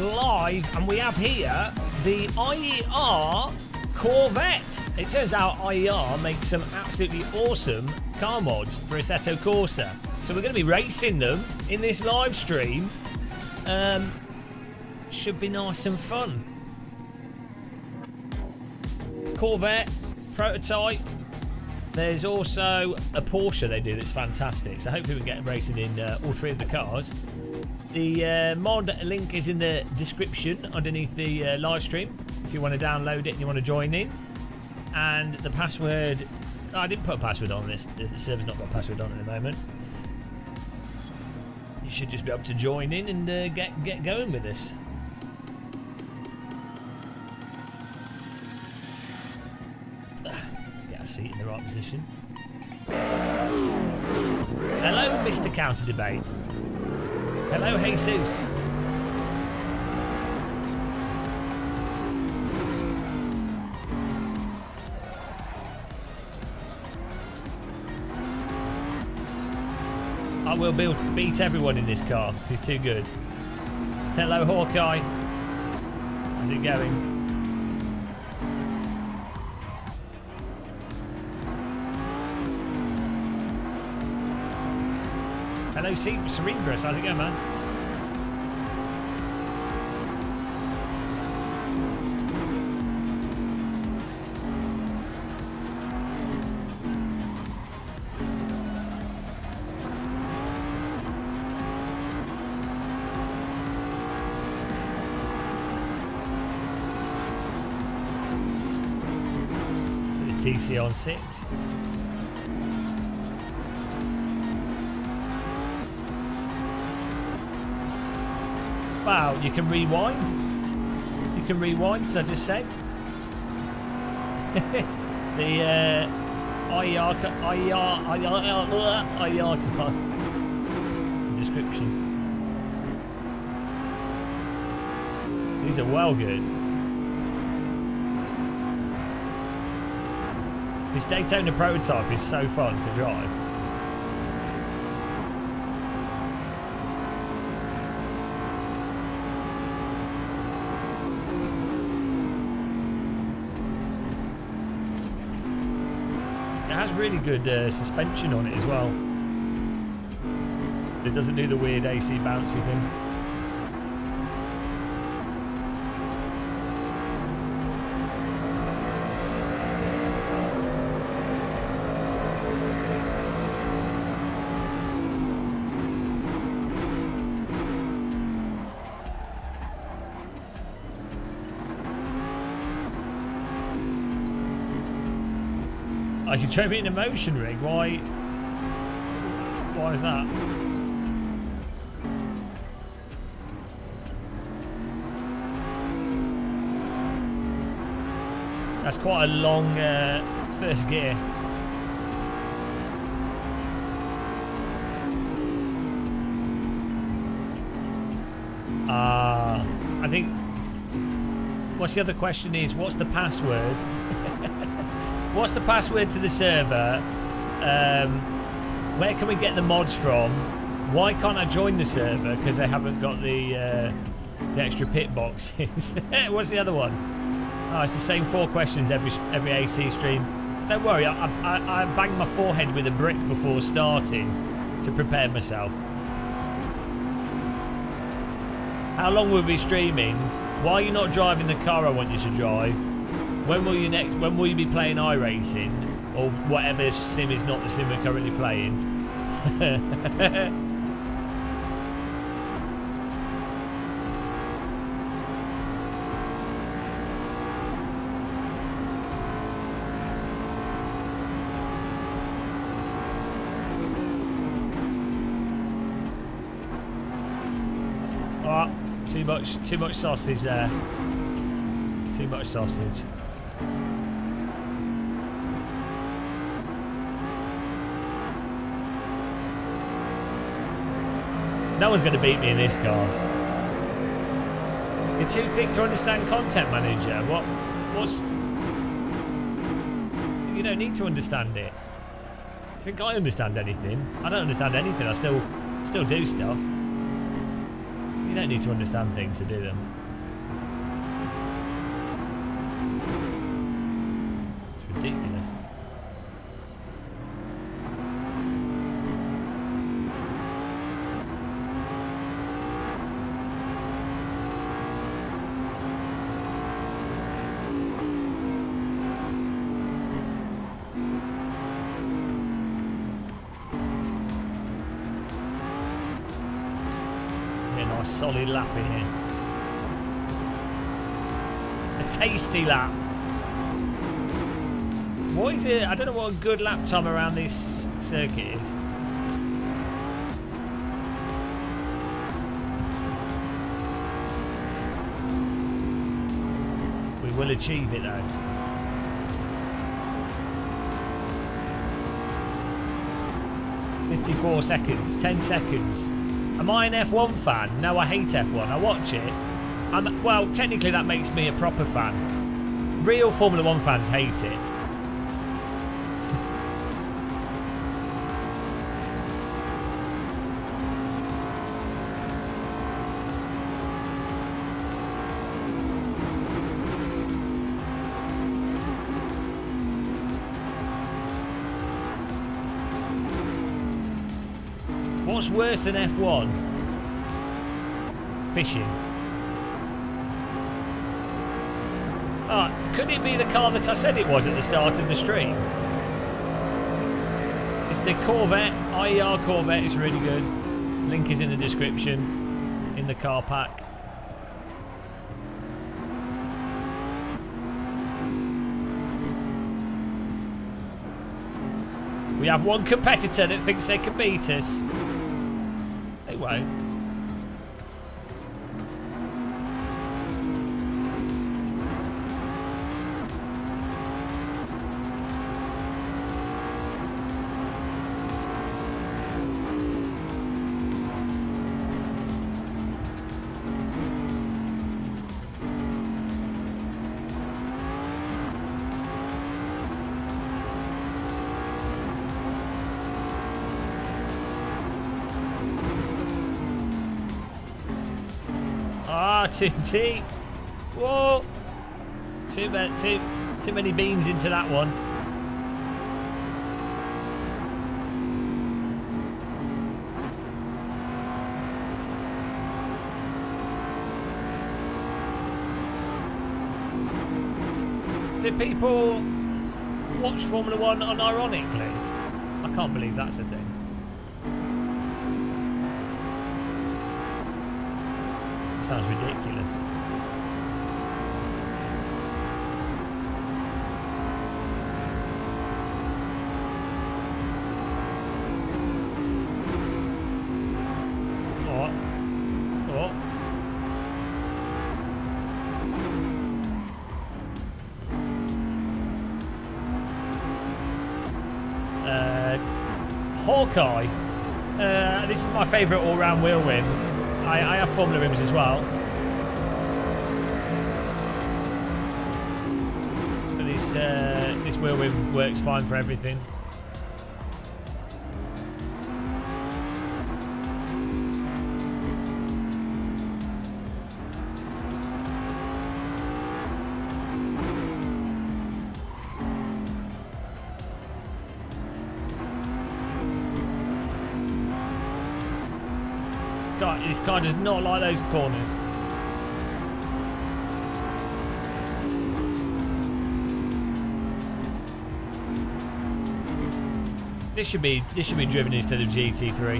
live, and we have here the IER Corvette. It turns out IER makes some absolutely awesome car mods for Assetto Corsa. So we're going to be racing them in this live stream. Should be nice and fun. Corvette, prototype. There's also a Porsche they do that's fantastic. So hopefully we can get racing in all three of the cars. The mod link is in the description underneath the live stream if you want to download it and you want to join in. And the password, I didn't put a password on this. The server's not got a password on at the moment. You should just be able to join in and get going with this. Get our seat in the right position. Hello, Mr. Counter Debate. Hello, Jesus. I will beat everyone in this car. He's too good. Hello, Hawkeye. How's it going? Hello, Cerebrus. How's it going, man? TC on 6. Wow, you can rewind. You can rewind, as I just said. The IER cars. Description. These are well good. This Daytona prototype is so fun to drive. It has really good suspension on it as well. It doesn't do the weird AC bouncy thing. I can trade it in a motion rig. Why is that? That's quite a long first gear. I think. What's the other question is? What's the password? What's the password to the server? Where can we get the mods from? Why can't I join the server? Because they haven't got the extra pit boxes. What's the other one? Oh, it's the same 4 questions every AC stream. Don't worry, I banged my forehead with a brick before starting to prepare myself. How long will we be streaming? Why are you not driving the car I want you to drive? When will you be playing iRacing or whatever sim is not the sim we're currently playing? Oh, too much sausage there. Too much sausage. No one's going to beat me in this car. You're too thick to understand content manager. What's... You don't need to understand it. You think I understand anything? I don't understand anything. I still do stuff. You don't need to understand things to do them. It's ridiculous. Nice solid lap in here. A tasty lap. What is it? I don't know what a good lap time around this circuit is. We will achieve it though. "54 seconds, 10 seconds. Am I an F1 fan? No, I hate F1. I watch it. Well, technically that makes me a proper fan. Real Formula 1 fans hate it. What's worse than F1? Fishing. Oh, could it be the car that I said it was at the start of the stream? It's the Corvette, IER Corvette. It's really good. Link is in the description, in the car pack. We have one competitor that thinks they can beat us. They won't. Too deep. Whoa. Too many beans into that one. Do people watch Formula 1 unironically? I can't believe that's a thing. Sounds ridiculous. Oh. Oh. Hawkeye. This is my favourite all-round wheel rim. I have Formula rims as well. But this wheel rim works fine for everything. God, this car does not like those corners. This should be driven instead of GT3.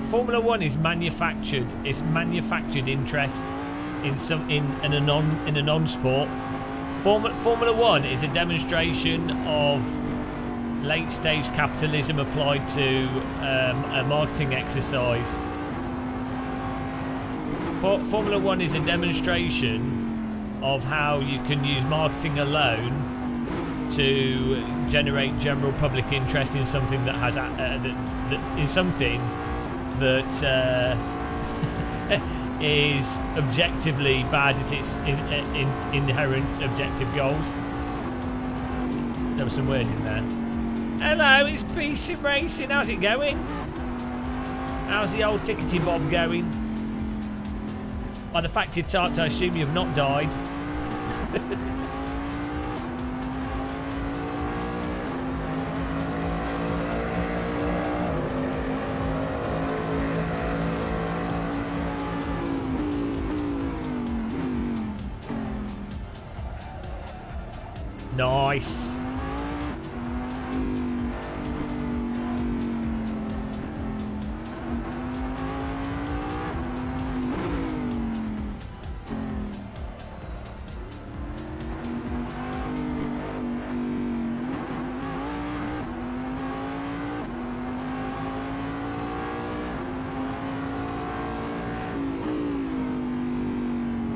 Formula 1 is manufactured. It's manufactured interest in a non-sport. Formula 1 is a demonstration of late-stage capitalism applied to a marketing exercise. Formula 1 is a demonstration of how you can use marketing alone to generate general public interest in something that has is objectively bad at its inherent objective goals. There were some words in there. Hello, it's BC Racing. How's it going? How's the old tickety bob going? By the fact you typed, I assume you've not died. Nice.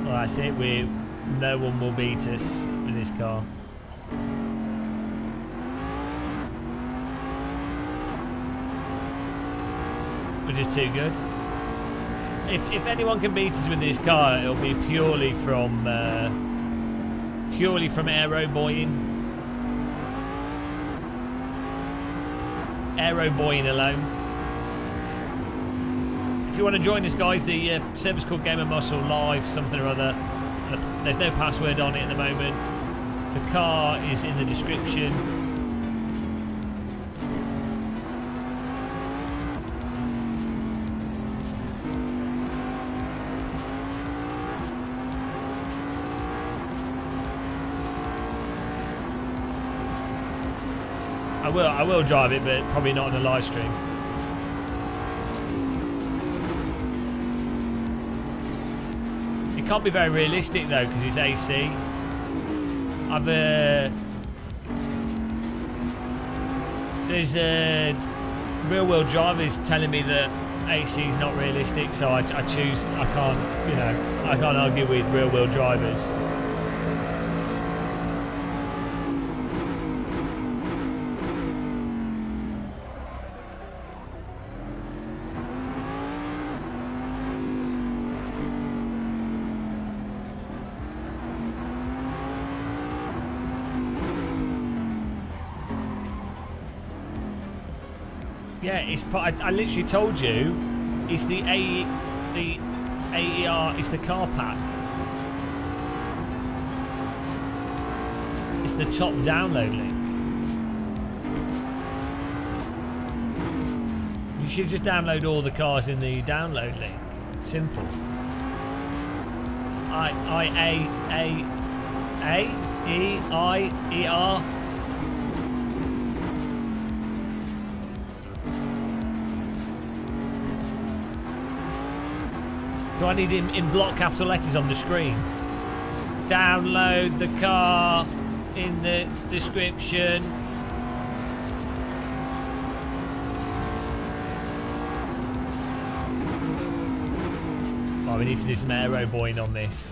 Well, that's it. No one will beat us with this car. We're just too good. If anyone can beat us with this car, it'll be purely from aero buoying alone. If you want to join us, guys, the server's called Gamer Muscle Live something or other. There's no password on it at the moment. The car is in the description. I will drive it, but probably not on the live stream. It can't be very realistic though, because it's AC. There's real-world drivers telling me that AC is not realistic, so I can't argue with real-world drivers. Yeah, I literally told you, it's the AER, it's the car pack. It's the top download link. You should just download all the cars in the download link. Simple. IER. Do I need him in block capital letters on the screen? Download the car in the description. Oh, we need to do some aero buoying on this.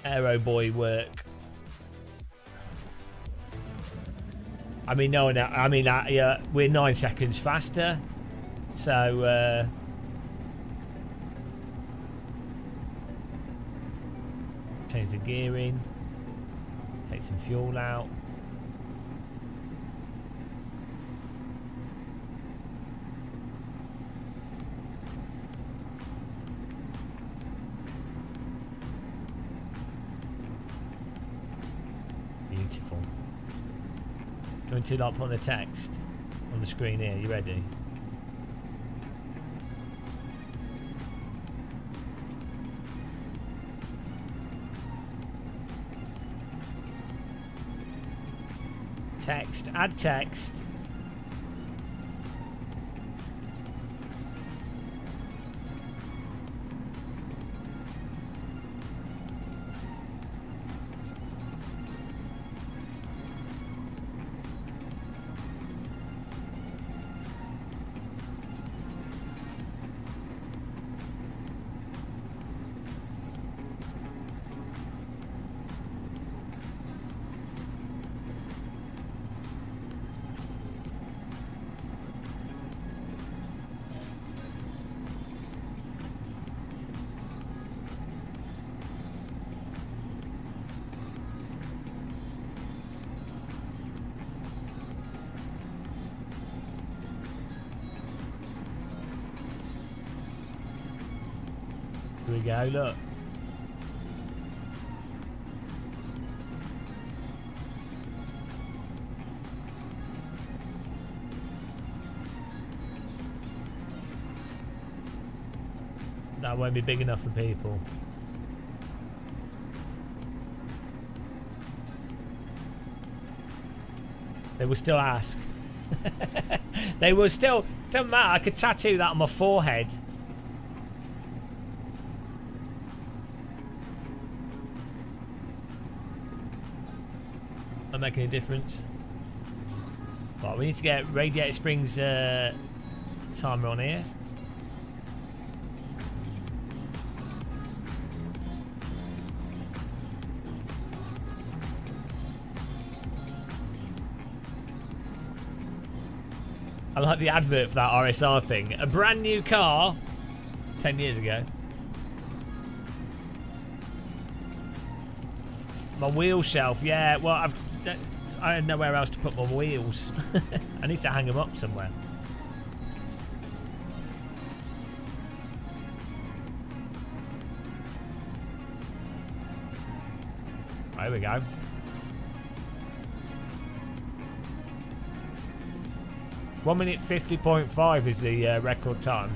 Aero buoy work. I mean, no, yeah, we're 9 seconds faster. So, change the gearing, take some fuel out. Beautiful. Going to like put the text on the screen here. You ready? Text, add text. we go, look. That won't be big enough for people. They will still ask. They will still... Doesn't matter, I could tattoo that on my forehead. Not making a difference. Right, we need to get Radiator Springs timer on here. I like the advert for that RSR thing. A brand new car 10 years ago. My wheel shelf, yeah. Well, I had nowhere else to put my wheels. I need to hang them up somewhere. There we go. One minute 50.5 is the record time.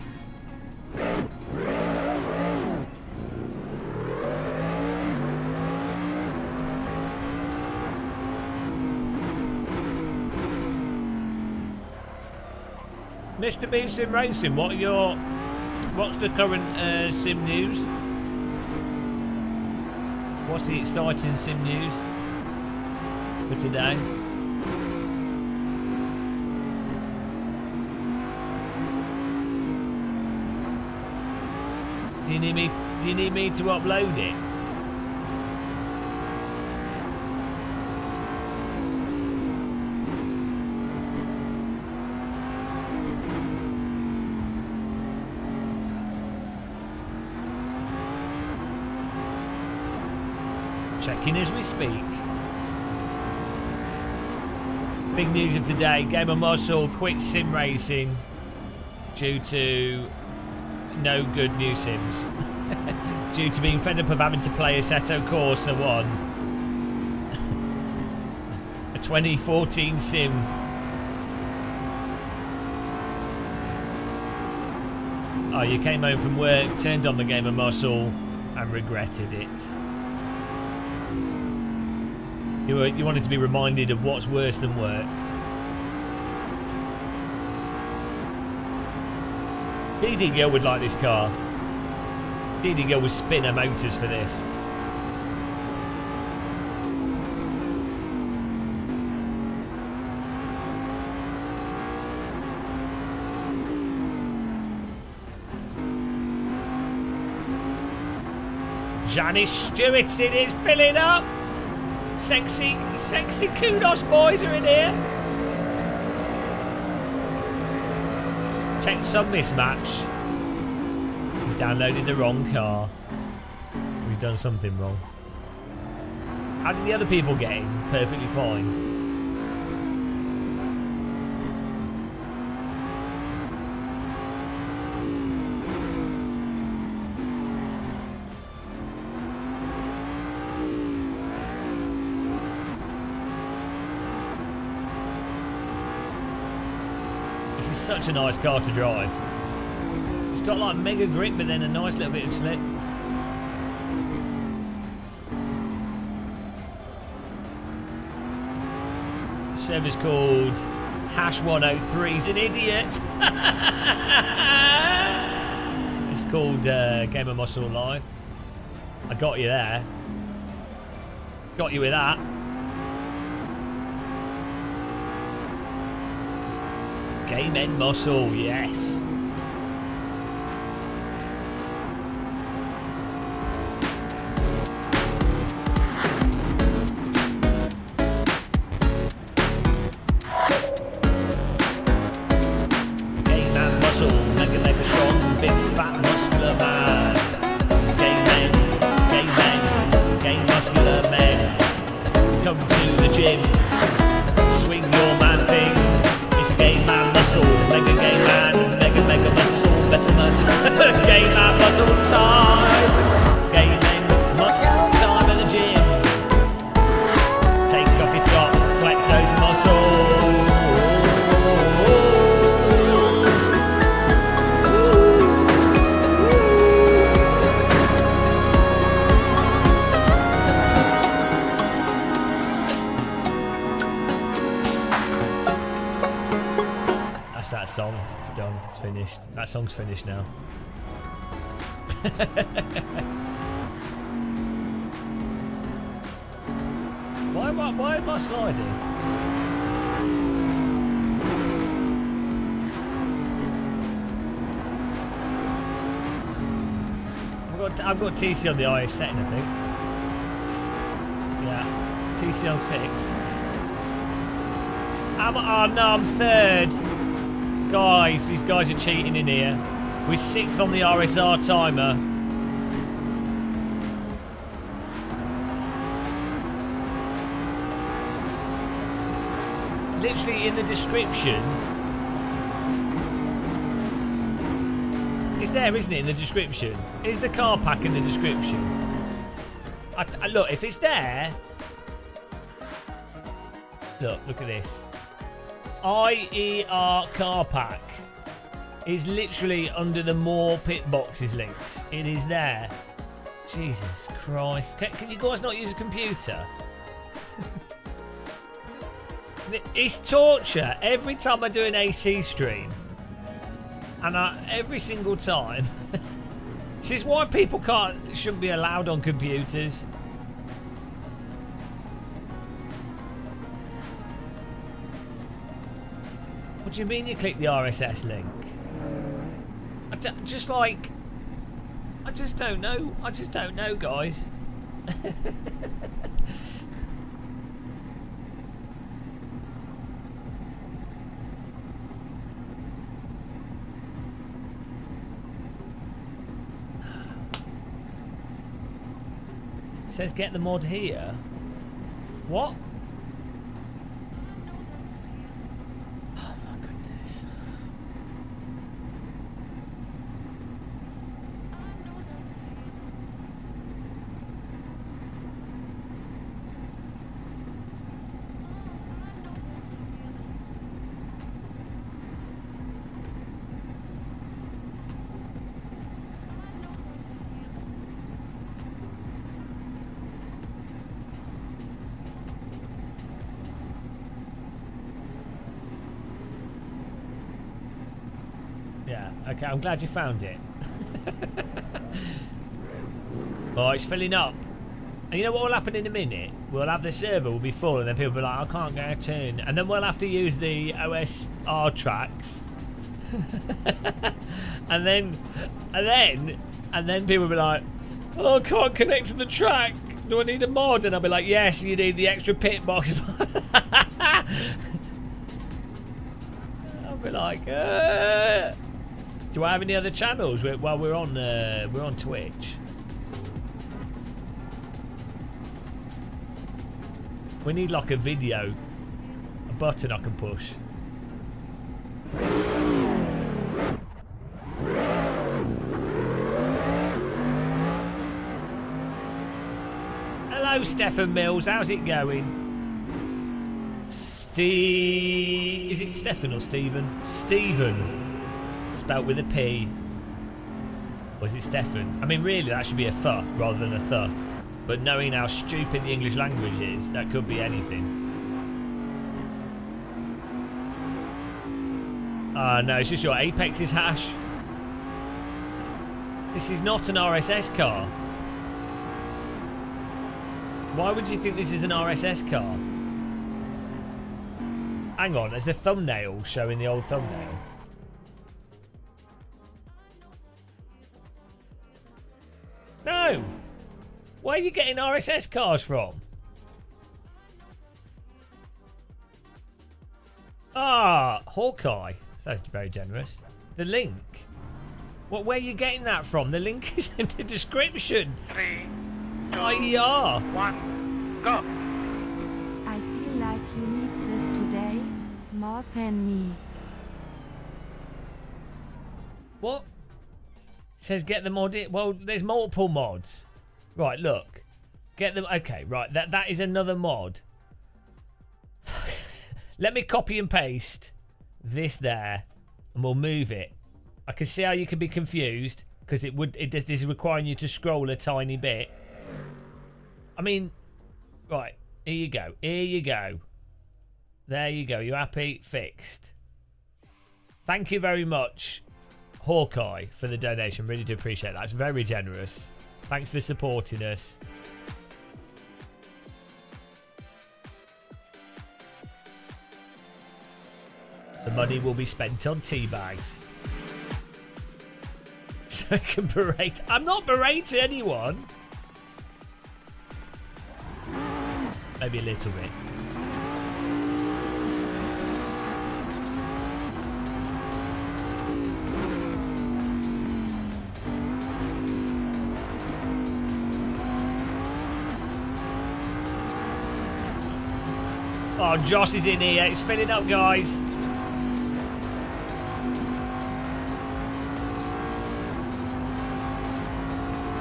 Mr. B Sim Racing, what's the current sim news? What's the exciting sim news for today? Do you need me to upload it? Checking as we speak. Big news of today, Game of Muscle quit sim racing due to no good new sims. Due to being fed up of having to play Assetto Corsa 1. A 2014 sim. Oh, you came home from work, turned on the Game of Muscle and regretted it. You wanted to be reminded of what's worse than work. DD Girl would like this car. DD Girl would spin her motors for this. Janice Stewart's in it, filling up. Sexy kunos boys are in here. Check some mismatch. He's downloaded the wrong car. He's done something wrong. How did the other people get in? Perfectly fine. This is such a nice car to drive. It's got like mega grip, but then a nice little bit of slip. The server's called #103. He's an idiot. It's called Game of Muscle Live. I got you there. Got you with that. Game and Muscle, yes. Game and Muscle, mega strong, big fat muscular man. Game muscular men. Come to the gym, swing your man thing. It's a game man muscle, mega game man, mega muscle, That's what that game at muscle time. Game muscle time at the gym. Take off your top, flex those muscles. That's that song. It's done. It's finished. That song's finished now. Why am I sliding? I've got TC on the IS setting, I think. Yeah, TC on 6. Oh no, I'm 3rd. Guys, these guys are cheating in here. We're 6th on the RSR timer. Literally in the description. It's there, isn't it, in the description? Is the car pack in the description? Look, if it's there... Look at this. IER Car pack is literally under the more pit boxes links. It is there. Jesus Christ. Can you guys not use a computer? It's torture every time I do an AC stream, and every single time. This is why people shouldn't be allowed on computers. What do you mean you click the RSS link? I just don't know. I just don't know, guys. It says get the mod here. What? Oh my goodness. Yeah, okay, I'm glad you found it. Oh, it's filling up. And you know what will happen in a minute? We'll have the server will be full and then people will be like, I can't get a turn. And then we'll have to use the OSR tracks. and then people will be like, oh, I can't connect to the track. Do I need a mod? And I'll be like, yes, you need the extra pit box. I'll be like, Do I have any other channels? Well, we're on Twitch. We need like a video, a button I can push. Hello, Stefan Mills. How's it going? Is it Stefan or Stephen? Stephen. Spelt with a P. Or is it Stefan? I mean, really, that should be a th rather than a th. But knowing how stupid the English language is, that could be anything. No, it's just your Apex's hash. This is not an RSS car. Why would you think this is an RSS car? Hang on, there's a thumbnail showing the old thumbnail. No! Where are you getting RSS cars from? Ah, Hawkeye. That's very generous. The link. Where are you getting that from? The link is in the description. 3, 2, IER. 1, go! I feel like you need this today, more than me. What? says get the mod. Well, there's multiple mods. Right, look. Get them. Okay, right. That is another mod. Let me copy and paste this there, and we'll move it. I can see how you can be confused because this is requiring you to scroll a tiny bit. I mean, right. Here you go. Here you go. There you go. You happy? Fixed. Thank you very much, Hawkeye, for the donation. Really do appreciate that. It's very generous. Thanks for supporting us. The money will be spent on tea bags. So I can berate. I'm not berating anyone. Maybe a little bit. Oh, Josh is in here. It's filling up, guys.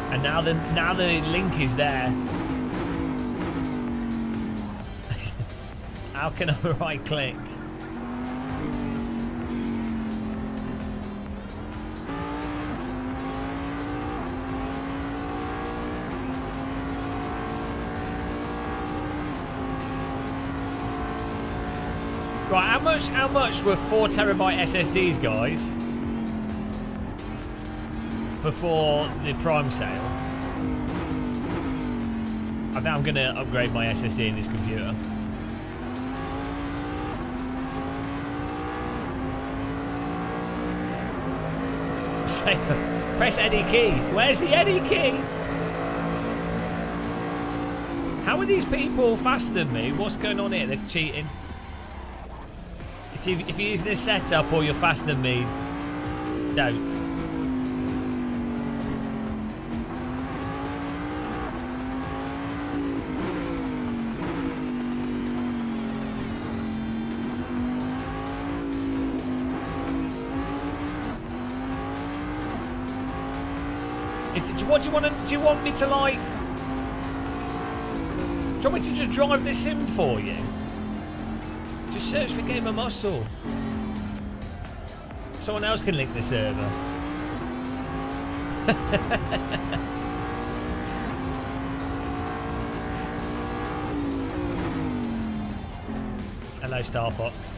And now the link is there. How can I right click? Right, how much were 4 terabyte SSDs, guys? Before the Prime sale. I think I'm gonna upgrade my SSD in this computer. Save. Press any key. Where's the any key? How are these people faster than me? What's going on here? They're cheating. If you're using a setup or you're faster than me, don't. What do you want to? Do you want me to like? Do you want me to just drive this sim for you? Just search for Game of Muscle. Someone else can link the server. Hello, Star Fox.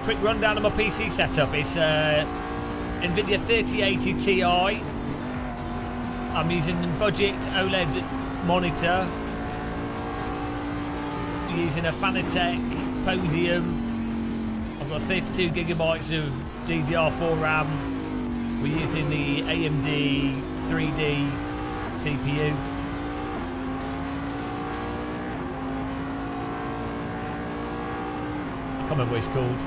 Quick rundown of my PC setup. It's NVIDIA 3080 Ti. I'm using budget OLED monitor. I'm using a Fanatec Podium. I've got 32 gigabytes of DDR4 RAM. We're using the AMD 3D CPU. I can't remember what it's called.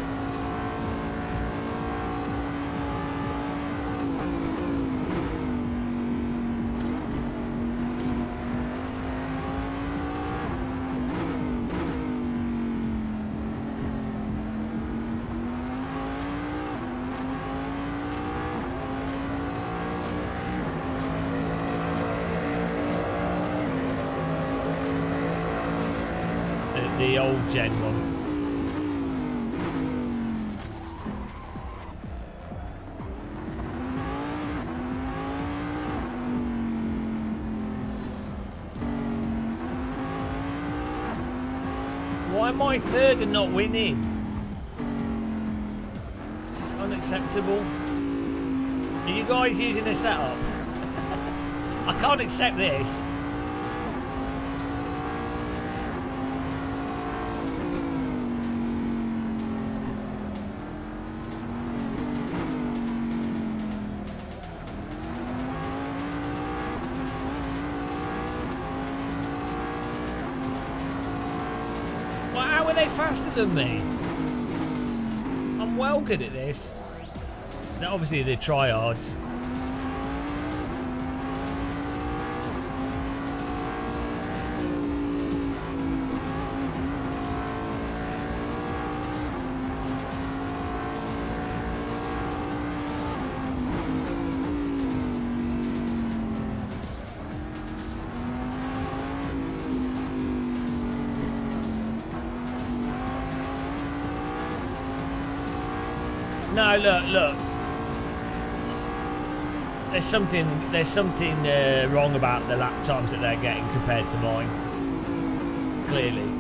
The old gen one. Why am I third and not winning? This is unacceptable. Are you guys using a setup? I can't accept this. Faster than me. I'm well good at this. Now, obviously, the tryhards. No, look. There's something wrong about the lap times that they're getting compared to mine. Clearly.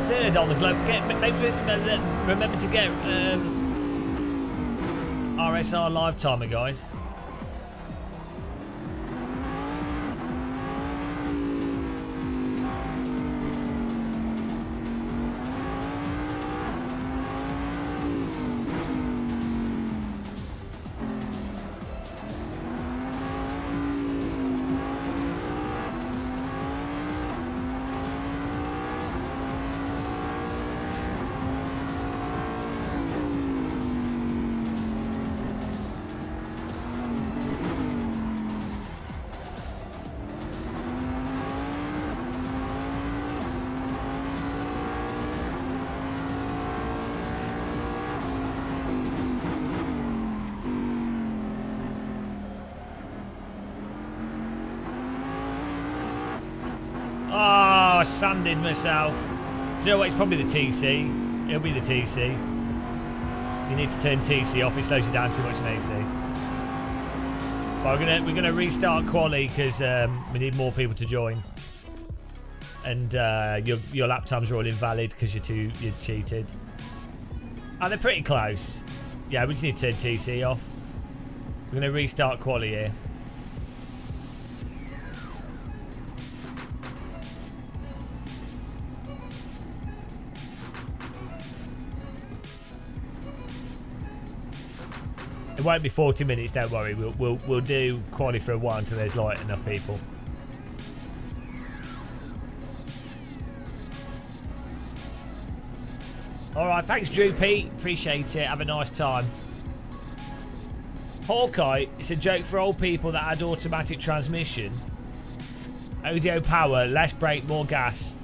Third on the globe. Remember to get RSR live timer, guys. Oh, I sanded myself. Do you know what? It's probably the TC. It'll be the TC. You need to turn TC off. It slows you down too much in AC. But we're gonna restart quali because we need more people to join. And your lap times are all invalid because you cheated. And they're pretty close. Yeah, we just need to turn TC off. We're gonna restart quali here. It won't be 40 minutes, don't worry. We'll do quali for a while until there's like enough people. Alright, thanks Drew Pete. Appreciate it. Have a nice time. Hawkeye, it's a joke for old people that had automatic transmission. Audio power, less brake, more gas.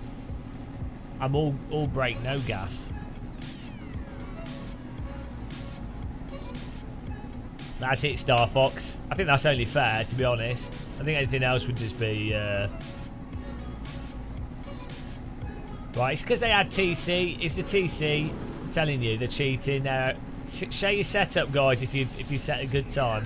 I'm all brake, no gas. That's it, Star Fox. I think that's only fair, to be honest. I think anything else would just be... Right, it's because they had TC. It's the TC. I'm telling you, they're cheating. Share your setup, guys, if you set a good time.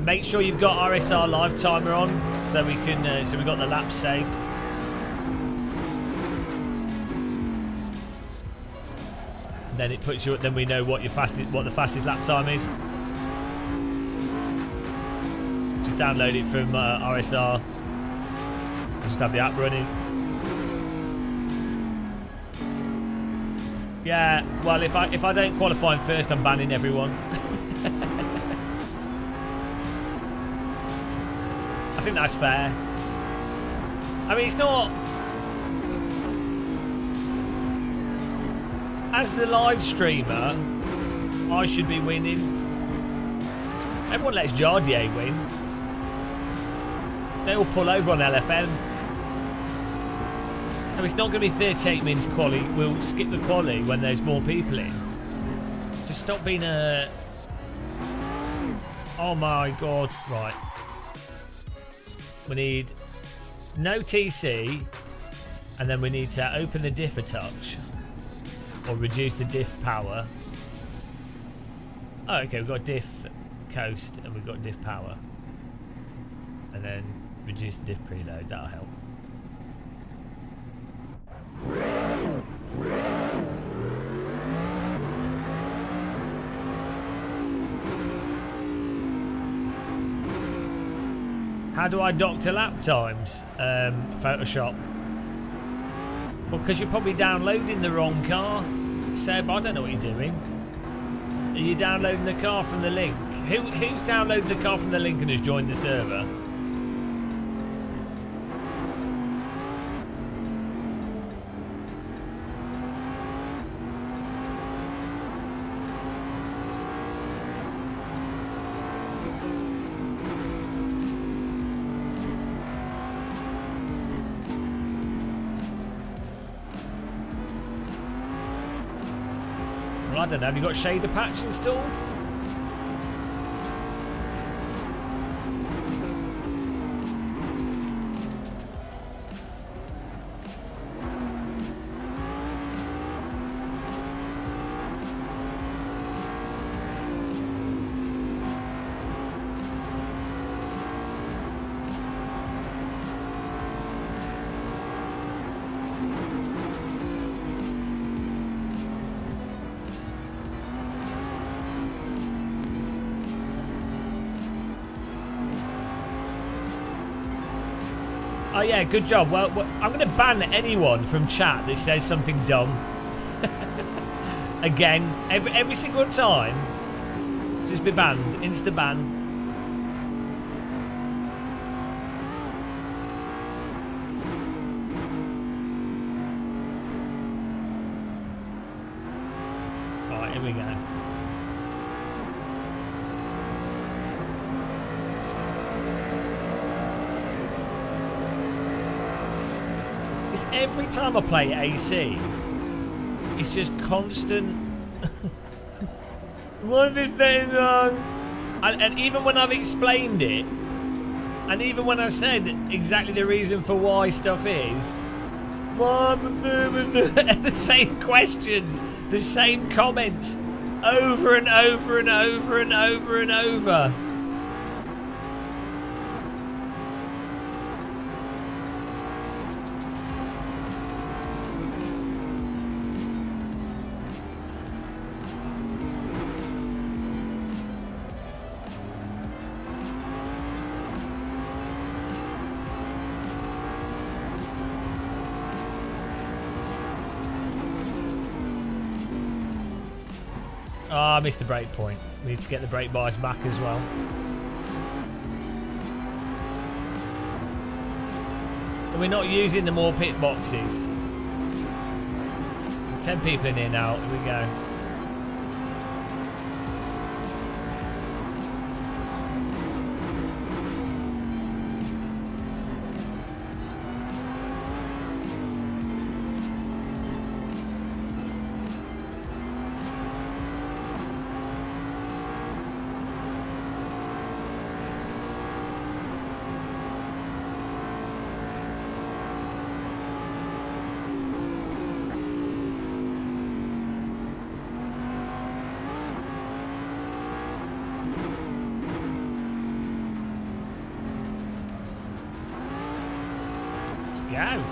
Make sure you've got RSR live timer on, so we can so we got the laps saved. Then it puts you. Then we know what the fastest lap time is. Just download it from RSR. Just have the app running. Yeah. Well, if I don't qualify in first, I'm banning everyone. I think that's fair. I mean, it's not... As the live streamer, I should be winning. Everyone lets Jardier win. They all pull over on LFM. No, it's not going to be 38 minutes quali. We'll skip the quali when there's more people in. Just stop being a... Oh my god. Right. We need no TC, and then we need to open the diff a touch, or reduce the diff power. Oh, okay, we've got diff coast, and we've got diff power. And then reduce the diff preload, that'll help. How do I doctor lap times? Photoshop. Well, because you're probably downloading the wrong car. Seb, I don't know what you're doing. Are you downloading the car from the link? Who's downloaded the car from the link and has joined the server? Well, I don't know. Have you got shader patch installed? Oh yeah, good job. Well, I'm going to ban anyone from chat that says something dumb. Again, every single time. Just be banned. Insta ban. Alright, here we go. Every time I play AC, it's just constant. What is going on? And even when I've explained it, and even when I said exactly the reason for why stuff is, the same questions, the same comments, over and over and over and over and over. Oh, I missed the brake point. We need to get the brake bars back as well. And we're not using the more pit boxes. 10 people in here now. Here we go. Go.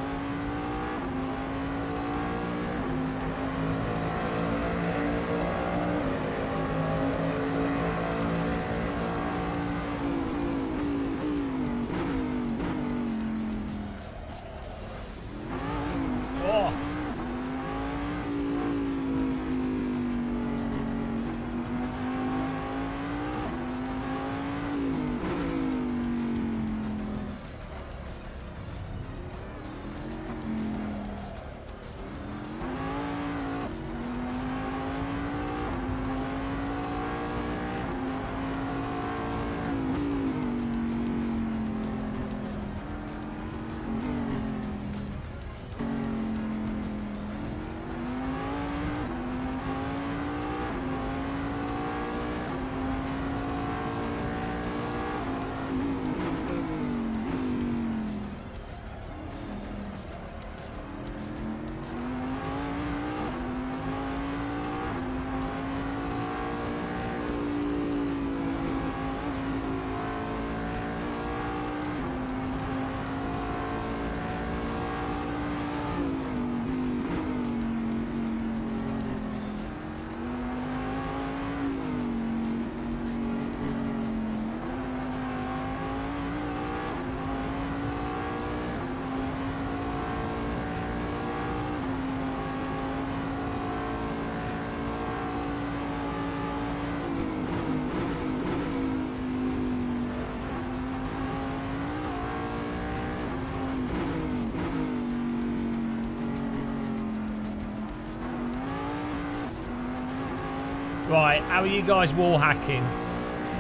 Right, how are you guys wall hacking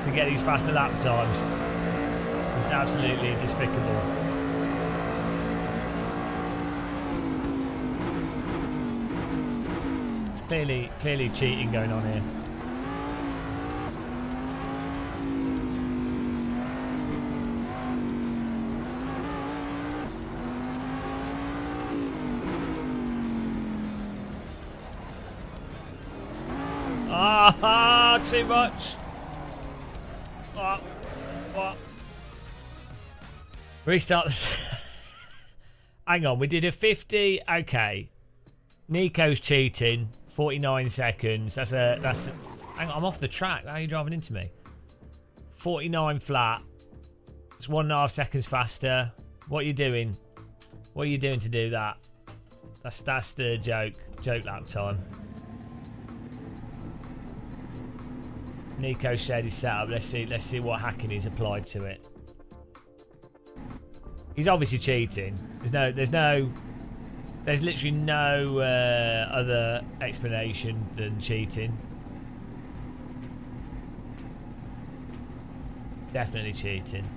to get these faster lap times? This is absolutely despicable. clearly cheating going on here. Ah, too much. What? Restart this. Hang on, we did a 50. Okay. Nico's cheating. 49 seconds. That's hang on, I'm off the track. How are you driving into me? 49 flat. It's 1.5 seconds faster. What are you doing? What are you doing to do that? That's the joke. Joke lap time. Nico shared his setup. Let's see what hacking he's applied to it. He's obviously cheating. There's literally no other explanation than cheating. Definitely cheating.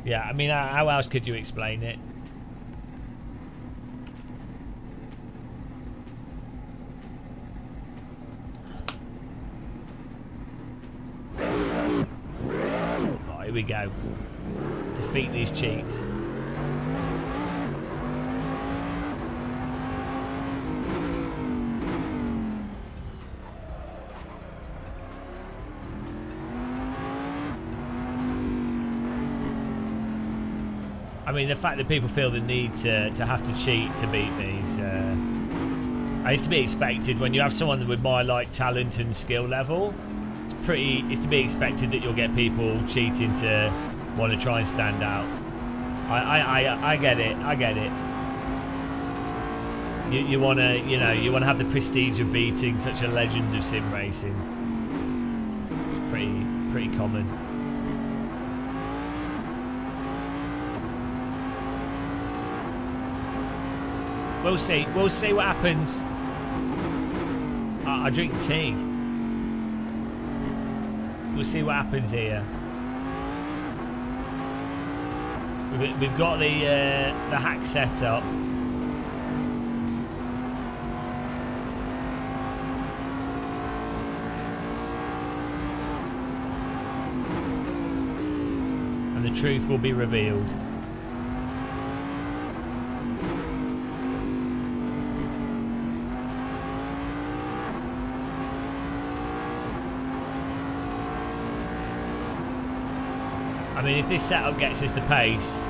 Yeah, I mean, how else could you explain it? Here we go. Let's defeat these cheats. I mean, the fact that people feel the need to have to cheat to beat these, it's to be expected when you have someone with my talent and skill level. It's to be expected that you'll get people cheating to want to try and stand out. I get it. You want to have the prestige of beating such a legend of sim racing. It's pretty common. We'll see what happens. I drink tea. We'll see what happens here. We've got the hack set up. And the truth will be revealed. I mean, if this setup gets us the pace,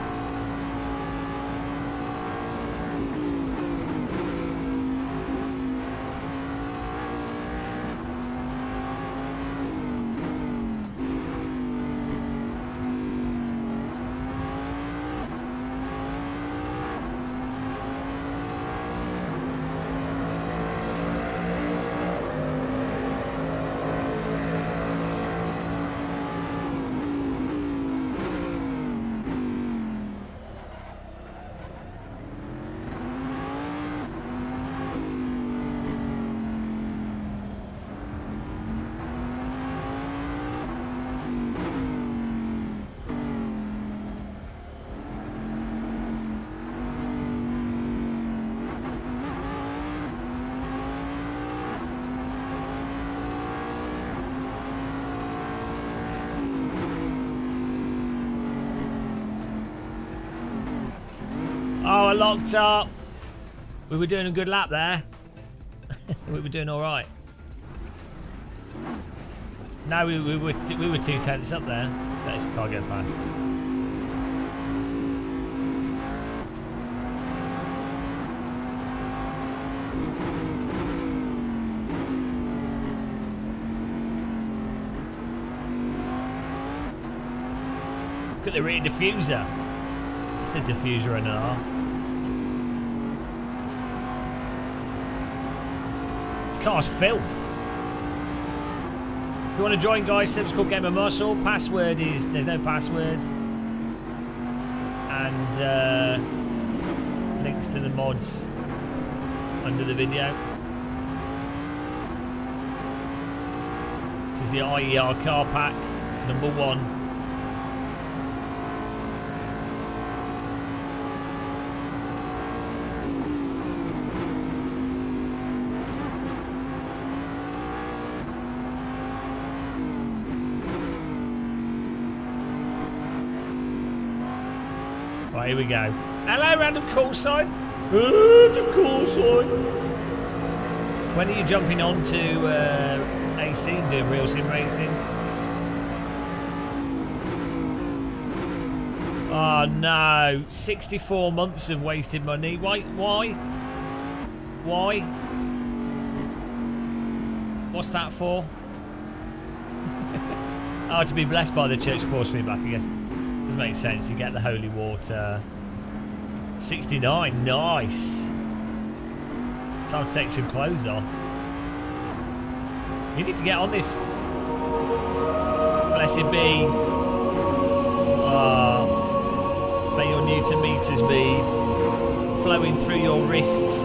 oh, I locked up. We were doing a good lap there. We were doing all right. No, we were 2/10 up there. So let this car go past. Look at the rear diffuser. It's a diffuser and a half. This car's filth. If you want to join, guys, it's called Game of Muscle. Password is, there's no password. And links to the mods under the video. This is the IER Car pack, #1. Right, here we go. Hello, random call sign. Random call sign. When are you jumping on to AC and doing real sim racing? Oh no, 64 months of wasted money. Why? Why? What's that for? Oh, to be blessed by the church force feedback, I guess. Does make sense. You get the holy water. 69, nice. Time to take some clothes off. You need to get on this. Blessed be. May your Newton meters be flowing through your wrists.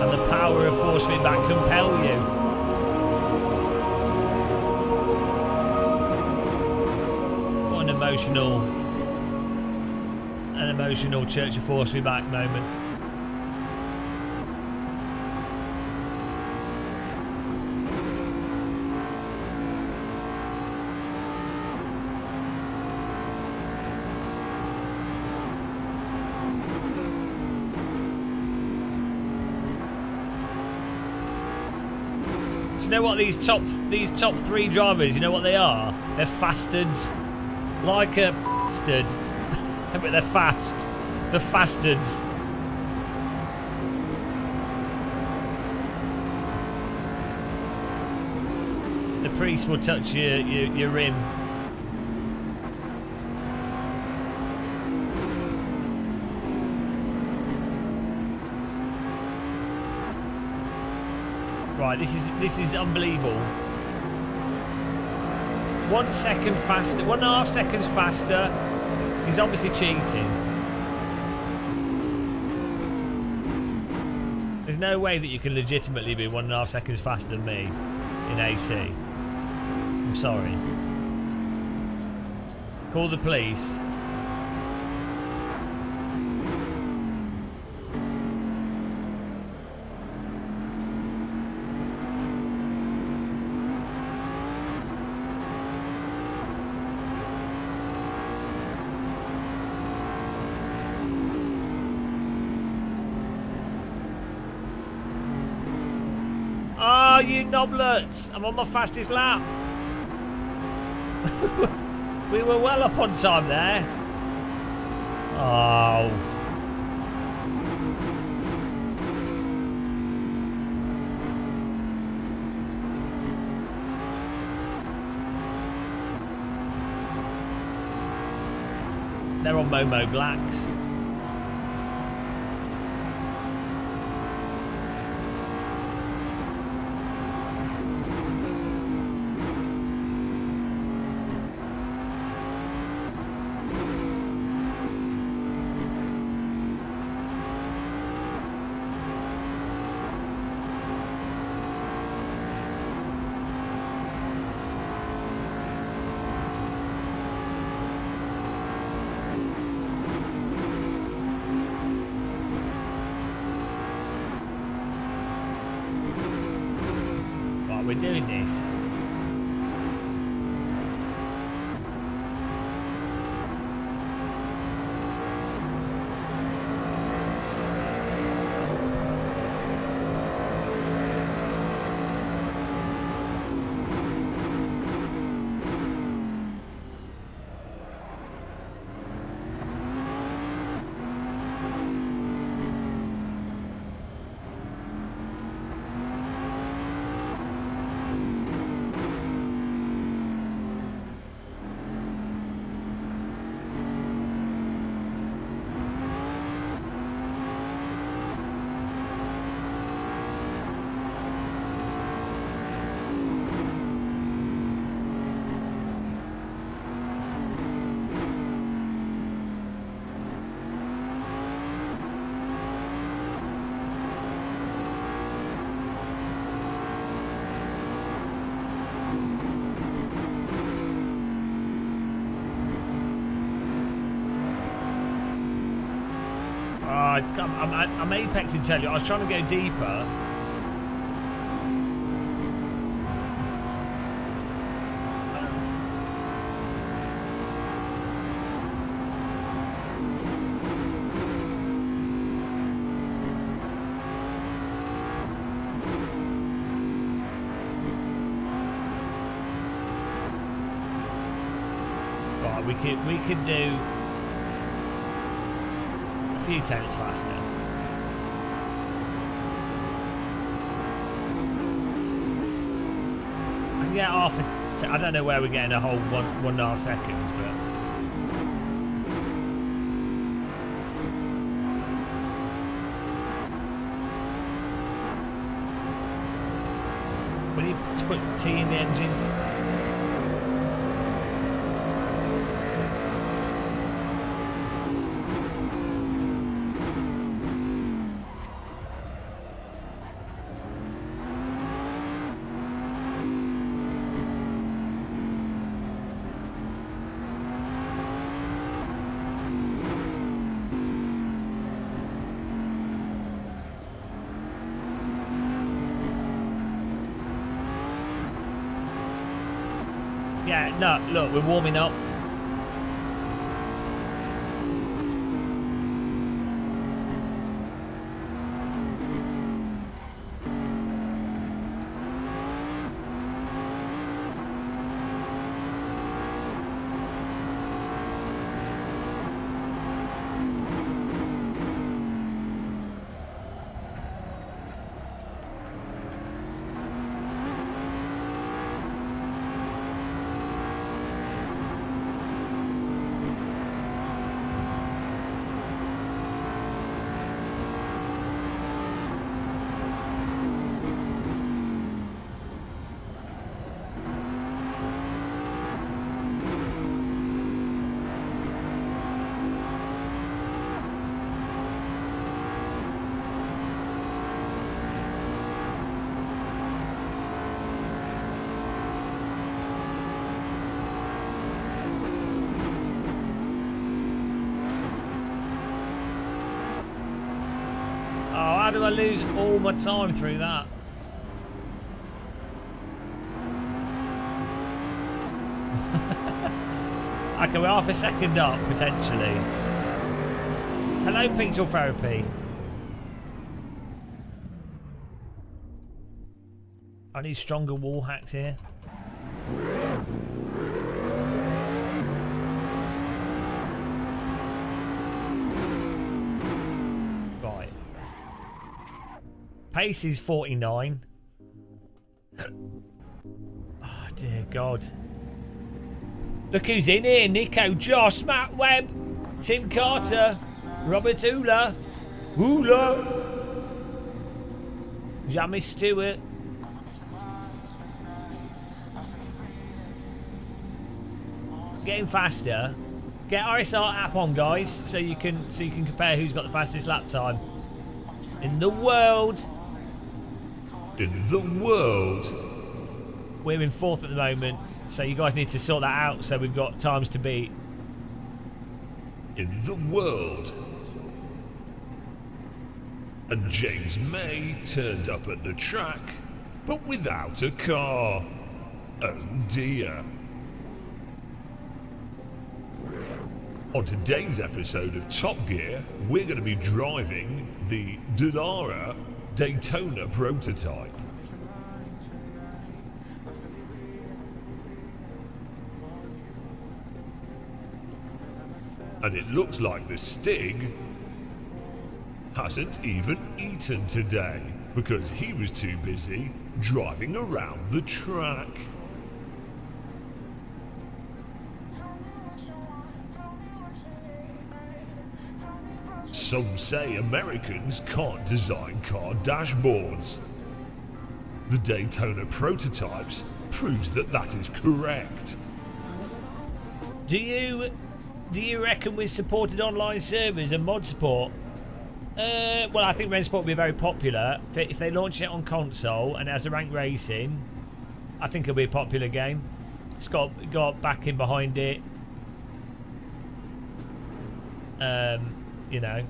And the power of force feedback compel you. What an emotional Church of Force feedback moment. Do you know what these top 3 drivers, you know what they are? They're fastards. Like a bastard. But they're fast. The fastards. The priest will touch your rim. Right, this is unbelievable. 1 second faster, 1.5 seconds faster. He's obviously cheating. There's no way that you can legitimately be 1.5 seconds faster than me in AC. I'm sorry. Call the police. Oh, you knoblet! I'm on my fastest lap. We were well up on time there. Oh. They're on Momo Blacks. We're doing this. I'm apexing, tell you. I was trying to go deeper. we could do a few tenths faster. I can get half a, I don't know where we're getting a whole 1.5 seconds, but we need to put T in the engine. Yeah, no, look, we're warming up. How do I lose all my time through that? Okay, we're half a second up, potentially. Hello, pixel therapy. I need stronger wall hacks here. Right. Pace is 49. Oh, dear God. Look who's in here. Nico, Josh, Matt Webb, Tim Carter, Robert Ula, Jamie Stewart. Getting faster. Get RSR app on, guys, so you can compare who's got the fastest lap time in the world. In the world. We're in 4th at the moment, so you guys need to sort that out so we've got times to beat. In the world. And James May turned up at the track, but without a car. Oh dear. On today's episode of Top Gear, we're going to be driving the Dallara Daytona prototype. And it looks like the Stig hasn't even eaten today because he was too busy driving around the track. Some say Americans can't design car dashboards. The Daytona prototypes proves that is correct. Do you reckon with supported online servers and mod support? Well, I think Rennsport will be very popular. If they launch it on console and as a ranked racing, I think it'll be a popular game. It's got backing behind it. You know.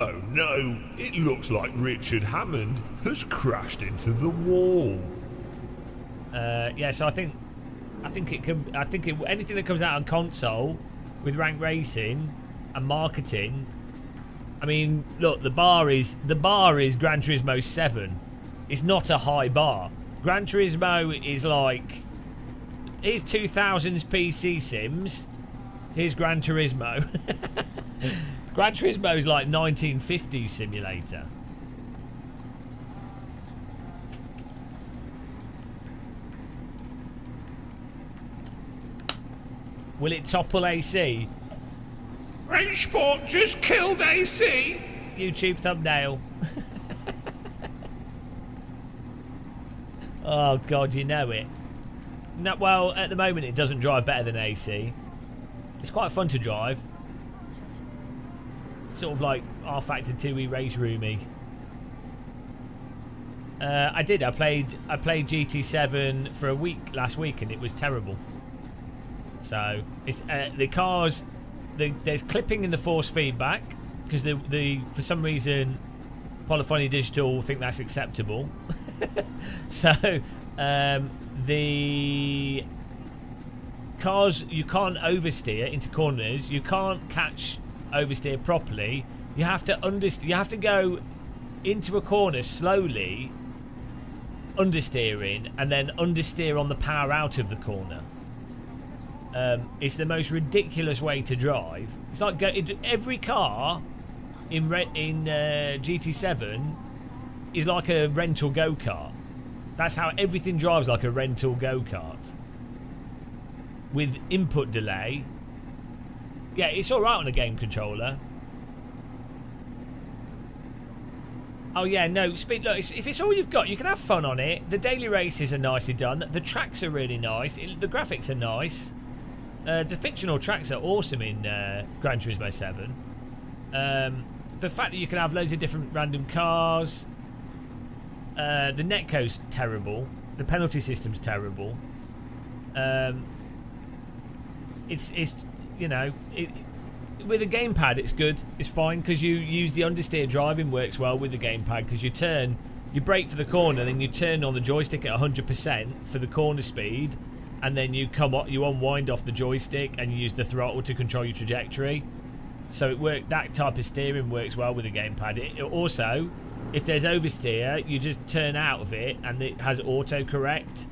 Oh no, it looks like Richard Hammond has crashed into the wall. Yeah, so I think anything that comes out on console with ranked racing and marketing. I mean, look, the bar is Gran Turismo 7. It's not a high bar. Gran Turismo is like here's 2000s PC sims. Here's Gran Turismo. Gran Turismo is like 1950s simulator. Will it topple AC? Range Sport just killed AC. YouTube thumbnail. Oh god, you know it. No, well, at the moment it doesn't drive better than AC. It's quite fun to drive. Sort of like R-Factor 2E race roomy. I played GT7 for a week last week and it was terrible. So it's the cars. There's clipping in the force feedback because for some reason Polyphony Digital think that's acceptable. So the cars, you can't oversteer into corners. You can't catch oversteer properly. You have to understeer. You have to go into a corner slowly, understeering, and then understeer on the power out of the corner. It's the most ridiculous way to drive. It's like every car in GT7 is like a rental go-kart. That's how everything drives, like a rental go-kart with input delay. Yeah, it's all right on a game controller. Oh yeah, no. Look, if it's all you've got, you can have fun on it. The daily races are nicely done. The tracks are really nice. The graphics are nice. The fictional tracks are awesome in Gran Turismo 7. The fact that you can have loads of different random cars. The netcode's terrible. The penalty system's terrible. It's you know, with a gamepad it's good. It's fine because you use the understeer driving works well with the gamepad because you brake for the corner, then you turn on the joystick at 100% for the corner speed, and then you unwind off the joystick and you use the throttle to control your trajectory. So that type of steering works well with the gamepad. It also, if there's oversteer, you just turn out of it and it has autocorrect,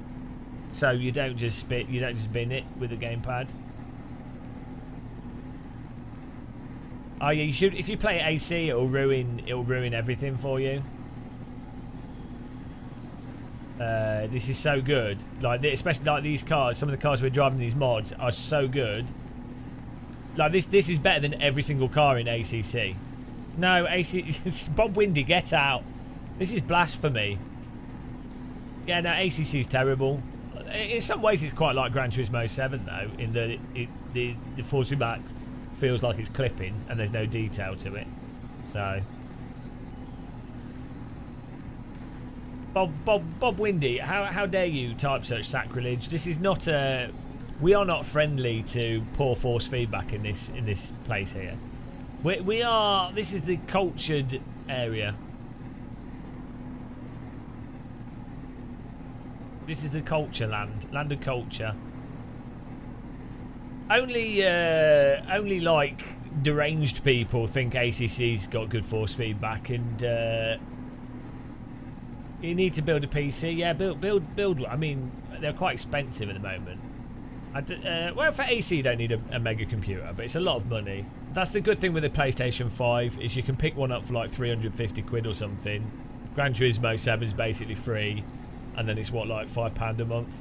so you don't just bin it with the gamepad. Oh yeah, you should. If you play AC, it'll ruin everything for you. This is so good. Especially like these cars. Some of the cars we're driving in these mods are so good. Like this is better than every single car in ACC. No, Bob Windy, get out. This is blasphemy. Yeah, no, ACC is terrible. In some ways, it's quite like Gran Turismo 7 though, in that the force feedback feels like it's clipping and there's no detail to it. So Bob Windy, how dare you type such sacrilege? This is not a. We are not friendly to poor force feedback in this place here. We are. This is the cultured area. This is the culture land of culture. Only like deranged people think ACC's got good force feedback, and you need to build a PC. Yeah, build. I mean, they're quite expensive at the moment. Well, for AC you don't need a mega computer, but it's a lot of money. That's the good thing with the PlayStation 5 is you can pick one up for like 350 quid or something. Gran Turismo 7 is basically free, and then it's what, like £5 a month.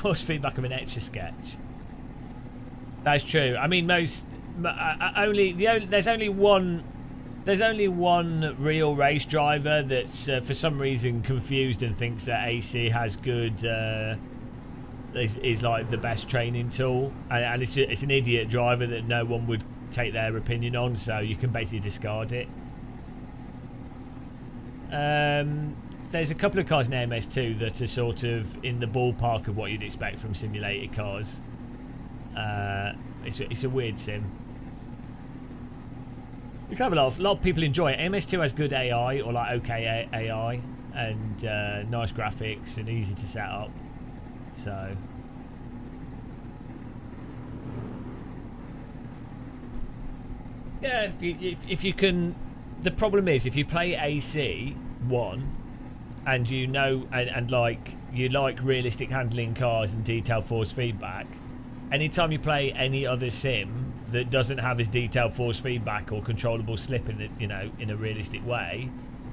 Force feedback of an Etch-a-Sketch. That's true. I mean, there's only one real race driver that's for some reason confused and thinks that AC has good is like the best training tool, and it's an idiot driver that no one would take their opinion on, so you can basically discard it. There's a couple of cars in MS2 that are sort of in the ballpark of what you'd expect from simulated cars. It's a weird sim. You can have a lot of people enjoy it. MS2 has good AI, or like okay AI, and nice graphics and easy to set up. So yeah, if you can. The problem is if you play AC1 and you know and like you like realistic handling cars and detailed force feedback, anytime you play any other sim that doesn't have as detailed force feedback or controllable slip in it, you know, in a realistic way,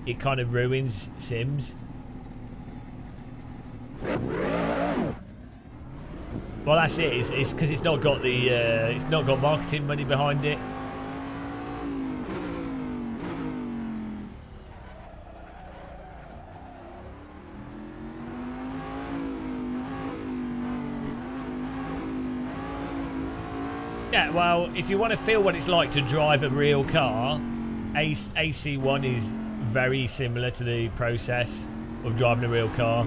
it kind of ruins sims. Well, that's it. It's because it's not got the it's not got marketing money behind it. Yeah, well, if you want to feel what it's like to drive a real car, AC1 is very similar to the process of driving a real car.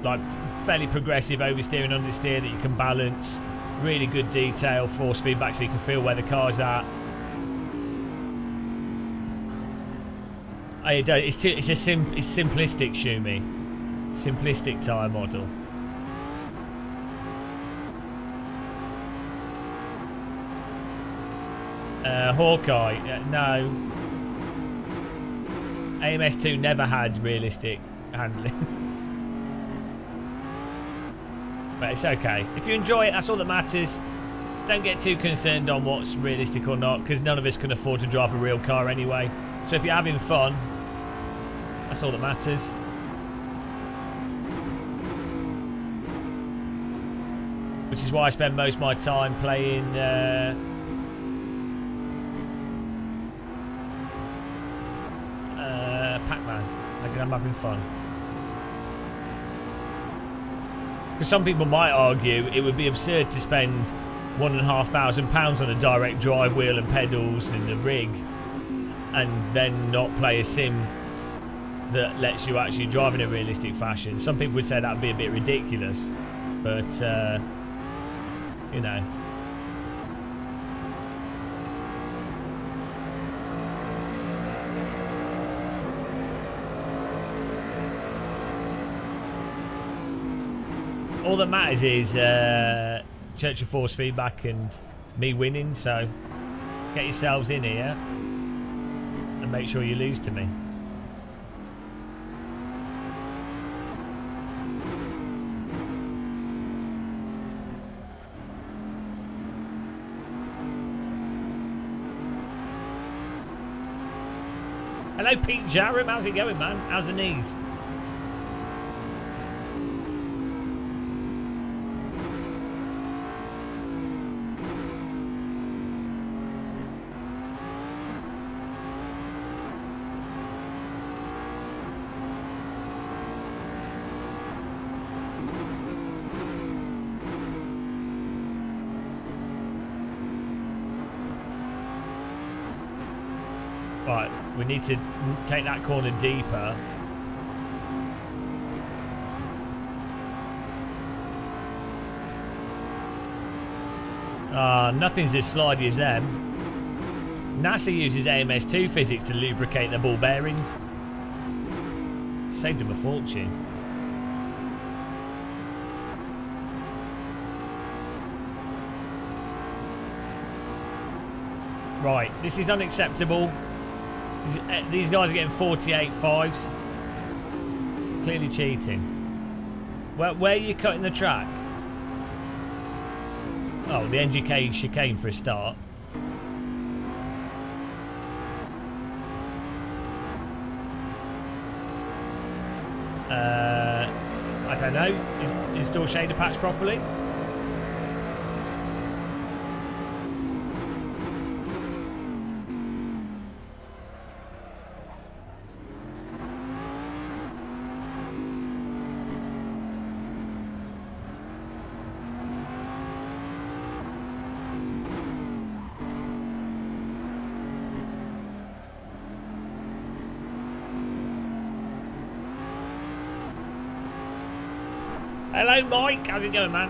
Like, fairly progressive oversteer and understeer that you can balance. Really good detail, force feedback so you can feel where the car's at. It's simplistic, Shumi. Simplistic tyre model. Hawkeye, no. AMS2 never had realistic handling. But it's okay. If you enjoy it, that's all that matters. Don't get too concerned on what's realistic or not, because none of us can afford to drive a real car anyway. So if you're having fun, that's all that matters. Which is why I spend most of my time playing Pac-Man. Like, I'm having fun. Because some people might argue it would be absurd to spend £1,500 on a direct drive wheel and pedals and a rig and then not play a sim that lets you actually drive in a realistic fashion. Some people would say that would be a bit ridiculous, but you know. All that matters is Church of Force feedback and me winning, so get yourselves in here and make sure you lose to me. Hello Pete Jarrum, how's it going, man? How's the knees? Right, we need to take that corner deeper. Nothing's as slidey as them. NASA uses AMS2 physics to lubricate their ball bearings. Saved them a fortune. Right, this is unacceptable. These guys are getting 48 fives. Clearly cheating. Where are you cutting the track? Oh, the NGK chicane for a start. I don't know. Install shader patch properly. Hello, Mike. How's it going, man?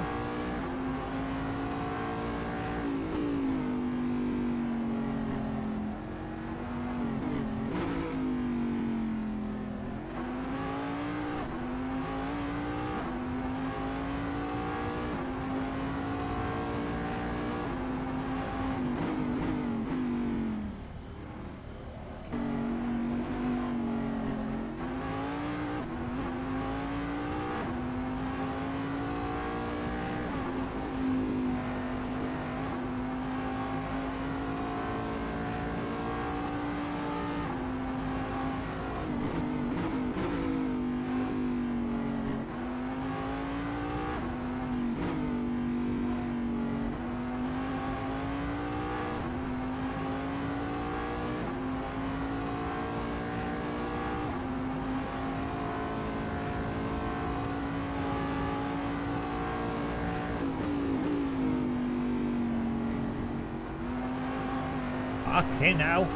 Fucking hell.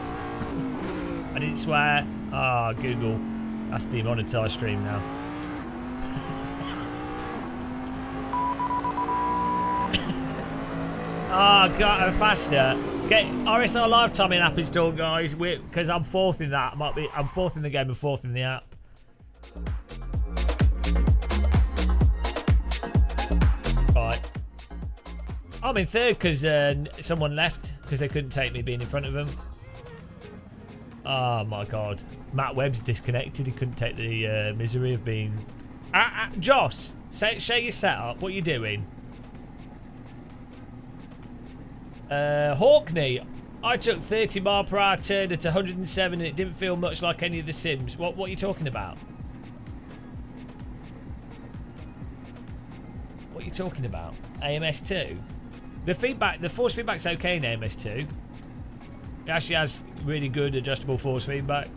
I didn't swear. Ah, Google. That's demonetised stream now. Ah, God, faster. Get RSR Lifetime in app installed, guys. Because I'm fourth in that. I'm fourth in the game and fourth in the app. Right. I'm in third because someone left because they couldn't take me being in front of them. Oh my God. Matt Webb's disconnected. He couldn't take the misery of being... Joss, share your setup. What are you doing? Hawkney. I took 30 mile per hour turn at 107 and it didn't feel much like any of the Sims. What are you talking about? What are you talking about? AMS2? The force feedback's okay in AMS2. It actually has really good adjustable force feedback.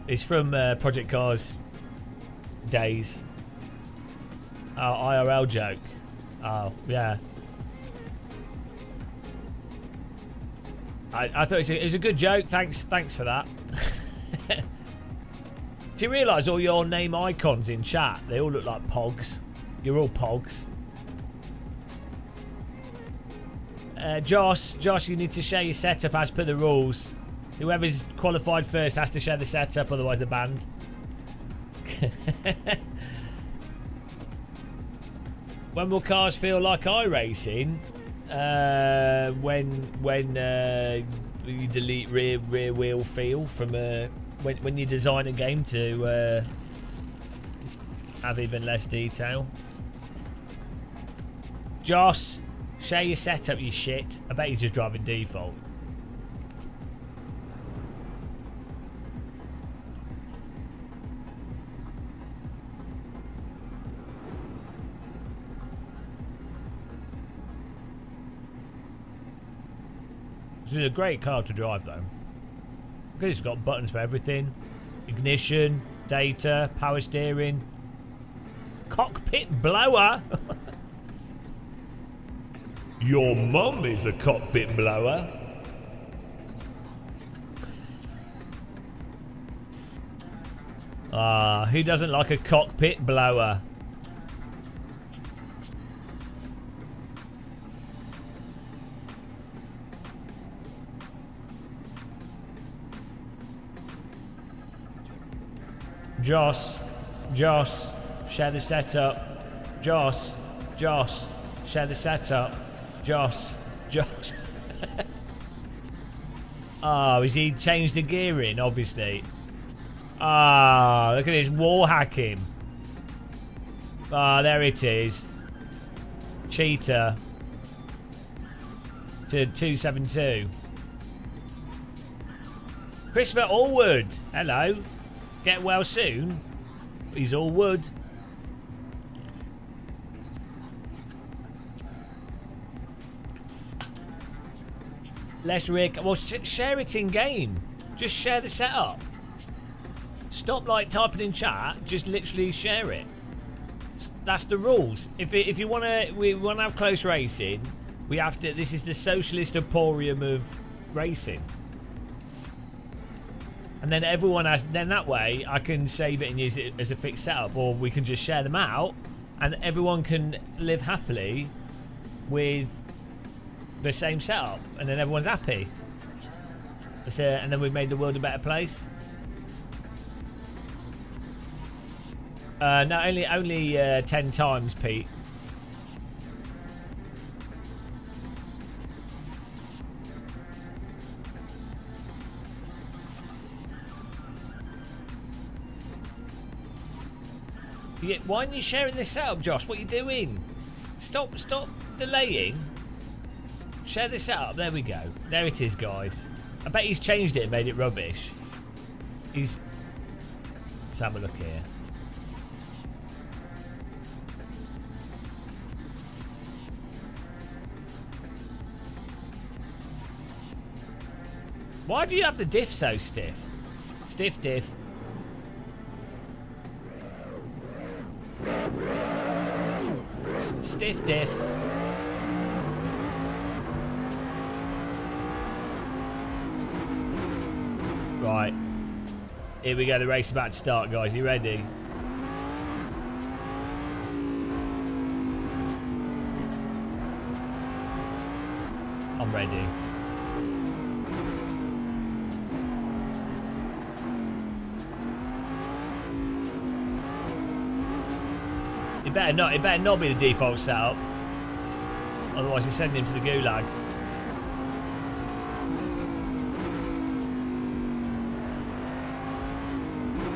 It's from Project Cars days. Oh, IRL joke. Oh, yeah. I thought it was a good joke. Thanks for that. Do you realise all your name icons in chat, they all look like pogs? You're all pogs. Josh, you need to share your setup as per the rules. Whoever's qualified first has to share the setup, otherwise they're banned. When will cars feel like iRacing? When you delete rear wheel feel from when you design a game to have even less detail. Joss, share your setup, you shit. I bet he's just driving default. This is a great car to drive though. Because it's got buttons for everything. Ignition, data, power steering, cockpit blower. Your mum is a cockpit blower. Ah, who doesn't like a cockpit blower? Joss, share the setup. Joss, share the setup. Joss. Oh, is he changed the gearing? Obviously. Ah, look at this wall hacking. Ah, there it is. Cheater. To 272. Christopher Allwood. Hello. Get well soon. He's all wood. Let's Rick. Well, share it in game. Just share the setup. Stop like typing in chat. Just literally share it. That's the rules. If we want to have close racing, we have to. This is the socialist emporium of racing. And then everyone has. Then that way, I can save it and use it as a fixed setup, or we can just share them out, and everyone can live happily with the same setup, and then everyone's happy. And then we've made the world a better place. No, only 10 times, Pete. Why aren't you sharing this setup, Josh? What are you doing? Stop delaying. Share this setup. There we go. There it is, guys. I bet he's changed it and made it rubbish. Let's have a look here. Why do you have the diff so stiff? Stiff diff. Stiff diff. Right. Here we go. The race is about to start, guys. You ready? I'm ready. It better not be the default setup. Otherwise you send him to the gulag.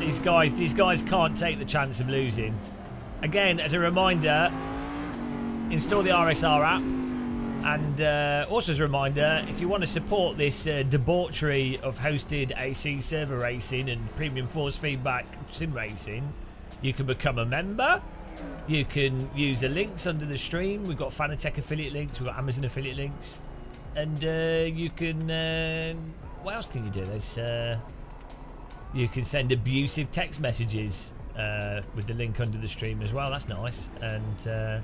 These guys can't take the chance of losing. Again, as a reminder, install the RSR app. And also as a reminder, if you want to support this debauchery of hosted AC server racing and premium force feedback sim racing, you can become a member. You can use the links under the stream. We've got Fanatec affiliate links, we've got Amazon affiliate links, and you can. What else can you do? There's you can send abusive text messages with the link under the stream as well. That's nice. And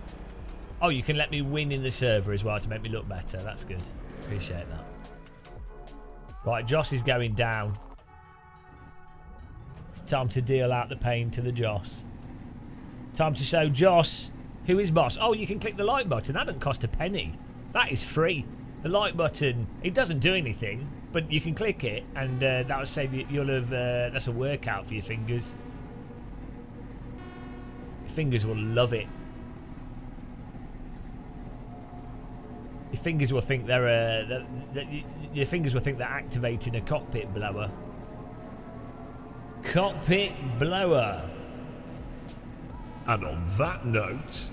oh, you can let me win in the server as well to make me look better. That's good. Appreciate that. Right, Joss is going down. It's time to deal out the pain to the Joss. Time to show Joss who is boss. Oh, you can click the like button. That doesn't cost a penny. That is free. The like button, it doesn't do anything, but you can click it, and that will save you. You'll have. That's a workout for your fingers. Your fingers will love it. Your fingers will think they're. Your fingers will think they're activating a cockpit blower. Cockpit blower. And on that note,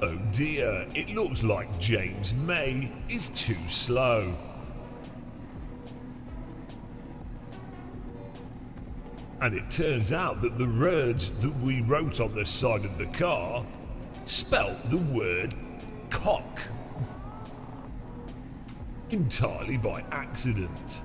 oh dear, it looks like James May is too slow. And it turns out that the words that we wrote on the side of the car spelt the word cock. Entirely by accident.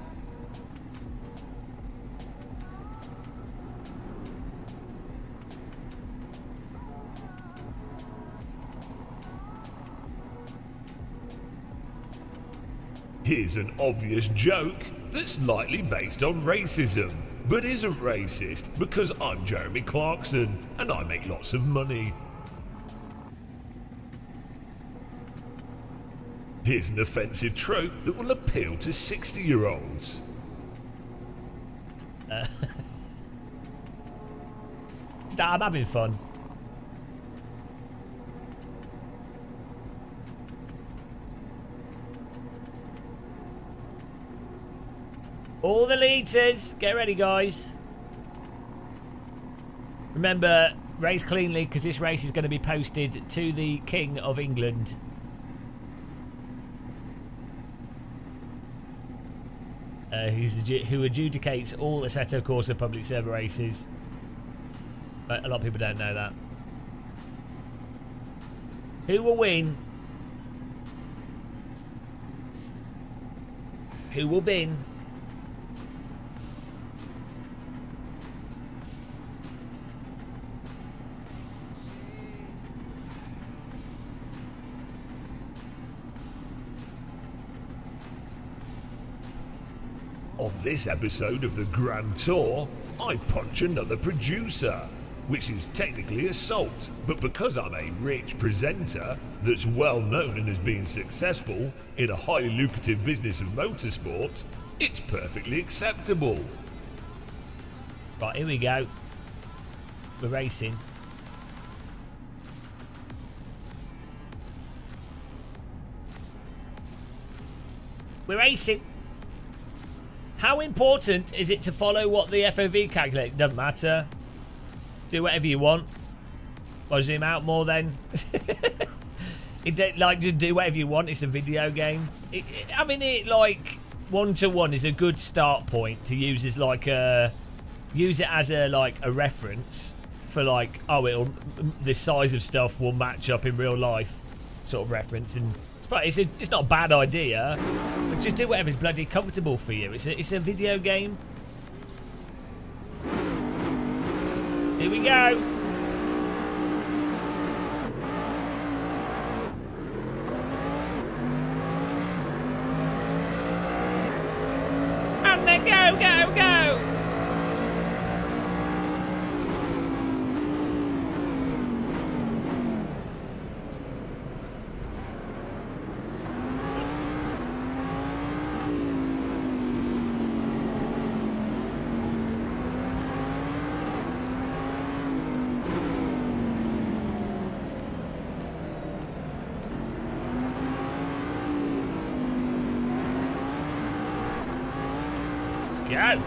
Here's an obvious joke that's slightly based on racism, but isn't racist because I'm Jeremy Clarkson and I make lots of money. Here's an offensive trope that will appeal to 60-year-olds. I'm having fun. All the liters, get ready, guys. Remember, race cleanly because this race is going to be posted to the King of England. Who adjudicates all Assetto Corsa public server races. But a lot of people don't know that. Who will win? Who will win? On this episode of the Grand Tour, I punch another producer, which is technically assault, but because I'm a rich presenter that's well known and has been successful in a highly lucrative business of motorsport, it's perfectly acceptable. Right, here we go. We're racing. We're racing. How important is it to follow what the FOV calculates? Doesn't matter. Do whatever you want. Or zoom out more then. Like, just do whatever you want. It's a video game. I mean, like 1-to-1 is a good start point to use as like a reference for like, oh, the size of stuff will match up in real life sort of reference, and it's not a bad idea, but just do whatever's bloody comfortable for you. It's a video game. Here we go. Go, go, go! Go.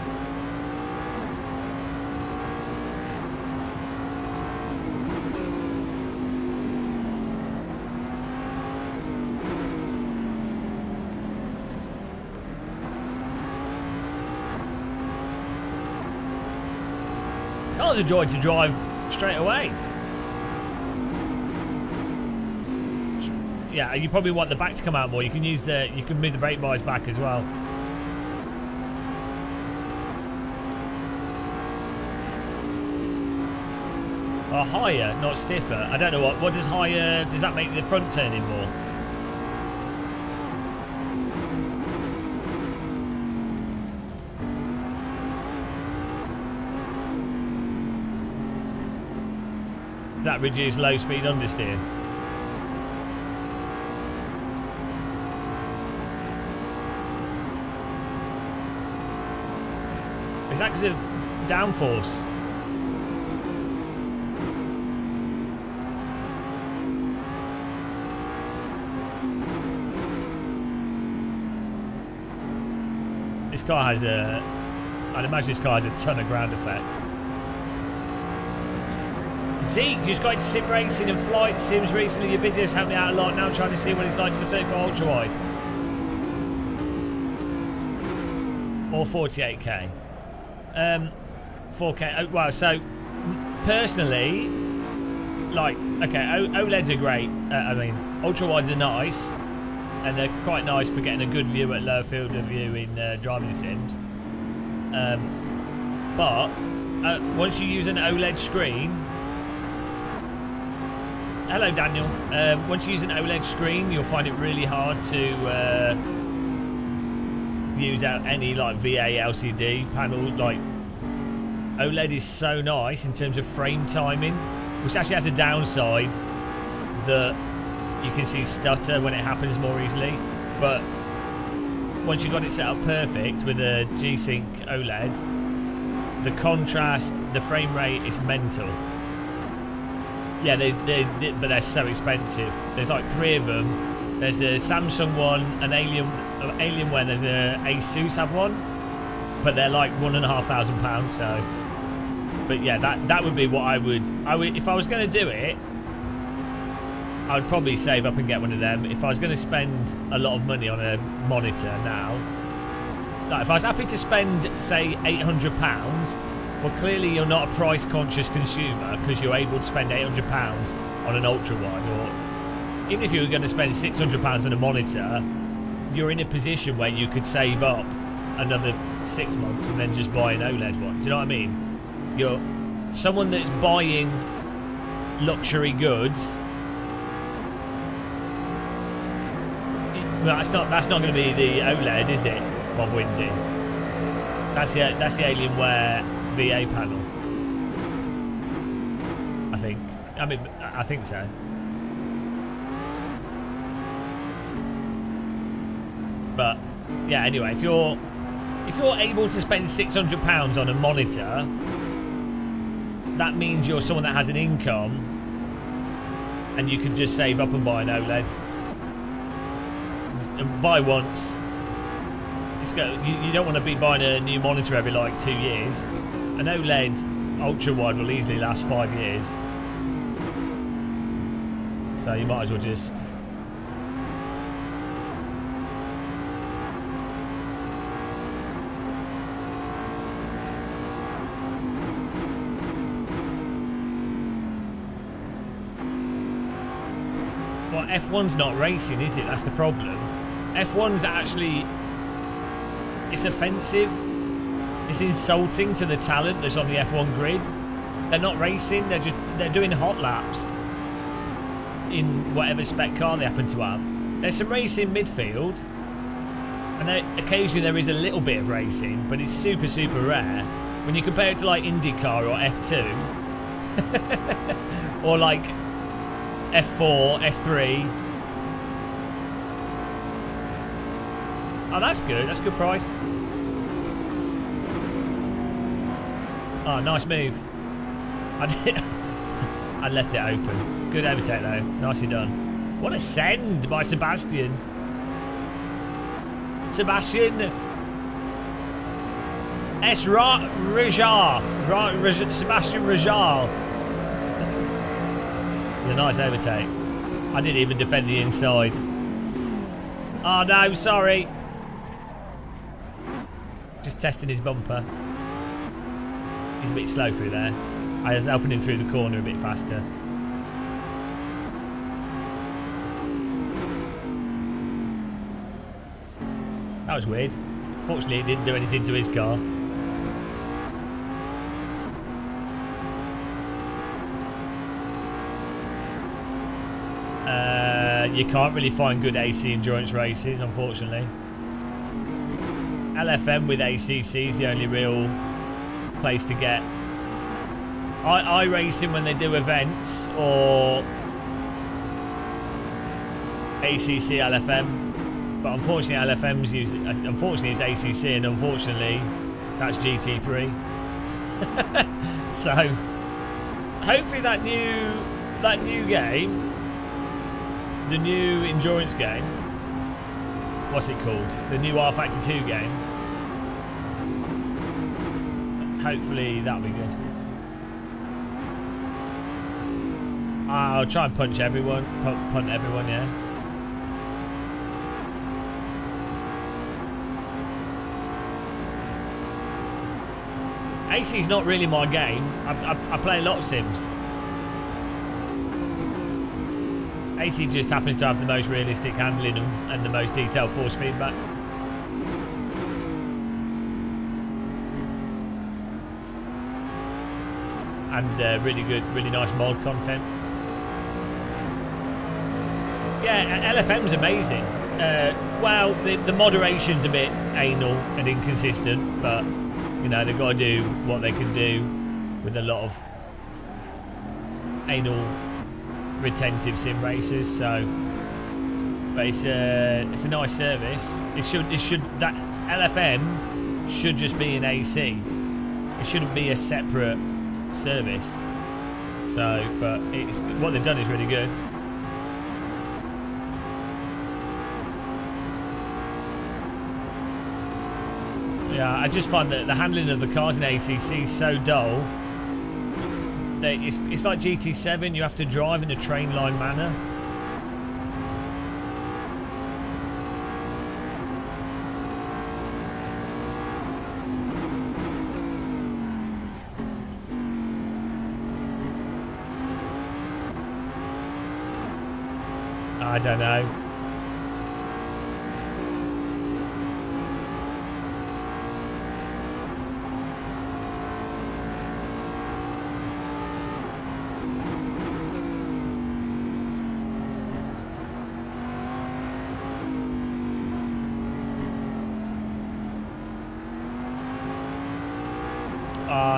Car's a joy to drive straight away. Yeah, you probably want the back to come out more. You can use you can move the brake bars back as well. Or higher, not stiffer. I don't know what does higher, does that make the front turn in more? Does that reduce low speed understeer? Is that because of downforce? This car has I'd imagine this car has a ton of ground effect. Zeke, you just got into sim racing and flight sims recently. Your videos helped me out a lot. Now I'm trying to see what it's like in the 34 ultra wide. Or 48k. 4k. Oh, wow, so personally, like, okay, OLEDs are great. I mean, ultra wides are nice. And they're quite nice for getting a good view at low field of view in driving sims. But once you use an OLED screen, hello Daniel. Once you use an OLED screen, you'll find it really hard to use out any like VA LCD panel. Like OLED is so nice in terms of frame timing, which actually has a downside that you can see stutter when it happens more easily, but once you've got it set up perfect with a G-Sync OLED, the contrast, the frame rate is mental. Yeah, but they're so expensive. There's like 3 of them. There's a Samsung one, an Alienware, there's a Asus have one, but they're like £1,500. So, but yeah, that would be what I would if I was going to do it. I would probably save up and get one of them. If I was going to spend a lot of money on a monitor now, like if I was happy to spend, say, £800, well, clearly you're not a price-conscious consumer because you're able to spend £800 on an ultra-wide, or even if you were going to spend £600 on a monitor, you're in a position where you could save up another 6 months and then just buy an OLED one. Do you know what I mean? You're someone that's buying luxury goods. Well, that's not going to be the OLED, is it, Bob Windy? That's the Alienware VA panel. I think. I mean, I think so. But yeah, anyway, if you're able to spend £600 on a monitor, that means you're someone that has an income, and you can just save up and buy an OLED. And buy once. You don't want to be buying a new monitor every like 2 years. An OLED ultra wide will easily last 5 years. So you might as well just. Well, F1's not racing, is it? That's the problem. F1's actually, it's offensive. It's insulting to the talent that's on the F1 grid. They're not racing. They're doing hot laps in whatever spec car they happen to have. There's some racing midfield, And occasionally there is a little bit of racing, but it's super, super rare. When you compare it to like IndyCar or F2, or like F4, F3. Oh, that's good. That's a good price. Oh, nice move. I left it open. Good overtake though. Nicely done. What a send by Sebastian. Sebastian S. Rajar. Sebastian Rajar. A nice overtake. I didn't even defend the inside. Oh no, sorry. Just testing his bumper. He's a bit slow through there. I was helping him through the corner a bit faster. That was weird. Fortunately, it didn't do anything to his car. You can't really find good AC endurance races, unfortunately. LFM with ACC is the only real place to get. I racing when they do events, or ACC LFM, but unfortunately LFM's used. Unfortunately, it's ACC, and unfortunately, that's GT3. So hopefully that new game. The new endurance game, what's it called? The new R Factor 2 game. Hopefully that'll be good. I'll try and punch everyone, punt everyone, yeah. AC's not really my game. I play a lot of sims. AC just happens to have the most realistic handling and the most detailed force feedback. And really nice mod content. Yeah, LFM's amazing. Well, the moderation's a bit anal and inconsistent, but you know they've got to do what they can do with a lot of anal retentive sim racers, so but it's a nice service. It should that LFM should just be an AC. It shouldn't be a separate service. So, but it's what they've done is really good. Yeah, I just find that the handling of the cars in ACC is so dull. It's like GT7, you have to drive in a train line manner. I don't know.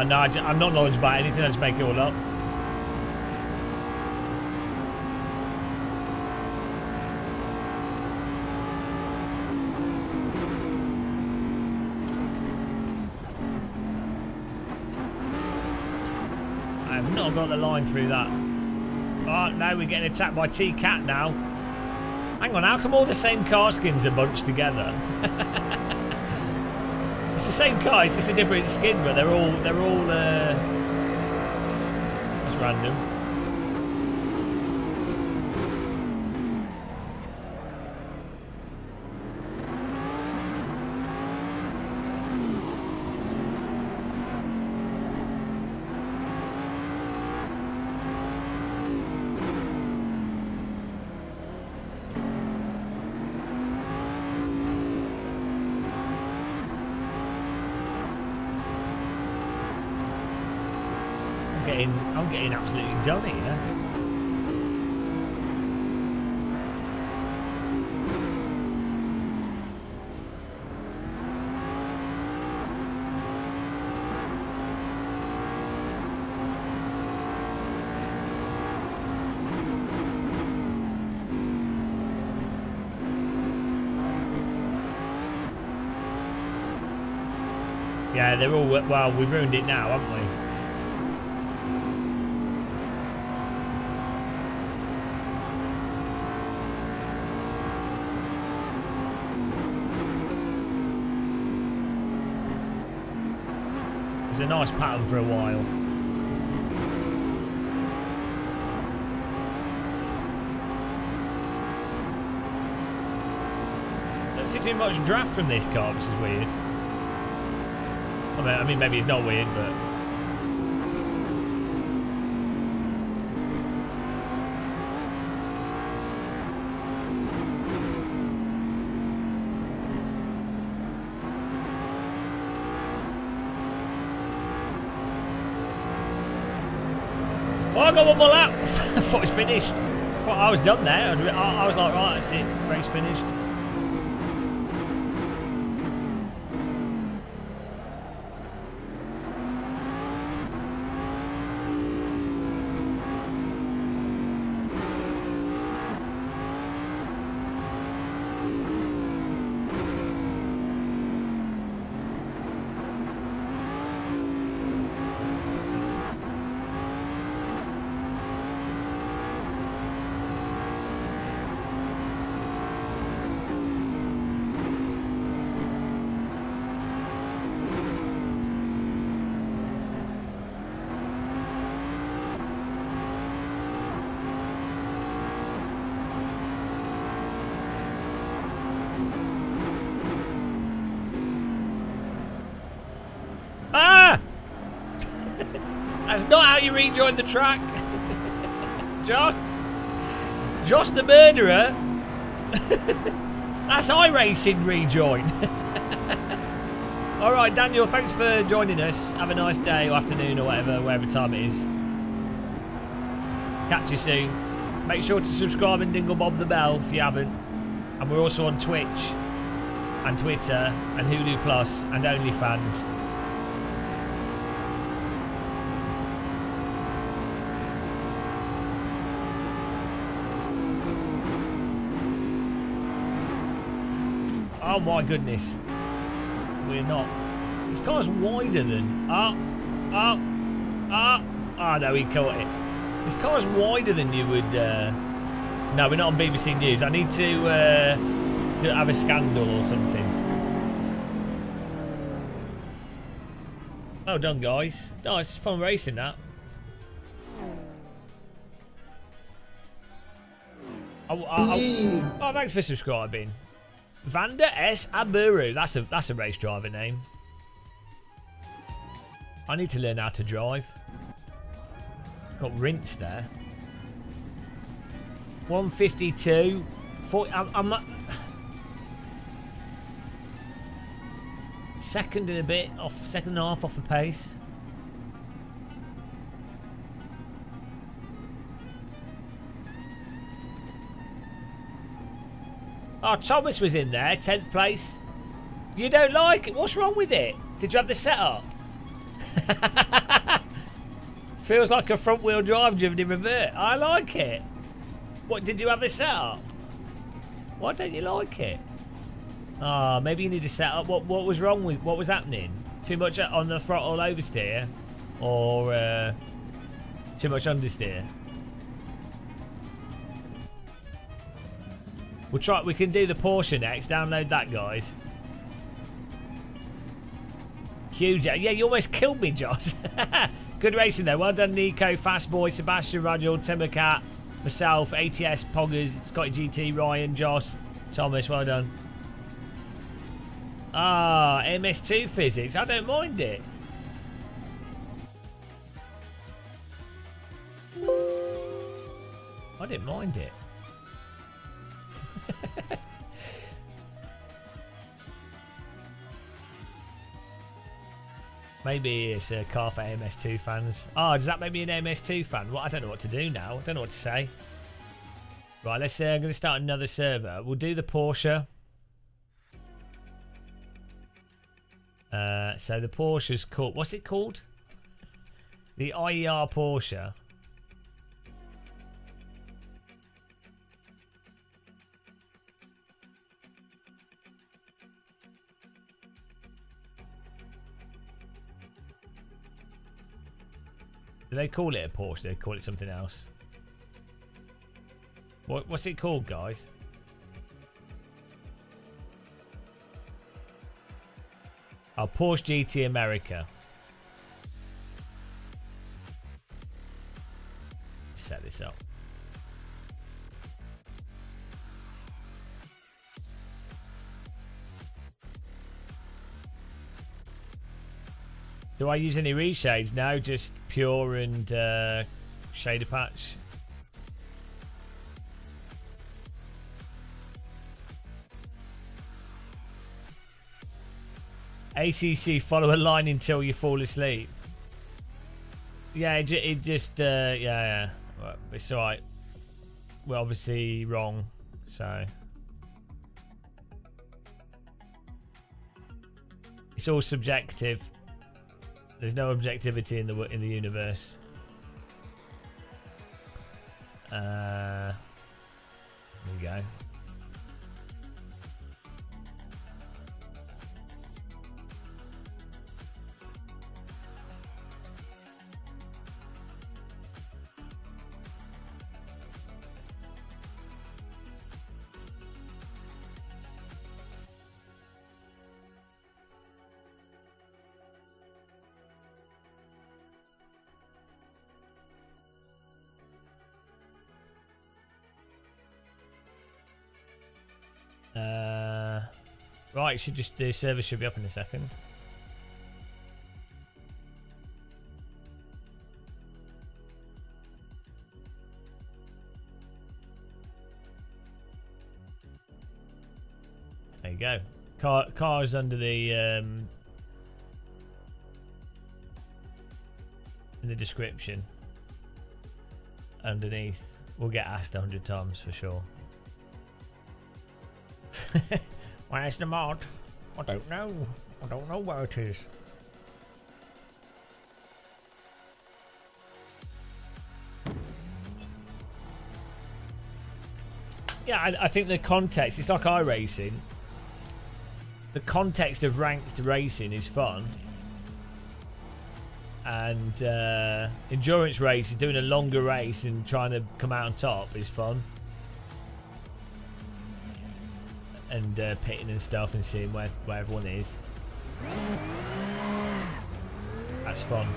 No, I'm not knowledgeable about anything, I just make it all up. I have not got the line through that. Oh, no, we're getting attacked by T-Cat now. Hang on, how come all the same car skins are bunched together? It's the same car, it's just a different skin, but they're all that's random. I'm getting absolutely done here. Yeah, they're all... Well, we've ruined it now, haven't we? It's a nice pattern for a while. Don't see too much draft from this car, which is weird. I mean, maybe it's not weird, but... Oh, I got one more lap! I thought it was finished. I thought I was done there. I was like, right, that's it. Race finished. Ah! That's not how you rejoin the track. Josh the murderer. That's iRacing rejoin. Alright, Daniel, thanks for joining us. Have a nice day or afternoon or whatever time it is. Catch you soon. Make sure to subscribe and dingle bob the bell if you haven't. And we're also on Twitch and Twitter and Hulu Plus and OnlyFans. Oh my goodness. We're not. This car's wider than... Oh, no, he caught it. This car's wider than you would... No, we're not on BBC News. I need to have a scandal or something. Well done, guys. No, it's fun racing, that. Oh, thanks for subscribing. Vander S. Aburu. That's a race driver name. I need to learn how to drive. Got rinse there. 152. 40, I'm second and a bit off. Second and a half off the pace. Oh, Thomas was in there, 10th place. You don't like it? What's wrong with it? Did you have the setup? Feels like a front wheel drive driven in reverse. I like it. What, did you have the setup? Why don't you like it? Ah, maybe you need a setup. What was wrong with, what was happening? Too much on the throttle oversteer? Or too much understeer? We'll try. We can do the Porsche next. Download that, guys. Huge. Yeah, you almost killed me, Josh. Good racing, though. Well done, Nico, Fastboy, Sebastian, Rajul, Timbercat, myself, ATS, Poggers, Scotty GT, Ryan, Josh, Thomas. Well done. Ah, MS2 physics. I don't mind it. I didn't mind it. Maybe it's a car for MS2 fans. Oh, does that make me an MS2 fan? Well, I don't know what to do now. I don't know what to say. Right, let's I'm going to start another server. We'll do the Porsche. So the Porsche's called... What's it called? The IER Porsche. Do they call it a Porsche? Do they call it something else? What's it called, guys? Oh, Porsche GT America. Set this up. Do I use any reshades? No, just pure and shader patch. ACC, follow a line until you fall asleep. Yeah, it just, yeah. Well, it's alright. We're obviously wrong, so. It's all subjective. There's no objectivity in the universe. There we go. Right, the service should be up in a second. There you go. Car's under the in the description. Underneath, we'll get asked 100 times for sure. Where's the mod? I don't know. I don't know where it is. Yeah, I think the context, it's like iRacing. The context of ranked racing is fun. And endurance race is doing a longer race and trying to come out on top is fun. And pitting and stuff and seeing where everyone is. That's fun.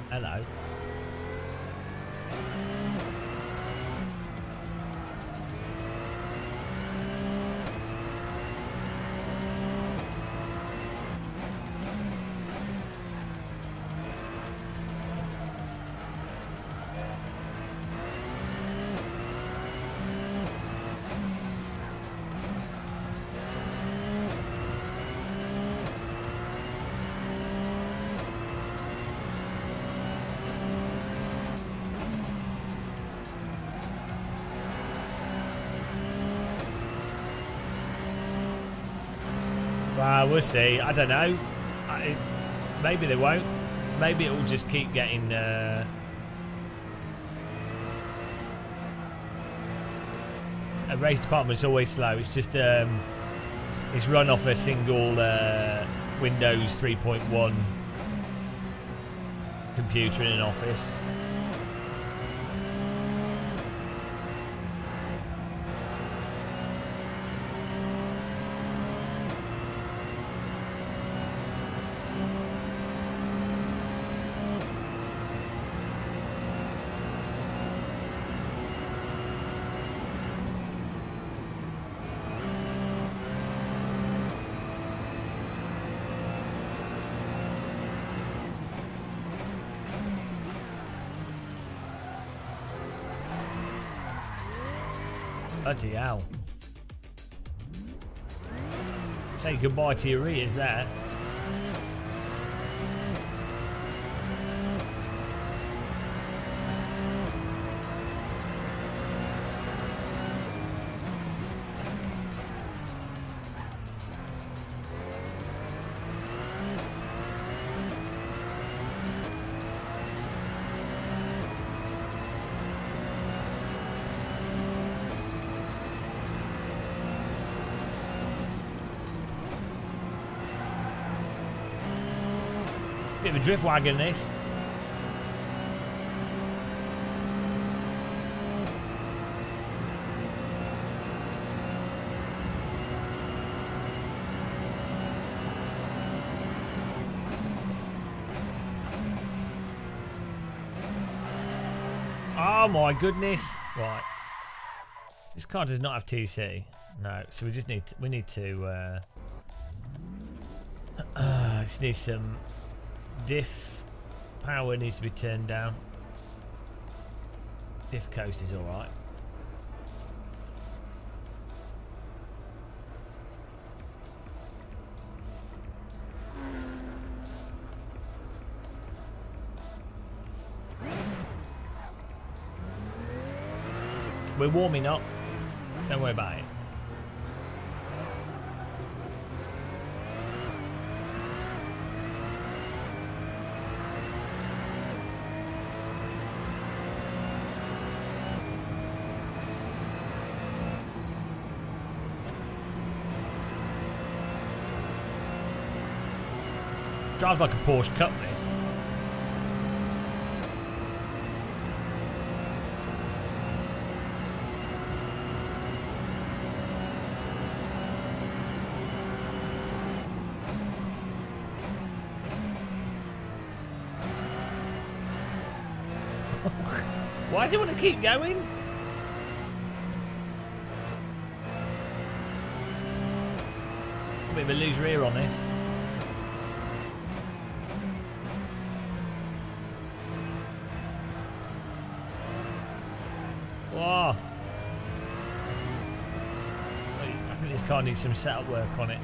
Hello. We'll see. I don't know. Maybe they won't. Maybe it will just keep getting. A race department's always slow. It's just it's run off a single Windows 3.1 computer in an office. Bloody hell. Say goodbye to your ears there. Bit of a drift wagon, this. Oh my goodness! Right, this car does not have TC. No, so we just need to. Just need some. Diff power needs to be turned down. Diff coast is alright. We're warming up. Don't worry about it. Drives like a Porsche Cup, this. Why does he want to keep going? A bit of a loose rear on this. Whoa. I think this car needs some setup work on it.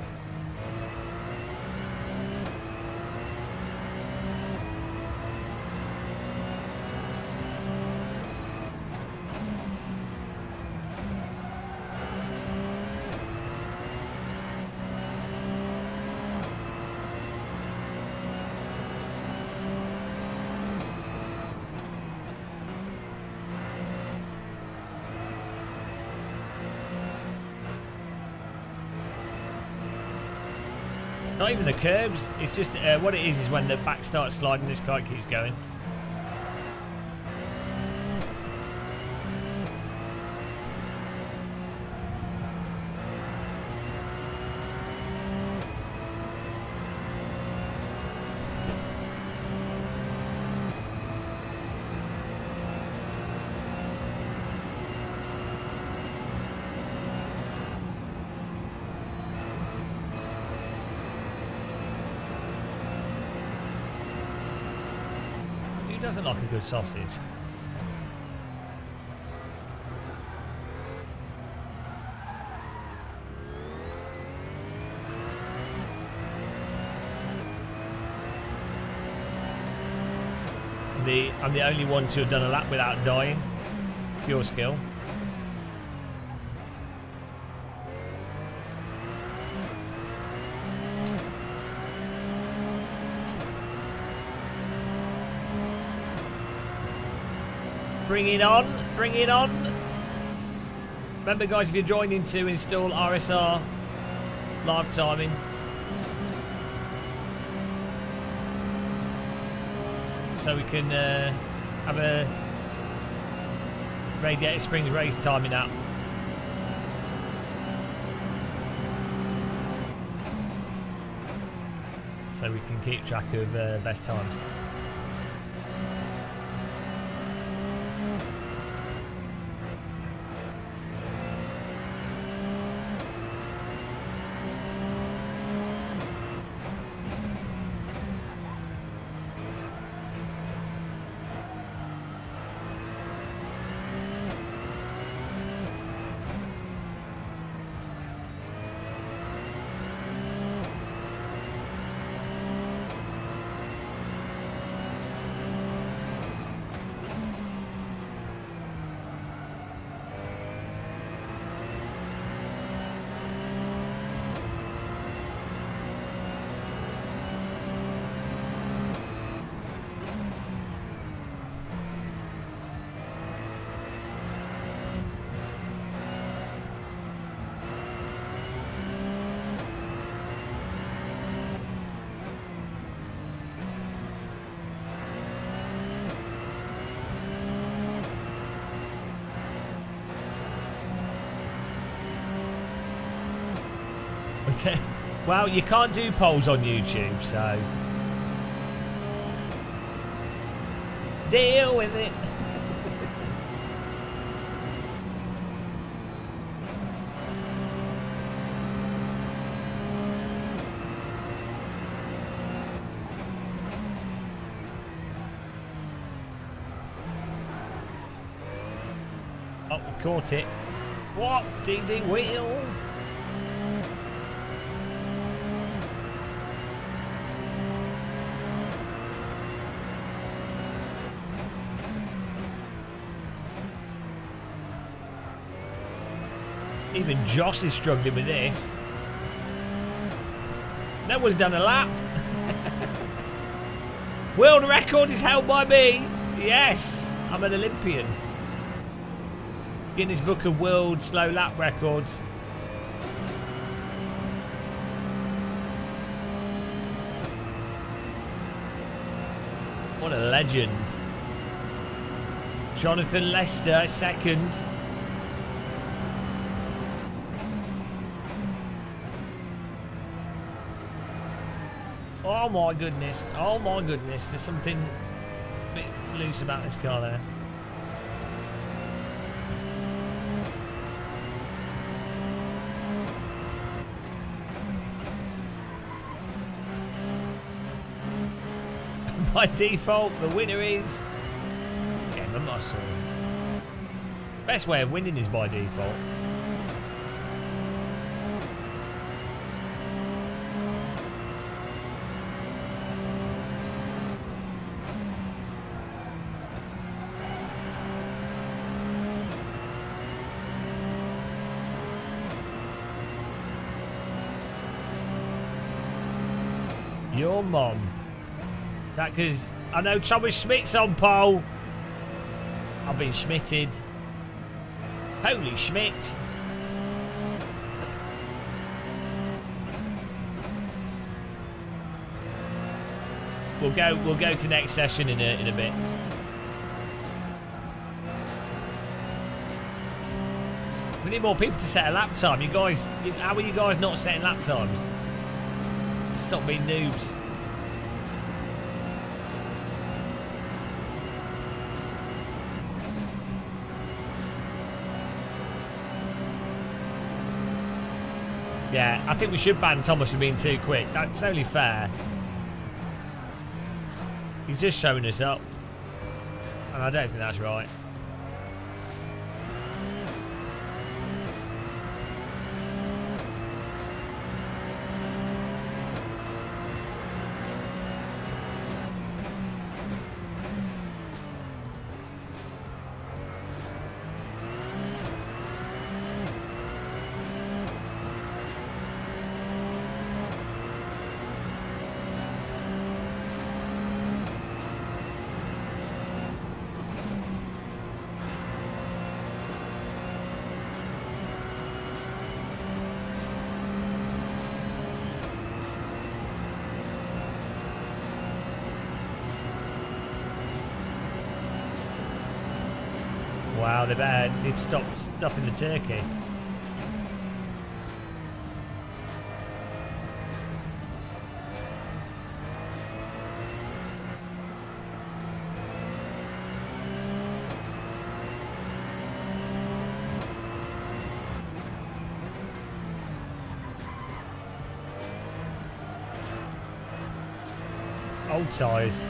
Not even the curbs, it's just what it is when the back starts sliding, this car keeps going. Doesn't like a good sausage. I'm the only one to have done a lap without dying. Pure skill. Bring it on, bring it on. Remember guys, if you're joining to install RSR live timing. So we can have a Radiator Springs race timing up. So we can keep track of best times. Well, you can't do polls on YouTube, so deal with it. Oh, we caught it. What? DD wheel? Even Joss is struggling with this. No one's done a lap. World record is held by me. Yes, I'm an Olympian. Guinness Book of World Slow Lap Records. What a legend. Jonathan Lester, second. Oh my goodness. Oh my goodness. There's something a bit loose about this car there. By default, the winner is Game of Muscle. Best way of winning is by default. Your mom. That because I know Thomas Schmidt's on pole. I've been schmitted. Holy Schmidt. We'll go to next session in a bit. We need more people to set a lap time. You guys, how are you guys not setting lap times? Stop being noobs. Yeah, I think we should ban Thomas for being too quick. That's only fair. He's just showing us up. And I don't think that's right. Wow, they better need to stop stuffing the turkey. Old tyres.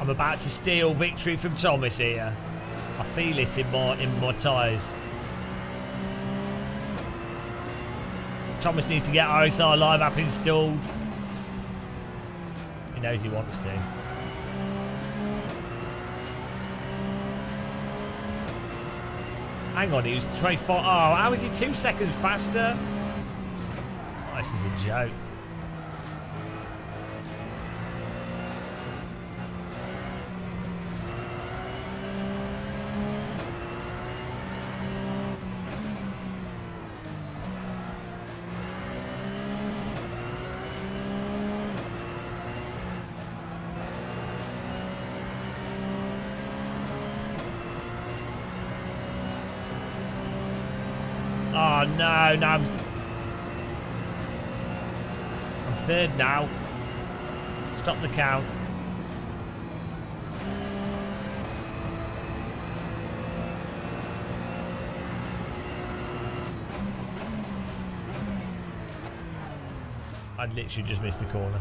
I'm about to steal victory from Thomas here. I feel it in my tyres. Thomas needs to get OSR Live app installed. He knows he wants to. Hang on, he was 24. Oh, how is he 2 seconds faster? Oh, this is a joke. Oh no, no, third now. Stop the count. I'd literally just missed the corner.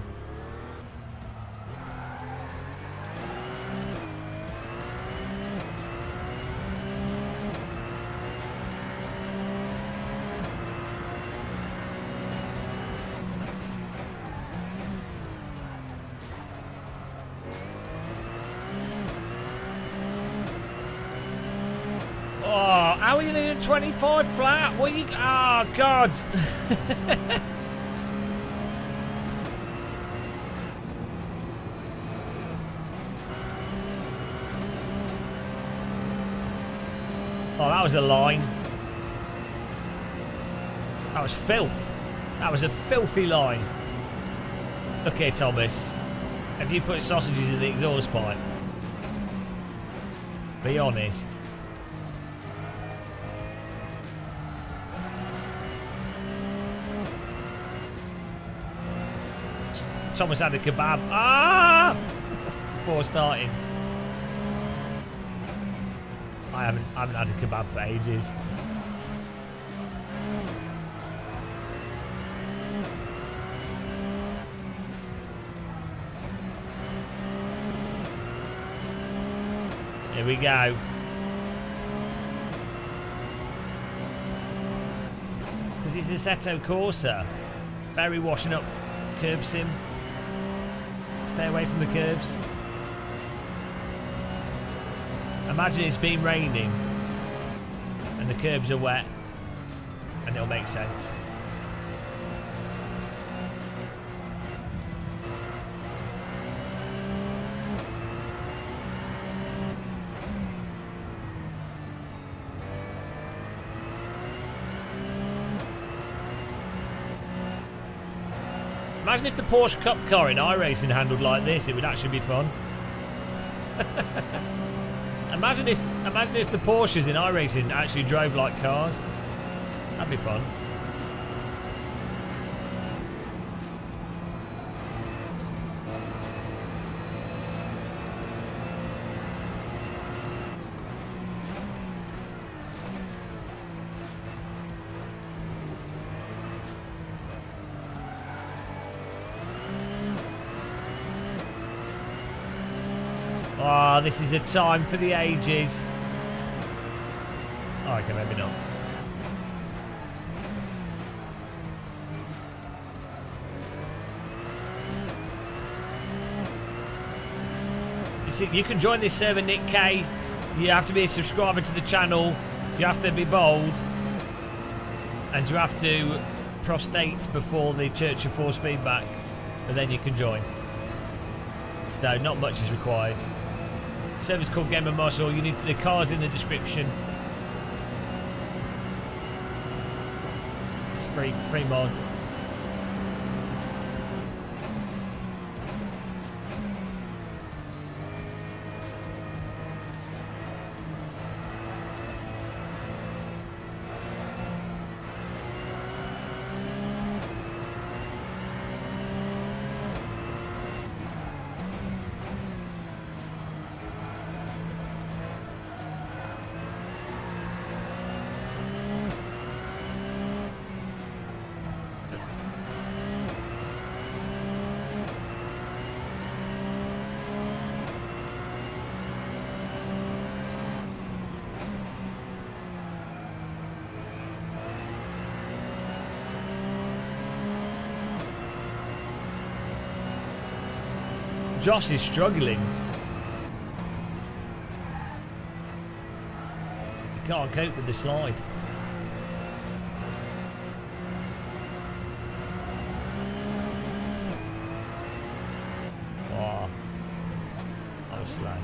Oh, how are you doing 25 flat? What are you... Oh, God. Oh, that was a line. That was filth. That was a filthy line. Look here, Thomas. Have you put sausages in the exhaust pipe? Be honest. Thomas had a kebab. Ah! Before starting. I haven't had a kebab for ages. Here we go. Because it's Assetto Corsa. Very washing up curb sim. Stay away from the curbs. Imagine it's been raining and the curbs are wet and it'll make sense. Imagine if the Porsche Cup car in iRacing handled like this, it would actually be fun. Imagine if the Porsches in iRacing actually drove like cars. That'd be fun. Oh, this is a time for the ages. Oh, okay, maybe not. You can join this server, Nick K. You have to be a subscriber to the channel. You have to be bold. And you have to prostate before the Church of Force Feedback. And then you can join. So no, not much is required. Service called Gamer Muscle. You need the car's in the description. It's free mod. Joss is struggling. He can't cope with the slide. Oh, that was slow.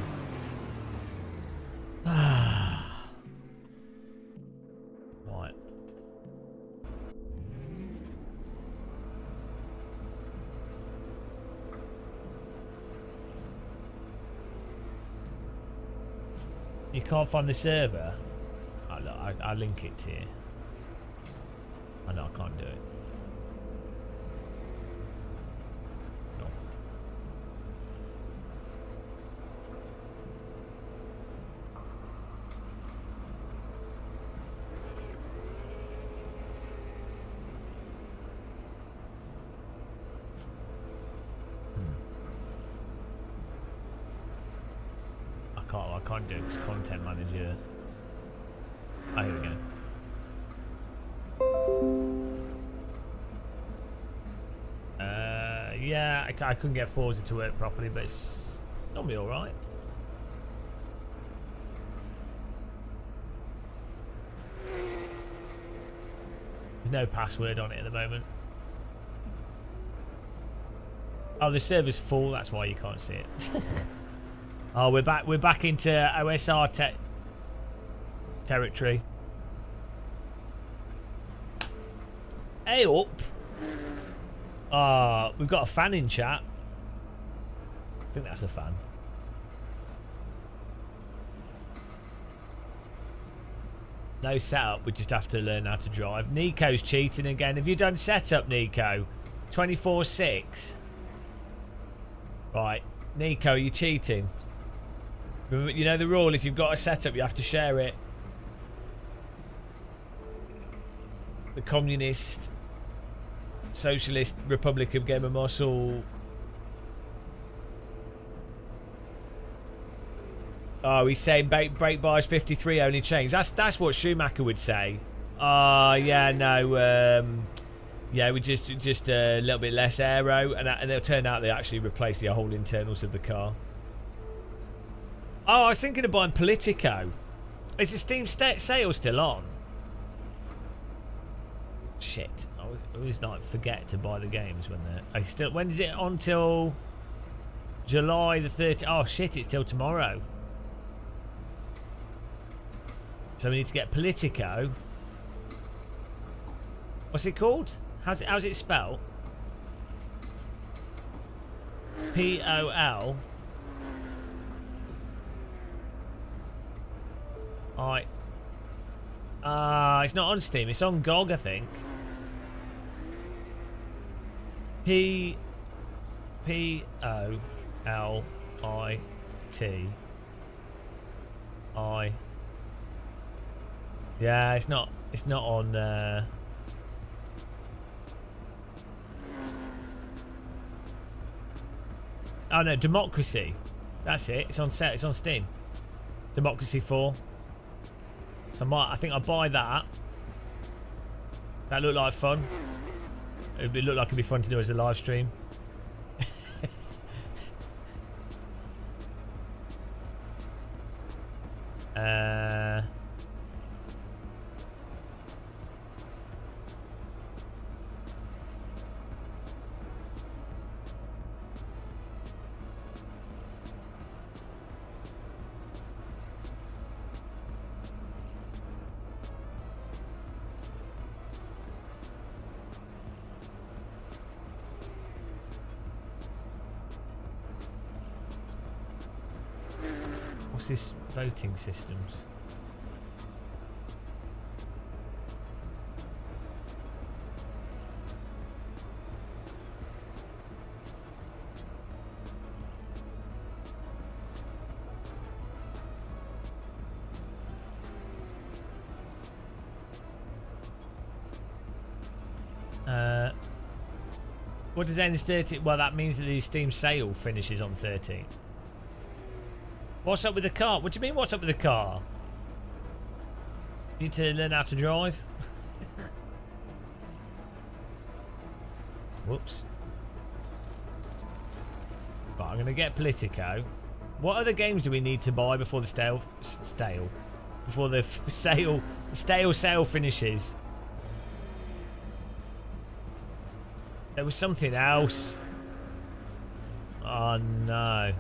Right. You can't find the server? I'll link it to you. I know I can't do it. I can't do it because content manager. Oh, here we go. Yeah, I couldn't get Forza to work properly, but it's normally all right. There's no password on it at the moment. Oh, the server's full. That's why you can't see it. Oh, we're back. We're back into OSR territory. Hey up. We've got a fan in chat. I think that's a fan. No setup. We just have to learn how to drive. Nico's cheating again. Have you done setup, Nico? 24/6. Right, Nico, you're cheating. You know the rule, if you've got a setup, you have to share it. The Communist Socialist Republic of Game of Mosul. Oh, he's saying brake bars 53 only changed. That's what Schumacher would say. Yeah, no. Yeah, we just a little bit less aero, and it'll turn out they actually replace the whole internals of the car. Oh, I was thinking of buying Politico. Is the Steam sale still on? Shit, I always like forget to buy the games when they're. When is it on till July the 30th? Oh shit, it's till tomorrow. So we need to get Politico. What's it called? How's it spelled? P-O-L. It's not on Steam. It's on GOG, I think. P-O-L-I-T-I. Yeah, it's not on. Oh no, Democracy. That's it. It's on set. It's on Steam. Democracy 4. So I think I'll buy that. That looked like fun. It looked like it'd be fun to do as a live stream. What's this voting systems? What does end 30? Well, that means that the Steam sale finishes on 13th. What's up with the car? What do you mean, what's up with the car? Need to learn how to drive? Whoops. Right, I'm going to get Politico. What other games do we need to buy before the before the sale finishes? There was something else. Oh no.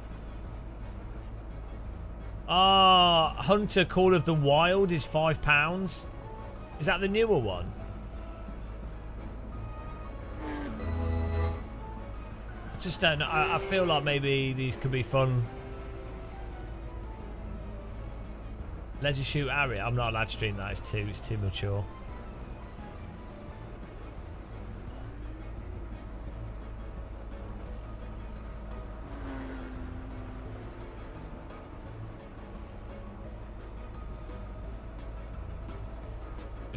Hunter Call of the Wild is £5. Is that the newer one? I just don't know. I feel like maybe these could be fun. Leisure Shoot Area. I'm not allowed to stream that. It's too mature.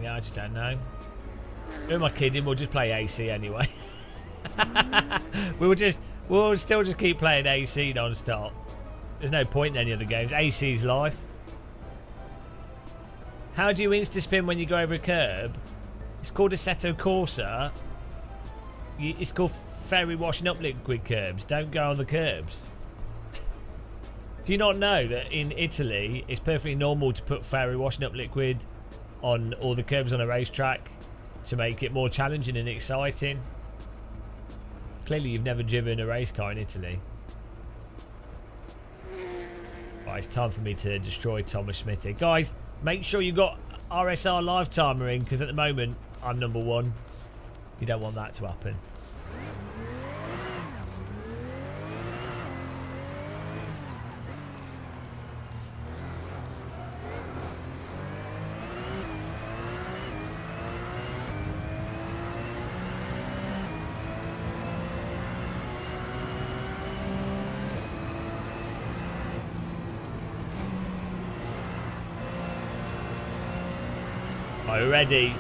Yeah, I just don't know. Who am I kidding? We'll just play AC anyway. We'll still just keep playing AC non-stop. There's no point in any other games. AC's life. How do you insta-spin when you go over a curb? It's called Assetto Corsa. It's called fairy washing up liquid curbs. Don't go on the curbs. Do you not know that in Italy it's perfectly normal to put fairy washing up liquid on all the curbs on a racetrack to make it more challenging and exciting? Clearly you've never driven a race car in Italy. Right, it's time for me to destroy Thomas Schmidt. Guys, make sure you got RSR live timer in, because at the moment I'm number 1. You don't want that to happen. Already,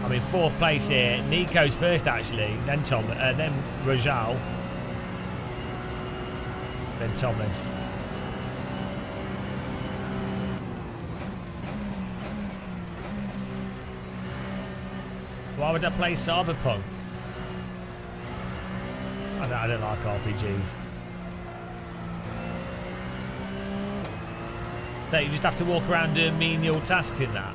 I'm in 4th place here. Nico's first actually, then then Rajal, then Thomas. Why would I play Cyberpunk? I don't like RPGs. That you just have to walk around doing menial tasks in that.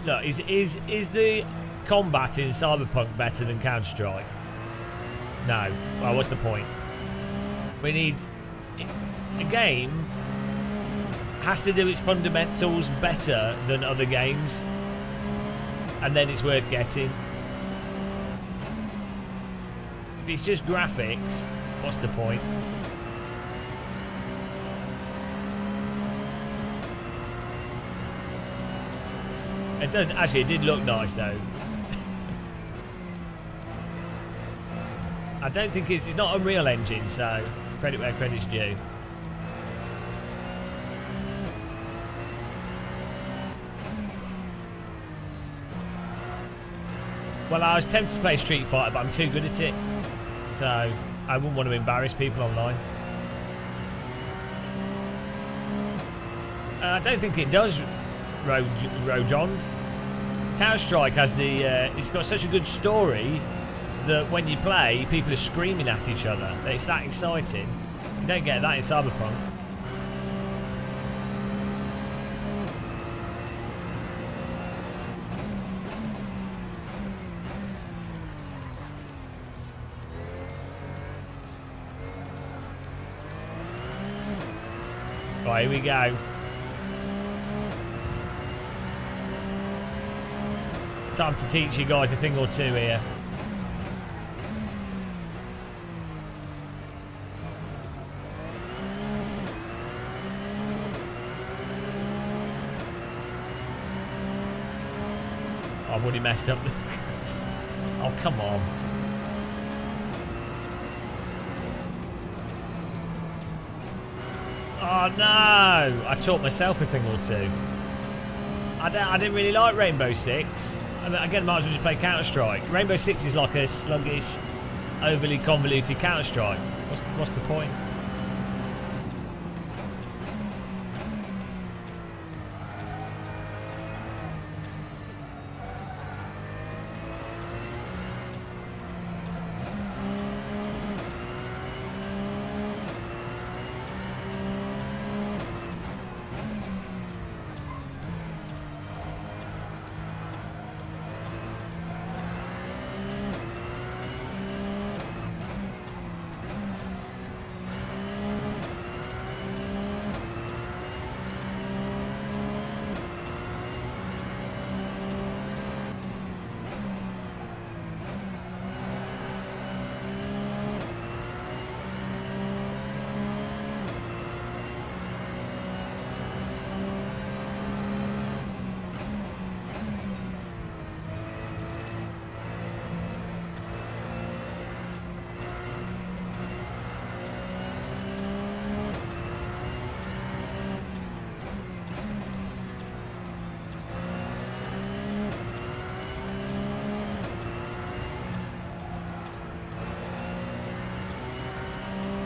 Look, is the combat in Cyberpunk better than Counter-Strike? No. Well, what's the point? We need a game has to do its fundamentals better than other games, and then it's worth getting. If it's just graphics, what's the point? It does actually. It did look nice though. I don't think it's not Unreal Engine, so credit where credit's due. Well, I was tempted to play Street Fighter, but I'm too good at it, so I wouldn't want to embarrass people online. I don't think it does. Rojond. Counter-Strike has the it's got such a good story that when you play, people are screaming at each other. It's that exciting. You don't get that in Cyberpunk. Right, here we go. Time to teach you guys a thing or two here. I've already messed up. Oh, come on. Oh no! I taught myself a thing or two. I didn't really like Rainbow Six. I mean, again, might as well just play Counter-Strike. Rainbow Six is like a sluggish, overly convoluted Counter-Strike. What's the point?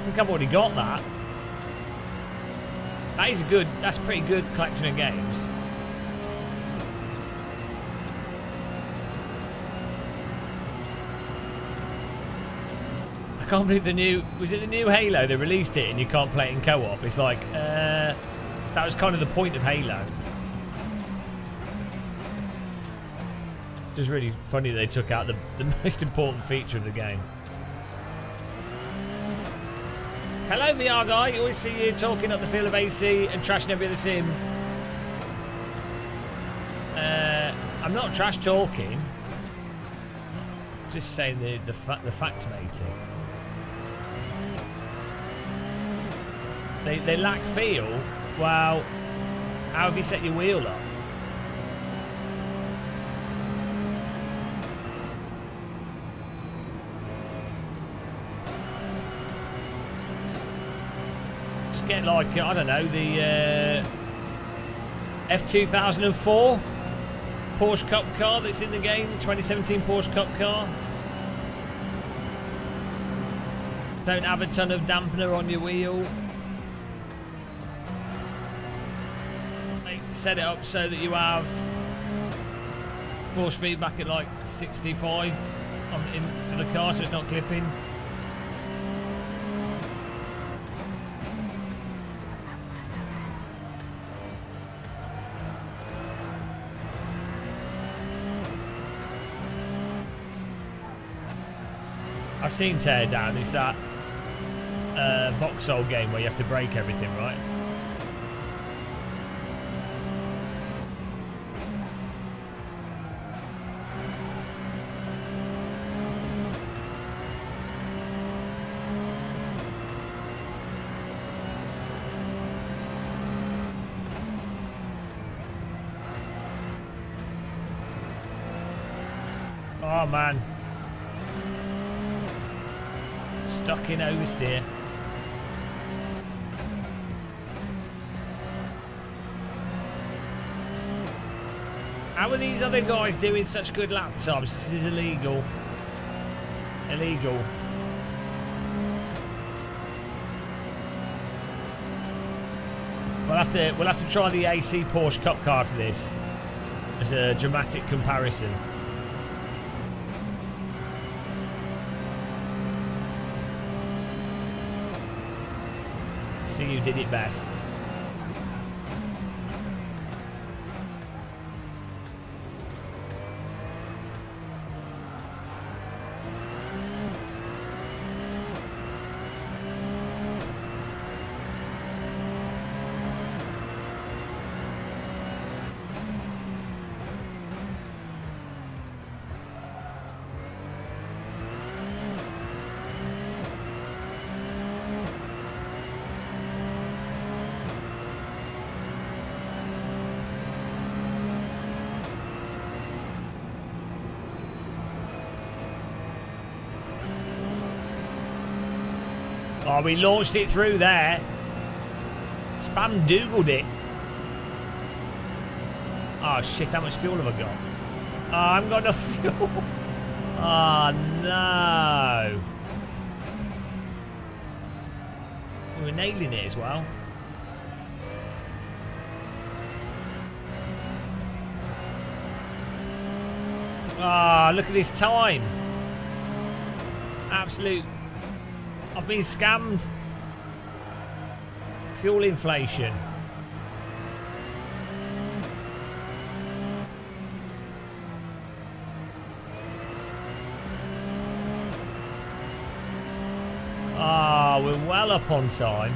think I've already got that. That is a good, that's a pretty good collection of games. I can't believe the new, was it the new Halo? They released it and you can't play it in co-op. It's like, that was kind of the point of Halo. It's just really funny they took out the most important feature of the game. Hello VR guy, you always see you talking up the field of AC and trashing every other sim. I'm not trash talking. Just saying the facts, matey. They lack feel. Well, how have you set your wheel up? Just get like, I don't know, the F2004 Porsche Cup car that's in the game, 2017 Porsche Cup car. Don't have a ton of dampener on your wheel. Set it up so that you have force feedback at like 65 for the car, so it's not clipping. I've seen Teardown. It's that Vauxhall game where you have to break everything, right? Oh man. Stuck in oversteer. How are these other guys doing such good lap times? This is illegal. Illegal. We'll have to try the AC Porsche Cup car after this as a dramatic comparison. See who did it best. Oh, we launched it through there. Spam Dougaled it. Oh shit, how much fuel have I got? Oh, I haven't got enough fuel. Oh no. We were nailing it as well. Ah, look at this time. Absolute. I've been scammed. Fuel inflation. Ah, we're well up on time.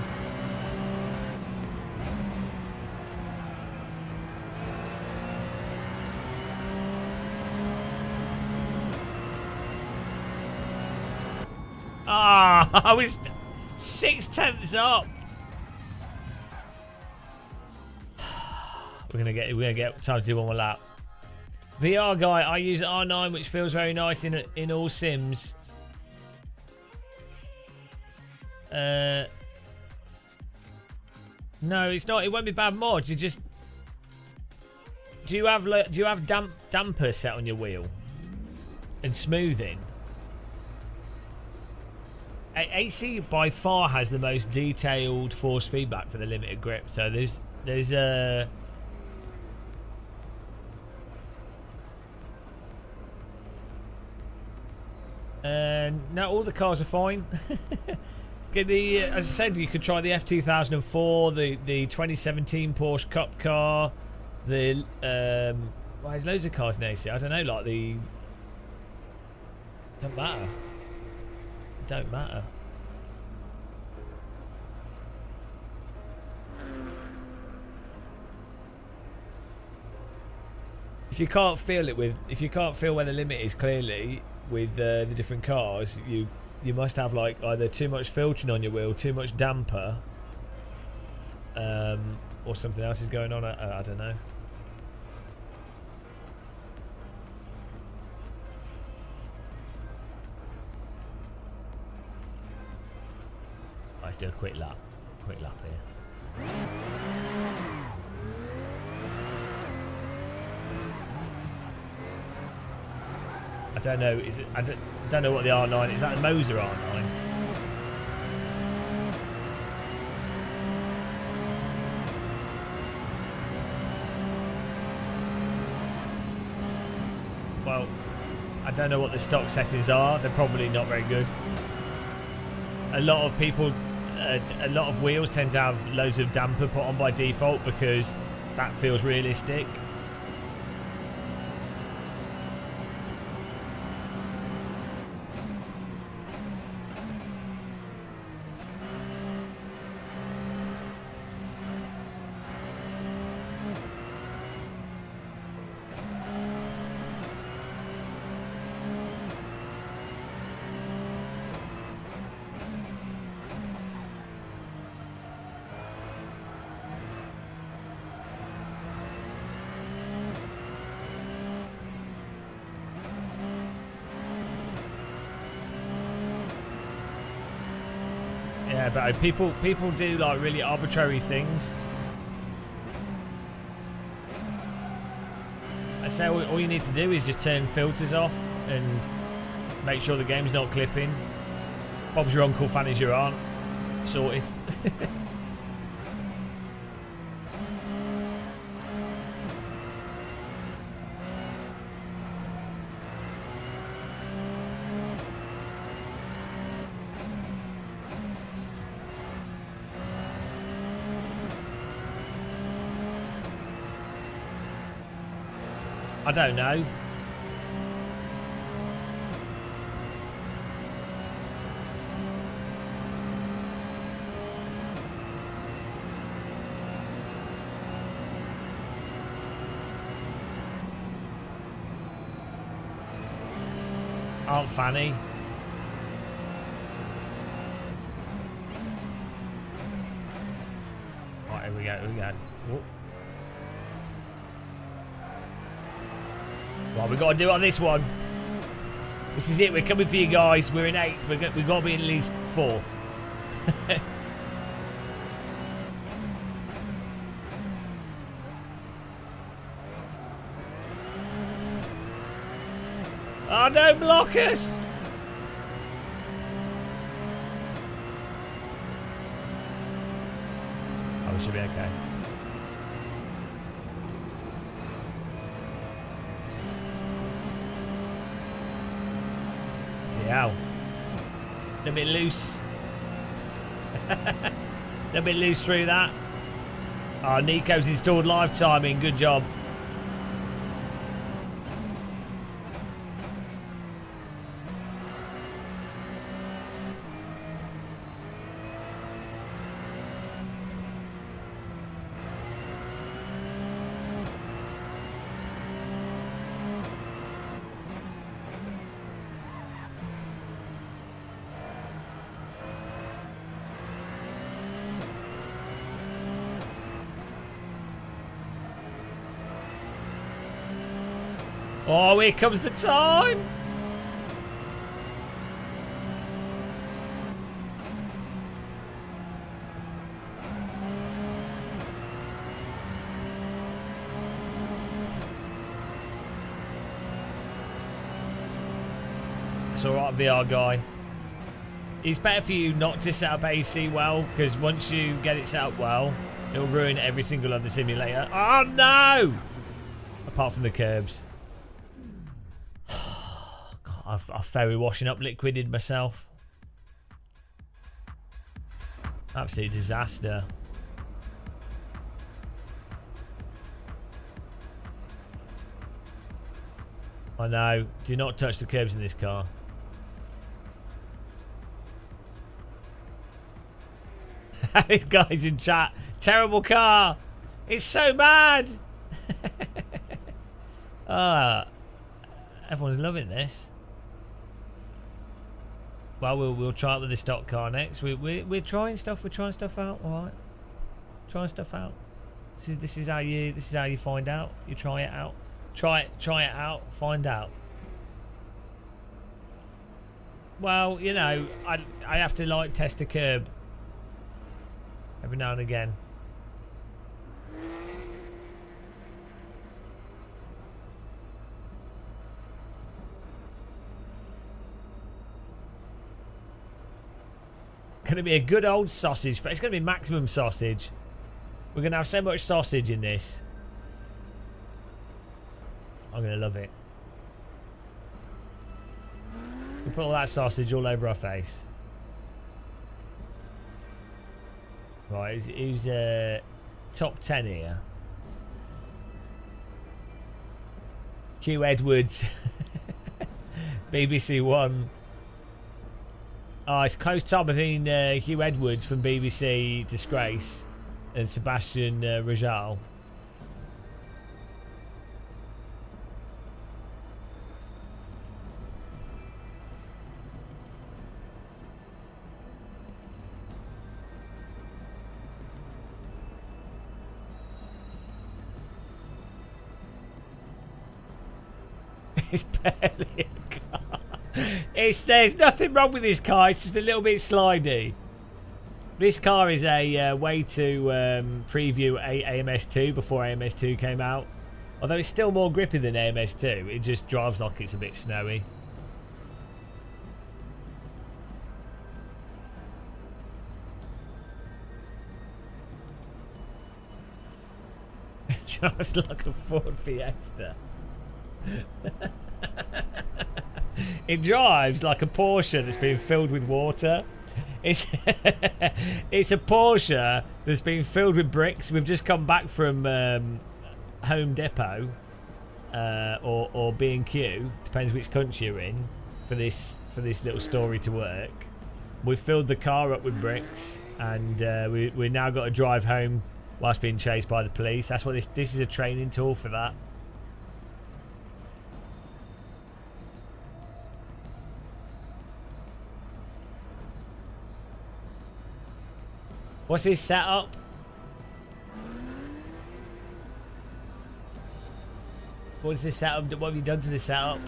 Ah, I was 6/10 up. We're gonna get time to do one more lap. VR guy, I use R9, which feels very nice in all sims. No, it's not. It won't be bad mods. You just do you have damper set on your wheel and smoothing? AC by far has the most detailed force feedback for the limited grip. So there's no, all the cars are fine. As I said, you could try the F2004, the 2017 Porsche Cup car, the well, there's loads of cars in AC. I don't know, like the don't matter. Don't matter. If you can't feel it if you can't feel where the limit is clearly with the different cars, you must have like either too much filtering on your wheel, too much damper, or something else is going on. I don't know. Let's do a quick lap here. I don't know. Is it? I don't know what the R9 is. That the Moser R9? Well, I don't know what the stock settings are. They're probably not very good. A lot of people, a lot of wheels tend to have loads of damper put on by default because that feels realistic. Yeah, but people do like really arbitrary things. I say all you need to do is just turn filters off and make sure the game's not clipping. Bob's your uncle, Fanny's your aunt. Sorted. I don't know. Aunt Fanny. Right, here we go. Whoop. Well, we've got to do it on this one. This is it. We're coming for you guys. We're in 8th. We've got to be at least 4th. Oh, don't block us! Oh, we should be okay. Ow. A little bit loose. A little bit loose through that. Oh, Nico's installed live timing. Good job. Oh, here comes the time! It's alright, VR guy. it's better for you not to set up AC well, because once you get it set up well, it'll ruin every single other simulator. Oh no! Apart from the curbs. God, I've ferry washing up liquided myself. Absolute disaster. I know. Do not touch the curbs in this car. This guy's in chat. Terrible car. It's so bad. Everyone's loving this. Well, we'll try it with the stock car next. We're trying stuff. We're trying stuff out. All right. Trying stuff out. This is how you find out. You try it out. Try it out. Find out. Well, you know, I have to like test a curb every now and again. Gonna be a good old sausage. It's gonna be maximum sausage. We're gonna have so much sausage in this. I'm gonna love it. We put all that sausage all over our face. Right, who's top 10 here? Hugh Edwards. BBC One. Oh, it's close time between Hugh Edwards from BBC Disgrace and Sebastian Rajal. It's barely a car. There's nothing wrong with this car. It's just a little bit slidey. This car is a way to preview AMS2 before AMS2 came out. Although it's still more grippy than AMS2. It just drives like it's a bit snowy. It drives like a Ford Fiesta. It drives like a Porsche that's been filled with water. It's a Porsche that's been filled with bricks. We've just come back from Home Depot or B&Q, depends which country you're in, for this little story to work. We've filled the car up with bricks, and we now got to drive home whilst being chased by the police. That's what this is a training tool for that. What's his setup? What's this setup? What have you done to the setup?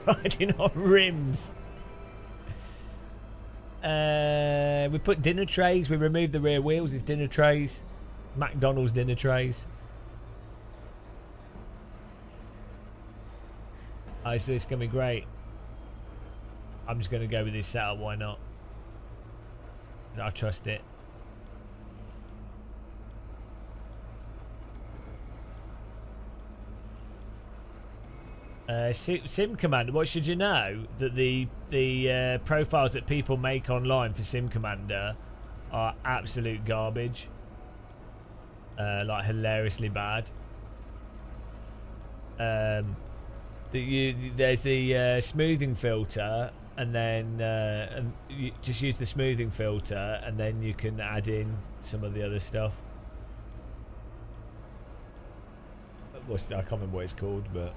Riding on rims. We put dinner trays. We removed the rear wheels. It's dinner trays. McDonald's dinner trays. Oh, so it's gonna be great. I'm just gonna go with this setup. Why not? I trust it. Sim Commander. What should you know? That the profiles that people make online for Sim Commander are absolute garbage. Like hilariously bad. There's the smoothing filter, and then and you just use the smoothing filter, and then you can add in some of the other stuff. I can't remember what it's called, but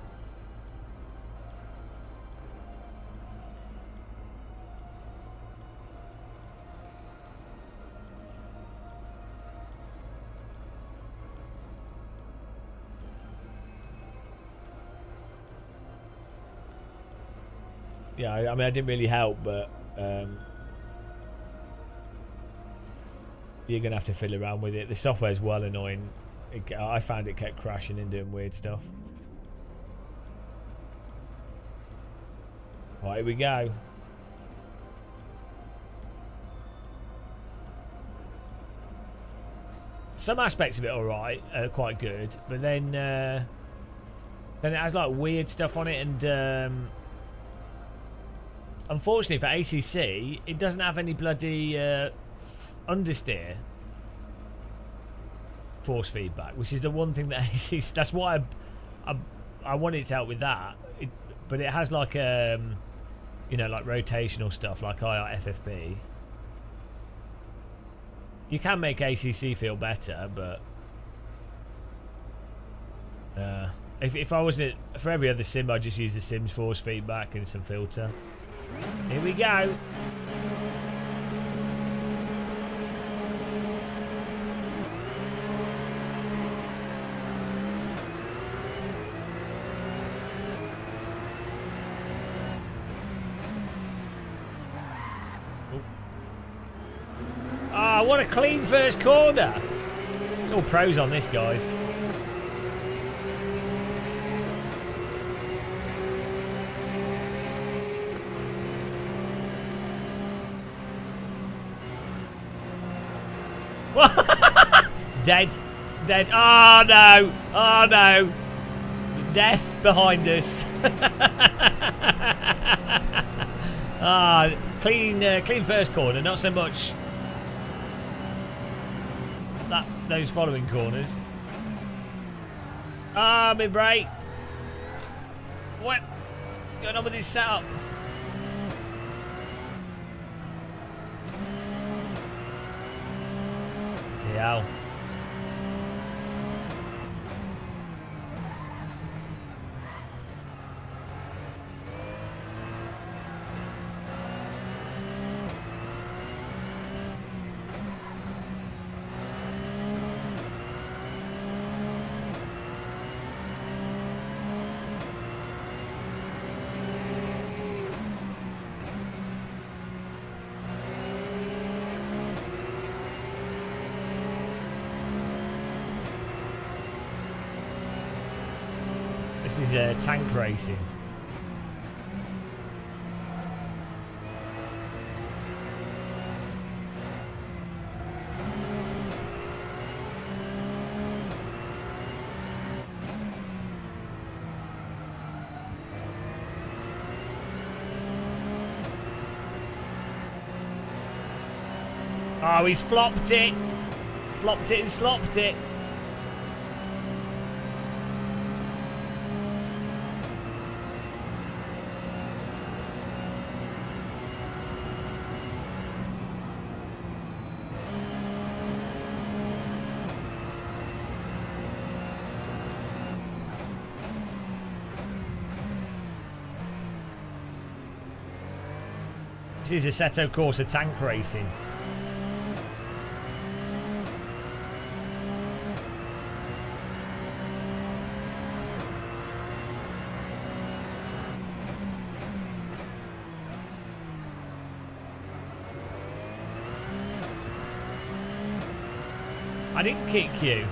yeah, I mean, I didn't really help, but you're gonna have to fiddle around with it. The software's well annoying. I found it kept crashing and doing weird stuff. Right, here we go. Some aspects of it alright, quite good, but then it has like weird stuff on it, and unfortunately for ACC, it doesn't have any bloody understeer force feedback, which is the one thing that ACC. That's why I wanted to help with that. But it has like you know, like rotational stuff like IER FFB. You can make ACC feel better, but if I wasn't for every other sim, I'd just use the Sims force feedback and some filter. Here we go. Ah, what a clean first corner. It's all pros on this, guys. It's dead. Dead. Oh no. Oh no. Death behind us. Ah, clean first corner, not so much those following corners. Ah, my brake. What's going on with this setup? TL. This is tank racing. Oh, he's flopped it. Flopped it and slopped it. This is Assetto Corsa tank racing. I didn't kick you.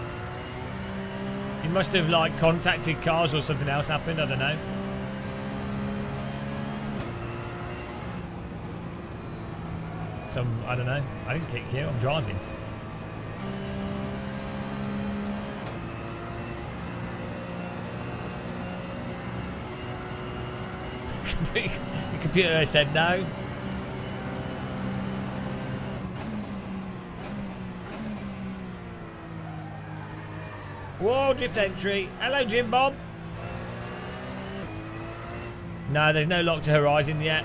You must have like contacted cars or something else happened, I don't know. I don't know. I didn't kick you. I'm driving. The computer said no. Whoa, drift entry. Hello, Jim Bob. No, there's no lock to horizon yet.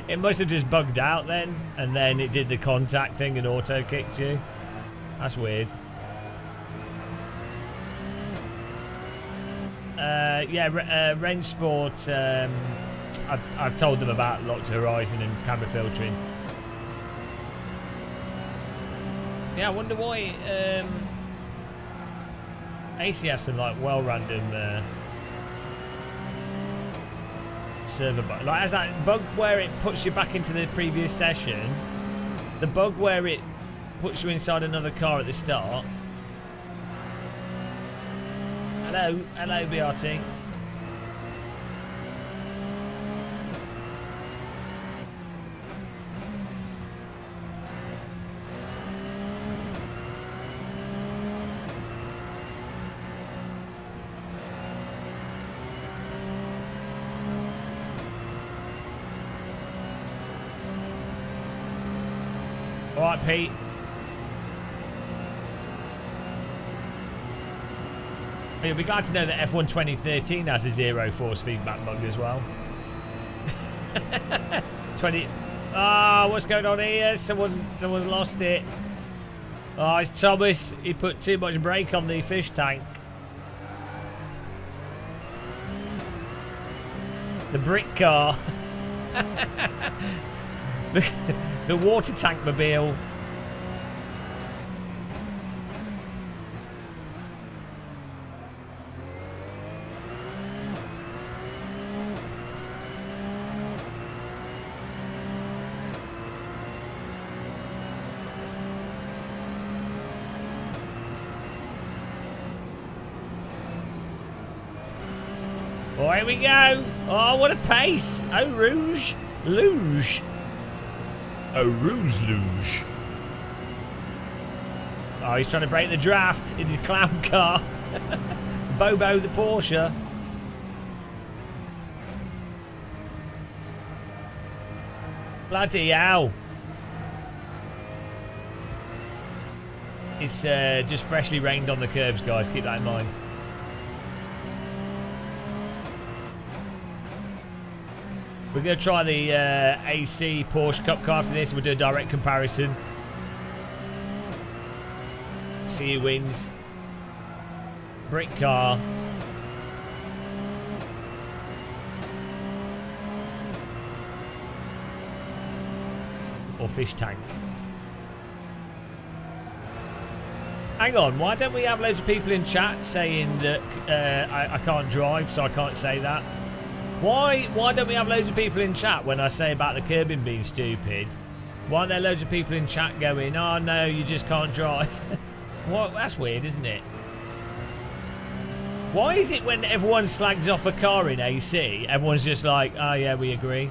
It must have just bugged out then, and then it did the contact thing and auto kicked you. That's weird. Yeah, Range Sport. I've told them about locked horizon and camera filtering. Yeah, I wonder why AC has some like well random server bug. Like, as that bug where it puts you back into the previous session, the bug where it puts you inside another car at the start. Hello, BRT. All right, Pete. You'll be glad to know that F1 2013 has a zero force feedback bug as well. 20. Ah, what's going on here? Someone's lost it. Oh, it's Thomas. He put too much brake on the fish tank. The brick car. The water tank mobile. Oh, here we go. Oh, what a pace. Oh, Rouge. Luge. A ruse luge. Oh, he's trying to break the draft in his clown car. Bobo the Porsche. Bloody hell. It's just freshly rained on the curbs, guys. Keep that in mind. We're going to try the AC Porsche Cup car after this. We'll do a direct comparison. See who wins. Brick car. Or fish tank. Hang on, why don't we have loads of people in chat saying that I can't drive, so I can't say that? Why don't we have loads of people in chat when I say about the curbing being stupid? Why aren't there loads of people in chat going, oh no, you just can't drive? What? That's weird, isn't it? Why is it when everyone slags off a car in AC, everyone's just like, oh yeah, we agree?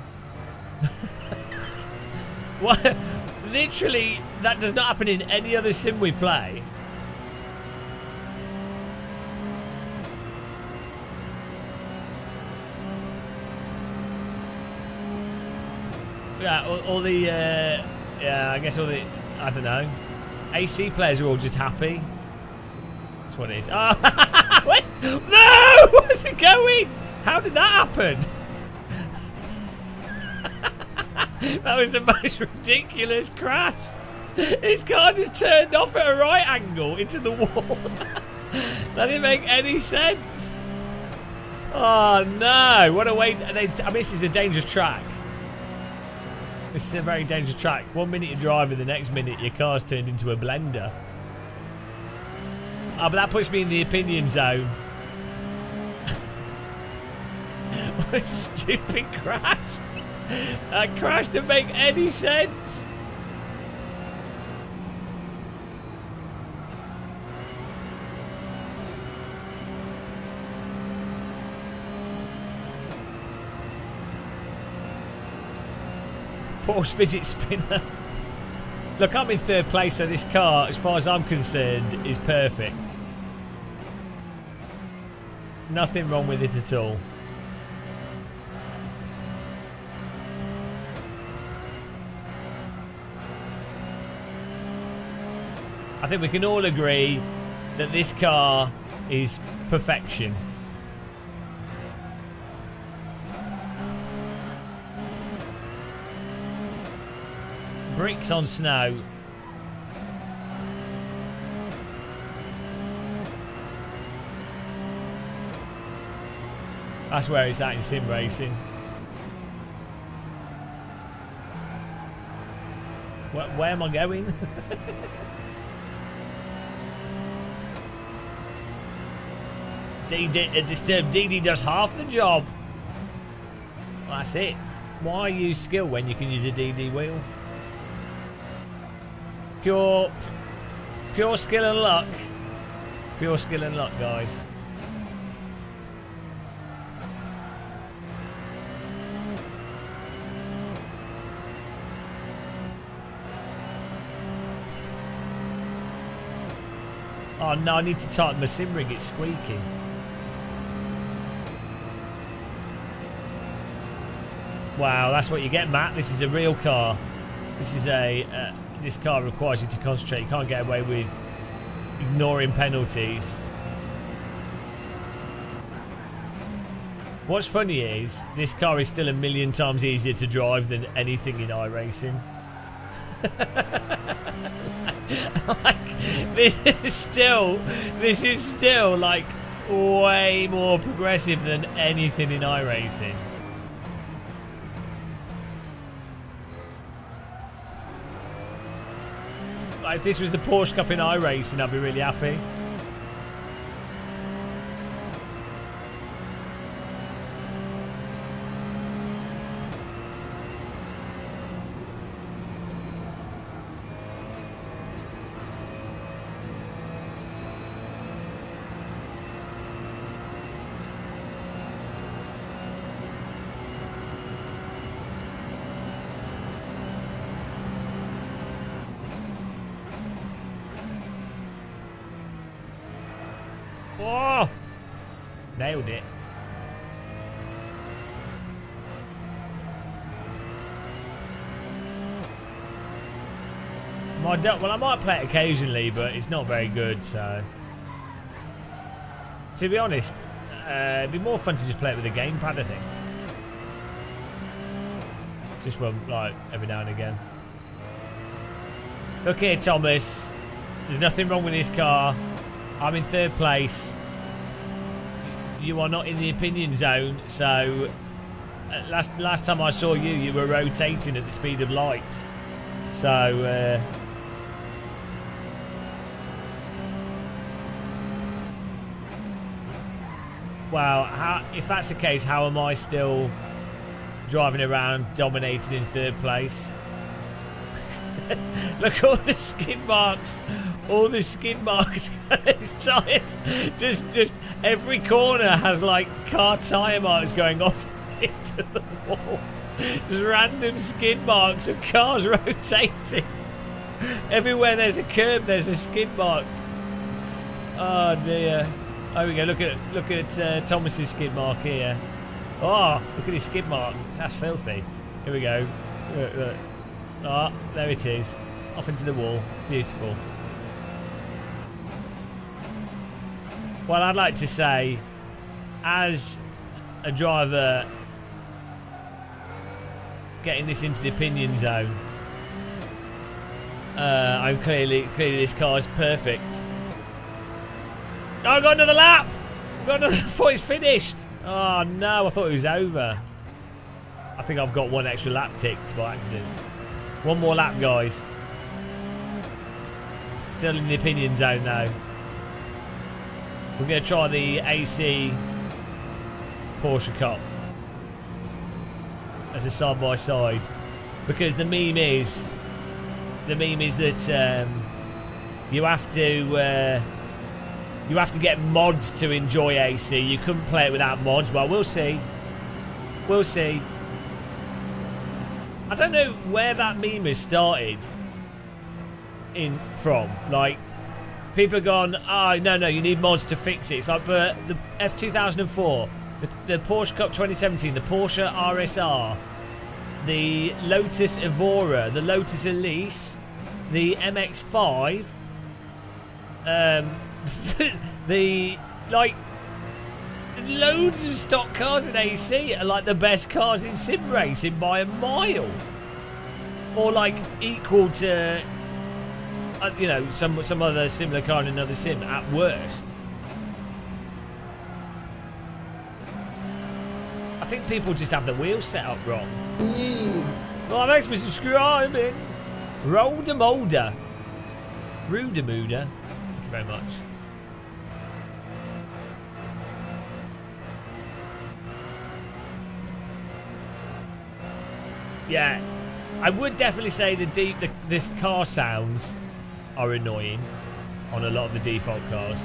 What? Literally, that does not happen in any other sim we play. Yeah, all the, yeah, I guess all the, I don't know. AC players are all just happy. That's what it is. Oh, no! Where's it going? How did that happen? That was the most ridiculous crash. His car just turned off at a right angle into the wall. That didn't make any sense. Oh no! What a way! I mean, this is a dangerous track. This is a very dangerous track. 1 minute you're driving, the next minute your car's turned into a blender. Oh, but that puts me in the opinion zone. What a stupid crash. That crash didn't make any sense. Porsche fidget spinner. Look, I'm in third place, so this car, as far as I'm concerned, is perfect. Nothing wrong with it at all. I think we can all agree that this car is perfection. Bricks on snow. That's where it's at in sim racing. Where am I going? Disturbed DD does half the job. That's it. Why use skill when you can use a DD wheel? Pure skill and luck. Pure skill and luck, guys. Oh no, I need to tighten my sim rig, it's squeaking. Wow, that's what you get, Matt. This is a real car. This is this car requires you to concentrate. You can't get away with ignoring penalties. What's funny is, this car is still a million times easier to drive than anything in iRacing. Like, this is still like way more progressive than anything in iRacing. Like, if this was the Porsche Cup in iRacing, I'd be really happy. Oh! Nailed it. Well, I might play it occasionally, but it's not very good, so... To be honest, it'd be more fun to just play it with a gamepad, I think. Just one, like, every now and again. Look here, Thomas. There's nothing wrong with this car. I'm in third place. You are not in the opinion zone, so last time I saw you, you were rotating at the speed of light. So wow, if that's the case, how am I still driving around dominating in third place? Look, all the skid marks. All the skid marks on his tyres. Just every corner has like car tyre marks going off into the wall. Just random skid marks of cars rotating. Everywhere there's a curb, there's a skid mark. Oh dear. There we go. Look at Thomas's skid mark here. Oh, look at his skid mark. That's filthy. Here we go. Look. Oh, there it is. Off into the wall. Beautiful. Well, I'd like to say, as a driver getting this into the opinion zone, I'm clearly this car is perfect. Oh, I got another lap. I thought it's finished. Oh no, I thought it was over. I think I've got one extra lap ticked by accident. One more lap, guys. Still in the opinion zone though. We're going to try the AC Porsche Cup as a side-by-side, because the meme is that you have to get mods to enjoy AC. You couldn't play it without mods. Well, we'll see. We'll see. I don't know where that meme has started from. Like, people have gone, oh, no, you need mods to fix it. It's like, but the F2004, the Porsche Cup 2017, the Porsche RSR, the Lotus Evora, the Lotus Elise, the MX-5, loads of stock cars in AC are like the best cars in sim racing by a mile. Or like equal to... you know, some other similar car in another sim at worst. I think people just have the wheels set up wrong. Oh, thanks for subscribing. Rolder Molder. Rudamuda. Thank you very much. Yeah, I would definitely say this car sounds are annoying on a lot of the default cars.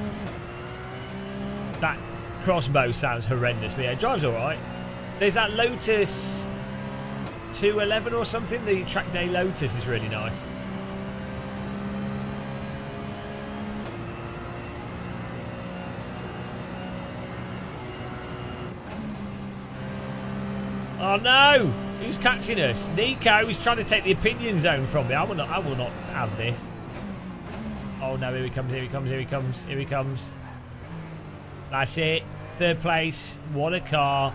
That crossbow sounds horrendous, but yeah, it drives alright. There's that Lotus 211 or something. The track day Lotus is really nice. Oh no! Who's catching us? Nico is trying to take the opinion zone from me. I will not have this. Oh no, here he comes, here he comes, here he comes, here he comes. That's it. Third place. What a car.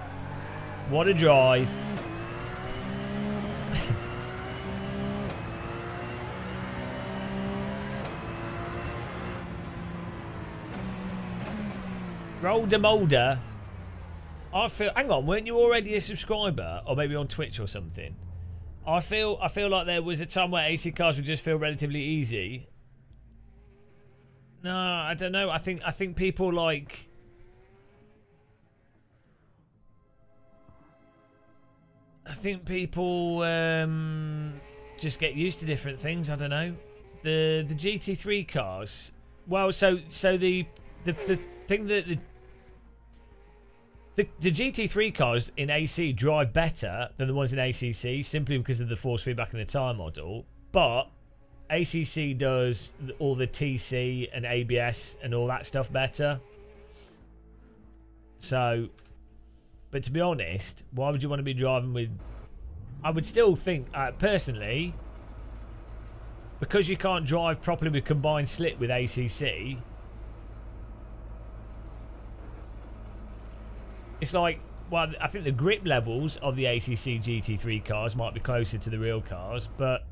What a drive. Roll de Molder. I feel. Hang on, weren't you already a subscriber, or maybe on Twitch or something? I feel like there was a time where AC cars would just feel relatively easy. No, I don't know. I think people like. I think people just get used to different things. I don't know. The GT3 cars. Well, so the thing that the GT3 cars in AC drive better than the ones in ACC simply because of the force feedback in the tyre model, but ACC does all the TC and ABS and all that stuff better. So, but to be honest, why would you want to be driving with... I would still think, personally, because you can't drive properly with combined slip with ACC, it's like, well, I think the grip levels of the ACC GT3 cars might be closer to the real cars, but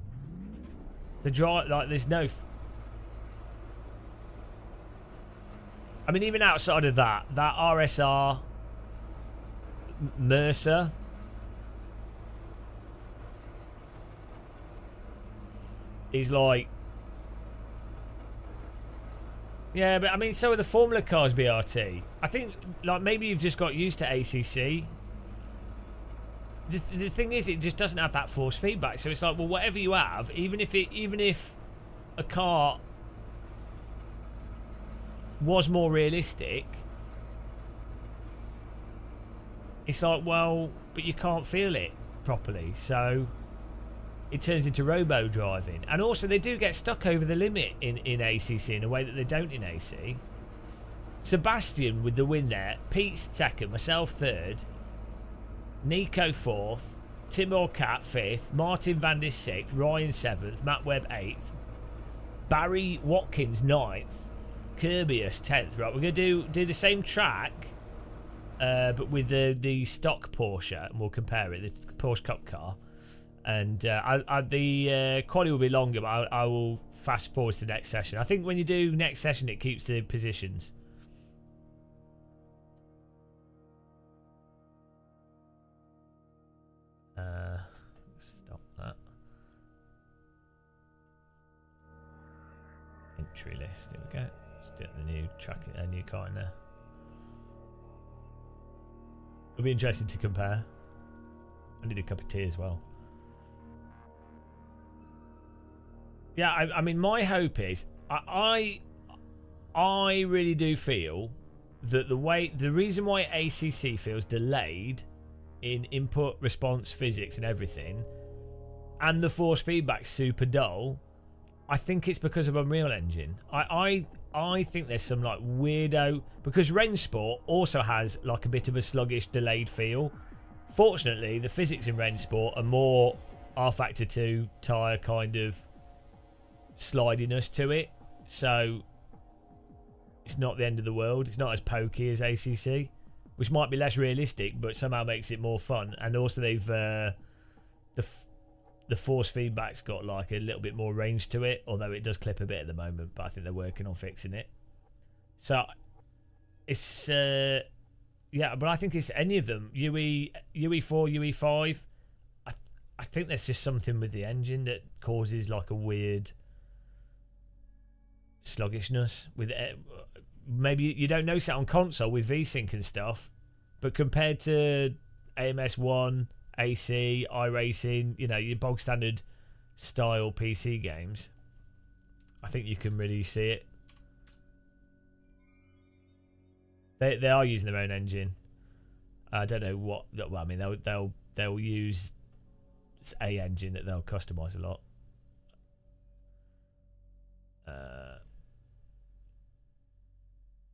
the drive, like, there's no... I mean, even outside of that RSR Mercer is like... Yeah, but I mean, so are the Formula cars, BRT. I think, like, maybe you've just got used to ACC. The thing is, it just doesn't have that force feedback. So it's like, well, whatever you have, even if a car was more realistic, it's like, well, but you can't feel it properly, so it turns into robo driving. And also, they do get stuck over the limit in ACC in a way that they don't in AC. Sebastian with the win there, Pete's second, myself third, Nico fourth, Timur Cat fifth, Martin Van Dis sixth, Ryan seventh, Matt Webb eighth, Barry Watkins ninth, Kirbyus 10th. Right, we're going to do the same track, but with the stock Porsche, and we'll compare it, the Porsche Cup car. And the quality will be longer, but I will fast forward to the next session. I think when you do next session, it keeps the positions. Stop that. Entry list. There we go. Just get the new track, a new car in there. It'll be interesting to compare. I need a cup of tea as well. Yeah, I mean, my hope is I really do feel that the reason why ACC feels delayed in input, response, physics, and everything, and the force feedback super dull, I think it's because of Unreal Engine. I think there's some like weirdo, because Rennsport also has like a bit of a sluggish, delayed feel. Fortunately, the physics in Rennsport are more R-Factor 2 tyre kind of slidiness to it, so it's not the end of the world. It's not as pokey as ACC, which might be less realistic, but somehow makes it more fun. And also, they've the force feedback's got like a little bit more range to it, although it does clip a bit at the moment. But I think they're working on fixing it. So it's yeah, but I think it's any of them. UE4, UE5. I think there's just something with the engine that causes like a weird sluggishness with it. Maybe you don't notice it on console with VSync and stuff, but compared to AMS1, AC, iRacing, you know, your bog standard style PC games, I think you can really see it. They are using their own engine. I don't know what. Well, I mean, they'll use a engine that they'll customize a lot.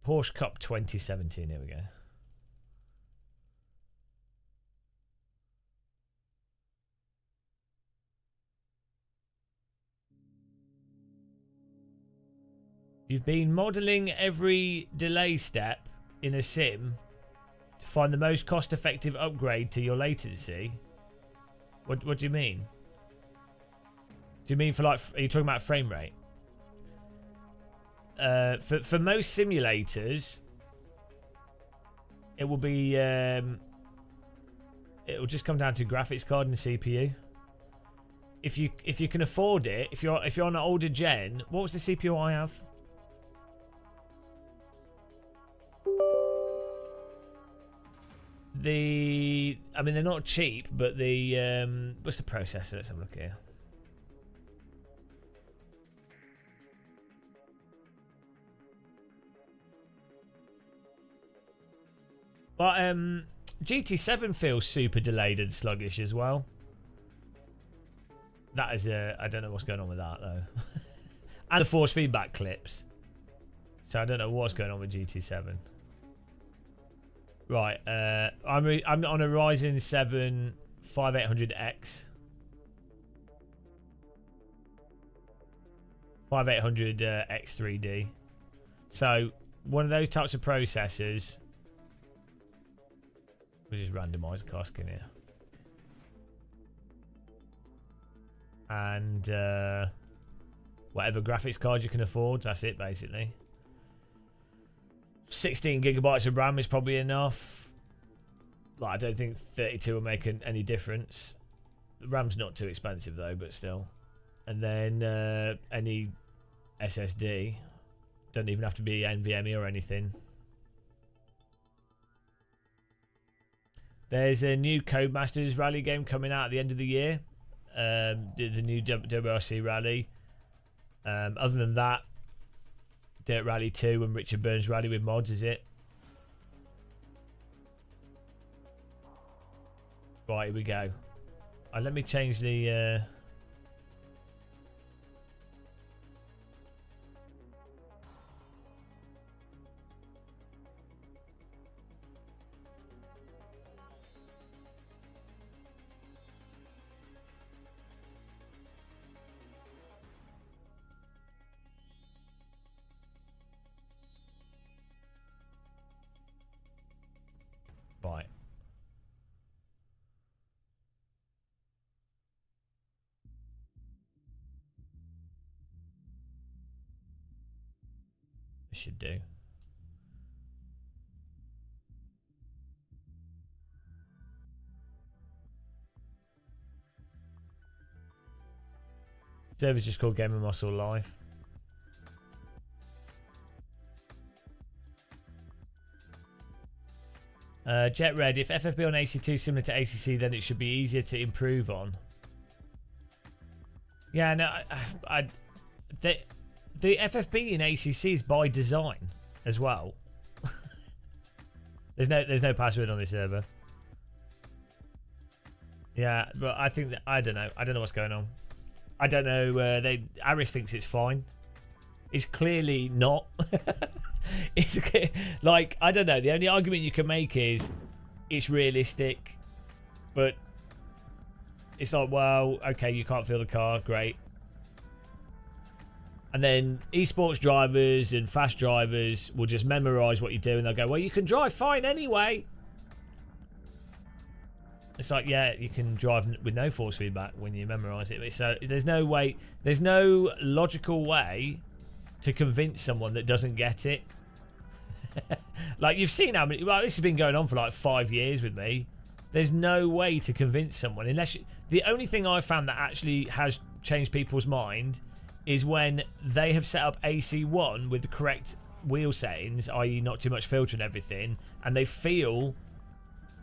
Porsche Cup 2017. Here we go. You've been modelling every delay step in a sim to find the most cost-effective upgrade to your latency. What do you mean? Do you mean for like? Are you talking about frame rate? For most simulators, it will be it will just come down to graphics card and CPU. If you can afford it, if you're on an older gen, what was the CPU I have? I mean, they're not cheap, but the what's the processor? Let's have a look here. But GT7 feels super delayed and sluggish as well. That is I don't know what's going on with that though. And the force feedback clips. So I don't know what's going on with GT7. Right, I'm on a Ryzen 7 5800X. 5800 X3D. So one of those types of processors. We'll just randomise the cost in here. And whatever graphics card you can afford, that's it basically. 16 gigabytes of RAM is probably enough. Like, I don't think 32 will make any difference. The RAM's not too expensive though, but still. And then any SSD. Doesn't even have to be NVMe or anything. There's a new Codemasters rally game coming out at the end of the year. The new WRC rally. Other than that, Dirt Rally 2 and Richard Burns Rally with mods, is it? Right, here we go. Let me change the... Right. This should do. Server's just called Gamer Muscle Live. Jet Red, if FFB on AC2 is similar to ACC, then it should be easier to improve on. Yeah, no, the FFB in ACC is by design as well. there's no password on this server. Yeah, but I think that I don't know what's going on. I don't know. Aris thinks it's fine. It's clearly not. It's like, I don't know. The only argument you can make is it's realistic, but it's like, well, okay, you can't feel the car, great. And then esports drivers and fast drivers will just memorize what you do, and they'll go, well, you can drive fine anyway. It's like, yeah, you can drive with no force feedback when you memorize it. So there's no logical way to convince someone that doesn't get it. Like, you've seen how many... Well, this has been going on for like 5 years with me. There's no way to convince someone unless... The only thing I've found that actually has changed people's mind is when they have set up AC1 with the correct wheel settings, i.e. not too much filter and everything, and they feel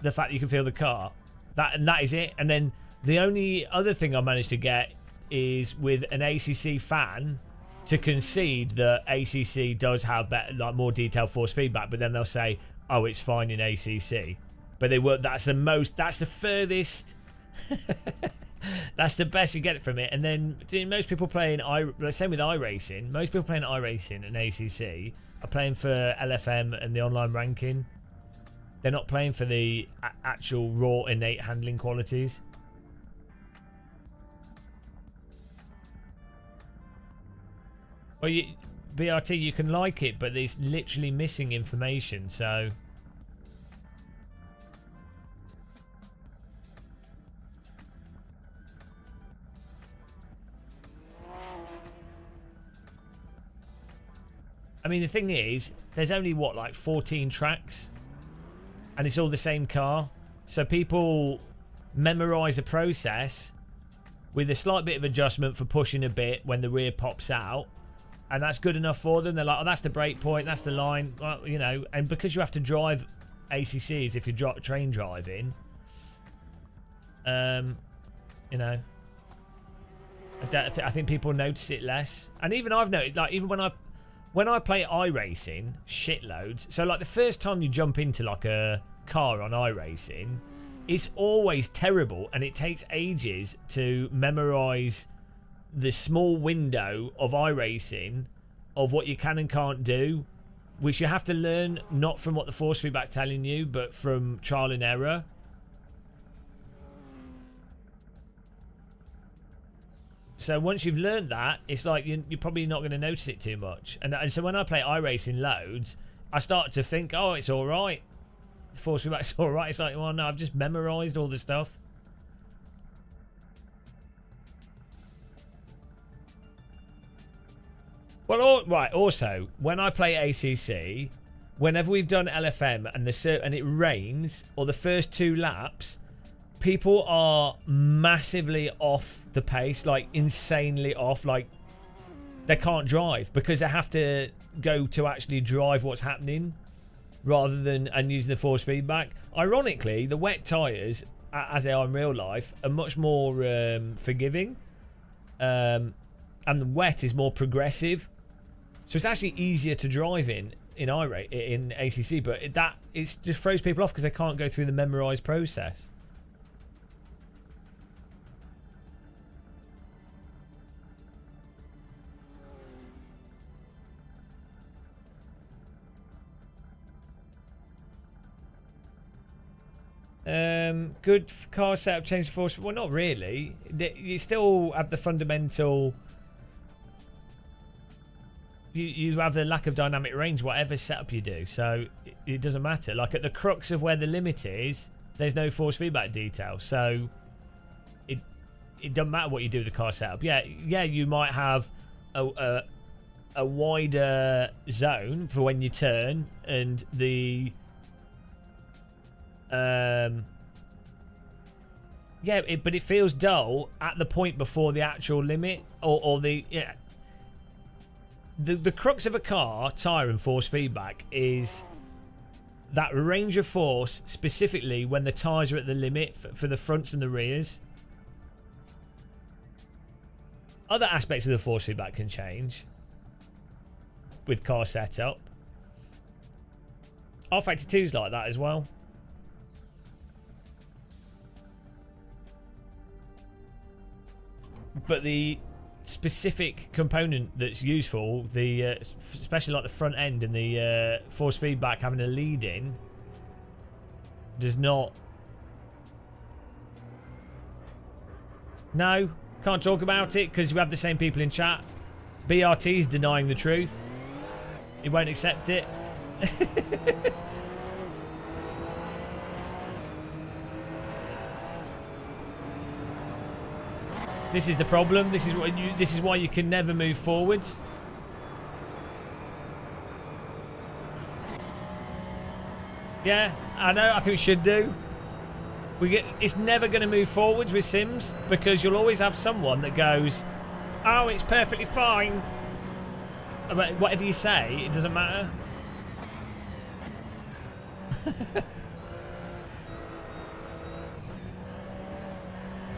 the fact that you can feel the car. That is it. And then the only other thing I managed to get is with an ACC fan to concede that ACC does have better, like more detailed force feedback, but then they'll say, "Oh, it's fine in ACC." But they were. That's the furthest. That's the best you get from it. And then most people playing same with iRacing. Most people playing iRacing and ACC are playing for LFM and the online ranking. They're not playing for the actual raw innate handling qualities. Well, BRT, you can like it, but it's literally missing information. So. I mean, the thing is, there's only, what, like 14 tracks? And it's all the same car. So people memorise the process with a slight bit of adjustment for pushing a bit when the rear pops out. And that's good enough for them. They're like, oh, that's the brake point, that's the line. Well, you know, and because you have to drive ACCs if you're train driving, you know, I think people notice it less. And even I've noticed, like, even when I play iRacing, shitloads. So, like, the first time you jump into, like, a car on iRacing, it's always terrible. And it takes ages to memorise the small window of iRacing of what you can and can't do, which you have to learn not from what the force feedback's telling you, but from trial and error. So once you've learned that, it's like you're probably not going to notice it too much. And so when I play iRacing loads, I start to think, oh, it's all right. The force feedback's all right. It's like, well, no, I've just memorised all the stuff. Well, right. Also, when I play ACC, whenever we've done LFM and it rains, or the first 2 laps, people are massively off the pace, like insanely off. Like they can't drive because they have to go to actually drive what's happening rather than using the force feedback. Ironically, the wet tyres, as they are in real life, are much more forgiving, and the wet is more progressive. So it's actually easier to drive in ACC, but it just throws people off because they can't go through the memorised process. Good car setup, change the force. Well, not really. You still have the fundamental. You have the lack of dynamic range, whatever setup you do. So it doesn't matter. Like at the crux of where the limit is, there's no force feedback detail. So it doesn't matter what you do with the car setup. Yeah, you might have a wider zone for when you turn, and the but it feels dull at the point before the actual limit, or the the crux of a car tyre and force feedback is that range of force, specifically when the tyres are at the limit for the fronts and the rears. Other aspects of the force feedback can change with car setup. R-Factor 2's like that as well. But the specific component that's useful, especially like the front end and the force feedback having a lead in, does not. No, can't talk about it because we have the same people in chat. BRT's denying the truth. He won't accept it. This is the problem. This is why you can never move forwards. Yeah, I know. I think we should do. It's never going to move forwards with Sims because you'll always have someone that goes, "Oh, it's perfectly fine." But whatever you say, it doesn't matter.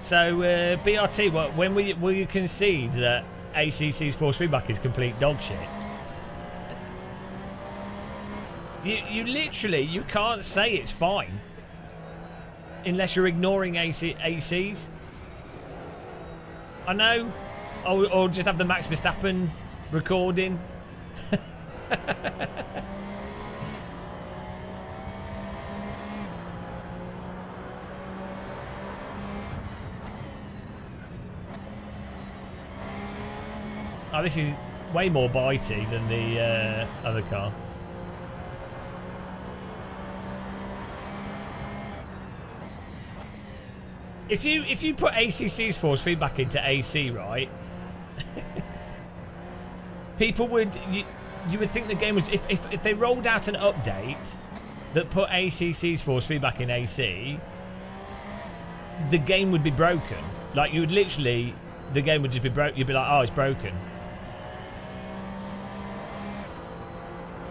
So, BRT, when will you concede that ACC's force feedback is complete dog shit? You literally, you can't say it's fine unless you're ignoring ACs. I know. Or just have the Max Verstappen recording. Oh, this is way more bitey than the other car. If you put ACC's force feedback into AC, right? People would you would think the game was if they rolled out an update that put ACC's force feedback in AC, the game would be broken. Like you would literally, the game would just be broke. You'd be like, oh, it's broken.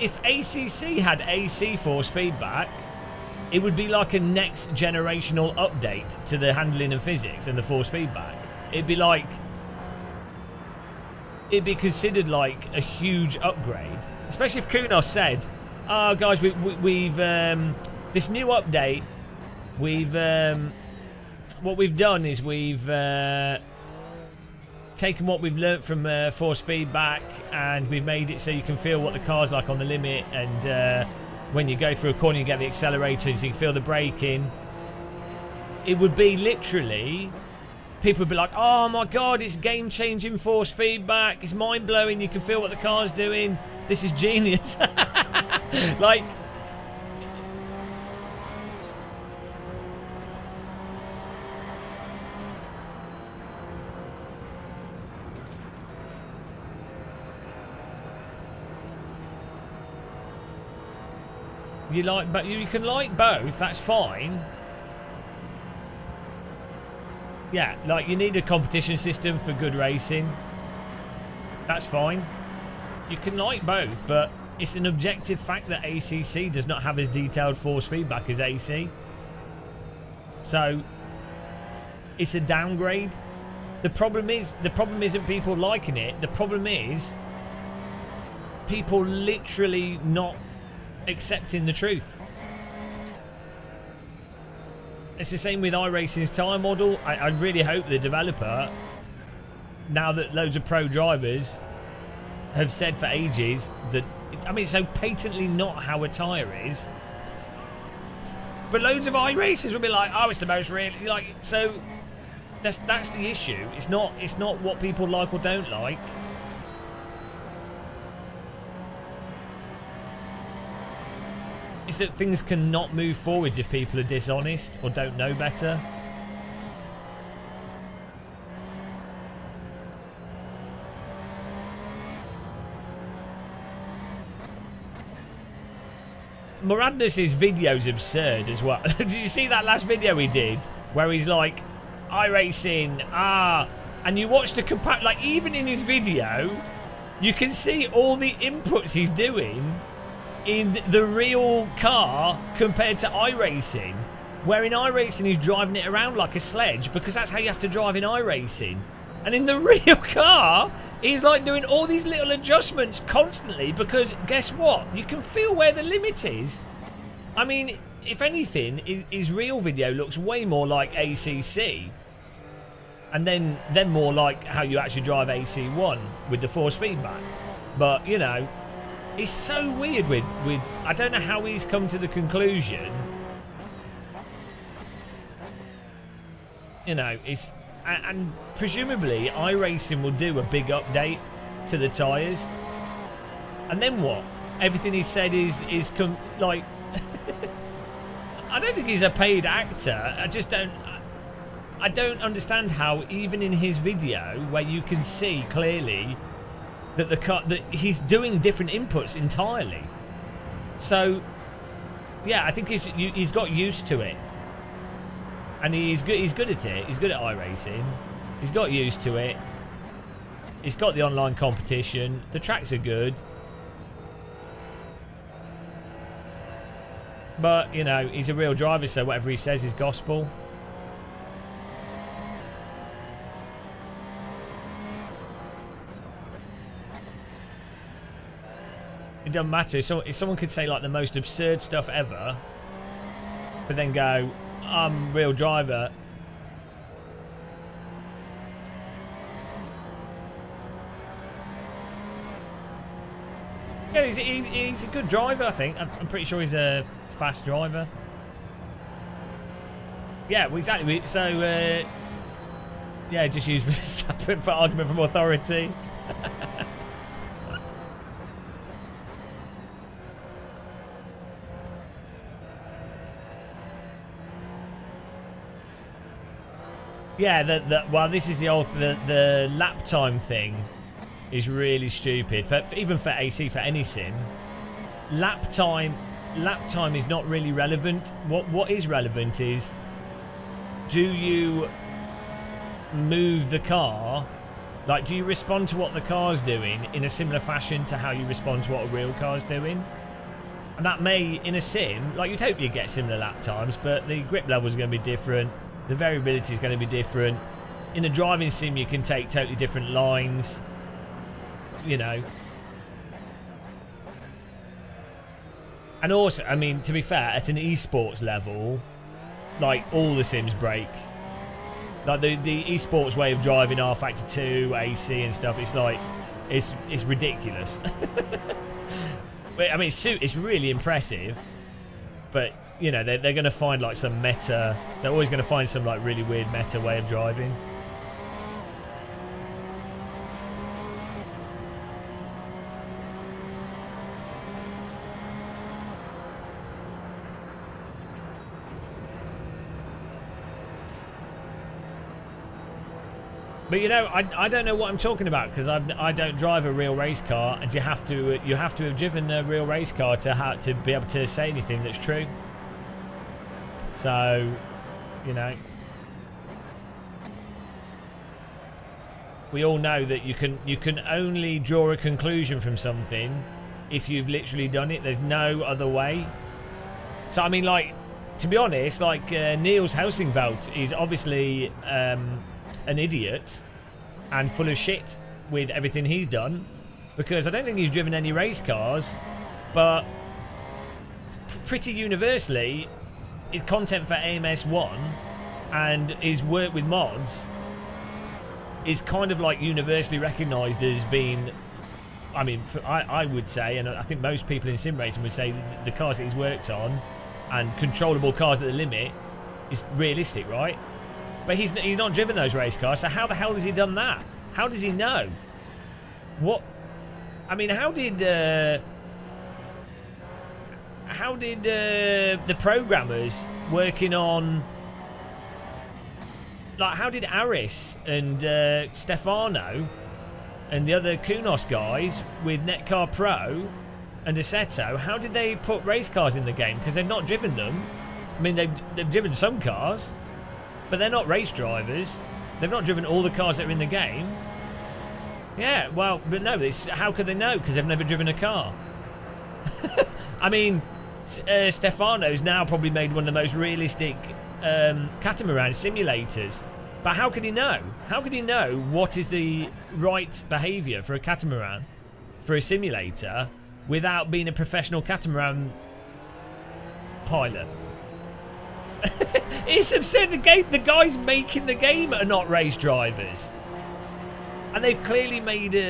If ACC had AC force feedback, it would be like a next generational update to the handling and physics and the force feedback. It'd be like, it'd be considered like a huge upgrade, especially if Kunos said, "Oh, guys, we've this new update. What we've done is we've taken what we've learnt from force feedback and we've made it so you can feel what the car's like on the limit, and when you go through a corner you get the accelerator so you can feel the braking." It would be literally, people would be like, oh my god, it's game-changing force feedback, it's mind-blowing, you can feel what the car's doing, this is genius. Like, but you can like both, that's fine. Yeah, like you need a competition system for good racing. That's fine. You can like both, but it's an objective fact that ACC does not have as detailed force feedback as AC. So it's a downgrade. The problem isn't people liking it. The problem is people literally not accepting the truth. It's the same with iRacing's tyre model. I really hope the developer, now that loads of pro drivers have said for ages that, I mean, it's so patently not how a tyre is, but loads of iRacers will be like, oh, it's the most real, like, so that's the issue. It's not what people like or don't like. It's that things cannot move forwards if people are dishonest or don't know better. Moradness' video's absurd as well. Did you see that last video he did? Where he's like, iRacing, and you watch the like, even in his video, you can see all the inputs he's doing in the real car compared to iRacing, where in iRacing he's driving it around like a sledge because that's how you have to drive in iRacing, and in the real car he's like doing all these little adjustments constantly because guess what, you can feel where the limit is. I mean, if anything, his real video looks way more like ACC, and then more like how you actually drive AC1 with the force feedback. But you know, it's so weird with I don't know how he's come to the conclusion. You know, it's, and presumably iRacing will do a big update to the tyres, and then what? Everything he said is like I don't think he's a paid actor. I don't understand how even in his video where you can see clearly that that he's doing different inputs entirely. So yeah, I think he's got used to it, and he's good at it. He's good at iRacing. He's got used to it. He's got the online competition. The tracks are good, but you know, he's a real driver, so whatever he says is gospel. It doesn't matter. So if someone could say like the most absurd stuff ever, but then go, I'm a real driver. Yeah, he's a good driver, I think. I'm pretty sure he's a fast driver. Yeah, well, exactly. So, yeah, just use Verstappen for argument from authority. Yeah, well, this is the lap time thing is really stupid. Even for AC, for any sim, lap time is not really relevant. What is relevant is, do you move the car? Like, do you respond to what the car's doing in a similar fashion to how you respond to what a real car's doing? And that may, in a sim, like, you'd hope you get similar lap times, but the grip level is going to be different. The variability is going to be different. In a driving sim, you can take totally different lines. You know. And also, I mean, to be fair, at an esports level, like, all the sims break. Like, the esports way of driving R Factor 2, AC and stuff, it's like, it's ridiculous. I mean, it's really impressive, but, you know, they're going to find, like, some meta. They're always going to find some, like, really weird meta way of driving. But you know, I don't know what I'm talking about because I don't drive a real race car, and you have to have driven a real race car to be able to say anything that's true. So, you know, we all know that you can only draw a conclusion from something if you've literally done it. There's no other way. So I mean, like, to be honest, like Niels Helsingveld is obviously an idiot and full of shit with everything he's done, because I don't think he's driven any race cars, but pretty universally his content for AMS1 and his work with mods is kind of like universally recognised as being, I mean, I would say, and I think most people in sim racing would say, the cars that he's worked on and controllable cars at the limit is realistic, right? But he's not driven those race cars, so how the hell has he done that? How does he know? What? I mean, how did the programmers working on, like, how did Aris and Stefano and the other Kunos guys with Netcar Pro and Assetto, how did they put race cars in the game? Because they've not driven them. I mean, they've driven some cars, but they're not race drivers. They've not driven all the cars that are in the game. Yeah, well, but no, how could they know? Because they've never driven a car. I mean, Stefano's now probably made one of the most realistic catamaran simulators. But how could he know? How could he know what is the right behaviour for a catamaran, for a simulator, without being a professional catamaran pilot? It's absurd. The guys making the game are not race drivers, and they've clearly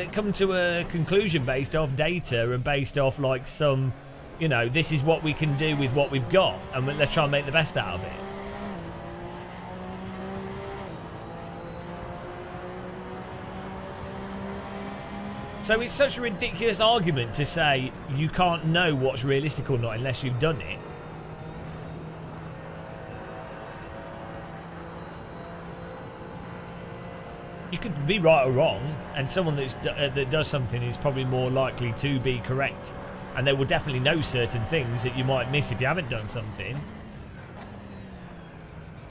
come to a conclusion based off data and based off, like, some, you know, this is what we can do with what we've got, and let's try and make the best out of it. So it's such a ridiculous argument to say you can't know what's realistic or not unless you've done it. You could be right or wrong, and someone that does something is probably more likely to be correct, and they will definitely know certain things that you might miss if you haven't done something,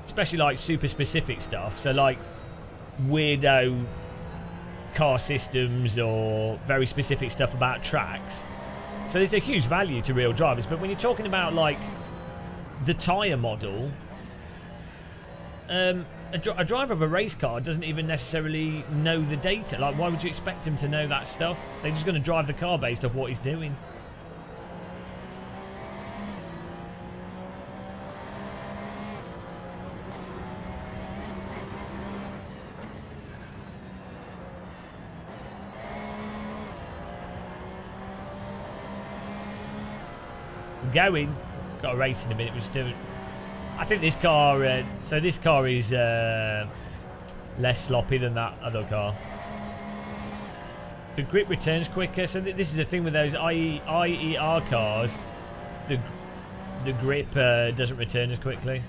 especially like super specific stuff. So like weirdo car systems or very specific stuff about tracks. So there's a huge value to real drivers, but when you're talking about like the tyre model, a driver of a race car doesn't even necessarily know the data. Like, why would you expect him to know that stuff? They're just going to drive the car based off what he's doing. We're going. Got a race in a minute. We're just doing. I think this car. So this car is less sloppy than that other car. The grip returns quicker. So this is the thing with those IER cars. The grip doesn't return as quickly.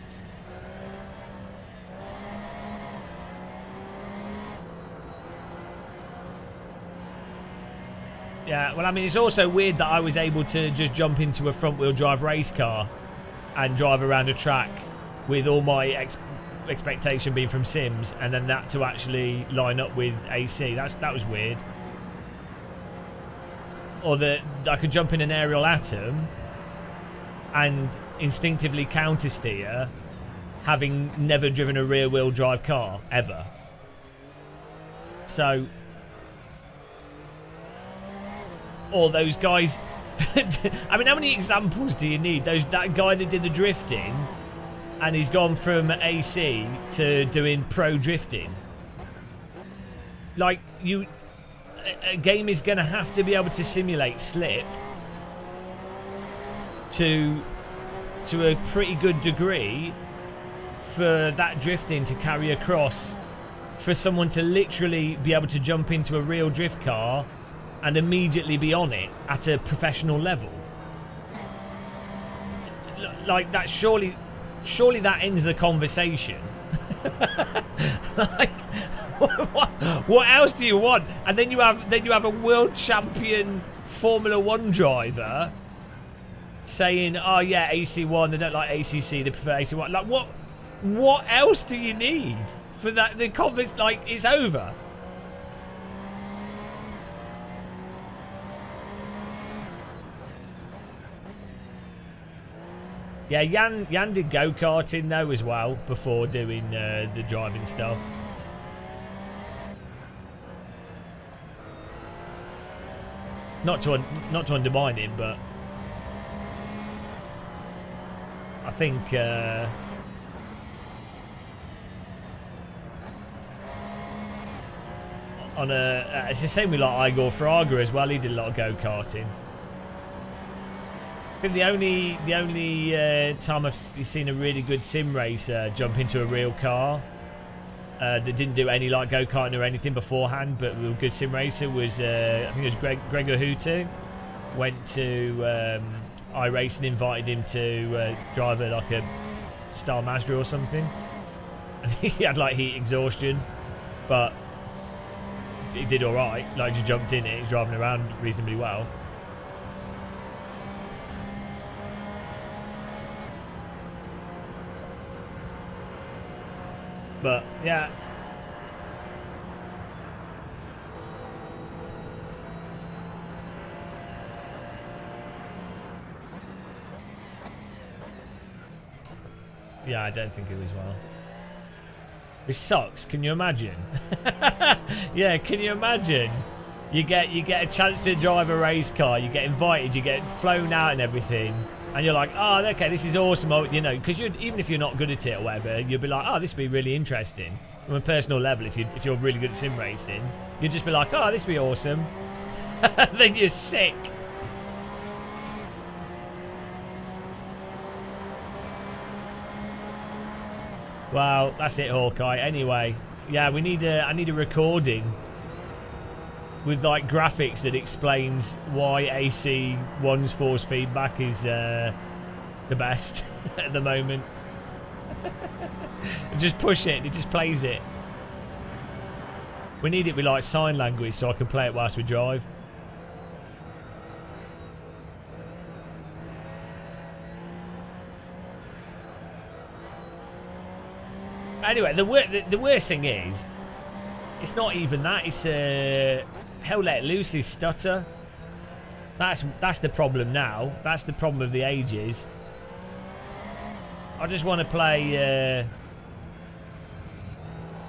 Yeah, well, I mean, it's also weird that I was able to just jump into a front-wheel drive race car and drive around a track with all my expectation being from Sims, and then that to actually line up with AC. That was weird. Or that I could jump in an aerial atom and instinctively counter-steer, having never driven a rear-wheel drive car, ever. So... Or those guys... I mean, how many examples do you need? That guy that did the drifting, and he's gone from AC to doing pro drifting. Like, a game is going to have to be able to simulate slip to a pretty good degree for that drifting to carry across, for someone to literally be able to jump into a real drift car and immediately be on it at a professional level. Like that, surely that ends the conversation. Like, what else do you want? And then you have a world champion Formula 1 driver saying, "Oh yeah, AC1, they don't like ACC, they prefer AC1." Like, what else do you need for that? The conversation, like, it's over. Yeah, Jan did go-karting though as well before doing the driving stuff. Not to undermine him, but I think it's the same with like Igor Fraga as well. He did a lot of go-karting. I think the only time I've seen a really good sim racer jump into a real car that didn't do any like go-karting or anything beforehand, but a good sim racer was I think it was Gregor Hutu. Went to iRacing, invited him to drive like a Star Mazda or something, and he had like heat exhaustion, but he did all right. Like, just jumped in it, he's driving around reasonably well. But yeah, I don't think it was well. It sucks. Can you imagine? Yeah, can you imagine? You get a chance to drive a race car. You get invited. You get flown out and everything. And you're like, oh, okay, this is awesome. You know, because even if you're not good at it or whatever, you'll be like, oh, this would be really interesting from a personal level. If you're really good at sim racing, you'd just be like, oh, this would be awesome. Then you're sick. Well, that's it, Hawkeye. Anyway, yeah, I need a recording with like graphics that explains why AC1's force feedback is the best at the moment. Just push it, it just plays it. We need it with like sign language so I can play it whilst we drive. Anyway, the worst thing is, it's not even that. It's Hell Let Loose's stutter. That's the problem now. That's the problem of the ages. I just want to play.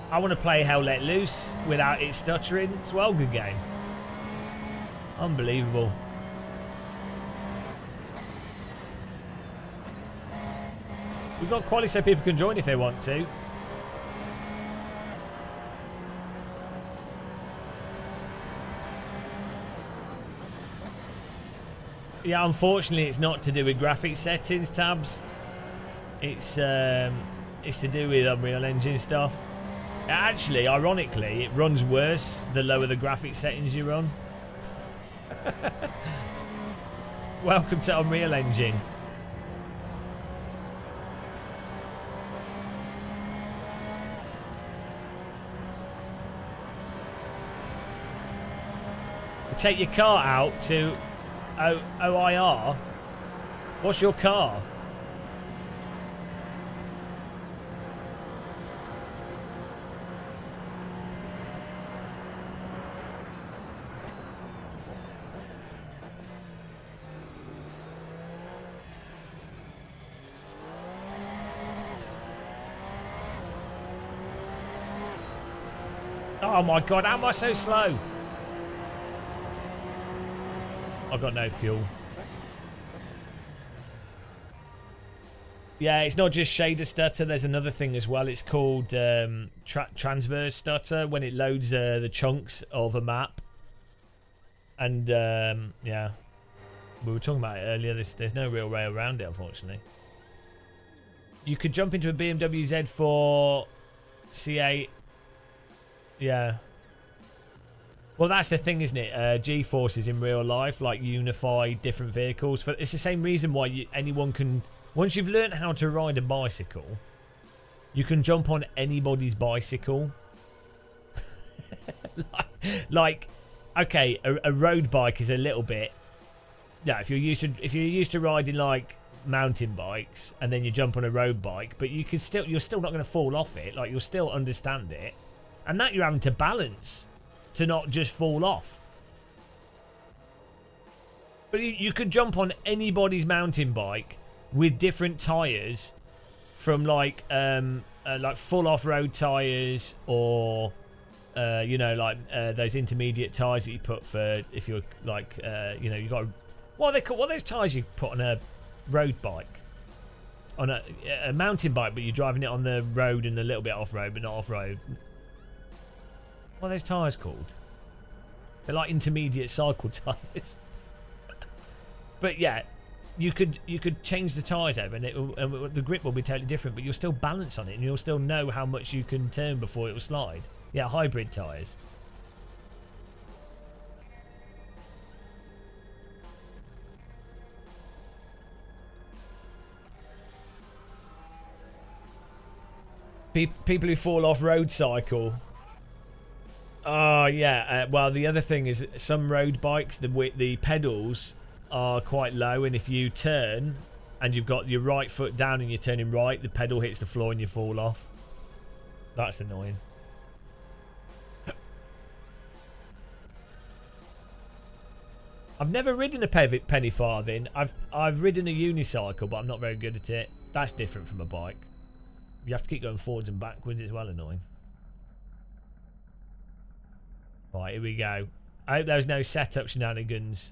I want to play Hell Let Loose without it stuttering. It's a well good game. Unbelievable. We've got quality so people can join if they want to. Yeah, unfortunately, it's not to do with graphics settings tabs. It's to do with Unreal Engine stuff. Actually, ironically, it runs worse the lower the graphics settings you run. Welcome to Unreal Engine. Take your car out to OIR. What's your car? Oh my god, how am I so slow? I've got no fuel. Yeah, it's not just shader stutter. There's another thing as well. It's called transverse stutter when it loads the chunks of a map. And yeah, we were talking about it earlier. There's no real way around it, unfortunately. You could jump into a BMW Z4 C8. Yeah. Well, that's the thing, isn't it? G-forces in real life, like, unify different vehicles. It's the same reason why anyone can... Once you've learned how to ride a bicycle, you can jump on anybody's bicycle. like, okay, a road bike is a little bit... Yeah, if you're used to riding, like, mountain bikes, and then you jump on a road bike, but you're still not going to fall off it. Like, you'll still understand it. And that you're having to balance to not just fall off. But you could jump on anybody's mountain bike with different tyres, from like full off-road tyres, or you know, like those intermediate tyres that you put for if you're like you know, you got what are those tyres you put on a road bike, on a mountain bike, but you're driving it on the road and a little bit off-road, but not off-road. What are those tyres called? They're like intermediate cycle tyres. But yeah, you could change the tyres over, and the grip will be totally different, but you'll still balance on it, and you'll still know how much you can turn before it will slide. Yeah, hybrid tyres. People who fall off road cycle. Oh yeah, well the other thing is some road bikes, the pedals are quite low, and if you turn and you've got your right foot down and you're turning right, the pedal hits the floor and you fall off. That's annoying. I've never ridden a penny farthing. I've ridden a unicycle, but I'm not very good at it. That's different from a bike. You have to keep going forwards and backwards. It's well annoying. Right, here we go. I hope there's no setup shenanigans.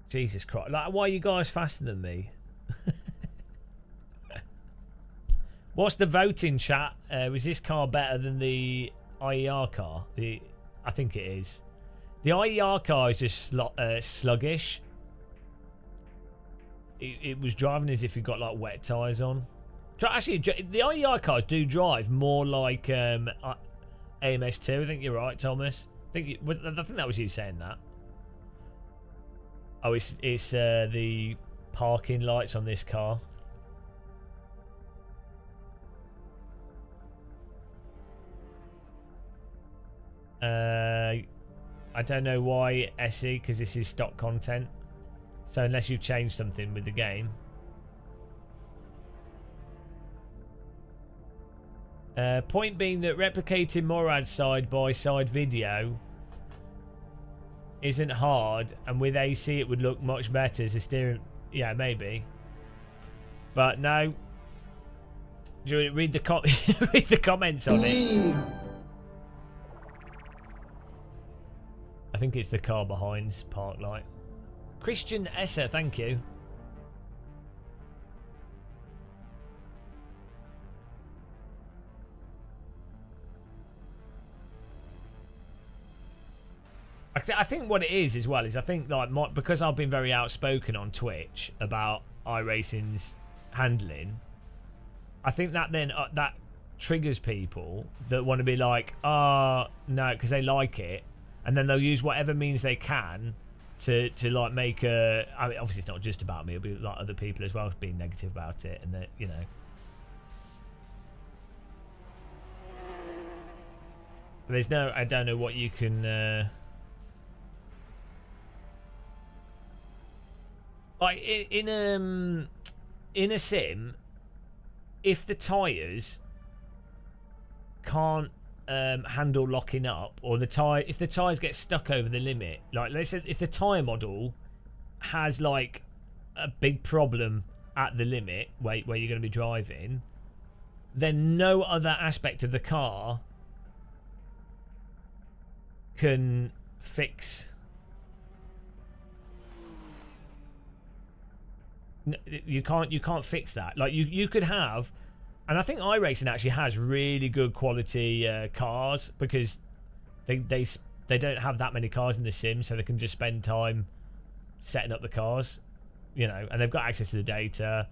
Jesus Christ. Like, why are you guys faster than me? What's the voting, chat? Was this car better than the IER car? I think it is. The IER car is just sluggish. It was driving as if you've got like wet tyres on. Actually, the IER cars do drive more like AMS2. I think you're right, Thomas. I think that was you saying that. Oh, it's the parking lights on this car. I don't know why SE, because this is stock content. So unless you've changed something with the game. Point being that replicating Morad's side-by-side video isn't hard, and with AC it would look much better as a steering... Yeah, maybe. But no. Do you read the read the comments on it? I think it's the car behind's park light. Christian Esser, thank you. I think what it is as well is I think like because I've been very outspoken on Twitch about iRacing's handling. I think that then that triggers people that want to be like, no, because they like it, and then they'll use whatever means they can to like make a. I mean, obviously it's not just about me; it'll be like other people as well being negative about it, and that you know. There's no, I don't know what you can. Like in a sim, if the tyres can't handle locking up, or if the tyres get stuck over the limit, like let's say if the tyre model has like a big problem at the limit where you're going to be driving, then no other aspect of the car can fix. You can't fix that. Like you could have, and I think iRacing actually has really good quality cars because they don't have that many cars in the sim, so they can just spend time setting up the cars, you know, and they've got access to the data.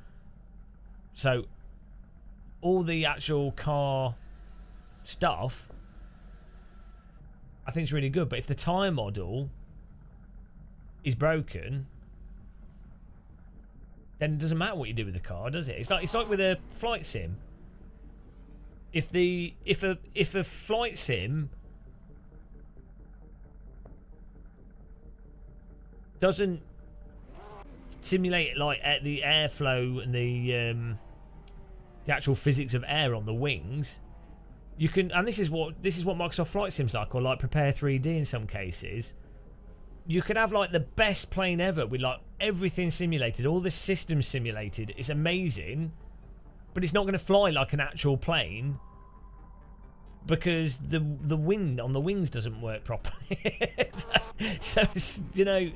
So all the actual car stuff I think is really good, but if the tyre model is broken, then it doesn't matter what you do with the car, does it? It's like with a flight sim. If a flight sim doesn't simulate like the airflow and the actual physics of air on the wings, you can, and this is what Microsoft Flight Sim's like, or like Prepare 3D in some cases. You could have like the best plane ever with like everything simulated, all the systems simulated. It's amazing, but it's not going to fly like an actual plane because the wind on the wings doesn't work properly. So you know,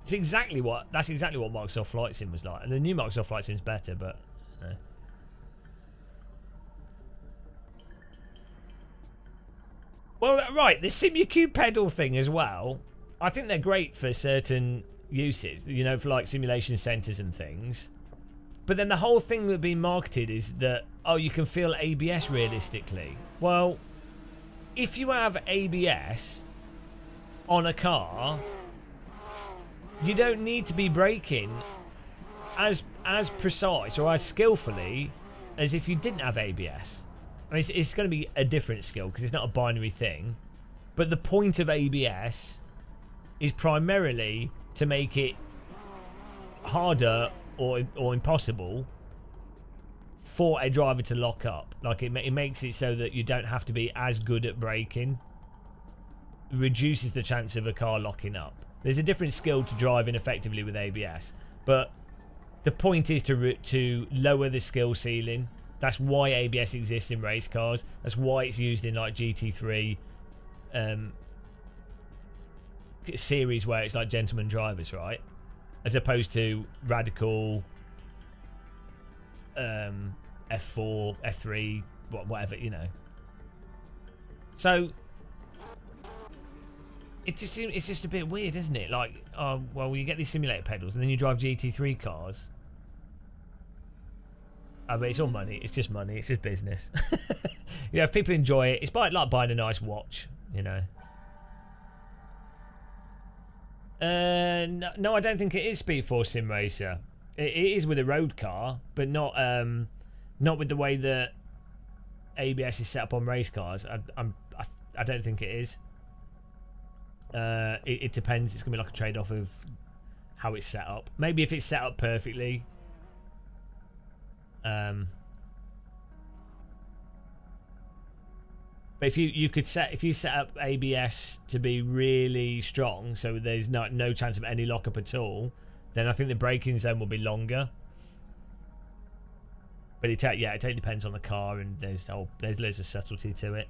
that's exactly what Microsoft Flight Sim was like, and the new Microsoft Flight Sim's better, but. Well, right, the SimuCube pedal thing as well, I think they're great for certain uses, you know, for like simulation centers and things. But then the whole thing that being marketed is that, oh, you can feel ABS realistically. Well, if you have ABS on a car, you don't need to be braking as precise or as skillfully as if you didn't have ABS. I mean, it's going to be a different skill because it's not a binary thing. But the point of ABS is primarily to make it harder or impossible for a driver to lock up. Like it makes it so that you don't have to be as good at braking. It reduces the chance of a car locking up. There's a different skill to driving effectively with ABS, but the point is to lower the skill ceiling. That's why ABS exists in race cars. That's why it's used in like GT3 series where it's like gentleman drivers, right? As opposed to radical F4, F3, whatever, you know. So it's just a bit weird, isn't it? Like, well, you get these simulator pedals and then you drive GT3 cars. I mean, it's all money. It's just money. It's just business. You know, if people enjoy it, it's like buying a nice watch, you know. No, I don't think it is Speed Force Sim Racer. It is with a road car, but not with the way that ABS is set up on race cars. I don't think it is. It depends. It's gonna be like a trade-off of how it's set up. Maybe if it's set up perfectly. But if you set up ABS to be really strong, so there's no chance of any lockup at all, then I think the braking zone will be longer. But it totally depends on the car, and there's loads of subtlety to it.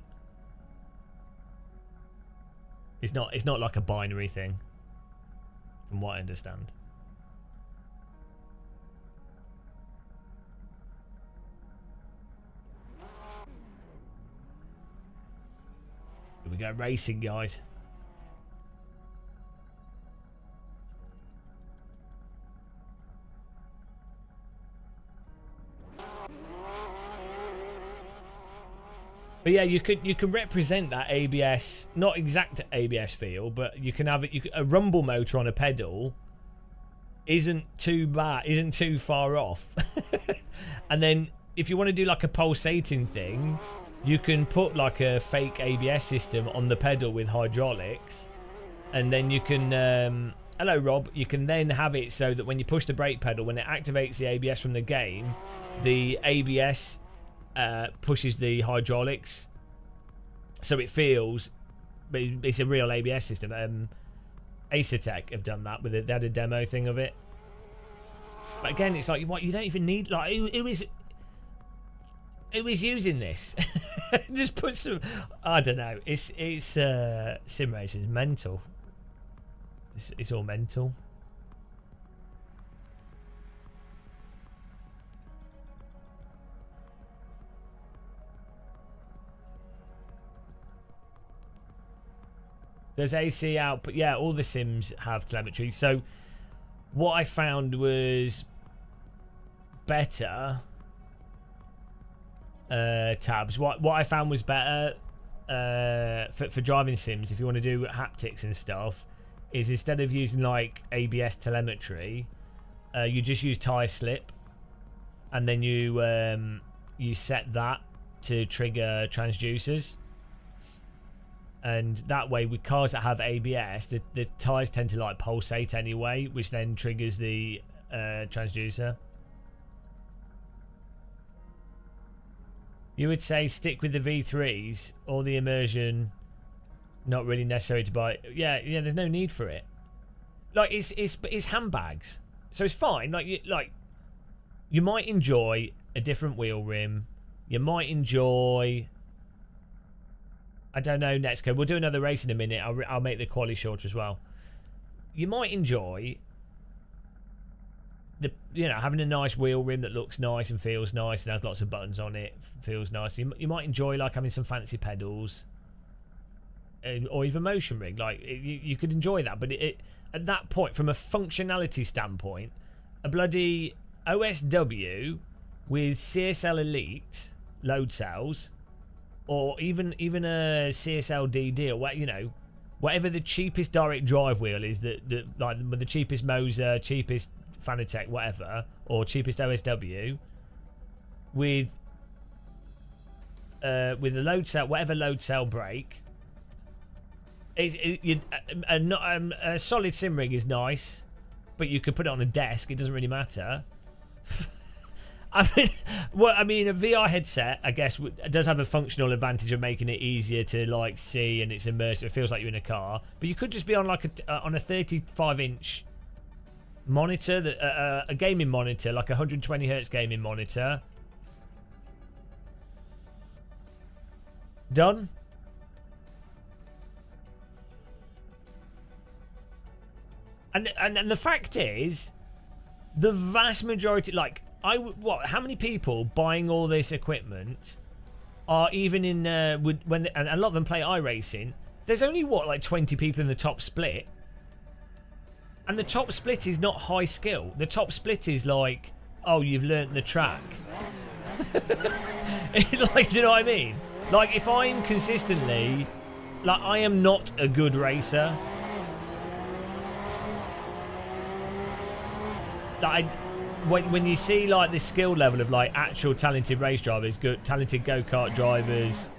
It's not like a binary thing, from what I understand. Here we go, racing, guys. But yeah, you can represent that ABS, not exact ABS feel, but you can have it. A rumble motor on a pedal isn't too bad, isn't too far off. And then if you want to do like a pulsating thing, you can put like a fake ABS system on the pedal with hydraulics, and then you can. Hello, Rob. You can then have it so that when you push the brake pedal, when it activates the ABS from the game, the ABS pushes the hydraulics, so it feels. But it's a real ABS system. Assetto have done that with it. They had a demo thing of it. But again, it's like what you don't even need. Like who is using this? Just put some. I don't know. It's sim racing is mental. It's all mental. There's AC output. Yeah, all the sims have telemetry. So what I found was better tabs. What I found was better for driving sims, if you want to do haptics and stuff, is instead of using like ABS telemetry, you just use tire slip, and then you set that to trigger transducers. And that way, with cars that have ABS, the tires tend to like pulsate anyway, which then triggers the transducer. You would say stick with the V3s or the immersion. Not really necessary to buy. Yeah. There's no need for it. Like it's handbags, so it's fine. Like you might enjoy a different wheel rim. You might enjoy. I don't know, Netsco. We'll do another race in a minute. I'll make the quali shorter as well. You might enjoy having a nice wheel rim that looks nice and feels nice and has lots of buttons on it. Feels nice. You might enjoy like having some fancy pedals. Or even motion rig, like you could enjoy that, but at that point, from a functionality standpoint, a bloody OSW with CSL Elite load cells, or even a CSL DD, or whatever the cheapest direct drive wheel is, like the cheapest Moser, cheapest Fanatec, whatever, or cheapest OSW, with a load cell, whatever load cell brake. A solid sim rig is nice, but you could put it on a desk. It doesn't really matter. I mean, a VR headset, I guess, does have a functional advantage of making it easier to like see, and it's immersive. It feels like you're in a car. But you could just be on like on a 35-inch monitor, a gaming monitor, like a 120 hertz gaming monitor. Done. And the fact is, the vast majority, like, how many people buying all this equipment are even in, and a lot of them play iRacing, there's only, like 20 people in the top split. And the top split is not high skill. The top split is like, oh, you've learnt the track. Like, do you know what I mean? Like, if I'm consistently, like, I am not a good racer. Like, when you see like the skill level of like actual talented race drivers, good talented go-kart drivers,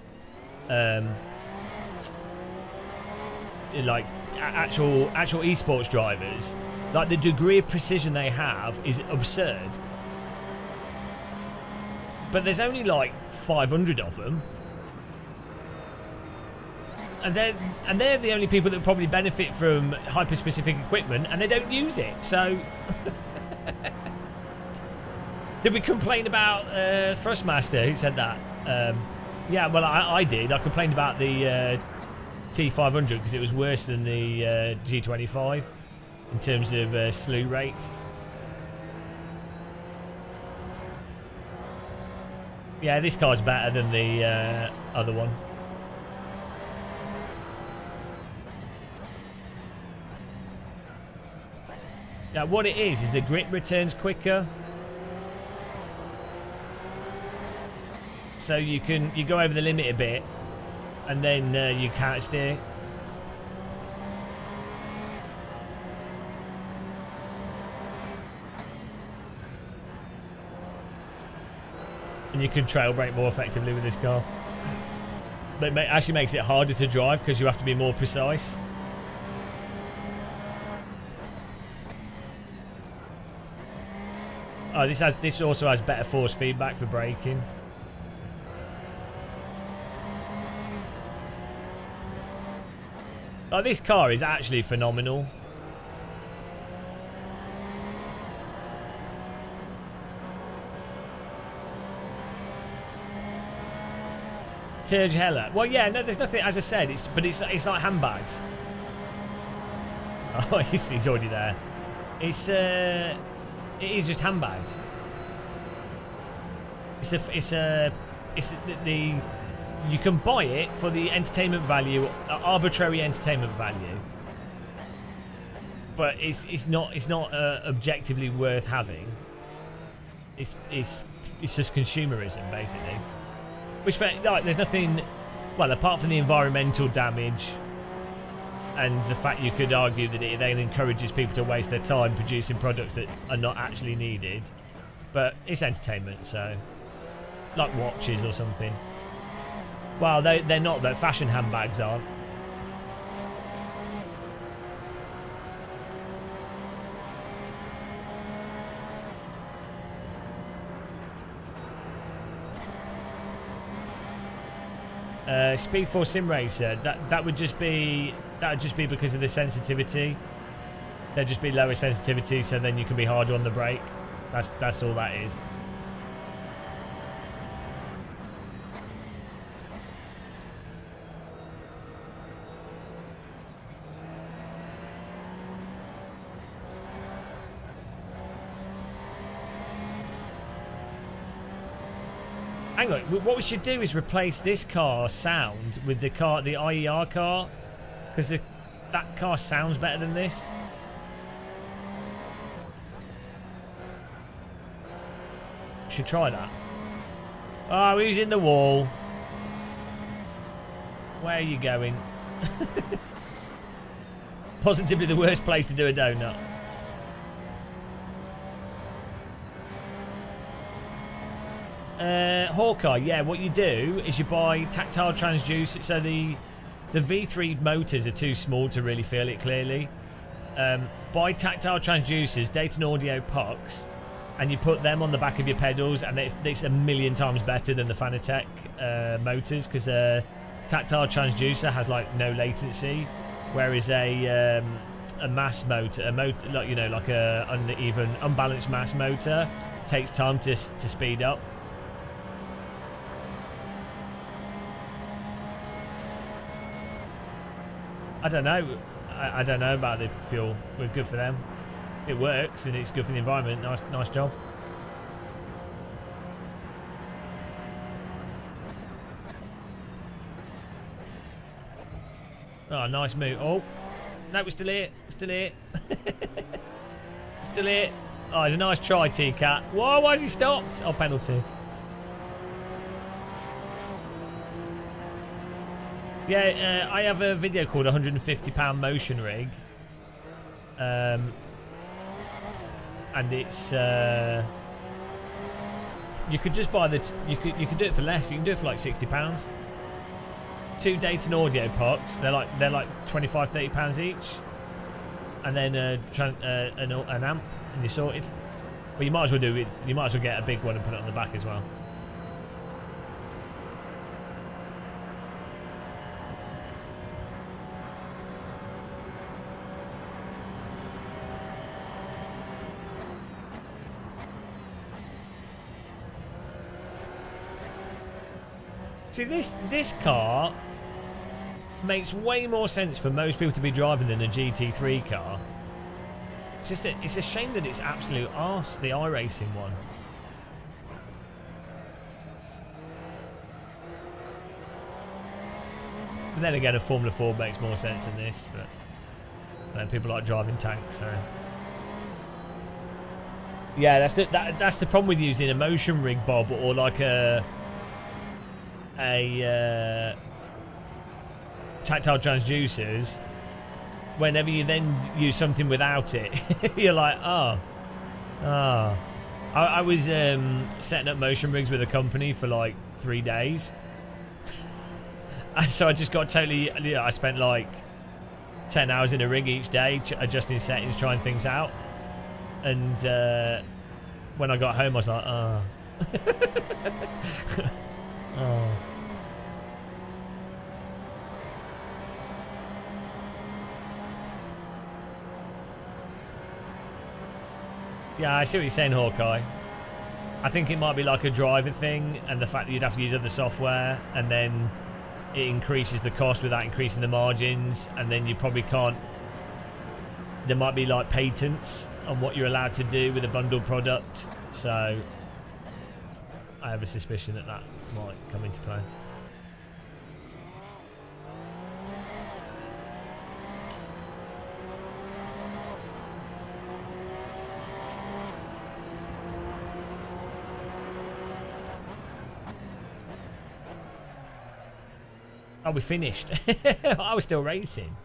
like actual esports drivers, like the degree of precision they have is absurd. But there's only like 500 of them, and they're the only people that probably benefit from hyper-specific equipment, and they don't use it. So. Did we complain about Thrustmaster? Who said that? Yeah, well, I did. I complained about the T500 because it was worse than the G25 in terms of slew rate. Yeah, this car's better than the other one. Now, what it is the grip returns quicker. so you go over the limit a bit, and then you can't steer. And you can trail brake more effectively with this car. But it actually makes it harder to drive because you have to be more precise. Oh, this also has better force feedback for braking. Oh, this car is actually phenomenal. Turge Hella. Well, yeah, no, there's nothing. As I said, it's like handbags. Oh, he's already there. It is just handbags. You can buy it for the entertainment value, arbitrary entertainment value, but it's not objectively worth having. It's just consumerism basically. Which like, there's nothing, well, apart from the environmental damage and the fact you could argue that it then encourages people to waste their time producing products that are not actually needed. But it's entertainment, so like watches or something. Well, they're not, though. Fashion handbags aren't. Speed 4 Sim Racer. That would just be because of the sensitivity. There'd just be lower sensitivity, so then you can be harder on the brake. That's all that is. Hang on, what we should do is replace this car's sound with the IER car, because that car sounds better than this. Should try that. Oh, he's in the wall. Where are you going? Positively the worst place to do a donut. Hawkeye, yeah, what you do is you buy tactile transducer. So the V3 motors are too small to really feel it clearly. Buy tactile transducers, Dayton Audio pucks, and you put them on the back of your pedals, and it's a million times better than the Fanatec motors, because tactile transducer has like no latency, whereas a mass motor, like, you know, like a uneven, unbalanced mass motor takes time to speed up. I don't know. I don't know about the fuel. We're good for them. If it works and it's good for the environment, nice job. Oh, nice move. Oh, no, we're still here. Still here. Still here. Oh, it's a nice try, T-Cat. Whoa, why has he stopped? Oh, penalty. Yeah, I have a video called £150 Motion Rig. And it's you could just buy you could do it for less. You can do it for like £60. 2 Dayton Audio pucks. They're like £25-30 each. And then an amp, and you're sorted. But you might as well get a big one and put it on the back as well. See, this car makes way more sense for most people to be driving than a GT3 car. It's just it's a shame that it's absolute arse, the iRacing one. But then again, a Formula 4 makes more sense than this, but people like driving tanks, so. Yeah, that's the problem with using a motion rig, Bob, or like a a tactile transducers, whenever you then use something without it, you're like, oh. I was setting up motion rigs with a company for like 3 days. And so I just got totally, I spent like 10 hours in a rig each day, adjusting settings, trying things out. And when I got home, I was like, oh. Oh. Yeah, I see what you're saying, Hawkeye. I think it might be like a driver thing, and the fact that you'd have to use other software, and then it increases the cost without increasing the margins, and then you probably can't. There might be like patents on what you're allowed to do with a bundled product, so I have a suspicion that that might come into play. Oh, we finished. I was still racing.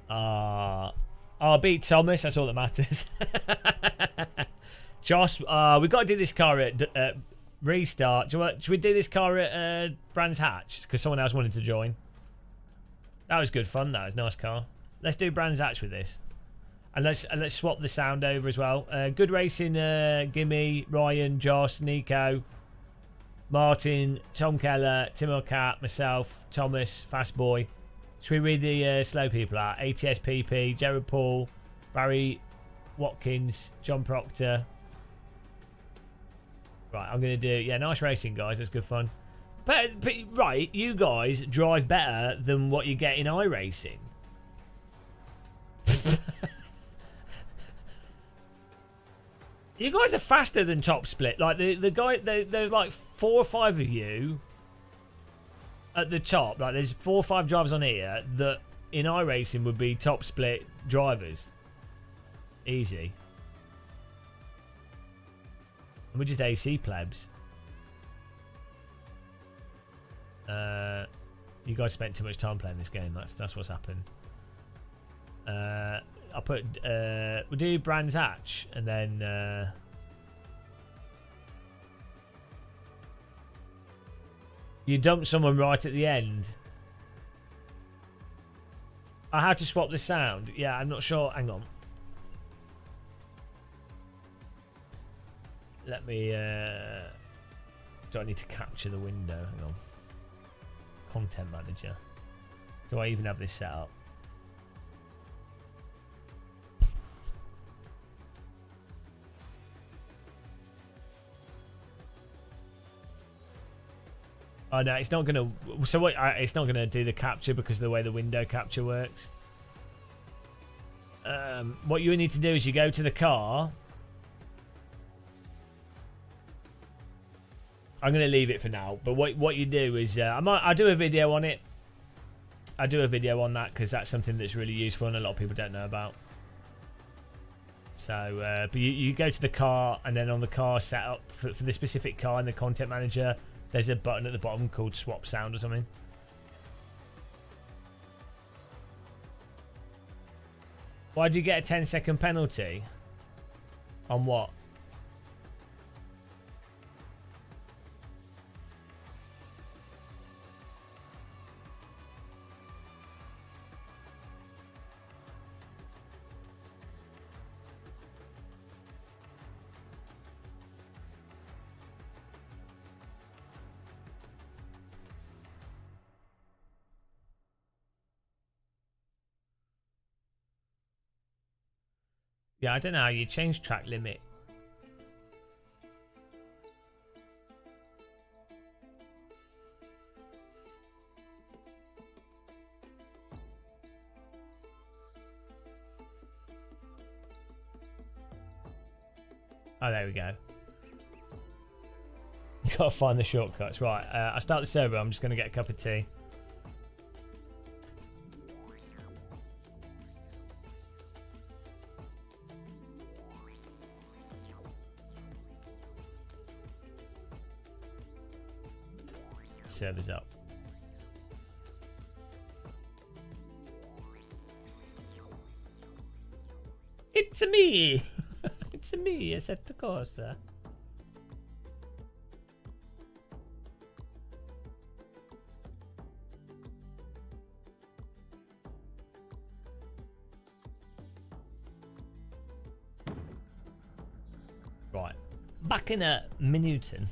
I beat Thomas. That's all that matters. Josh, we've got to do this car at restart. Should we do this car at Brands Hatch? Because someone else wanted to join. That was good fun. That was a nice car. Let's do Brands Hatch with this. And let's swap the sound over as well. Good racing, Gimme, Ryan, Josh, Nico, Martin, Tom Keller, Timo Cat, myself, Thomas, Fast Boy. Should we read the slow people out? ATS PP, Jared Paul, Barry Watkins, John Proctor. Right, I'm going to do... Yeah, nice racing, guys. That's good fun. But, right, you guys drive better than what you get in iRacing. You guys are faster than Top Split. Like, the guy... There's like 4 or 5 of you at the top. Like, there's 4 or 5 drivers on here that in iRacing would be Top Split drivers. Easy. And we're just AC plebs. You guys spent too much time playing this game. That's what's happened. I'll put we'll do Brands Hatch and then you dump someone right at the end. I had to swap the sound. Yeah, I'm not sure. Hang on. Let me do I need to capture the window? Hang on. Content manager. Do I even have this set up? Oh no, it's not gonna. So what? It's not gonna do the capture because of the way the window capture works. What you need to do is you go to the car. I'm gonna leave it for now. But what you do is I'll do a video on it. I do a video on that because that's something that's really useful and a lot of people don't know about. So, but you go to the car and then on the car setup for the specific car in the content manager. There's a button at the bottom called swap sound or something. Why did you get a 10-second penalty? On what? Yeah, I don't know how you change track limit. Oh, there we go. Gotta find the shortcuts. Right, I start the server. I'm just going to get a cup of tea. servers up. It's me! It's me, Assetto Corsa. Right, back in a Minuten.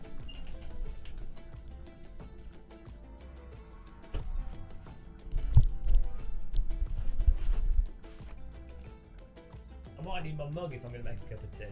I might need my mug if I'm going to make a cup of tea.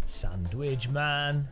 Sandwich man.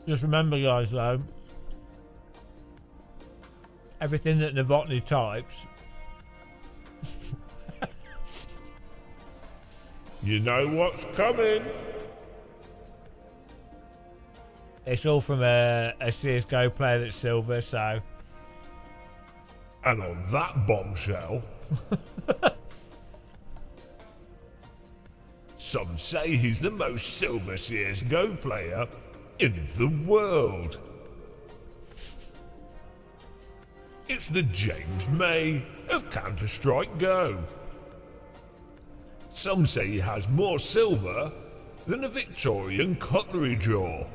Just remember, guys, though, everything that Novotny types, You know what's coming. it's all from a CSGO player that's silver, so... And on that bombshell, some say he's the most silver CSGO player in the world. It's the James May of Counter-Strike Go. Some say he has more silver than a Victorian cutlery drawer.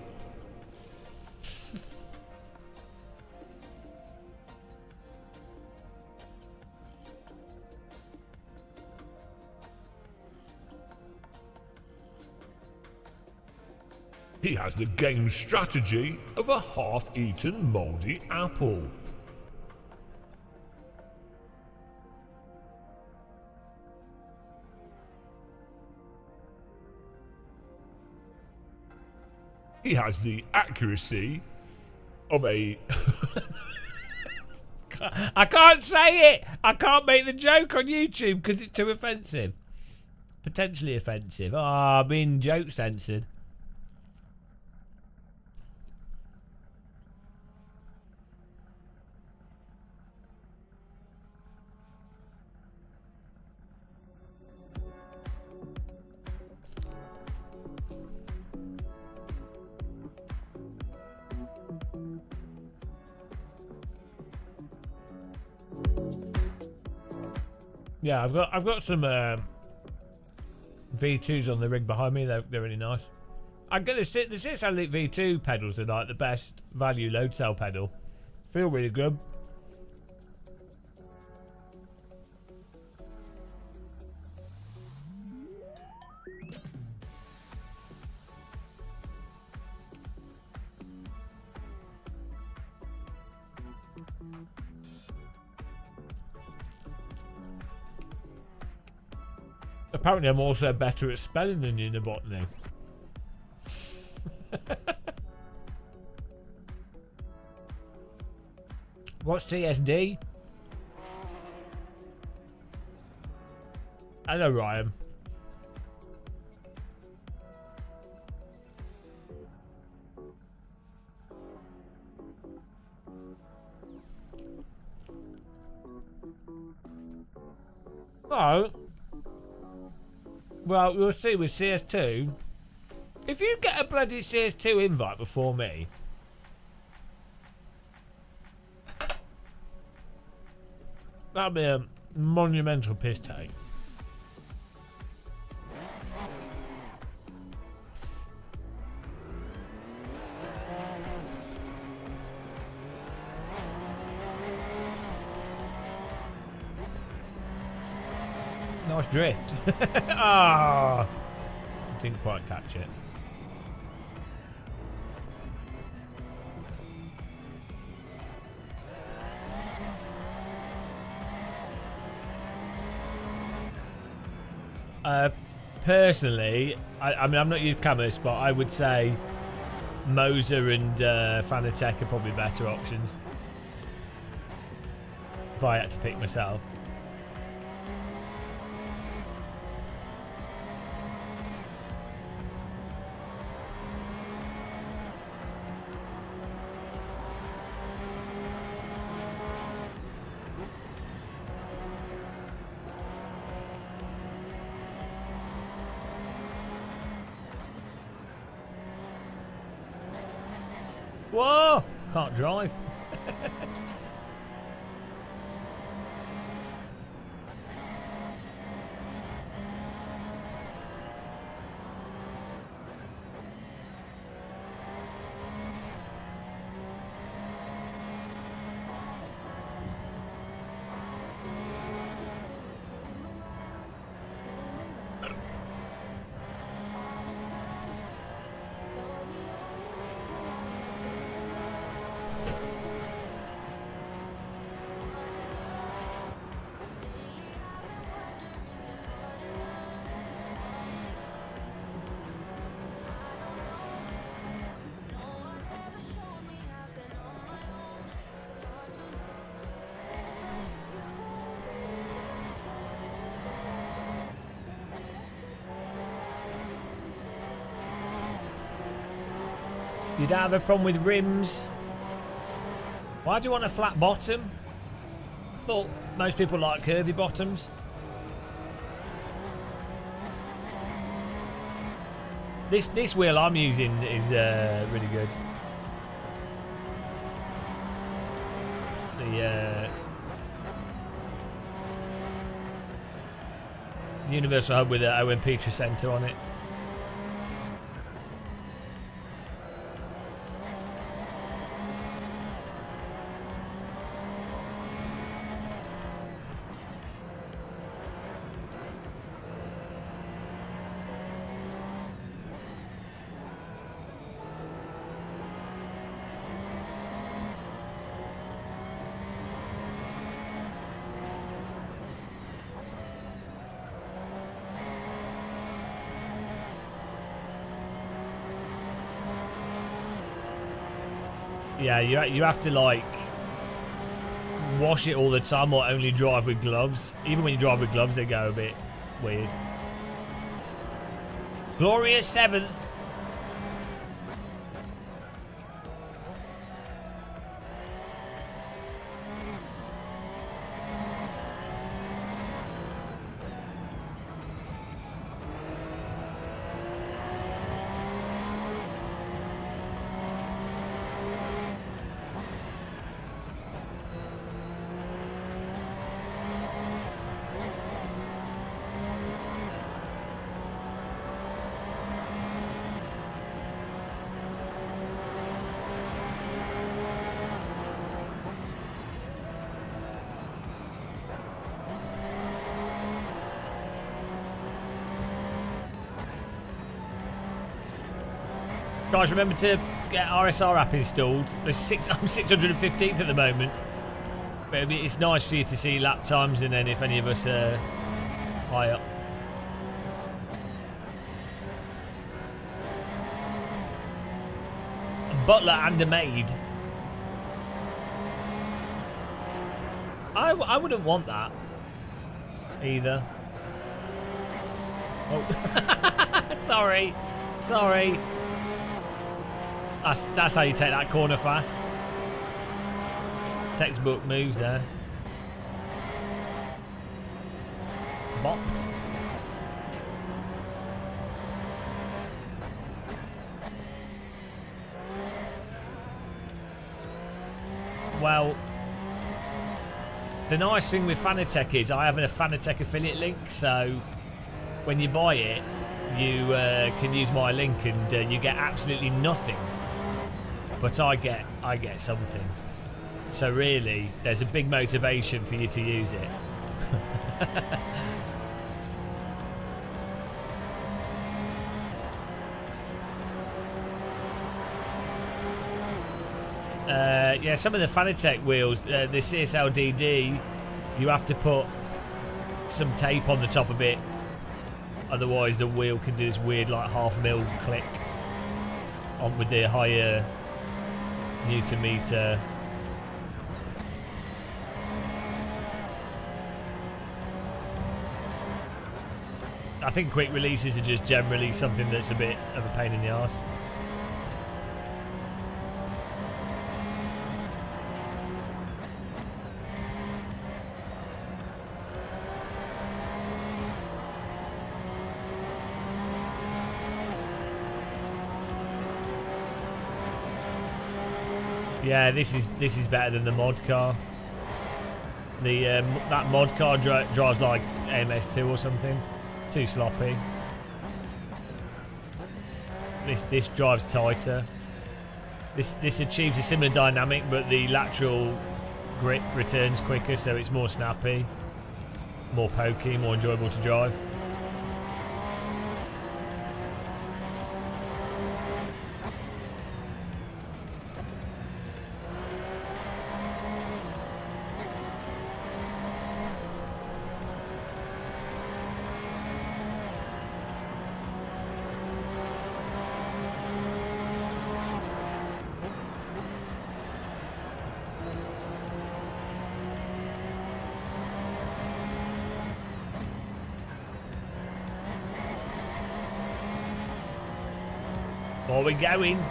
He has the game strategy of a half-eaten mouldy apple. He has the accuracy of a... I can't say it! I can't make the joke on YouTube because it's too offensive. Potentially offensive. Oh, I'm being joke censored. Yeah, I've got some V2s on the rig behind me. They're really nice. I get the 6 Elite V2 pedals are like the best value load cell pedal. Feel really good. Apparently I'm also better at spelling than you, Novotny. What's TSD? Hello, Ryan. Oh. Well, we'll see with CS2. If you get a bloody CS2 invite before me, that'll be a monumental piss take. Nice drift. Ah, didn't quite catch it. Personally, I mean, I'm not used Camus, but I would say Moser and Fanatec are probably better options if I had to pick myself. Whoa! Can't drive. You don't have a problem with rims. Why do you want a flat bottom? I thought most people like curvy bottoms. This wheel I'm using is really good. The universal hub with an OMP Tricenter on it. Yeah, you have to like wash it all the time or only drive with gloves. Even when you drive with gloves, they go a bit weird. Glorious 7th. Guys, remember to get RSR app installed. I'm 615th at the moment. But it's nice for you to see lap times and then if any of us are high up. A butler and a maid. I wouldn't want that either. Oh, sorry. That's how you take that corner fast. Textbook moves there. Bopped. Well, the nice thing with Fanatec is I have a Fanatec affiliate link, so when you buy it, you can use my link and you get absolutely nothing. But I get something. So really, there's a big motivation for you to use it. Yeah, some of the Fanatec wheels, the CSLDD, you have to put some tape on the top of it. Otherwise, the wheel can do this weird, like, half-mil click on with the higher Newton meter. I think quick releases are just generally something that's a bit of a pain in the arse. Yeah, this is better than the mod car. The that mod car drives like AMS2 or something. It's too sloppy. This drives tighter. This achieves a similar dynamic, but the lateral grip returns quicker, so it's more snappy, more pokey, more enjoyable to drive. Are we going?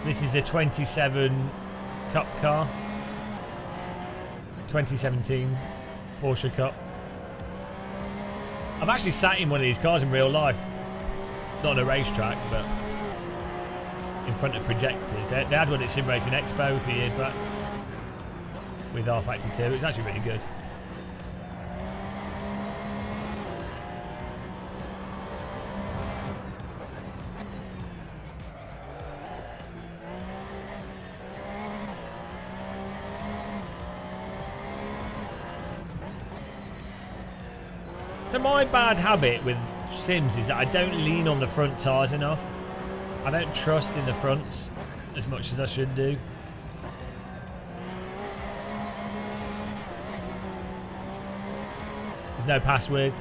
This is the 27 Cup car. 2017 Porsche Cup. I've actually sat in one of these cars in real life. Not on a racetrack, but in front of projectors. They had one at Sim Racing Expo a few years back with R-Factor 2. It was actually really good. So my bad habit with Sims is that I don't lean on the front tyres enough. I don't trust in the fronts as much as I should do. There's no password.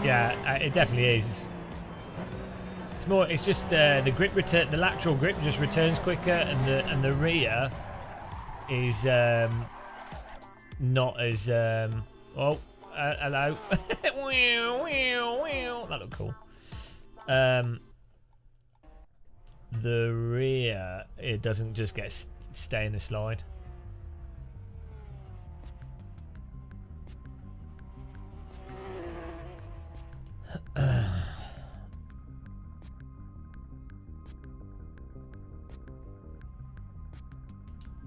Yeah, it definitely is. It's more. It's just the grip return. The lateral grip just returns quicker, and the rear is not as. Oh, hello. That looked cool. The rear, it doesn't just stay in the slide.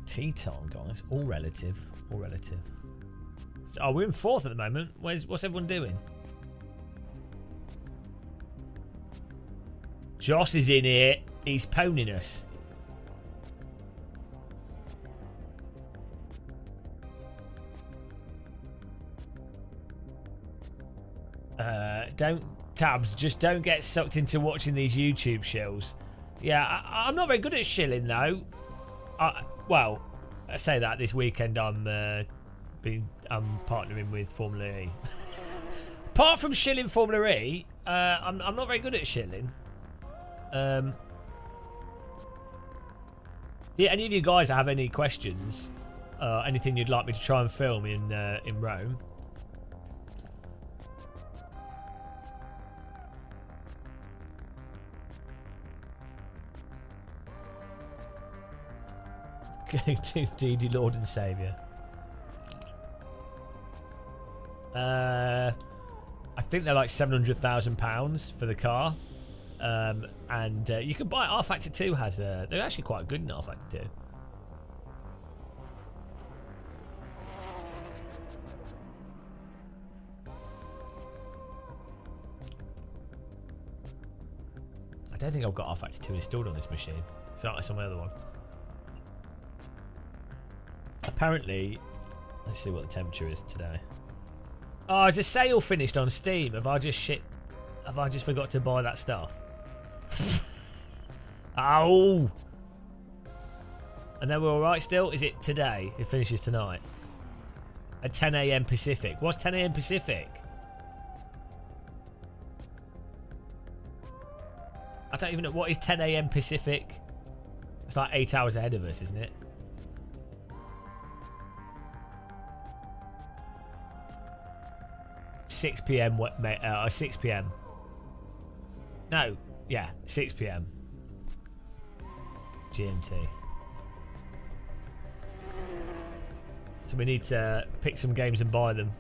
Teton, guys, all relative, all relative. So, we're in fourth at the moment. What's everyone doing? Joss is in here. He's poning us. Don't tabs. Just don't get sucked into watching these YouTube shows. Yeah, I'm not very good at shilling though. Well, I say that this weekend I'm partnering with Formula E. Apart from shilling Formula E, I'm not very good at shilling. Yeah, any of you guys have any questions? Anything you'd like me to try and film in Rome? DD Lord and Saviour. I think they're like £700,000 for the car, and you can buy it. R-Factor 2 has they're actually quite good in R-Factor 2. I don't think I've got R-Factor 2 installed on this machine. So it's on my other one. Apparently, let's see what the temperature is today. Oh, is a sale finished on Steam? Have I just forgot to buy that stuff? Oh! And then we're alright still? Is it today? It finishes tonight. At 10 AM Pacific. What's 10 AM Pacific? I don't even know. What is 10 AM Pacific? It's like 8 hours ahead of us, isn't it? 6 PM. 6 PM. No. Yeah, 6 p.m. GMT. So we need to pick some games and buy them.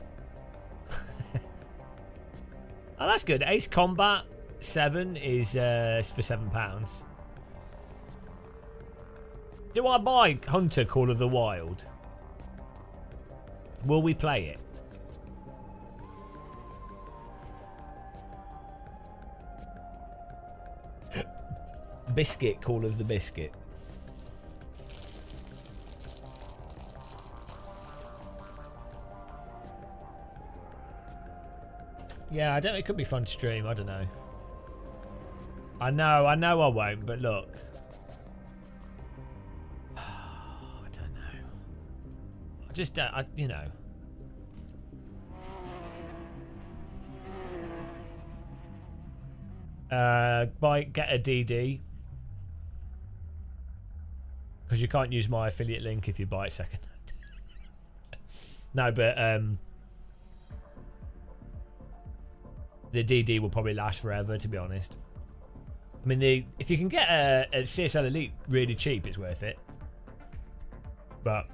Oh, that's good. Ace Combat 7 is for £7. Do I buy Hunter Call of the Wild? Will we play it? Biscuit Call of the Biscuit. Yeah, I don't. It could be fun to stream. I don't know. I know I won't, but look. I don't know. I just don't, you know. Get a DD. Because you can't use my affiliate link if you buy it second hand. No, but the DD will probably last forever, to be honest. I mean, if you can get a CSL Elite really cheap, it's worth it. But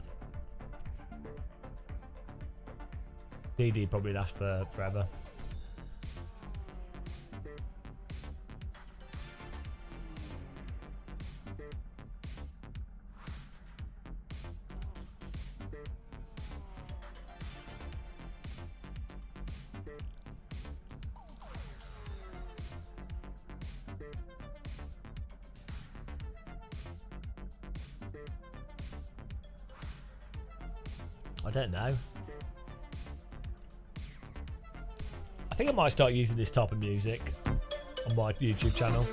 DD probably lasts for forever. I don't know. I think I might start using this type of music on my YouTube channel.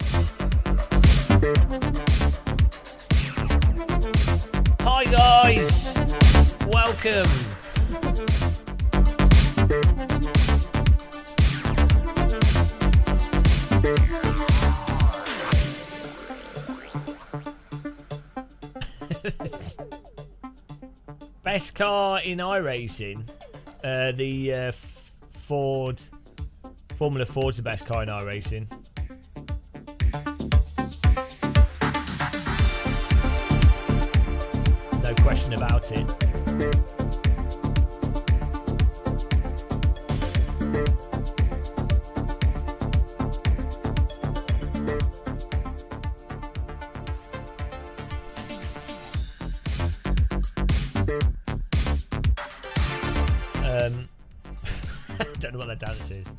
Hi guys! Welcome! Best car in iRacing, the Formula Ford's the best car in iRacing. No question about it. Don't know what that dance is.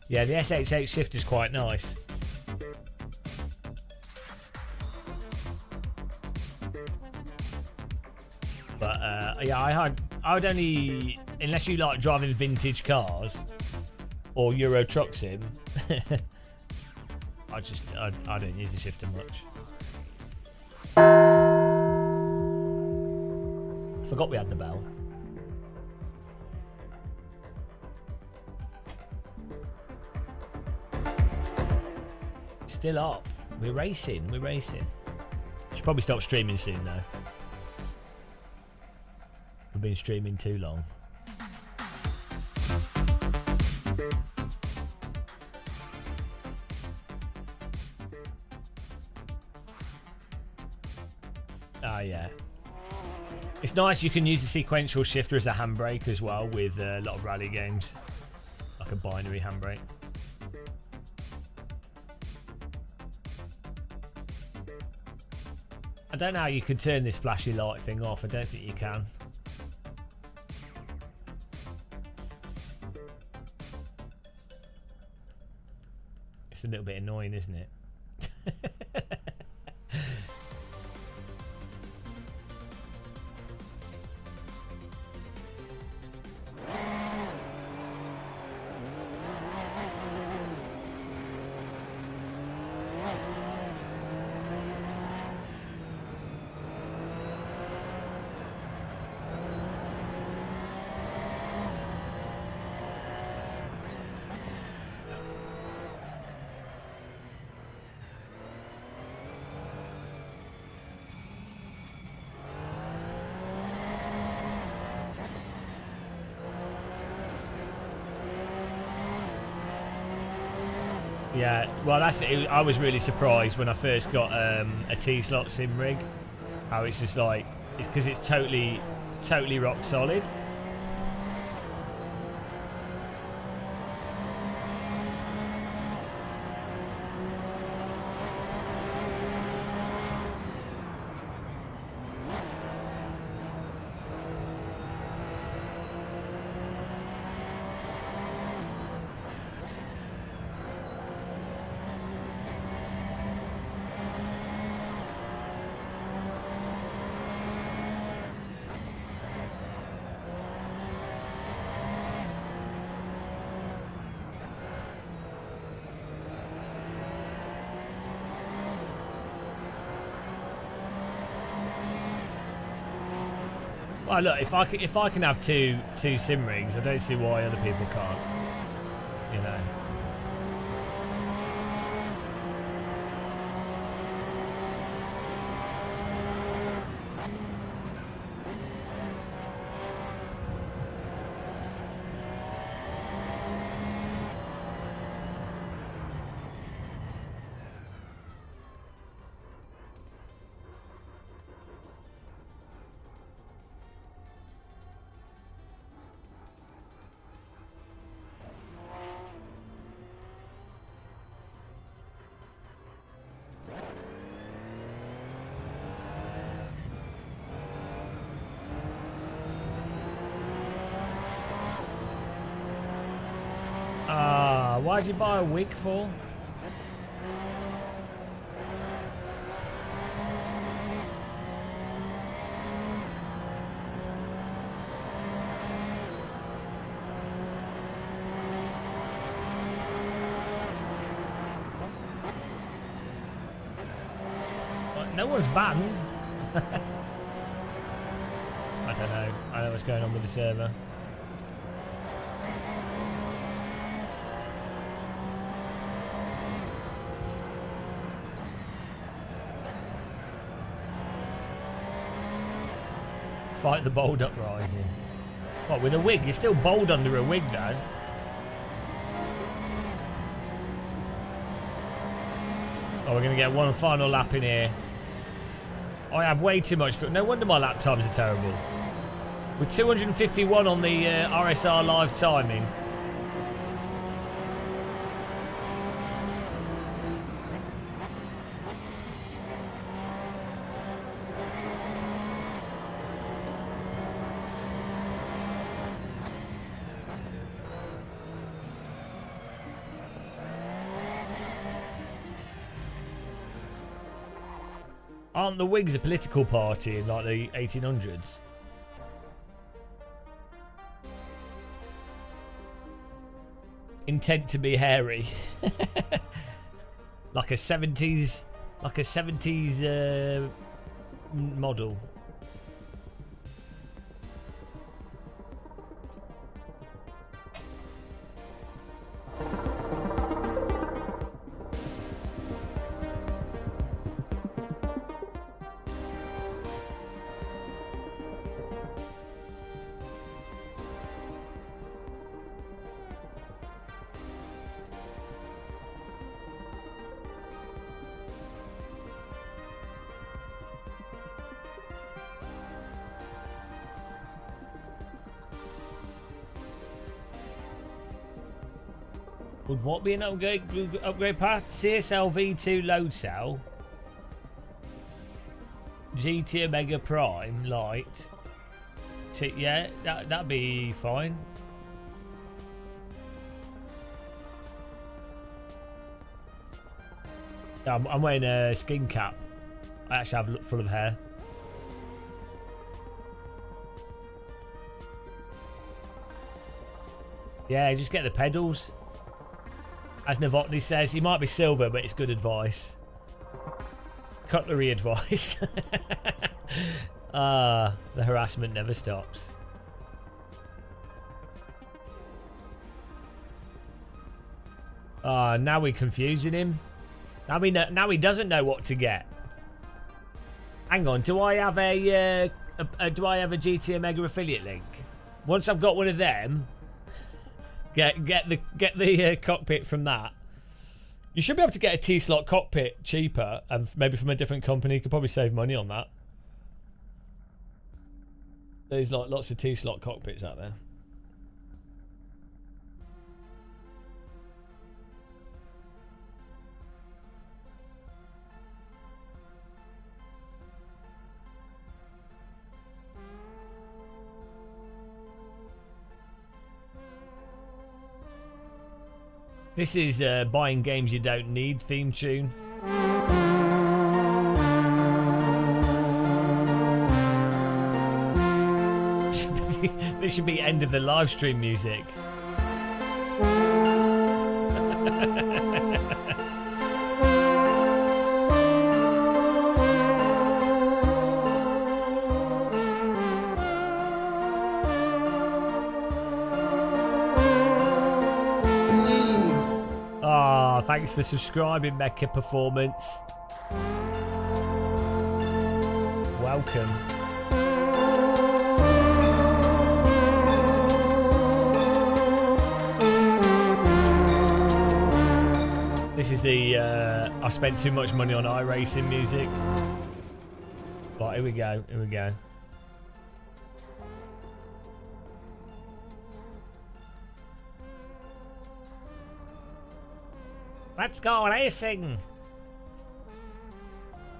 Yeah, the SH8 shift is quite nice. Yeah, I would only, unless you like driving vintage cars or Euro Truck Sim, I don't use the shifter much. I forgot we had the bell. Still up. We're racing. Should probably stop streaming soon though. We've been streaming too long. Ah, yeah. It's nice you can use the sequential shifter as a handbrake as well with a lot of rally games. Like a binary handbrake. I don't know how you can turn this flashy light thing off. I don't think you can. It's a little bit annoying, isn't it? Yeah, well, that's it. I was really surprised when I first got a T-slot sim rig. How it's just like, it's because it's totally rock solid. Well, look, if I can have two sim rigs, I don't see why other people can't. You know. Why'd you buy a wig for? What, no one's banned? I don't know. I don't know what's going on with the server. Fight the bold uprising. What, with a wig? You're still bold under a wig, though. Oh, we're going to get one final lap in here. I have way too much. No wonder my lap times are terrible. With 251 on the RSR live timing. Aren't the Whigs a political party in like the 1800s? Intent to be hairy. like a 70s model. Would what be an upgrade path? CSL V2 load cell, GT Omega Prime light. Yeah, that'd be fine. I'm wearing a skin cap. I actually have a look full of hair. Yeah, just get the pedals. As Novotny says, he might be silver, but it's good advice. Cutlery advice. The harassment never stops. Now we're confusing him. Now he doesn't know what to get. Hang on, do I have a GT Omega affiliate link? Once I've got one of them, get the cockpit from that. You should be able to get a T-slot cockpit cheaper, and maybe from a different company. You could probably save money on that. There's like lots of T-slot cockpits out there. This is buying games you don't need theme tune. This should be end of the live stream music. Thanks for subscribing, Mecha Performance. Welcome. This is the I spent too much money on iRacing music. Right, here we go. Here we go. Let's go racing!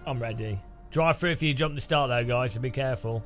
I'm ready. Drive through if you jump the start though, guys, so be careful.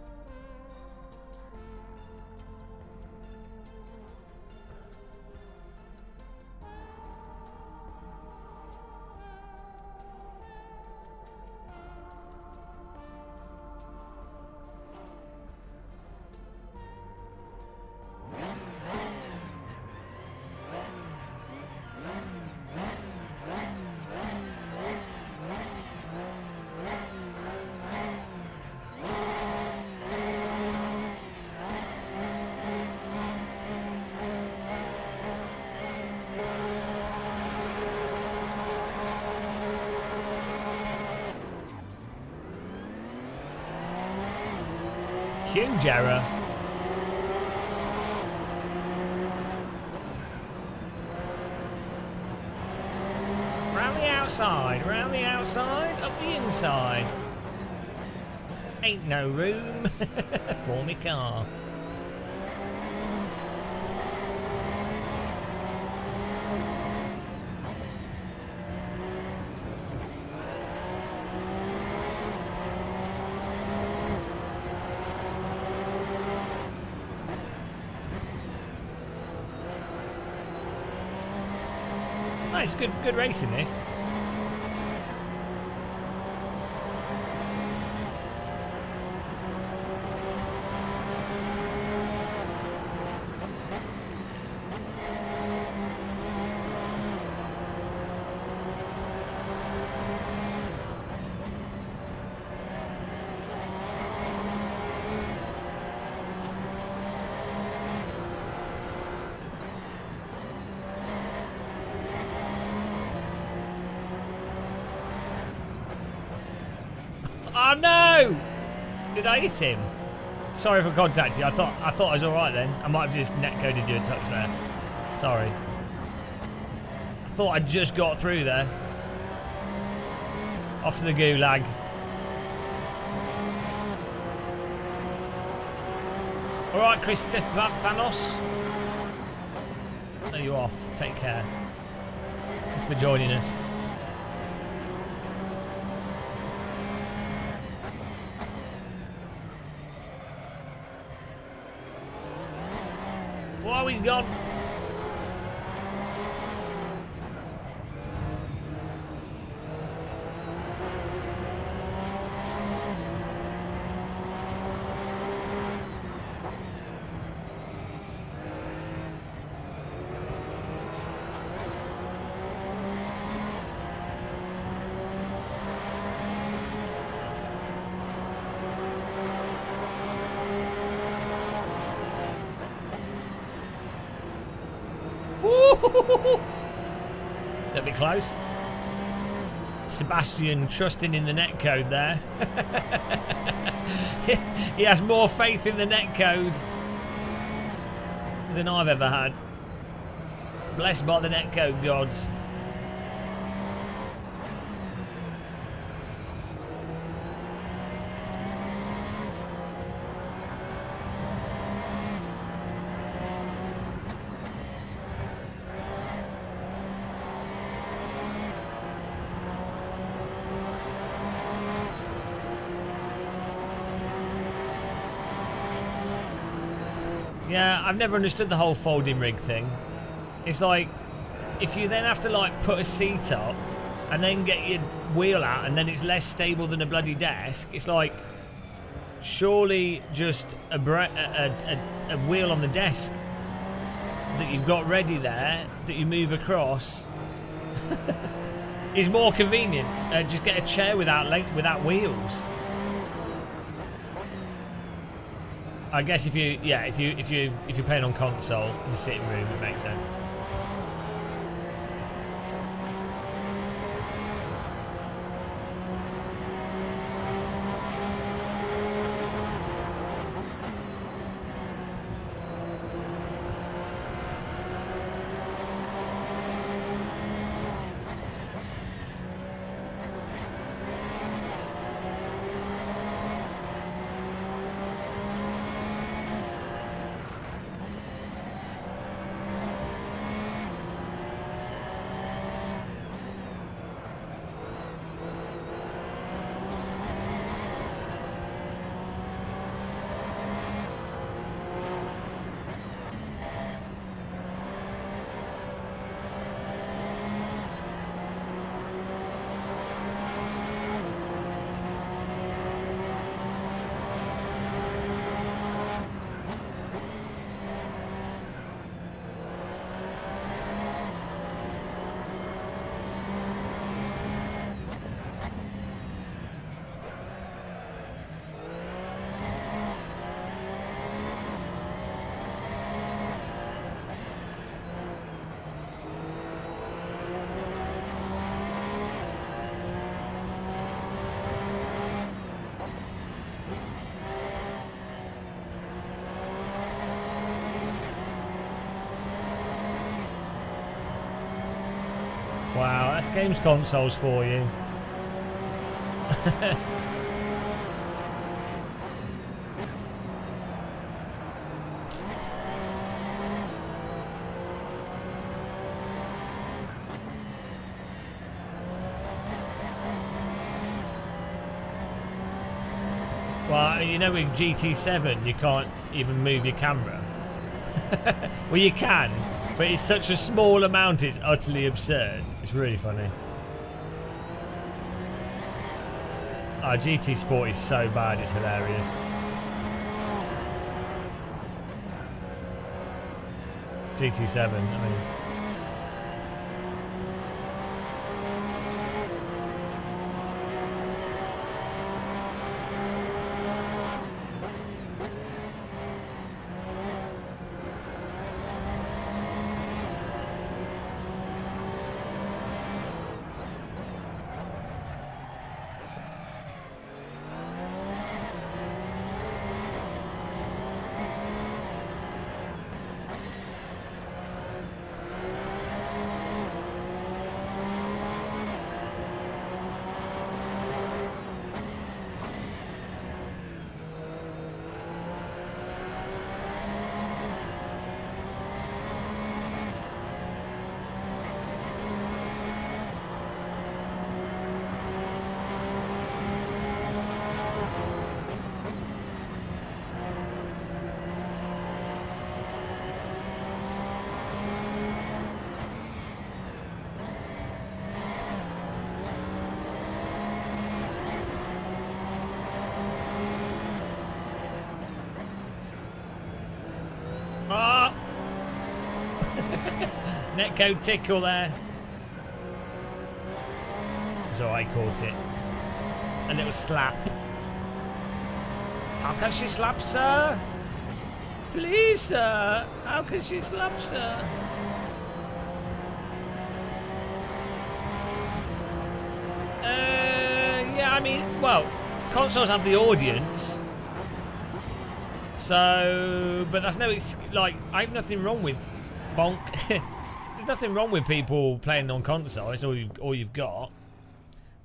Huge error. Round the outside, up the inside. Ain't no room for me car. Nice, good racing this. Oh no! Did I hit him? Sorry for contacting you. I thought I was alright then. I might have just netcoded you a touch there. Sorry. I thought I just got through there. Off to the gulag. Alright, Christopher Thanos. Are you off? Take care. Thanks for joining us. Whoa, he's gone. A bit close. Sebastian trusting in the netcode there. He has more faith in the netcode than I've ever had. Blessed by the netcode gods. Yeah, I've never understood the whole folding rig thing. It's like, if you then have to like put a seat up and then get your wheel out and then it's less stable than a bloody desk, it's like, surely just a wheel on the desk that you've got ready there that you move across is more convenient. Just get a chair without wheels. I guess if you're playing on console in the sitting room, it makes sense. Wow, that's games consoles for you. Well, you know with GT7 you can't even move your camera. Well, you can, but it's such a small amount it's utterly absurd. It's really funny. Oh, GT Sport is so bad, it's hilarious. GT7, I mean. Netcode tickle there. So I caught it. A little slap. How can she slap, sir? Please, sir. How can she slap, sir? Yeah, I mean, well, consoles have the audience. So, but that's no, like, I have nothing wrong with bonk. There's nothing wrong with people playing on console. It's all you've got.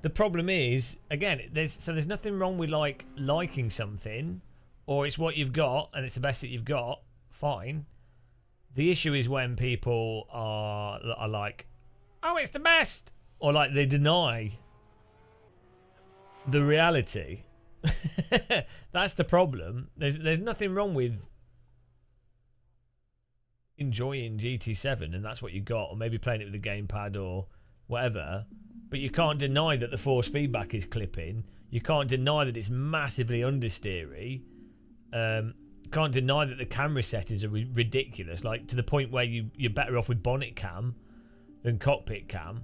The problem is, again, there's nothing wrong with like liking something, or it's what you've got and it's the best that you've got. Fine. The issue is when people are like, oh, it's the best, or like they deny the reality. That's the problem. There's nothing wrong with enjoying GT7 and that's what you got, or maybe playing it with the gamepad or whatever, but you can't deny that the force feedback is clipping. You can't deny that it's massively understeery. Can't deny that the camera settings are ridiculous, like to the point where you're better off with bonnet cam than cockpit cam.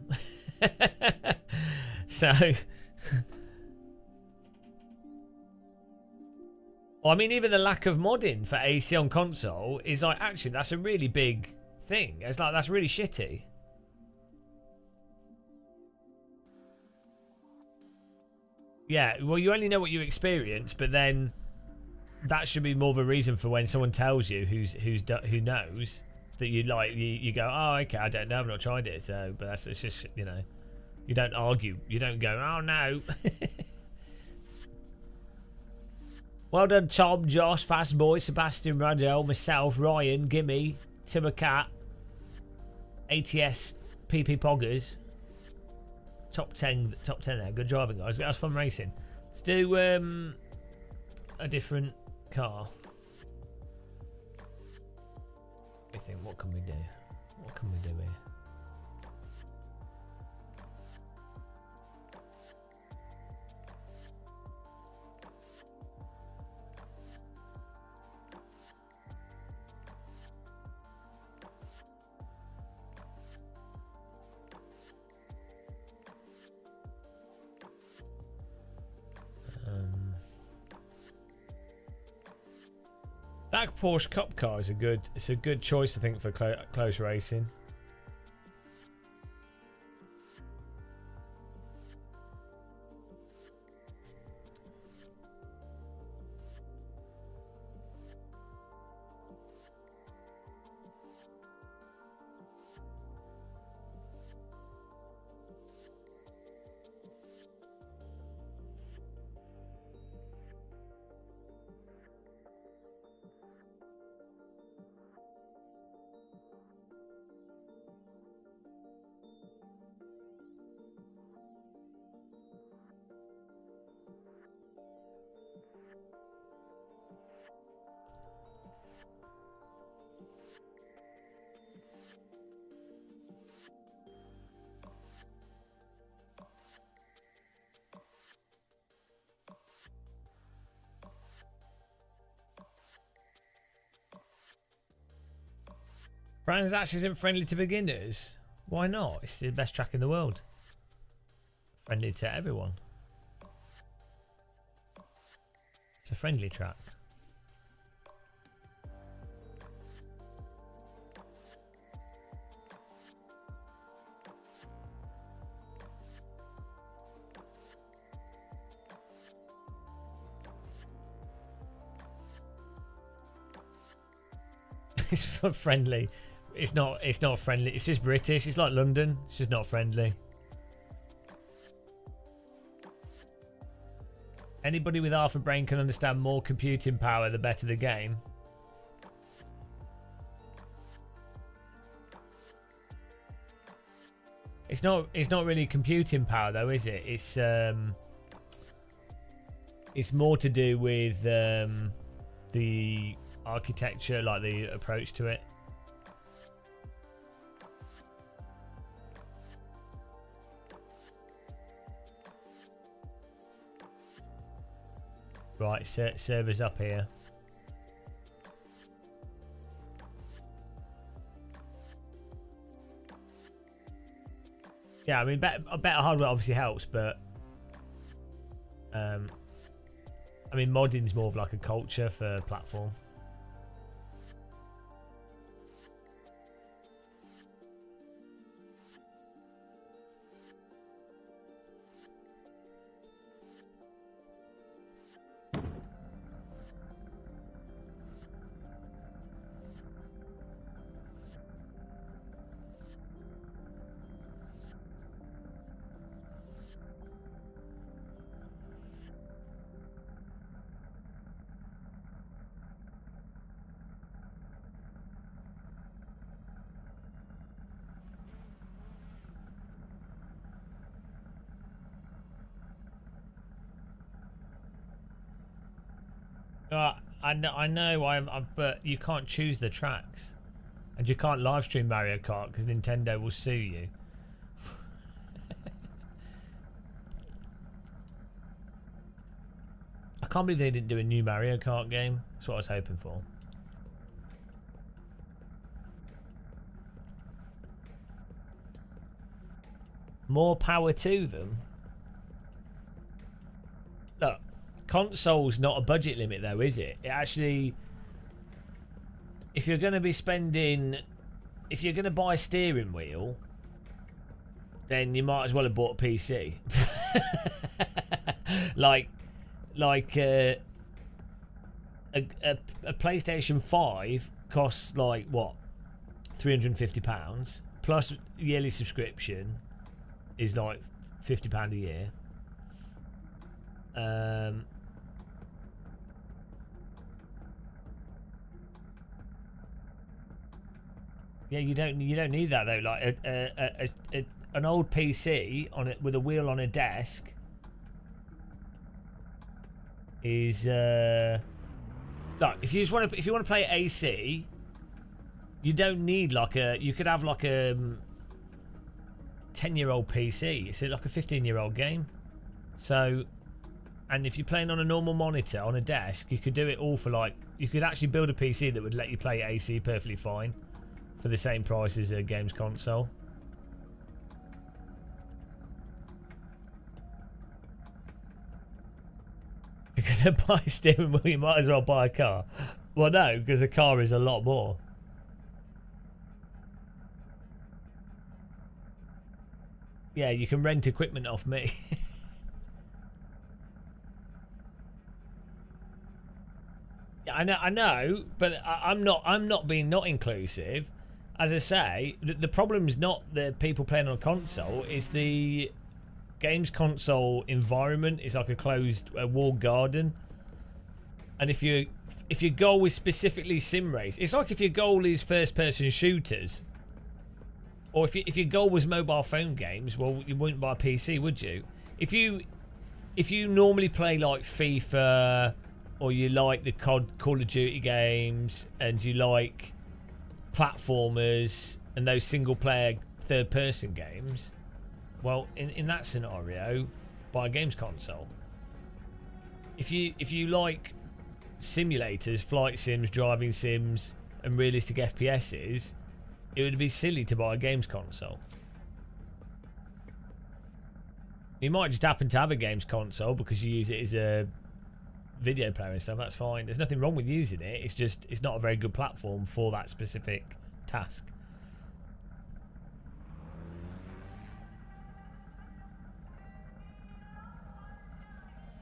So I mean, even the lack of modding for AC on console is like, actually, that's a really big thing. It's like, that's really shitty. Yeah, well, you only know what you experience, but then that should be more of a reason for when someone tells you who knows that you like, you go, oh, okay, I don't know, I've not tried it, so, but it's just, you know, you don't argue, you don't go, oh no. Well done, Tom, Josh, Fast Boy, Sebastian, Radel, myself, Ryan, Gimme, Timber Cat, ATS, PP Poggers. Top 10 there. Good driving, guys. That was fun racing. Let's do a different car. I think, what can we do? What can we do here? That Porsche Cup car is a good choice, I think, for close racing. Brands actually isn't friendly to beginners. Why not? It's the best track in the world. Friendly to everyone. It's a friendly track. It's friendly. It's not friendly. It's just British. It's like London. It's just not friendly. Anybody with half a brain can understand more computing power, the better the game. It's not really computing power though, is it? It's more to do with the architecture, like the approach to it. Right, servers up here. Yeah, I mean, better hardware obviously helps, but I mean, modding's more of like a culture for platform. I know, but you can't choose the tracks. And you can't live stream Mario Kart because Nintendo will sue you. I can't believe they didn't do a new Mario Kart game. That's what I was hoping for. More power to them. Look, console's not a budget limit though, is it? It actually... If you're going to be spending... If you're going to buy a steering wheel, then you might as well have bought a PC. like a PlayStation 5 costs like, what? £350 plus yearly subscription is like £50 a year. Yeah, you don't need that though. Like an old PC on it with a wheel on a desk is like if you want to play AC, you don't need like a. You could have like a 10-year-old PC. It's like a 15-year-old game. So, and if you're playing on a normal monitor on a desk, you could do it all for like. You could actually build a PC that would let you play AC perfectly fine for the same price as a games console. If you're going to buy a steering wheel, you might as well buy a car. Well, no, because a car is a lot more. Yeah, you can rent equipment off me. Yeah, I know, but I'm not being not inclusive. As I say, the problem's not the people playing on a console. It's the games console environment. It's like a closed walled garden. And if your goal is specifically sim race, it's like if your goal is first person shooters, or if your goal was mobile phone games, well, you wouldn't buy a PC, would you? If you normally play like FIFA, or you like the Call of Duty games, and you like platformers and those single player third person games, well, in that scenario, buy a games console. If you like simulators, flight sims, driving sims, and realistic FPSs, it would be silly to buy a games console. You might just happen to have a games console because you use it as a video player and stuff. That's fine. There's nothing wrong with using it. It's just it's not a very good platform for that specific task.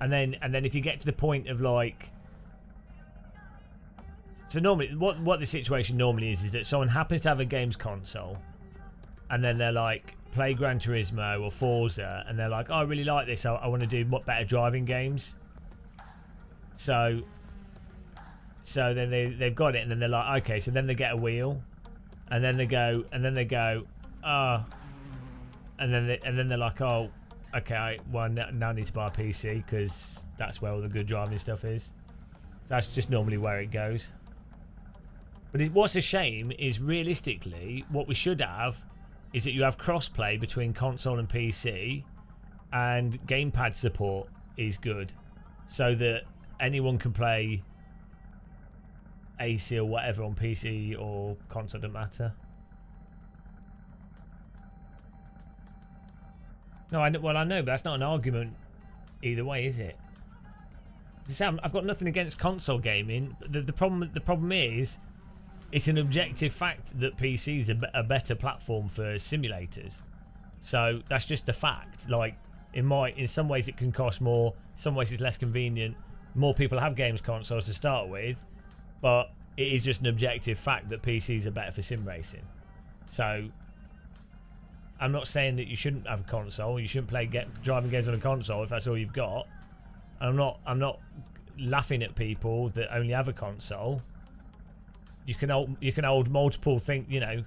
And then if you get to the point of like, so normally what the situation normally is that someone happens to have a games console, and then they're like play Gran Turismo or Forza, and they're like, oh, I really like this. I want to do better driving games. So then they've got it, and then they're like, okay, so then they get a wheel, and then they go, oh, and then they're like, oh, okay, well now I need to buy a PC because that's where all the good driving stuff is. That's just normally where it goes. But what's a shame is realistically what we should have is that you have crossplay between console and PC, and gamepad support is good, so that anyone can play AC or whatever on PC or console, doesn't matter. No, I know, but that's not an argument either way, is it? Sam, I've got nothing against console gaming. The problem is, it's an objective fact that PC is a better platform for simulators. So that's just a fact. Like in some ways it can cost more, some ways it's less convenient. More people have games consoles to start with, but it is just an objective fact that PCs are better for sim racing. So I'm not saying that you shouldn't have a console. You shouldn't play driving games on a console if that's all you've got. I'm not laughing at people that only have a console. You can hold multiple things. You know,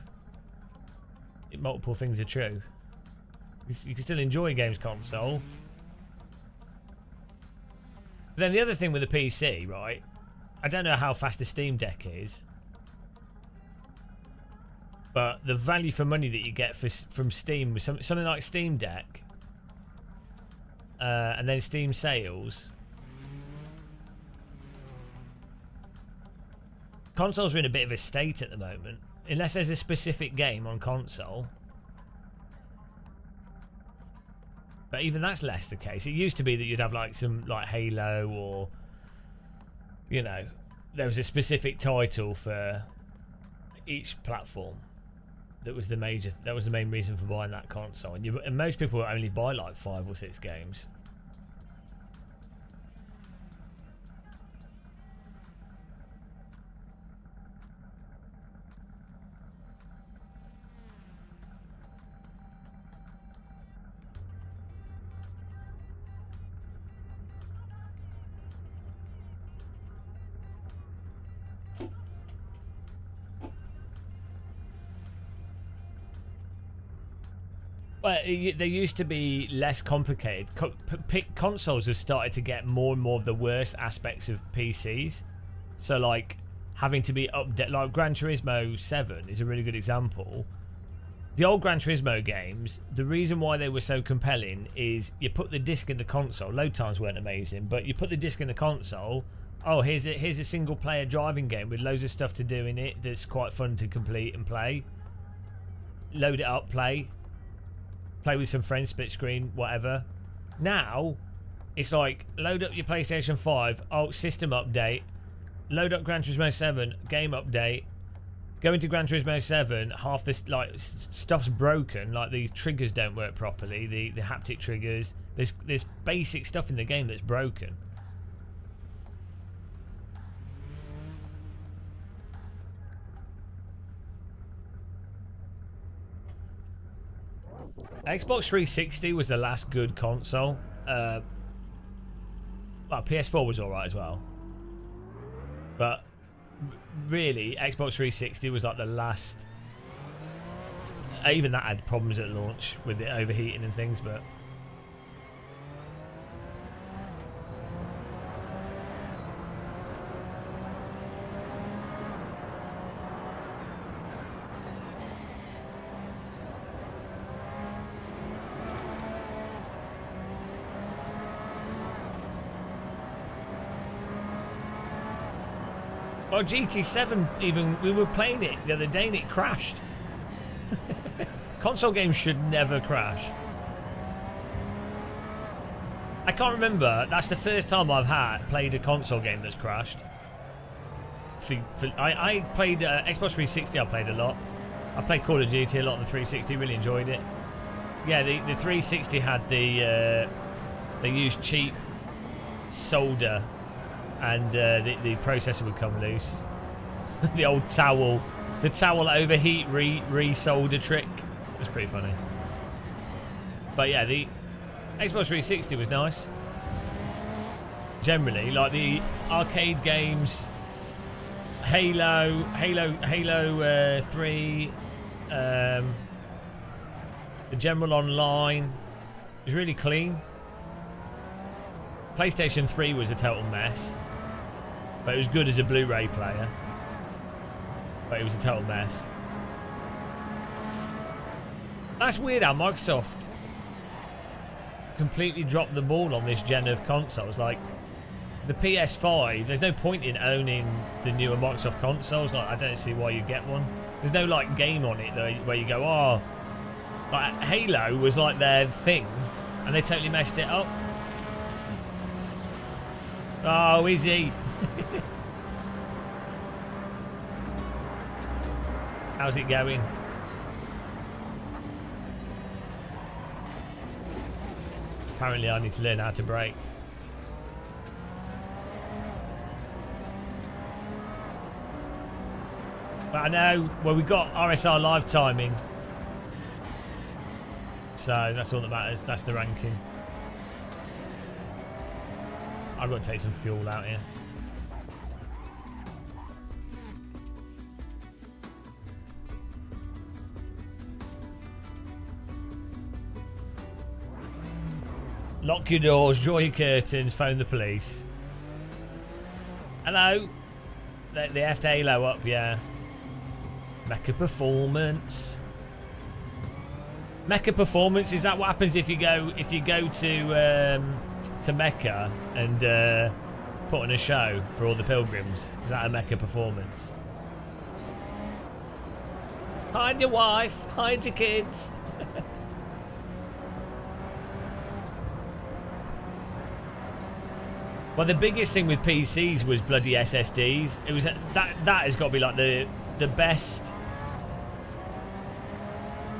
multiple things are true. You can still enjoy a games console. But then the other thing with the PC, right? I don't know how fast a Steam Deck is. But the value for money that you get from Steam with something like Steam Deck, and then Steam sales, consoles are in a bit of a state at the moment. Unless there's a specific game on console. But even that's less the case. It used to be that you'd have like some like Halo, or you know, there was a specific title for each platform. That was the main reason for buying that console, and most people only buy like 5 or 6 games. Well, they used to be less complicated. Consoles have started to get more and more of the worst aspects of PCs. So, like, having to be updated. Like, Gran Turismo 7 is a really good example. The old Gran Turismo games, the reason why they were so compelling is you put the disc in the console. Load times weren't amazing, but you put the disc in the console. Oh, here's a single-player driving game with loads of stuff to do in it that's quite fun to complete and play. Load it up, play with some friends, split screen, whatever. Now, it's like, load up your PlayStation 5, oh, system update, load up Gran Turismo 7, game update, go into Gran Turismo 7, half this, like, stuff's broken, like the triggers don't work properly, the haptic triggers, there's basic stuff in the game that's broken. Xbox 360 was the last good console. Well, PS4 was alright as well. But really, Xbox 360 was like the last. Even that had problems at launch with it overheating and things, but. Well, GT7, even, we were playing it the other day and it crashed. Console games should never crash. I can't remember, that's the first time I've played a console game that's crashed. I played Xbox 360, I played a lot. I played Call of Duty a lot on the 360, really enjoyed it. Yeah, the 360 had they used cheap solder, and the processor would come loose. The old towel overheat re-solder trick. It was pretty funny. But yeah, the Xbox 360 was nice. Generally, like the arcade games, Halo 3, the general online was really clean. PlayStation 3 was a total mess, but it was good as a Blu-ray player. But it was a total mess. That's weird how Microsoft completely dropped the ball on this gen of consoles. Like the PS5, there's no point in owning the newer Microsoft consoles. Like, I don't see why you get one. There's no like game on it though, where you go, oh, like Halo was like their thing, and they totally messed it up. Oh, is he? How's it going? Apparently I need to learn how to brake. But I know, well, we got RSR live timing. So that's all that matters. That's the ranking. I've got to take some fuel out here. Lock your doors, draw your curtains, phone the police. Hello? They have to Halo up, yeah. Mecha Performance. Mecha Performance, is that what happens if you go to Mecca and put on a show for all the pilgrims? Is that a Mecha Performance? Hide your wife, hide your kids. Well, the biggest thing with PCs was bloody SSDs. It was that has got to be like the best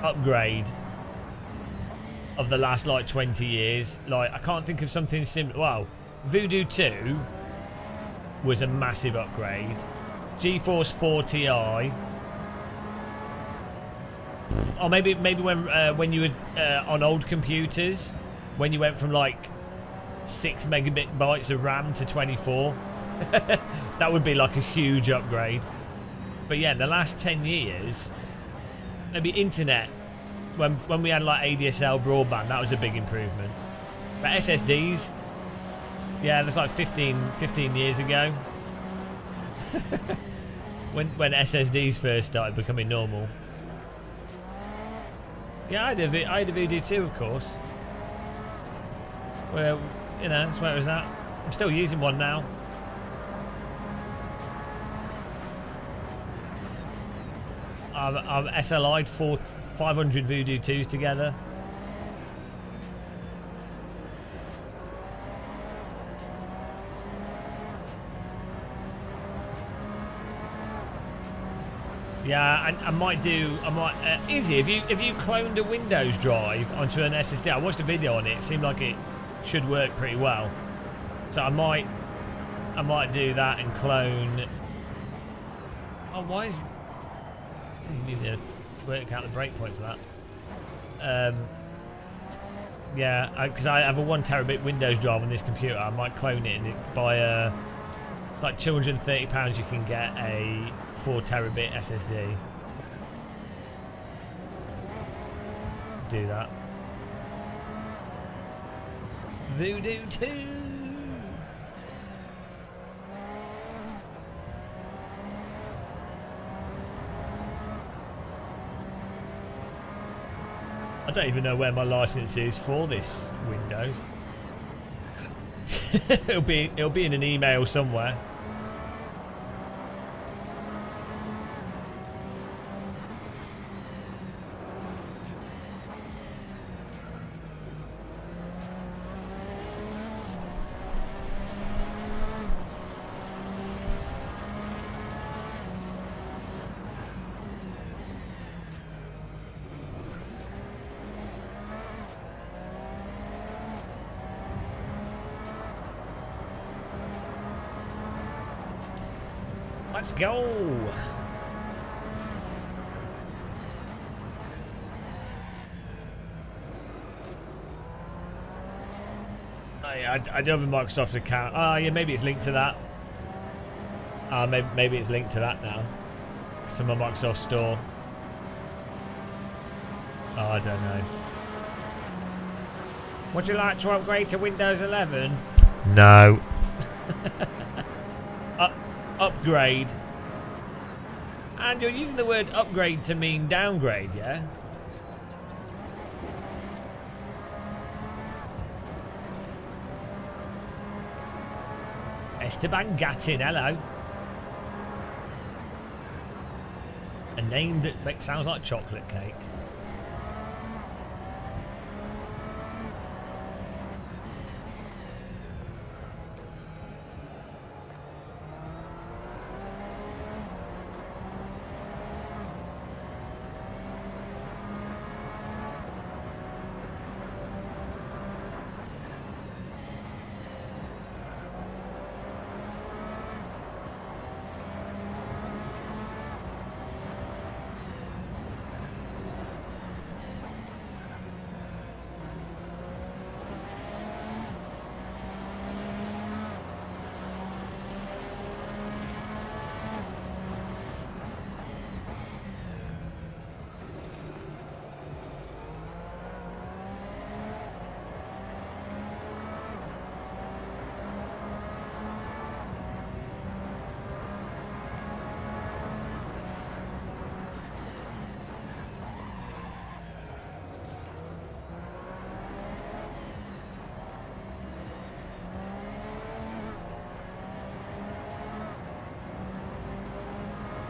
upgrade of the last like 20 years. Like, I can't think of something similar. Well, Voodoo 2 was a massive upgrade. GeForce 4 Ti. Or maybe when you were on old computers, when you went from like 6 megabytes of RAM to 24. That would be like a huge upgrade. But yeah, in the last 10 years, maybe internet, when we had like ADSL broadband, that was a big improvement. But SSDs, yeah, that's like 15 years ago. when SSDs first started becoming normal. Yeah, I had a Voodoo 2, of course. Well, you know, that's where it was at. I'm still using one now. I've SLI'd 500 Voodoo 2s together. Yeah, I might easy if you cloned a Windows drive onto an SSD. I watched a video on it. It seemed like it should work pretty well. So I might do that and clone. Oh, why is you need to work out the breakpoint for that? Yeah, because I have a 1 terabit Windows drive on this computer. I might clone it and buy it's like £230 you can get a 4 terabit SSD. Do that. Voodoo 2. I don't even know where my license is for this Windows. it'll be in an email somewhere. Let's go. I do have a Microsoft account. Oh, yeah, maybe it's linked to that. Maybe it's linked to that now. To my Microsoft store. Oh, I don't know. Would you like to upgrade to Windows 11? No. Upgrade. And you're using the word upgrade to mean downgrade, yeah? Esteban Gattin, hello. A name that sounds like chocolate cake.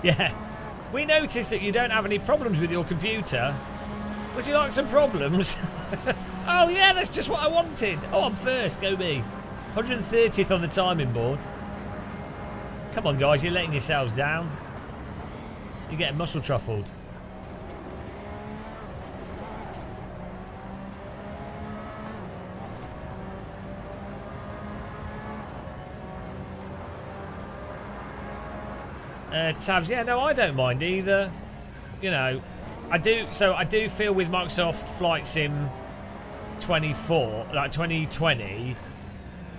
Yeah. We noticed that you don't have any problems with your computer. Would you like some problems? Oh yeah, that's just what I wanted. Oh, I'm first. Go me. 130th on the timing board. Come on, guys. You're letting yourselves down. You're getting muscle truffled. Tabs, yeah, no, I don't mind either. You know, I do feel with Microsoft Flight Sim 24, like 2020,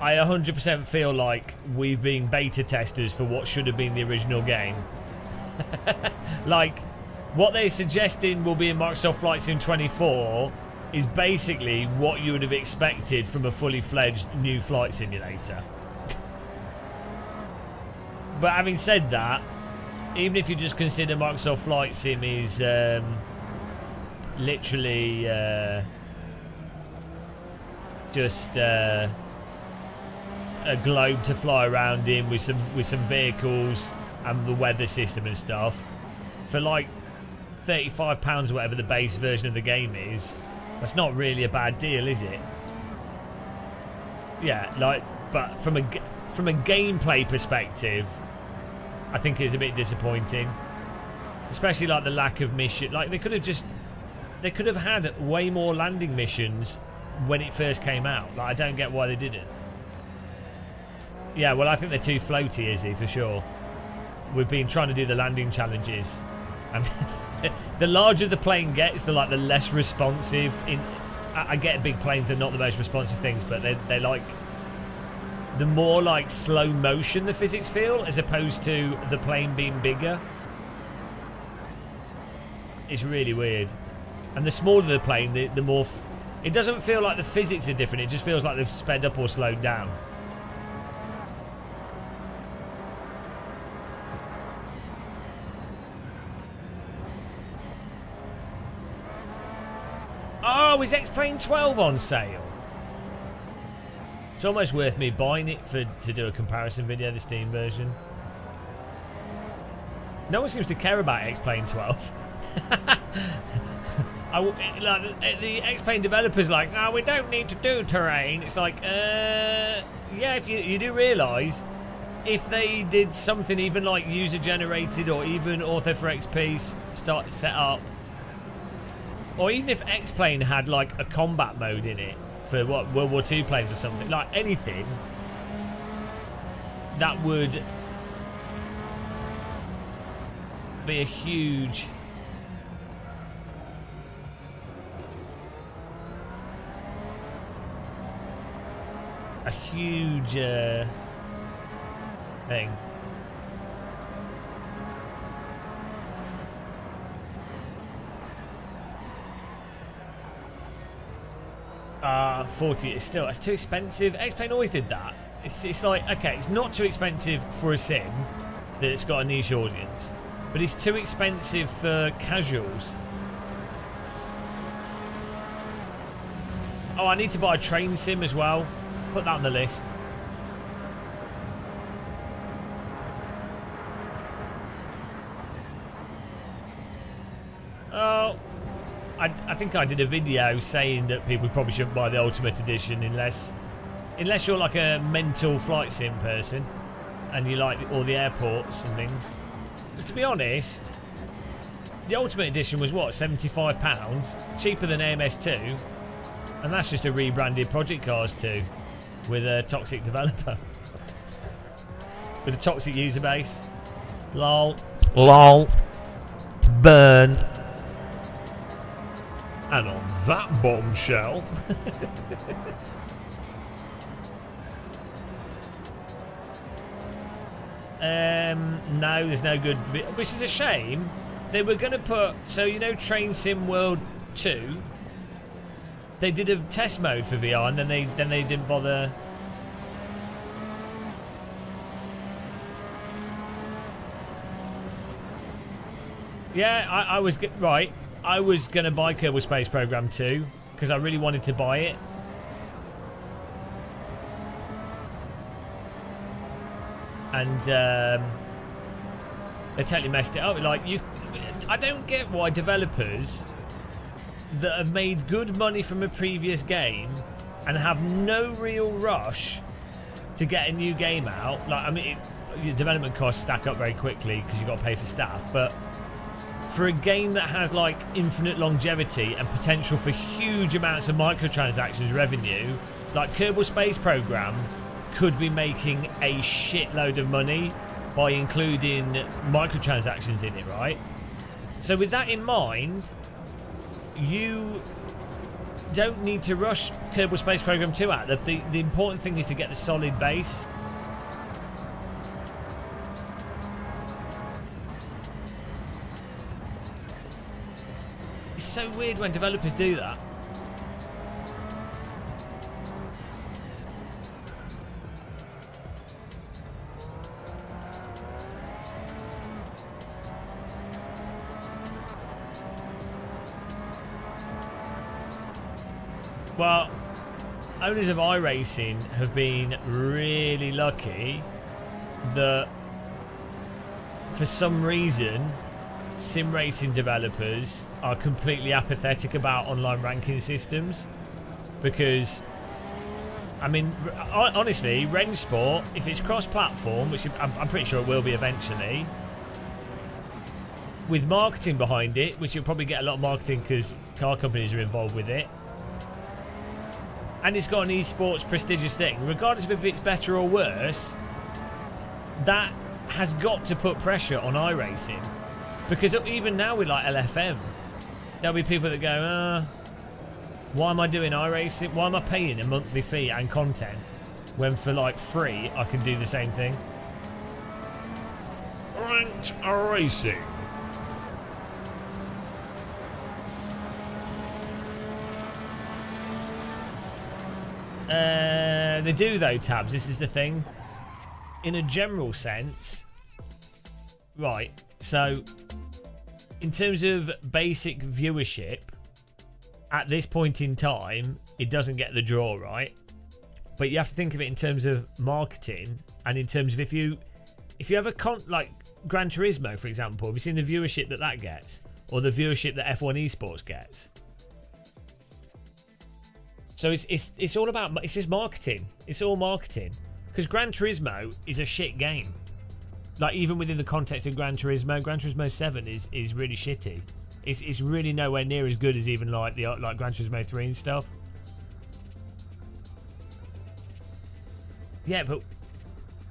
I 100% feel like we've been beta testers for what should have been the original game. Like, what they're suggesting will be in Microsoft Flight Sim 24 is basically what you would have expected from a fully fledged new flight simulator. But having said that, even if you just consider Microsoft Flight Sim is literally just a globe to fly around in with some vehicles and the weather system and stuff, for like £35 or whatever the base version of the game is, that's not really a bad deal, is it? Yeah, like, but from a gameplay perspective, I think it's a bit disappointing, especially like the lack of mission. Like they could have had way more landing missions when it first came out. Like I don't get why they didn't. Yeah, well I think they're too floaty, Izzy, for sure. We've been trying to do the landing challenges, and the larger the plane gets, the less responsive. I get big planes are not the most responsive things, but they like. The more like slow motion the physics feel, as opposed to the plane being bigger. It's really weird. And the smaller the plane, the more... it doesn't feel like the physics are different, it just feels like they've sped up or slowed down. Oh, is X-Plane 12 on sale? It's almost worth me buying it to do a comparison video, the Steam version. No one seems to care about X-Plane 12. The X-Plane developers like, no, we don't need to do terrain. It's like, yeah, if you do realise, if they did something even like user-generated or even Author for XP set up, or even if X-Plane had like a combat mode in it, for what, World War II planes or something, like anything that would be a huge thing. 40, it's too expensive. X-Plane always did that. It's like, okay, it's not too expensive for a sim that it's got a niche audience, but it's too expensive for casuals. Oh, I need to buy a train sim as well. Put that on the list. Oh, I think I did a video saying that people probably shouldn't buy the Ultimate Edition unless you're like a mental flight sim person and you like all the airports and things. But to be honest, the Ultimate Edition was what, £75? Cheaper than AMS2, and that's just a rebranded Project Cars 2 with a toxic developer. With a toxic user base. Lol. Lol. Burn. And on that bombshell... no, there's no good... Which is a shame. They were going to put... So, you know Train Sim World 2? They did a test mode for VR and then they didn't bother... Yeah, I was... Right. I was going to buy Kerbal Space Program 2 because I really wanted to buy it. And They totally messed it up. Like I don't get why developers that have made good money from a previous game and have no real rush to get a new game out. Like, I mean, your development costs stack up very quickly because you've got to pay for staff, but for a game that has like infinite longevity and potential for huge amounts of microtransactions revenue, like Kerbal Space Program could be making a shitload of money by including microtransactions in it, right? So with that in mind, you don't need to rush Kerbal Space Program 2 out. The important thing is to get the solid base. It's so weird when developers do that. Well, owners of iRacing have been really lucky that for some reason sim racing developers are completely apathetic about online ranking systems, because I mean honestly, Rennsport, if it's cross-platform, which I'm pretty sure it will be eventually, with marketing behind it, which you'll probably get a lot of marketing because car companies are involved with it, and it's got an esports prestigious thing, regardless of if it's better or worse, that has got to put pressure on iRacing. Because even now with like LFM, there'll be people that go, why am I doing iRacing? Why am I paying a monthly fee and content when for like free I can do the same thing? Ranked racing. They do though, Tabs. This is the thing. In a general sense, right, so in terms of basic viewership, at this point in time, it doesn't get the draw, right? But you have to think of it in terms of marketing, and in terms of if you have a like Gran Turismo, for example, have you seen the viewership that gets, or the viewership that F1 Esports gets? So it's all about, it's just marketing. It's all marketing. Because Gran Turismo is a shit game. Like, even within the context of Gran Turismo 7 is really shitty. It's really nowhere near as good as even like Gran Turismo 3 and stuff. Yeah, but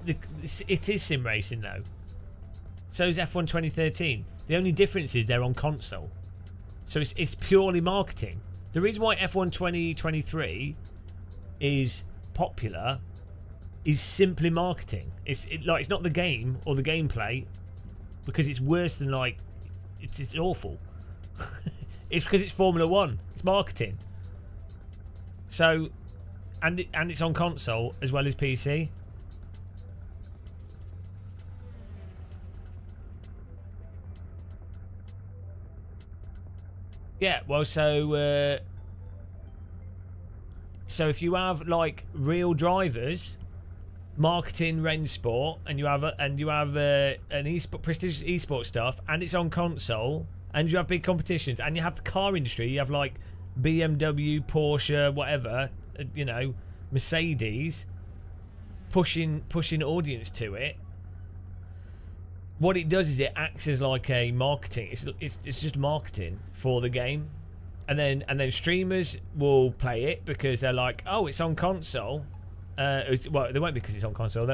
it is sim racing though. So is F1 2013. The only difference is they're on console. So it's purely marketing. The reason why F1 2023 is popular is simply marketing. It's not the game or the gameplay, because it's worse than like it's awful. It's because it's Formula 1. It's marketing. So and it's on console as well as PC. Yeah, well, so if you have like real drivers marketing Rennsport, and you have an prestigious esports stuff, and it's on console, and you have big competitions, and you have the car industry, you have like BMW, Porsche, whatever, you know, Mercedes, pushing audience to it. What it does is it acts as like a marketing. It's just marketing for the game, and then streamers will play it because they're like, oh, it's on console. Well, they won't, because it's on console.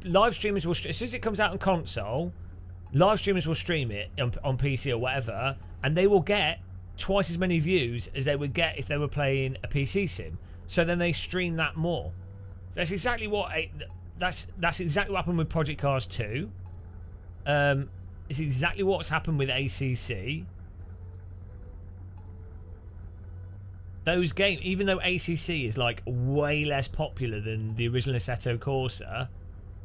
Live streamers will, as soon as it comes out on console, live streamers will stream it on PC or whatever, and they will get twice as many views as they would get if they were playing a PC sim. So then they stream that more. That's exactly what that's exactly what happened with Project Cars 2. It's exactly what's happened with ACC. Those games, even though ACC is like way less popular than the original Assetto Corsa,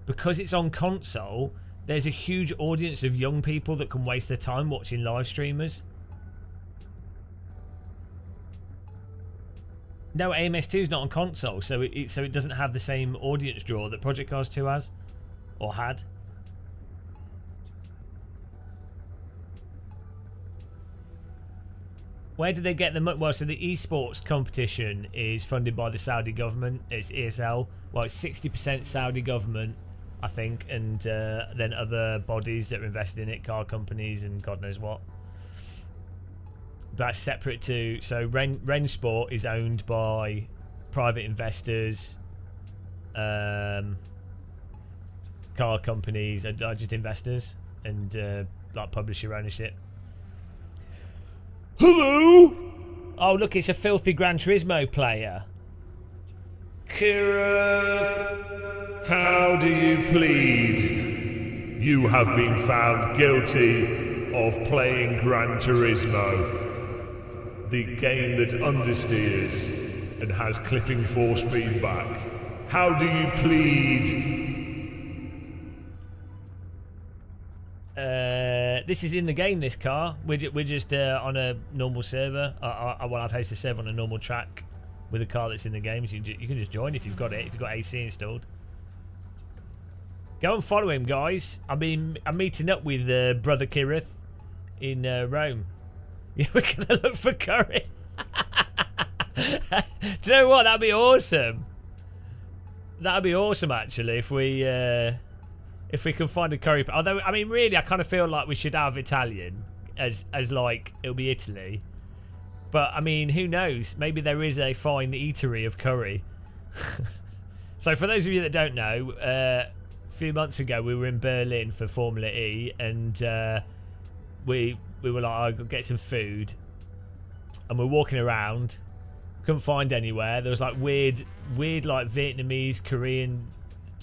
because it's on console, there's a huge audience of young people that can waste their time watching live streamers. No, AMS2 is not on console, so it doesn't have the same audience draw that Project Cars 2 has, or had. Where do they get the money? Well, so the esports competition is funded by the Saudi government. It's ESL. Well, it's 60% Saudi government, I think, and then other bodies that are invested in it, car companies and God knows what. That's separate to... So Ren Sport is owned by private investors, car companies, are just investors, and like publisher ownership. Hello? Oh, look, it's a filthy Gran Turismo player. Kirith, how do you plead? You have been found guilty of playing Gran Turismo, the game that understeers and has clipping force feedback. How do you plead? This is in the game, this car. We're just on a normal server. Well, I've hosted a server on a normal track with a car that's in the game. So you can just join if you've got it, if you've got AC installed. Go and follow him, guys. I'm meeting up with brother Kirith in Rome. Yeah, we're going to look for curry. Do you know what? That'd be awesome. That'd be awesome, actually, if we can find a curry. Although, I mean, really, I kind of feel like we should have Italian as like it'll be Italy. But I mean, who knows? Maybe there is a fine eatery of curry. So, for those of you that don't know, a few months ago we were in Berlin for Formula E, and we were like, "I'll go get some food," and we're walking around, couldn't find anywhere. There was like weird like Vietnamese, Korean,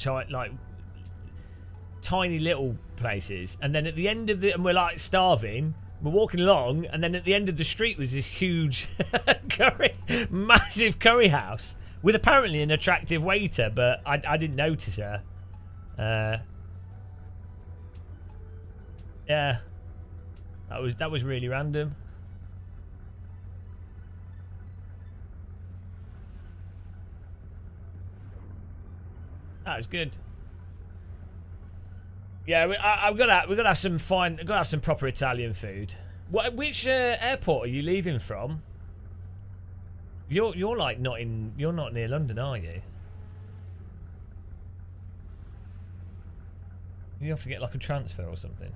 like tiny little places, and then at the end of and we're like starving, we're walking along, and then at the end of the street was this huge massive curry house with apparently an attractive waiter, but I didn't notice her. Yeah, that was really random. That was good. Yeah, we've got to have some fine. We've got to have some proper Italian food. Which airport are you leaving from? You're like not in. You're not near London, are you? You have to get like a transfer or something.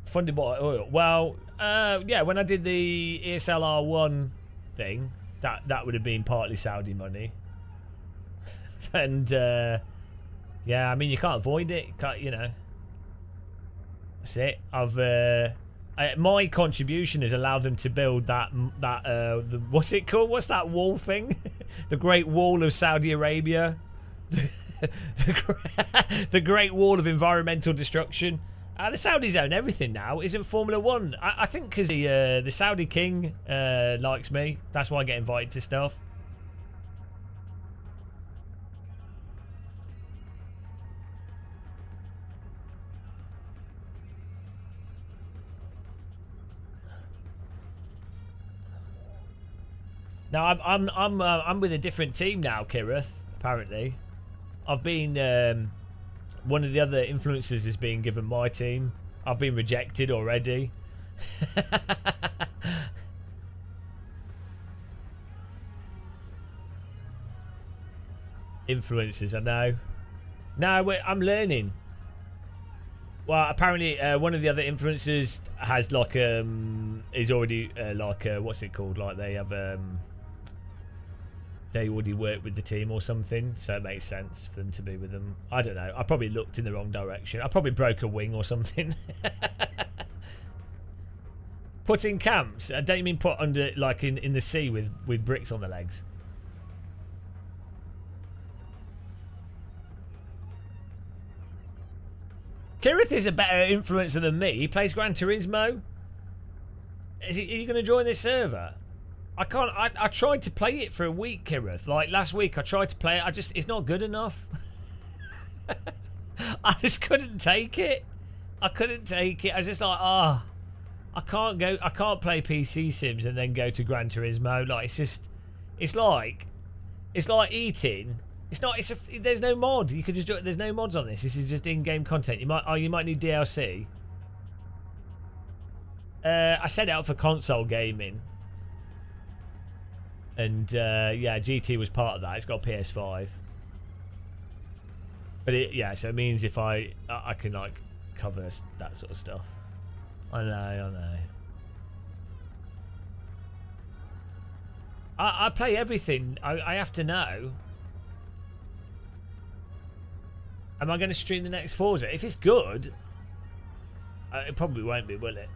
Funded by oil. Well, yeah. When I did the ESL R1 thing, that would have been partly Saudi money. And yeah, I mean, you can't avoid it. You know. That's it. My contribution has allowed them to build that what's it called? What's that wall thing? The Great Wall of Saudi Arabia. The Great Wall of Environmental Destruction. The Saudis own everything now. Isn't Formula One? I think because the Saudi king likes me. That's why I get invited to stuff. Now I'm with a different team now, Kirith. Apparently, I've been one of the other influencers is being given my team. I've been rejected already. Influencers, I know. No, I'm learning. Well, apparently one of the other influencers has like is already like what's it called? Like they have they already work with the team or something, so it makes sense for them to be with them. I don't know. I probably looked in the wrong direction. I probably broke a wing or something. Put in camps. I don't mean put under like in the sea with bricks on the legs. Kirith is a better influencer than me. He plays Gran Turismo. Are you going to join this server? I can't. I tried to play it for a week, Kirith. Like last week, I tried to play it. It's not good enough. I just couldn't take it. I couldn't take it. I was just like, I can't go. I can't play PC Sims and then go to Gran Turismo. Like it's like eating. It's not. There's no mod. You could just do it. There's no mods on this. This is just in-game content. You might need DLC. I set it up for console gaming. And yeah, GT was part of that. It's got PS5. But yeah, so it means if I can like cover that sort of stuff. I know. I play everything. I have to know. Am I going to stream the next Forza? If it's good, it probably won't be, will it?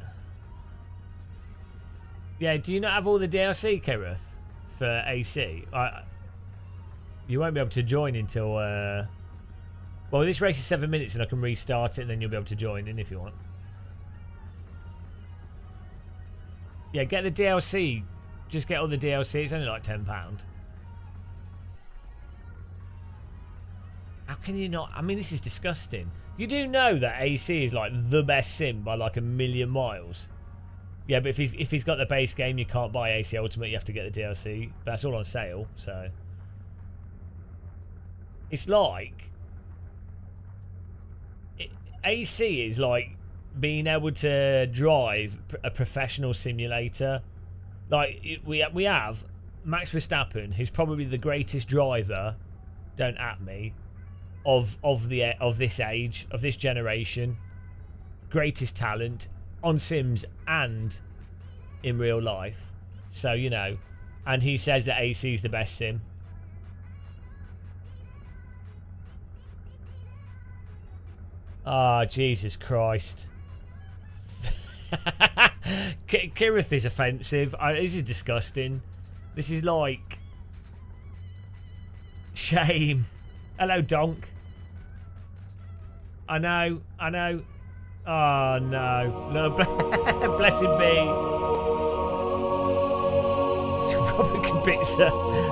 Yeah, do you not have all the DLC, Kirith, for AC? You won't be able to join until... well, this race is 7 minutes and I can restart it and then you'll be able to join in if you want. Yeah, get the DLC. Just get all the DLC. It's only like £10. How can you not? I mean, this is disgusting. You do know that AC is like the best sim by like 1,000,000 miles. Yeah, but if he's got the base game, you can't buy AC Ultimate. You have to get the DLC. But that's all on sale, so it's like AC is like being able to drive a professional simulator. Like we have Max Verstappen, who's probably the greatest driver. Don't at me. Of this age, of this generation, greatest talent on Sims and in real life. So you know, and he says that AC is the best sim. Ah, Jesus Christ! Kirith is offensive. This is disgusting. This is like shame. Hello, Donk. I know. Oh, no. No, blessed be.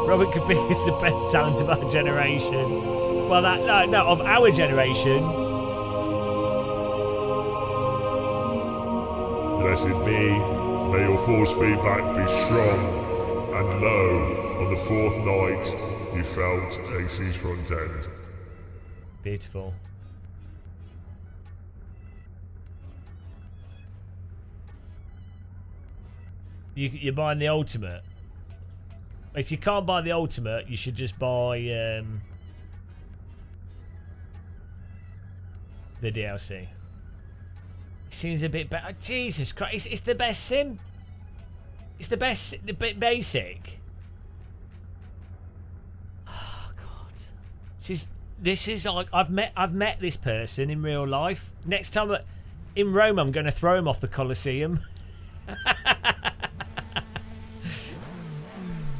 Robert Kubica is the best talent of our generation. Well, no, of our generation. Blessed be, may your force feedback be strong, and lo, on the fourth night, you felt AC's front end. Beautiful. You're buying the Ultimate. If you can't buy the Ultimate, you should just buy the DLC. It seems a bit better. Jesus Christ, it's the best sim. It's the best, the bit basic. Oh God, this is like I've met this person in real life. Next time in Rome, I'm going to throw him off the Colosseum.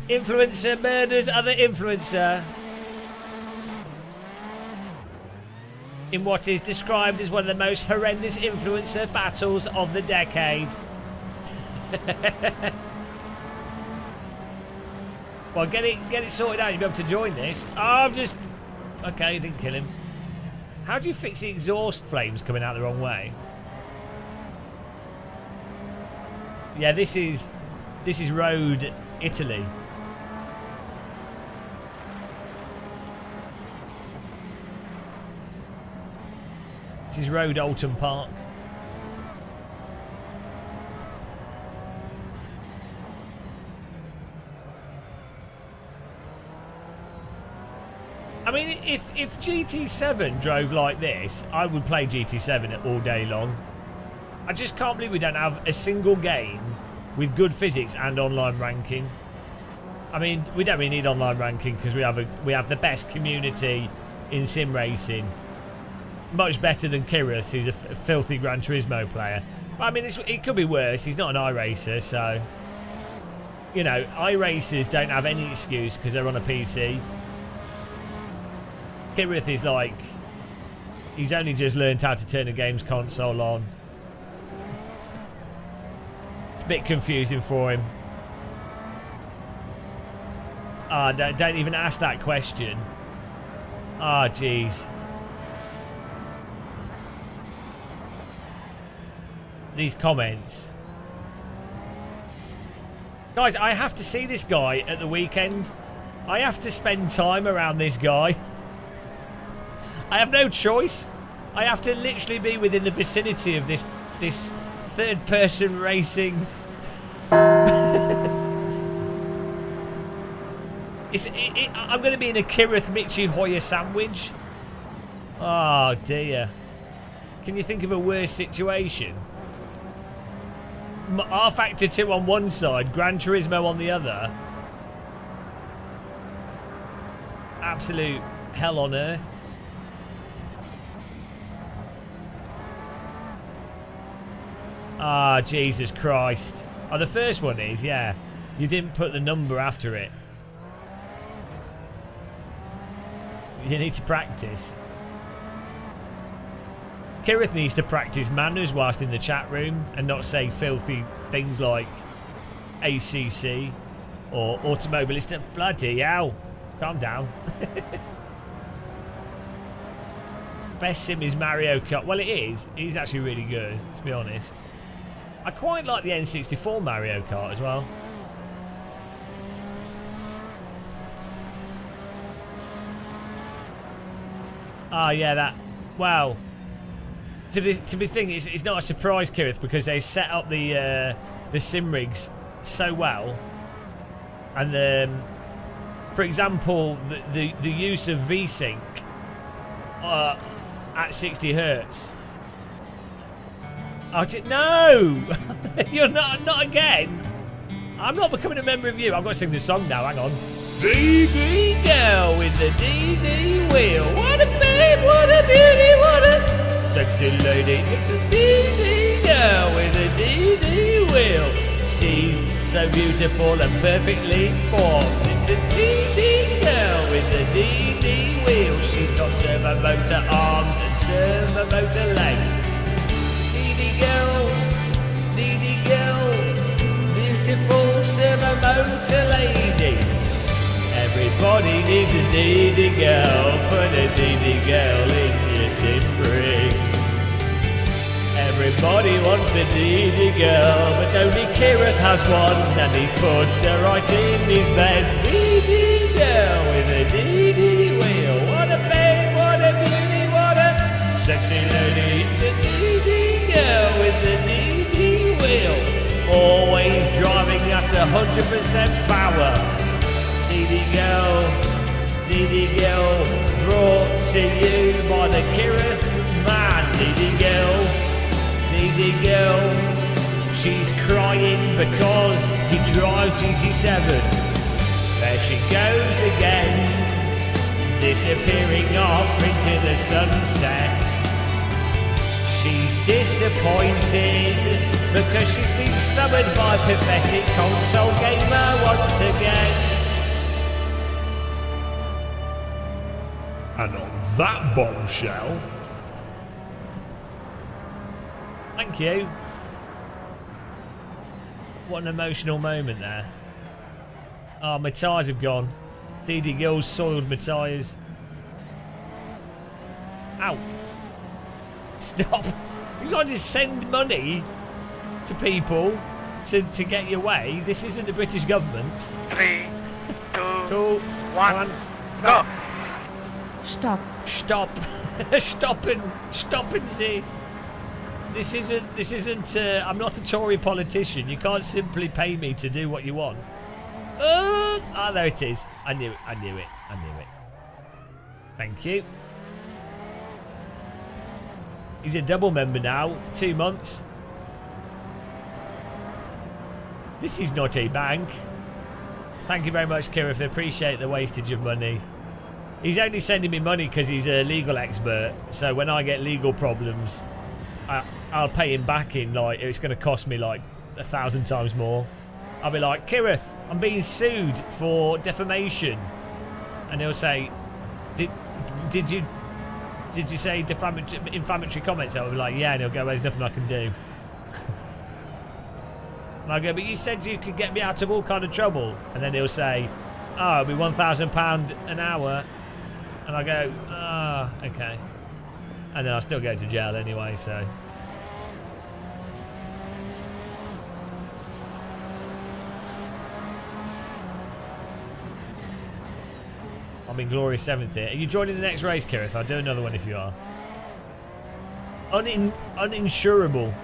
Influencer murders other influencer in what is described as one of the most horrendous influencer battles of the decade. Well, get it sorted out. You'll be able to join this. Oh, I've just... Okay, didn't kill him. How do you fix the exhaust flames coming out the wrong way? Yeah, this is Road Italy. This is Road Alton Park. I mean, if GT7 drove like this, I would play GT7 all day long. I just can't believe we don't have a single game with good physics and online ranking. I mean, we don't really need online ranking because we have the best community in sim racing. Much better than Kirith, who's a filthy Gran Turismo player. But I mean, it could be worse. He's not an iRacer, so... You know, iRacers don't have any excuse because they're on a PC. Kirith is like... He's only just learned how to turn a games console on. It's a bit confusing for him. Ah, don't even ask that question. Ah, jeez. These comments. Guys, I have to see this guy at the weekend. I have to spend time around this guy. I have no choice. I have to literally be within the vicinity of this third person racing. I'm going to be in a Kirith Michi Hoyer sandwich. Oh dear. Can you think of a worse situation? R Factor 2 on one side, Gran Turismo on the other. Absolute hell on earth. Ah, Jesus Christ. Oh, the first one is, yeah. You didn't put the number after it. You need to practice. Kirith needs to practice manners whilst in the chat room and not say filthy things like ACC or automobilist. Bloody hell. Calm down. Best sim is Mario Kart. Well, it is. It is actually really good, to be honest. I quite like the N64 Mario Kart as well. Oh, yeah, that... Wow. To be thinking, it's not a surprise, Kirith, because they set up the sim rigs so well. And, for example, the use of VSync at 60 hertz. Oh, no! You're not again! I'm not becoming a member of you. I've got to sing the song now, hang on. DD girl with the DD wheel. What a babe, what a beauty, what a sexy lady. It's a DD girl with a DD wheel. She's so beautiful and perfectly formed. It's a DD girl with a DD wheel. She's got servo motor arms and servo motor legs. DD girl, beautiful servo motor lady. Everybody needs a DD girl. Put a DD girl in your sim rig. Everybody wants a DD girl, but only Kirith has one, and he's put her right in his bed. DD girl with a DD wheel. What a babe, what a beauty, what a sexy lady. It's a DD girl with a DD wheel. Always driving at 100% power. DD girl, brought to you by the Kirith man. DD girl, she's crying because he drives GT7. There she goes again, disappearing off into the sunset. She's disappointed because she's been summoned by pathetic console gamer once again. And on that bombshell... Thank you. What an emotional moment there. Oh, my tyres have gone. DD Girls soiled my tyres. Ow. Stop. You can't just send money to people to get your way. This isn't the British government. 3, 2, 2, 1, go! Stop. Stop. Stop and see. This isn't I'm not a Tory politician. You can't simply pay me to do what you want. Ah, there it is. I knew it. Thank you. He's a double member now. It's 2 months. This is not a bank. Thank you very much, Kirith. I appreciate the wastage of money. He's only sending me money because he's a legal expert. So when I get legal problems, I'll pay him back in, like, it's going to cost me like 1,000 times more. I'll be like, Kirith, I'm being sued for defamation. And he'll say, did you say inflammatory comments? I'll be like, yeah. And he'll go, there's nothing I can do. And I go, but you said you could get me out of all kind of trouble. And then he'll say, oh, it'll be £1,000 an hour. And I go, ah, okay. And then I'll still go to jail anyway, so. I'm in Glorious 7th here. Are you joining the next race, Kirith? I'll do another one if you are. Uninsurable.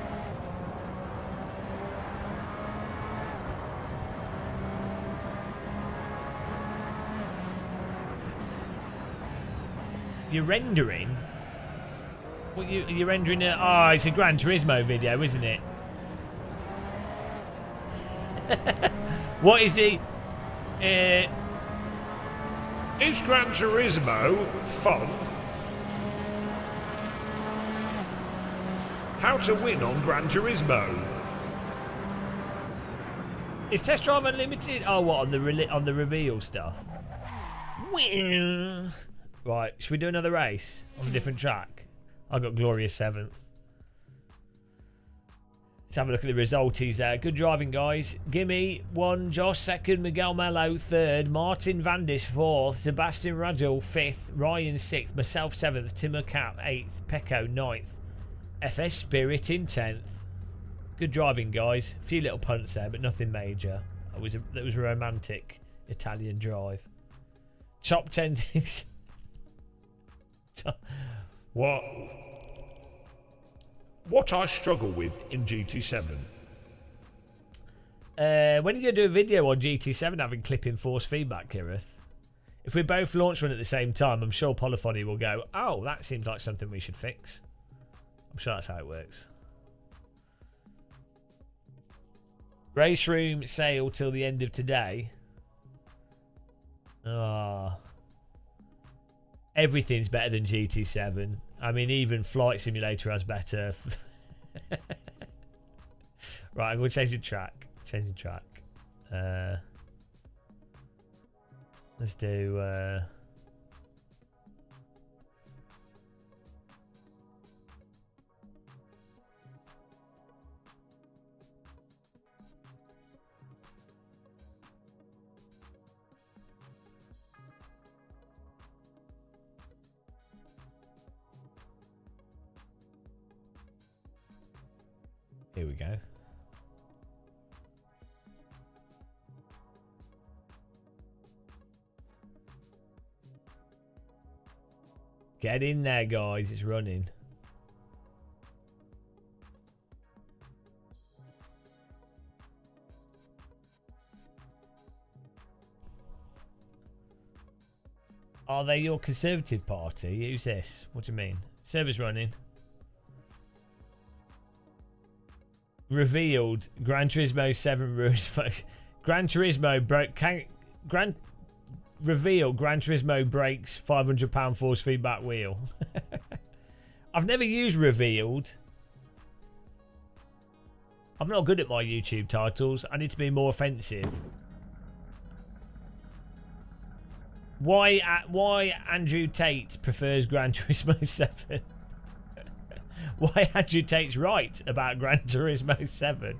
You're rendering? What you're rendering a... Oh, it's a Gran Turismo video, isn't it? What is the... Is Gran Turismo fun? How to win on Gran Turismo? Is Test Drive Unlimited? Oh, what, on the reveal stuff? Right, should we do another race on a different track? I got Glorious 7th. Let's have a look at the resulties there. Good driving, guys. Gimme 1, Josh 2nd, Miguel Mello 3rd, Martin Vandis 4th, Sebastian Rajul 5th, Ryan 6th, myself 7th, Timur Cap 8th, Pecco 9th, FS Spirit in 10th. Good driving, guys. A few little punts there, but nothing major. That was a romantic Italian drive. Top 10 things. What I struggle with in GT7? When are you going to do a video on GT7 having clipping force feedback, Kirith? If we both launch one at the same time, I'm sure Polyphony will go, oh, that seems like something we should fix. I'm sure that's how it works. Race room sale till the end of today. Ah. Everything's better than GT7. I mean, even Flight Simulator has better. Right, I'm going to change the track. Let's do... Here we go. Get in there, guys. It's running. Are they your Conservative Party? Who's this? What do you mean? Server's running. Revealed Gran Turismo 7 rules. Gran Turismo broke. Revealed Gran Turismo breaks £500 force feedback wheel. I've never used revealed. I'm not good at my YouTube titles. I need to be more offensive. Why Andrew Tate prefers Gran Turismo 7? Why Andrew Tate's right about Gran Turismo 7?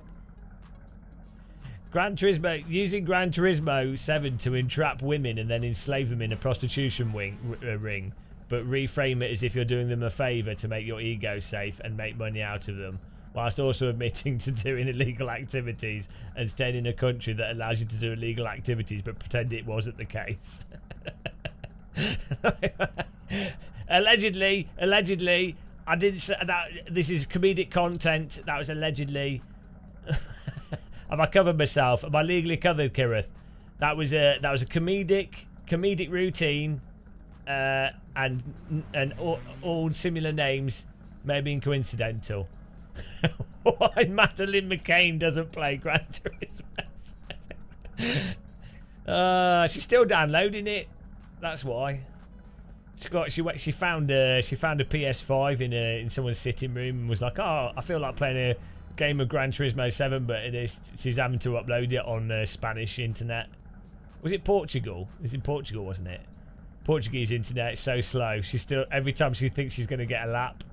Using Gran Turismo 7 to entrap women and then enslave them in a prostitution ring, but reframe it as if you're doing them a favour to make your ego safe and make money out of them, whilst also admitting to doing illegal activities and staying in a country that allows you to do illegal activities but pretend it wasn't the case. Allegedly, I didn't say that. This is comedic content. That was allegedly. Have I covered myself? Am I legally covered, Kirith? That was a comedic routine, and all similar names may have been coincidental. Why Madeline McCain doesn't play Gran Turismo? She's still downloading it. That's why. She found a PS5 in someone's sitting room and was like, oh, I feel like playing a game of Gran Turismo 7, but she's having to upload it on Spanish internet. Was it Portugal? It was in Portugal, wasn't it? Portuguese internet is so slow. She's still, every time she thinks she's going to get a lap,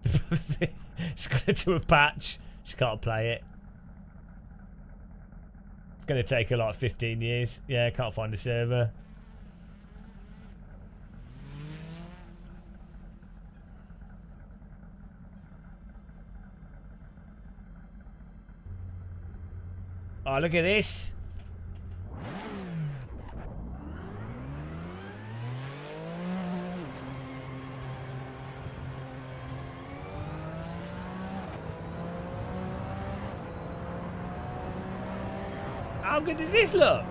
she's going to do a patch. She can't play it. It's going to take her like 15 years. Yeah, can't find a server. Oh, look at this. How good does this look?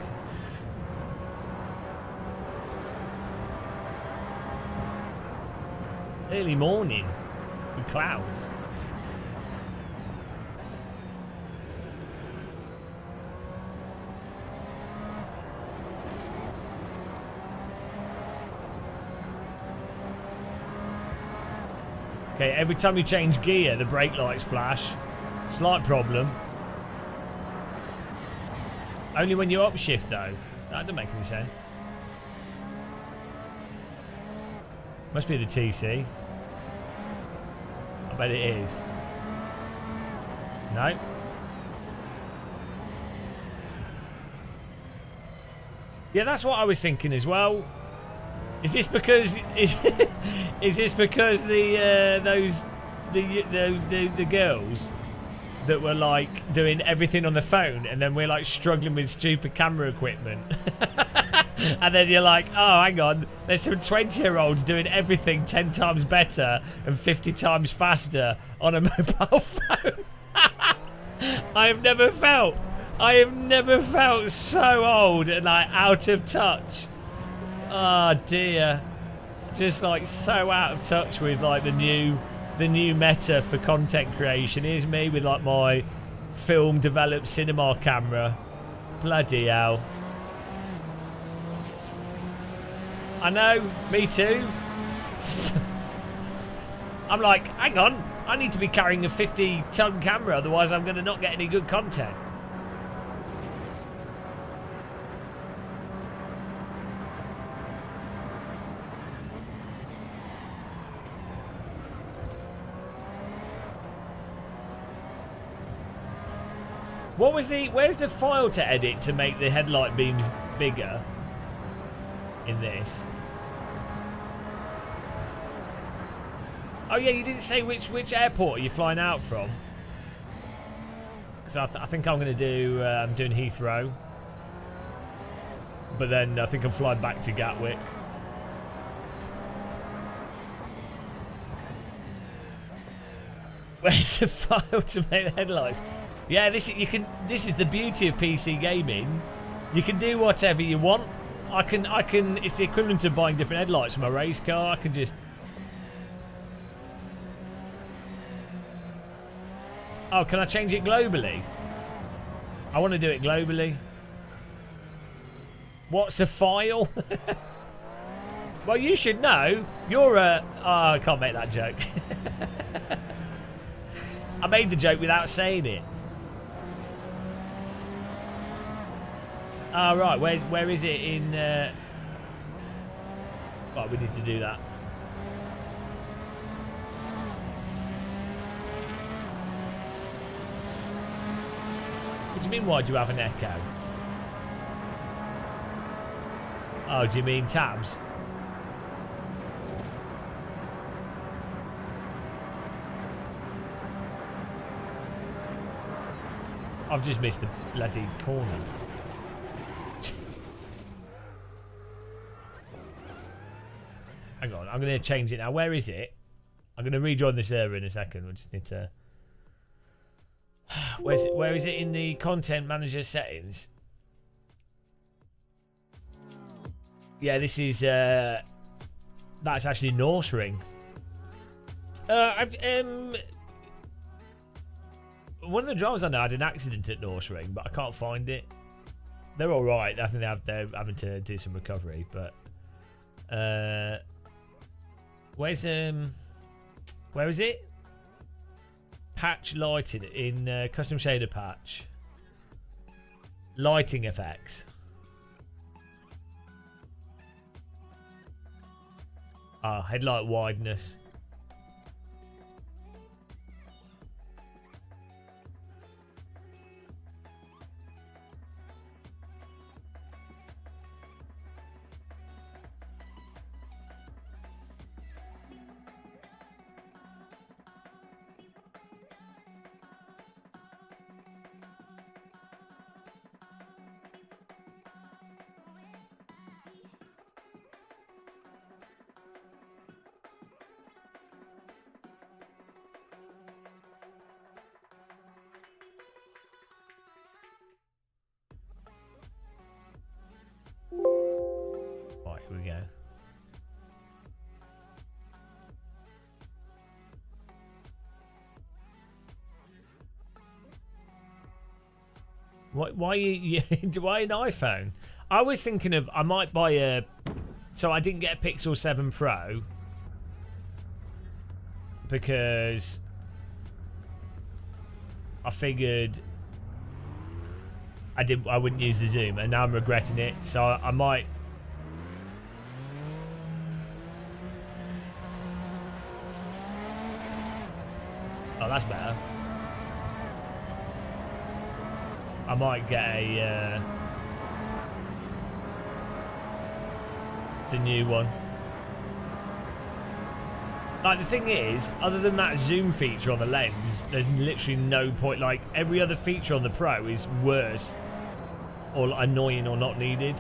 Early morning with clouds. Okay, every time you change gear, the brake lights flash. Slight problem. Only when you upshift, though. That doesn't make any sense. Must be the TC. I bet it is. No. Yeah, that's what I was thinking as well. Is this because is this because the girls that were like doing everything on the phone, and then we're like struggling with stupid camera equipment, and then you're like, oh, hang on, there's some 20-year-olds doing everything 10 times better and 50 times faster on a mobile phone. I have never felt so old and like out of touch. Oh dear, just like so out of touch with like the new meta for content creation. Here's me with like my film developed cinema camera. Bloody hell. I know, me too. I'm like, hang on, I need to be carrying a 50-ton camera, otherwise I'm going to not get any good content. What was where's the file to edit to make the headlight beams bigger in this? Oh yeah, you didn't say which airport are you flying out from? Because I think I'm going to do, I'm doing Heathrow. But then I think I'm flying back to Gatwick. Where's the file to make the headlights? Yeah, this is the beauty of PC gaming. You can do whatever you want. I can it's the equivalent of buying different headlights for my race car. I can just Oh, can I change it globally? I want to do it globally. What's a file? Well, you should know. You're a oh, I can't make that joke. I made the joke without saying it. Ah, right. Where is it in? Right, we need to do that. What do you mean? Why do you have an echo? Oh, do you mean tabs? I've just missed the bloody corner. Hang on, I'm going to change it now. Where is it? I'm going to rejoin the server in a second. We just need to... Where is it in the content manager settings? Yeah, this is... that's actually Norse Ring. One of the drivers I know had an accident at Norse Ring, but I can't find it. They're all right. I think they're having to do some recovery, but... where is it? Patch lighting in custom shader patch. Lighting effects. Ah, headlight wideness. Why why an iPhone? I was thinking of I might buy a. So I didn't get a Pixel 7 Pro because I figured I wouldn't use the zoom, and now I'm regretting it. So I might. Oh, that's better. I might get a the new one. Like, the thing is, other than that zoom feature on the lens, there's literally no point. Like, every other feature on the Pro is worse or annoying or not needed.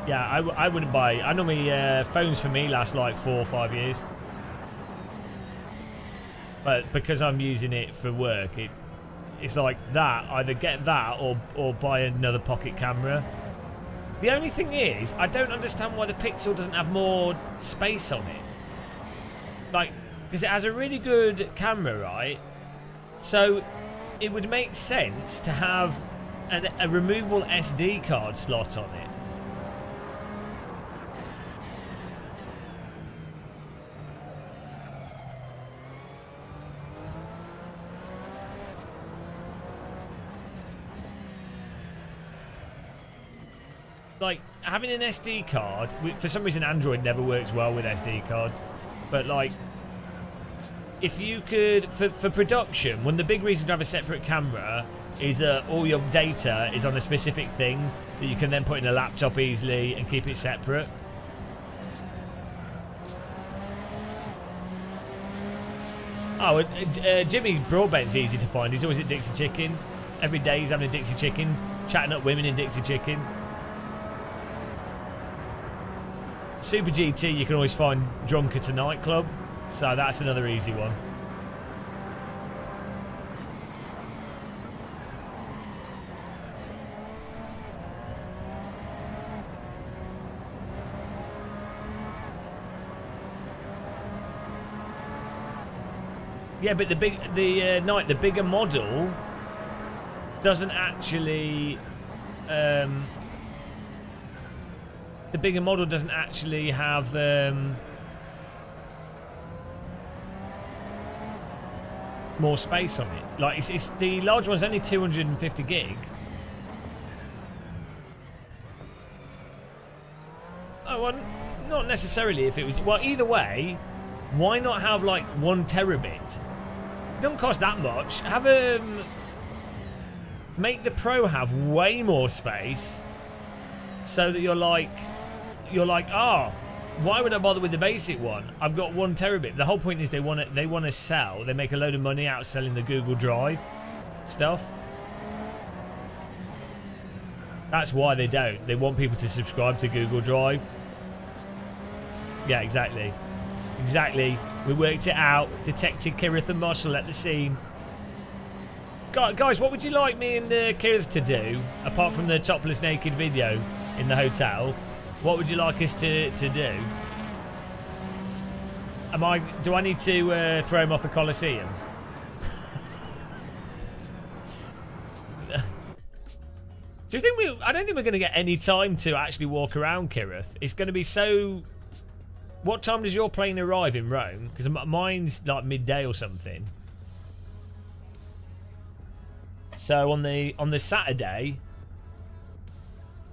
Yeah, I wouldn't buy. I normally phones for me last like 4 or 5 years, but because I'm using it for work, it's like that. Either get that or buy another pocket camera. The only thing is, I don't understand why the Pixel doesn't have more space on it. Like, because it has a really good camera, right? So it would make sense to have a removable SD card slot on it. Like, having an SD card, for some reason Android never works well with SD cards, but like, if you could, for production, one of the big reasons to have a separate camera is that all your data is on a specific thing that you can then put in a laptop easily and keep it separate. Oh, Jimmy Broadbent's easy to find. He's always at Dixie Chicken. Every day he's having a Dixie Chicken, chatting up women in Dixie Chicken. Super GT, you can always find drunk at a nightclub, so that's another easy one. Yeah, but the bigger model doesn't actually. The bigger model doesn't actually have more space on it. Like, it's the large one's only 250 gig. Oh, well, not necessarily. If it was, well, either way, why not have like 1 terabit? It don't cost that much. Have make the Pro have way more space, so that you're like, oh, why would I bother with the basic one? I've got 1 terabit. The whole point is they want to sell. They make a load of money out of selling the Google Drive stuff. That's why they don't. They want people to subscribe to Google Drive. Yeah, exactly. Exactly. We worked it out. Detected Kirith and Marshall at the scene. Guys, what would you like me and Kirith to do, apart from the topless naked video in the hotel? What would you like us to do? Do I need to throw him off the Colosseum? Do you think I don't think we're going to get any time to actually walk around, Kirith. It's going to be so. What time does your plane arrive in Rome? Because mine's like midday or something. So on the Saturday,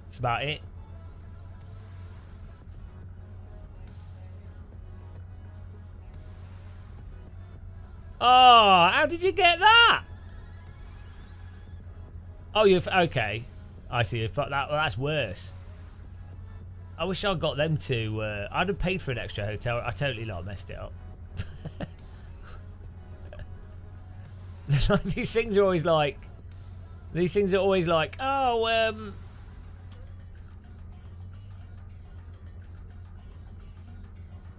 that's about it. Oh, how did you get that? Oh, you've okay. I see. That's worse. I wish I'd got them to. I'd have paid for an extra hotel. I totally messed it up. These things are always like. These things are always like. Oh,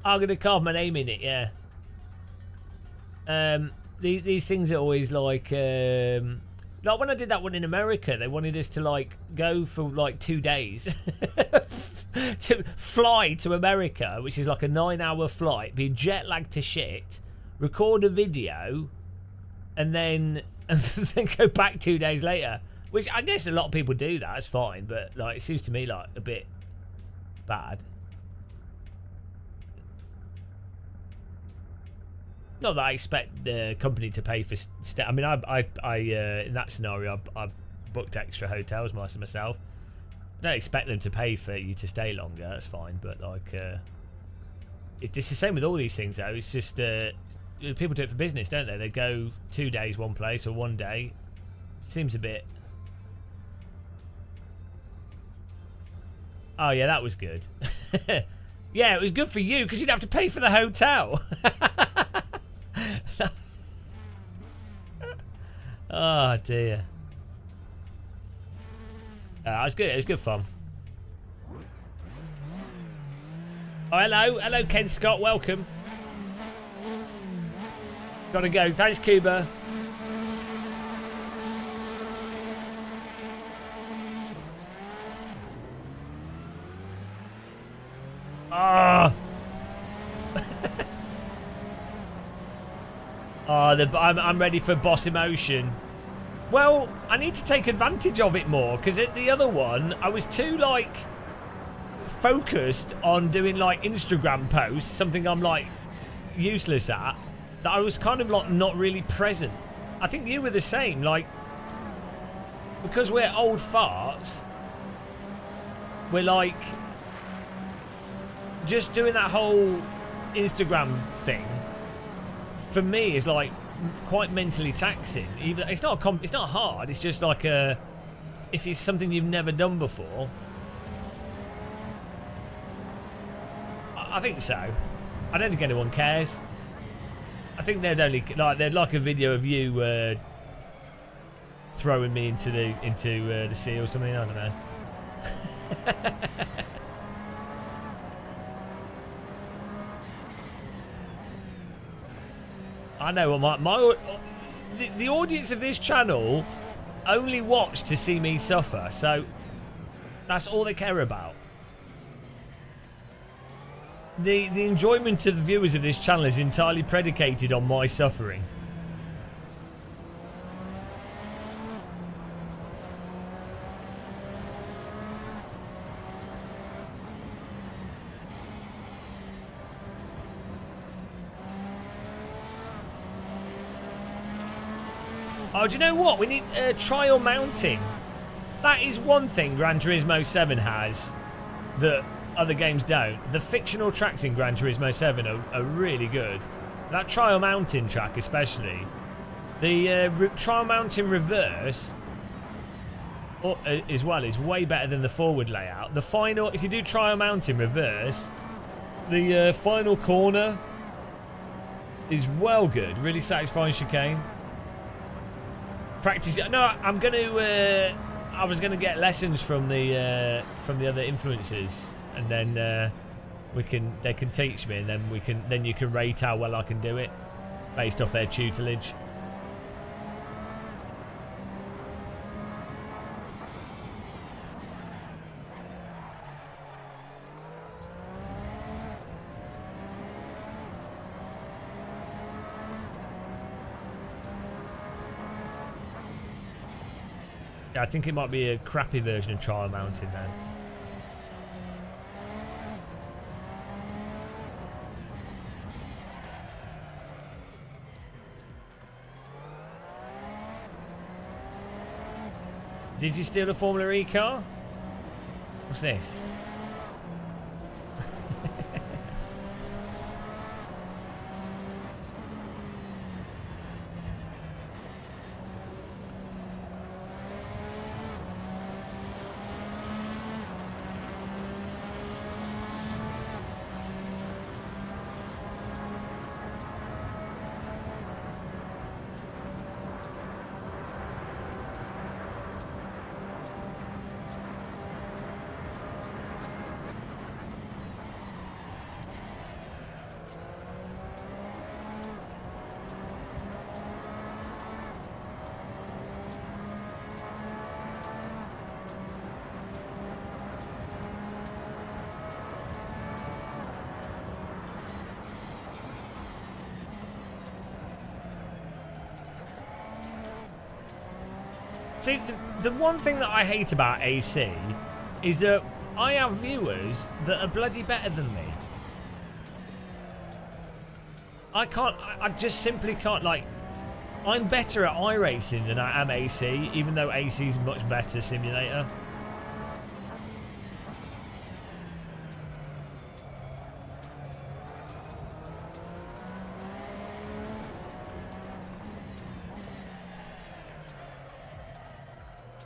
I'm gonna carve my name in it. Yeah. These things are always like when I did that one in America, they wanted us to like go for like 2 days to fly to America, which is like a 9-hour flight, be jet lagged to shit, record a video, and then go back 2 days later. Which I guess a lot of people do that. It's fine, but like it seems to me like a bit bad. Not that I expect the company to pay for I mean, I in that scenario, I booked extra hotels myself. I don't expect them to pay for you to stay longer. That's fine, but like, it's the same with all these things, though. It's just people do it for business, don't they? They go 2 days one place or 1 day. Seems a bit. Oh yeah, that was good. Yeah, it was good for you because you'd have to pay for the hotel. Oh dear. It was good. It was good fun. Oh, hello, Ken Scott. Welcome. Gotta go. Thanks, Cuba. Ah. I'm ready for boss emotion. Well, I need to take advantage of it more because at the other one I was too like focused on doing like Instagram posts, something I'm like useless at, that I was kind of like not really present. I think you were the same, like because we're old farts, we're like just doing that whole Instagram thing for me is like quite mentally taxing. Even it's not hard. It's just like if it's something you've never done before. I think so. I don't think anyone cares. I think they'd like a video of you throwing me into the sea or something. I don't know. I know the audience of this channel only watch to see me suffer, so that's all they care about. The enjoyment of the viewers of this channel is entirely predicated on my suffering. Oh, do you know what? We need trial mounting. That is one thing Gran Turismo 7 has that other games don't. The fictional tracks in Gran Turismo 7 are really good. That trial mounting track especially. The trial mounting reverse as well is way better than the forward layout. The final, if you do trial mounting reverse, the final corner is well good. Really satisfying chicane. Practice. No, I'm going to. I was going to get lessons from the other influencers, and then they can teach me, and then you can rate how well I can do it based off their tutelage. I think it might be a crappy version of trial mounting then. Did you steal a Formula E car? What's this? See, the one thing that I hate about AC is that I have viewers that are bloody better than me. I just simply can't, like, I'm better at iRacing than I am AC, even though AC is a much better simulator.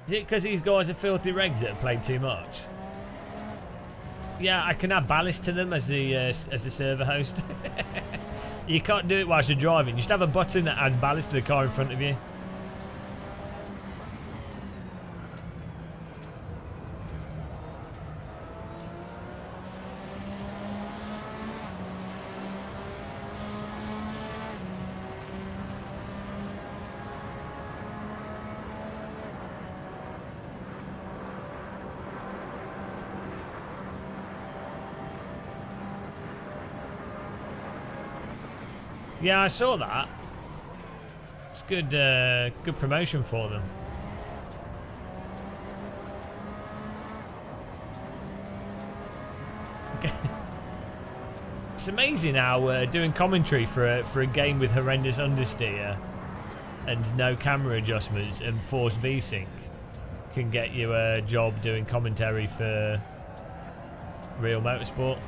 Is it because these guys are filthy regs that have played too much? Yeah, I can add ballast to them as the server host. You can't do it whilst you're driving. You should have a button that adds ballast to the car in front of you. Yeah, I saw that. It's good, good promotion for them. It's amazing how doing commentary for a game with horrendous understeer and no camera adjustments and forced VSync can get you a job doing commentary for real motorsport.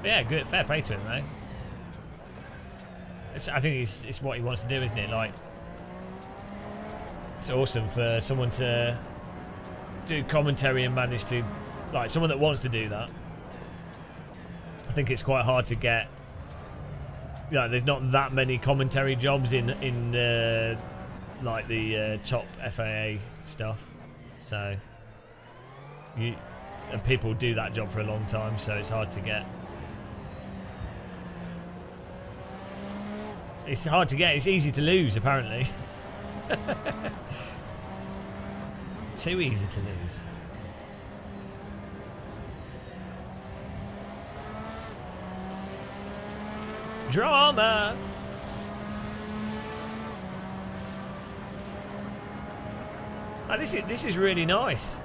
But yeah, good, fair play to him, though. I think it's what he wants to do, isn't it? Like, it's awesome for someone to do commentary and manage to, like, someone that wants to do that. I think it's quite hard to get. Yeah, there's not that many commentary jobs in like the top FAA stuff, so and people do that job for a long time, so it's hard to get. It's hard to get. It's easy to lose, apparently. Too easy to lose. Drama. Oh, this is really nice.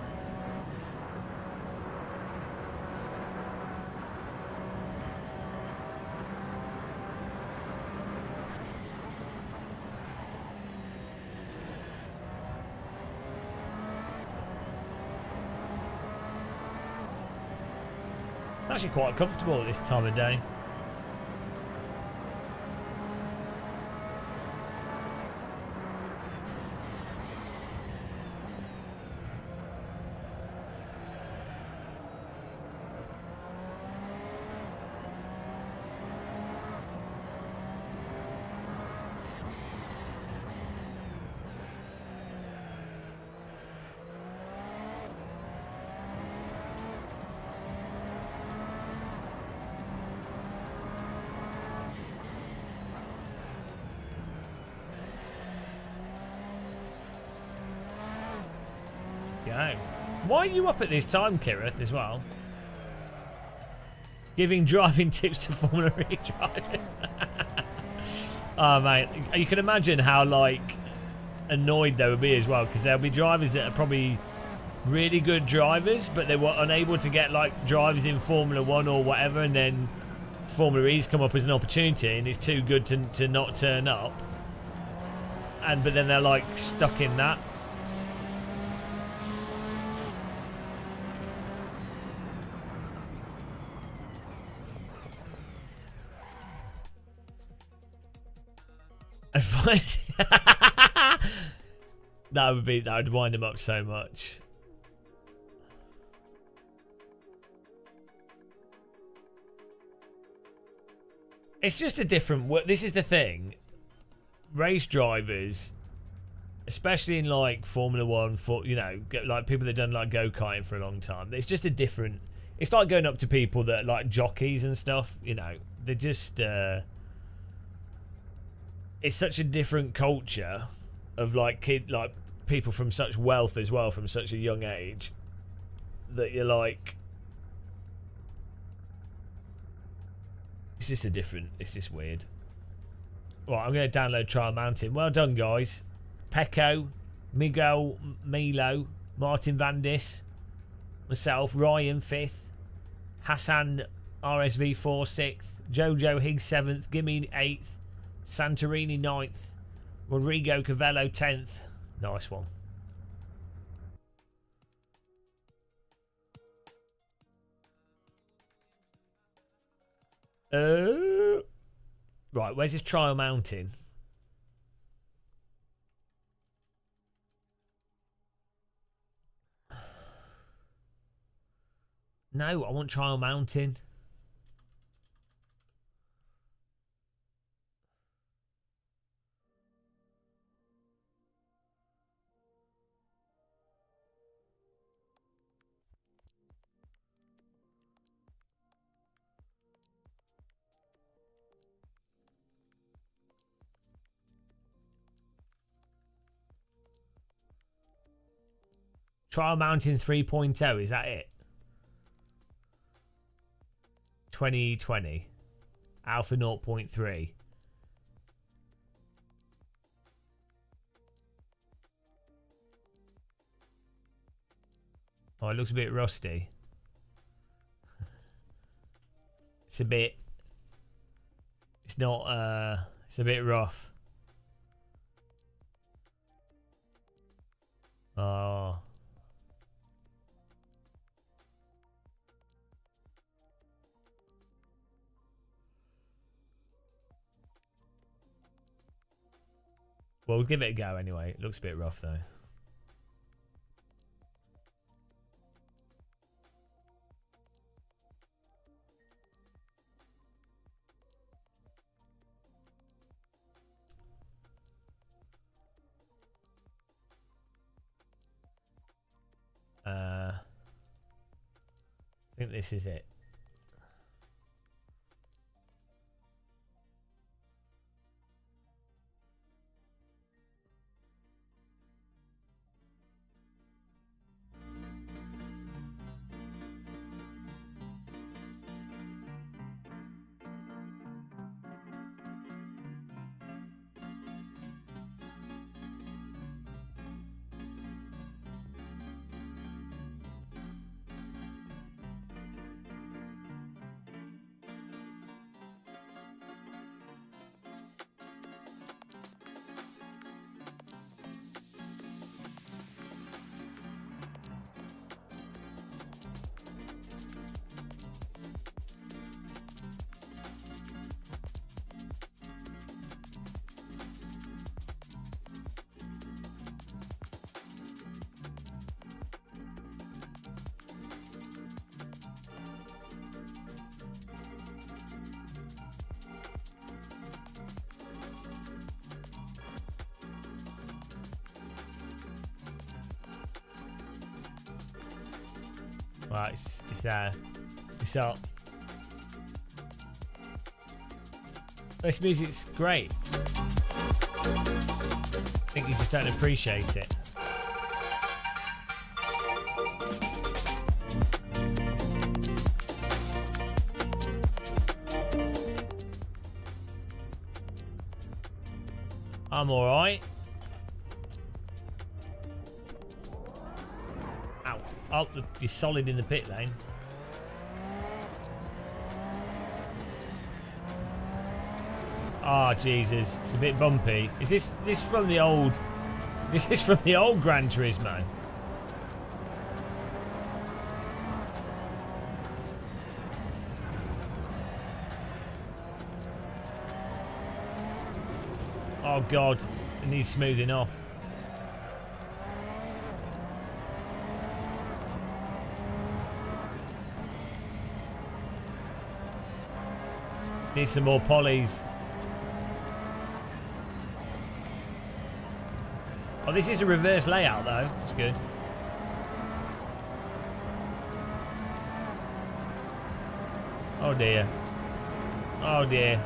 It's actually quite comfortable at this time of day. Why are you up at this time, Kirith, as well? Giving driving tips to Formula E drivers. Oh, mate. You can imagine how, like, annoyed they would be as well, because there'll be drivers that are probably really good drivers, but they were unable to get, like, drivers in Formula 1 or whatever, and then Formula E's come up as an opportunity, and it's too good to not turn up. But then they're, like, stuck in that. That would wind him up so much. It's just a different. This is the thing. Race drivers, especially in like Formula 1, like people that done like go-karting for a long time. It's just a different. It's like going up to people that are like jockeys and stuff. They're just. It's such a different culture of like people from such wealth as well, from such a young age, that you're like, it's just weird. Right, I'm going to download Trial Mountain. Well done, guys. Pecco, Miguel Milo, Martin Vandis, myself, Ryan 5th, Hassan RSV4 6th, Jojo Higgs 7th, Gimme 8th, Santorini 9th, Rodrigo Cavello 10th. Nice one. Right, where's this Trial Mountain? No, I want Trial Mountain. Trial Mountain 3.0, is that it? 2020. Alpha 0.3. Oh, it looks a bit rusty. It's a bit... It's not, it's a bit rough. Oh... Well, we'll give it a go anyway. It looks a bit rough though. I think this is it. Right, it's there. It's up. This music's great. I think you just don't appreciate it. I'm alright. Ow. Oh, you're solid in the pit lane. Ah, oh, Jesus. It's a bit bumpy. Is this from the old... This is from the old Gran Turismo. Oh, God. It needs smoothing off. Needs some more polys. Oh, this is a reverse layout, though. It's good. Oh, dear. Oh, dear.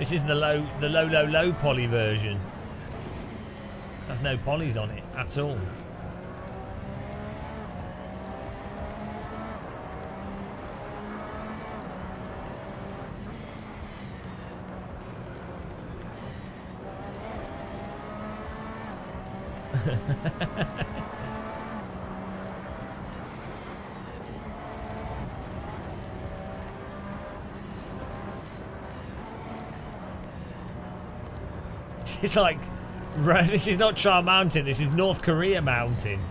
This is the low poly version. There's no polys on it at all. It's like, this is not Char Mountain, this is North Korea Mountain.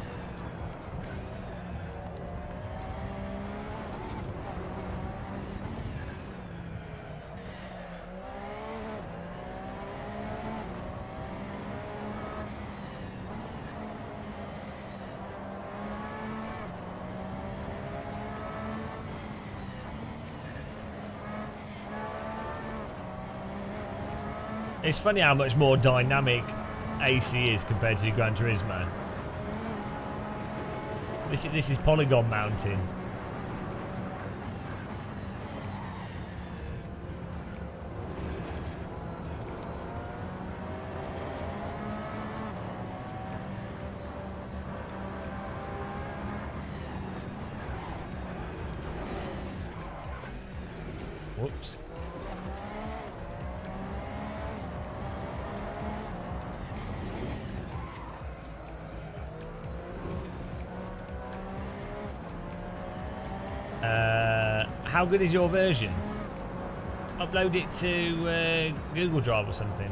It's funny how much more dynamic AC is compared to Gran Turismo. This is Polygon Mountain. Whoops. How good is your version? Upload it to Google Drive or something.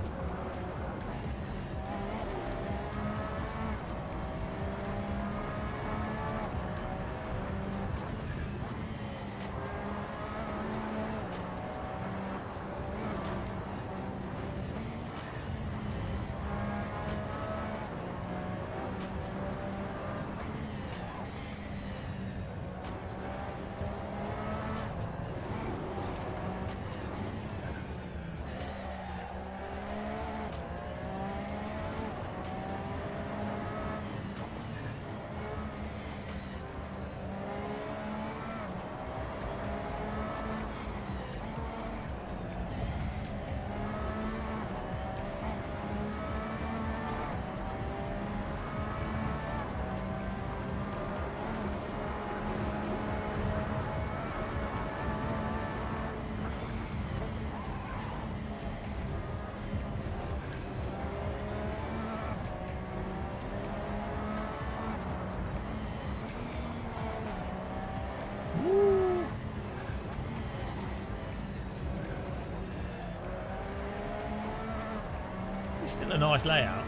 It's still a nice layout.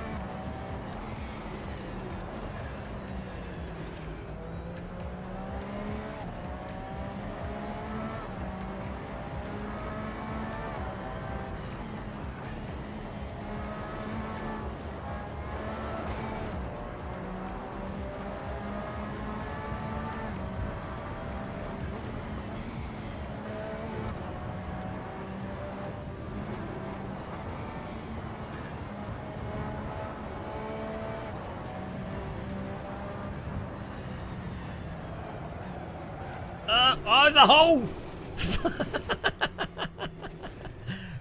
Oh, there's a hole!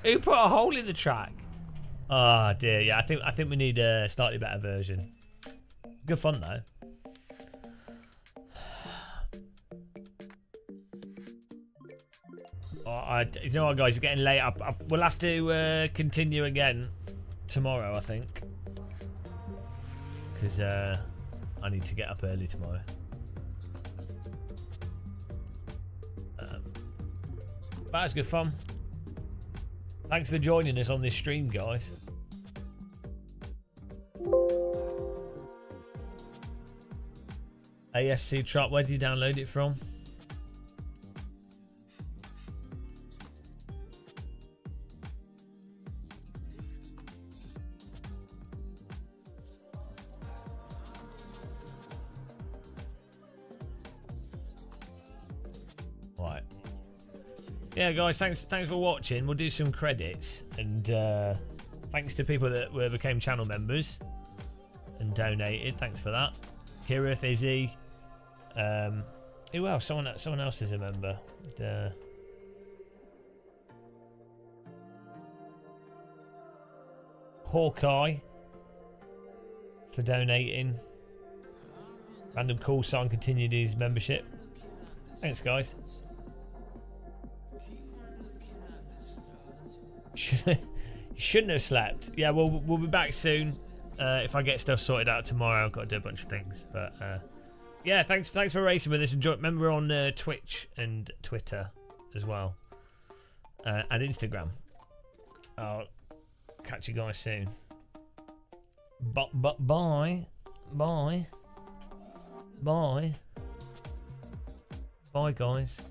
Who put a hole in the track? Oh dear, yeah, I think we need a slightly better version. Good fun though. Oh, you know what, guys? It's getting late. We'll have to continue again tomorrow, I think, because I need to get up early tomorrow. That was good fun. Thanks for joining us on this stream, guys. AFC Truck, where did you download it from? Right. Yeah, guys, thanks for watching. We'll do some credits, and thanks to people that became channel members and donated. Thanks for that. Kirith, Izzy, who else? Someone else is a member. Hawkeye for donating. Random Call Sign continued his membership. Thanks, guys. You shouldn't have slept. Yeah, we'll be back soon. If I get stuff sorted out tomorrow, I've got to do a bunch of things. But yeah, thanks for racing with us. Enjoy. Remember, we're on Twitch and Twitter as well, and Instagram. I'll catch you guys soon. Bye, guys.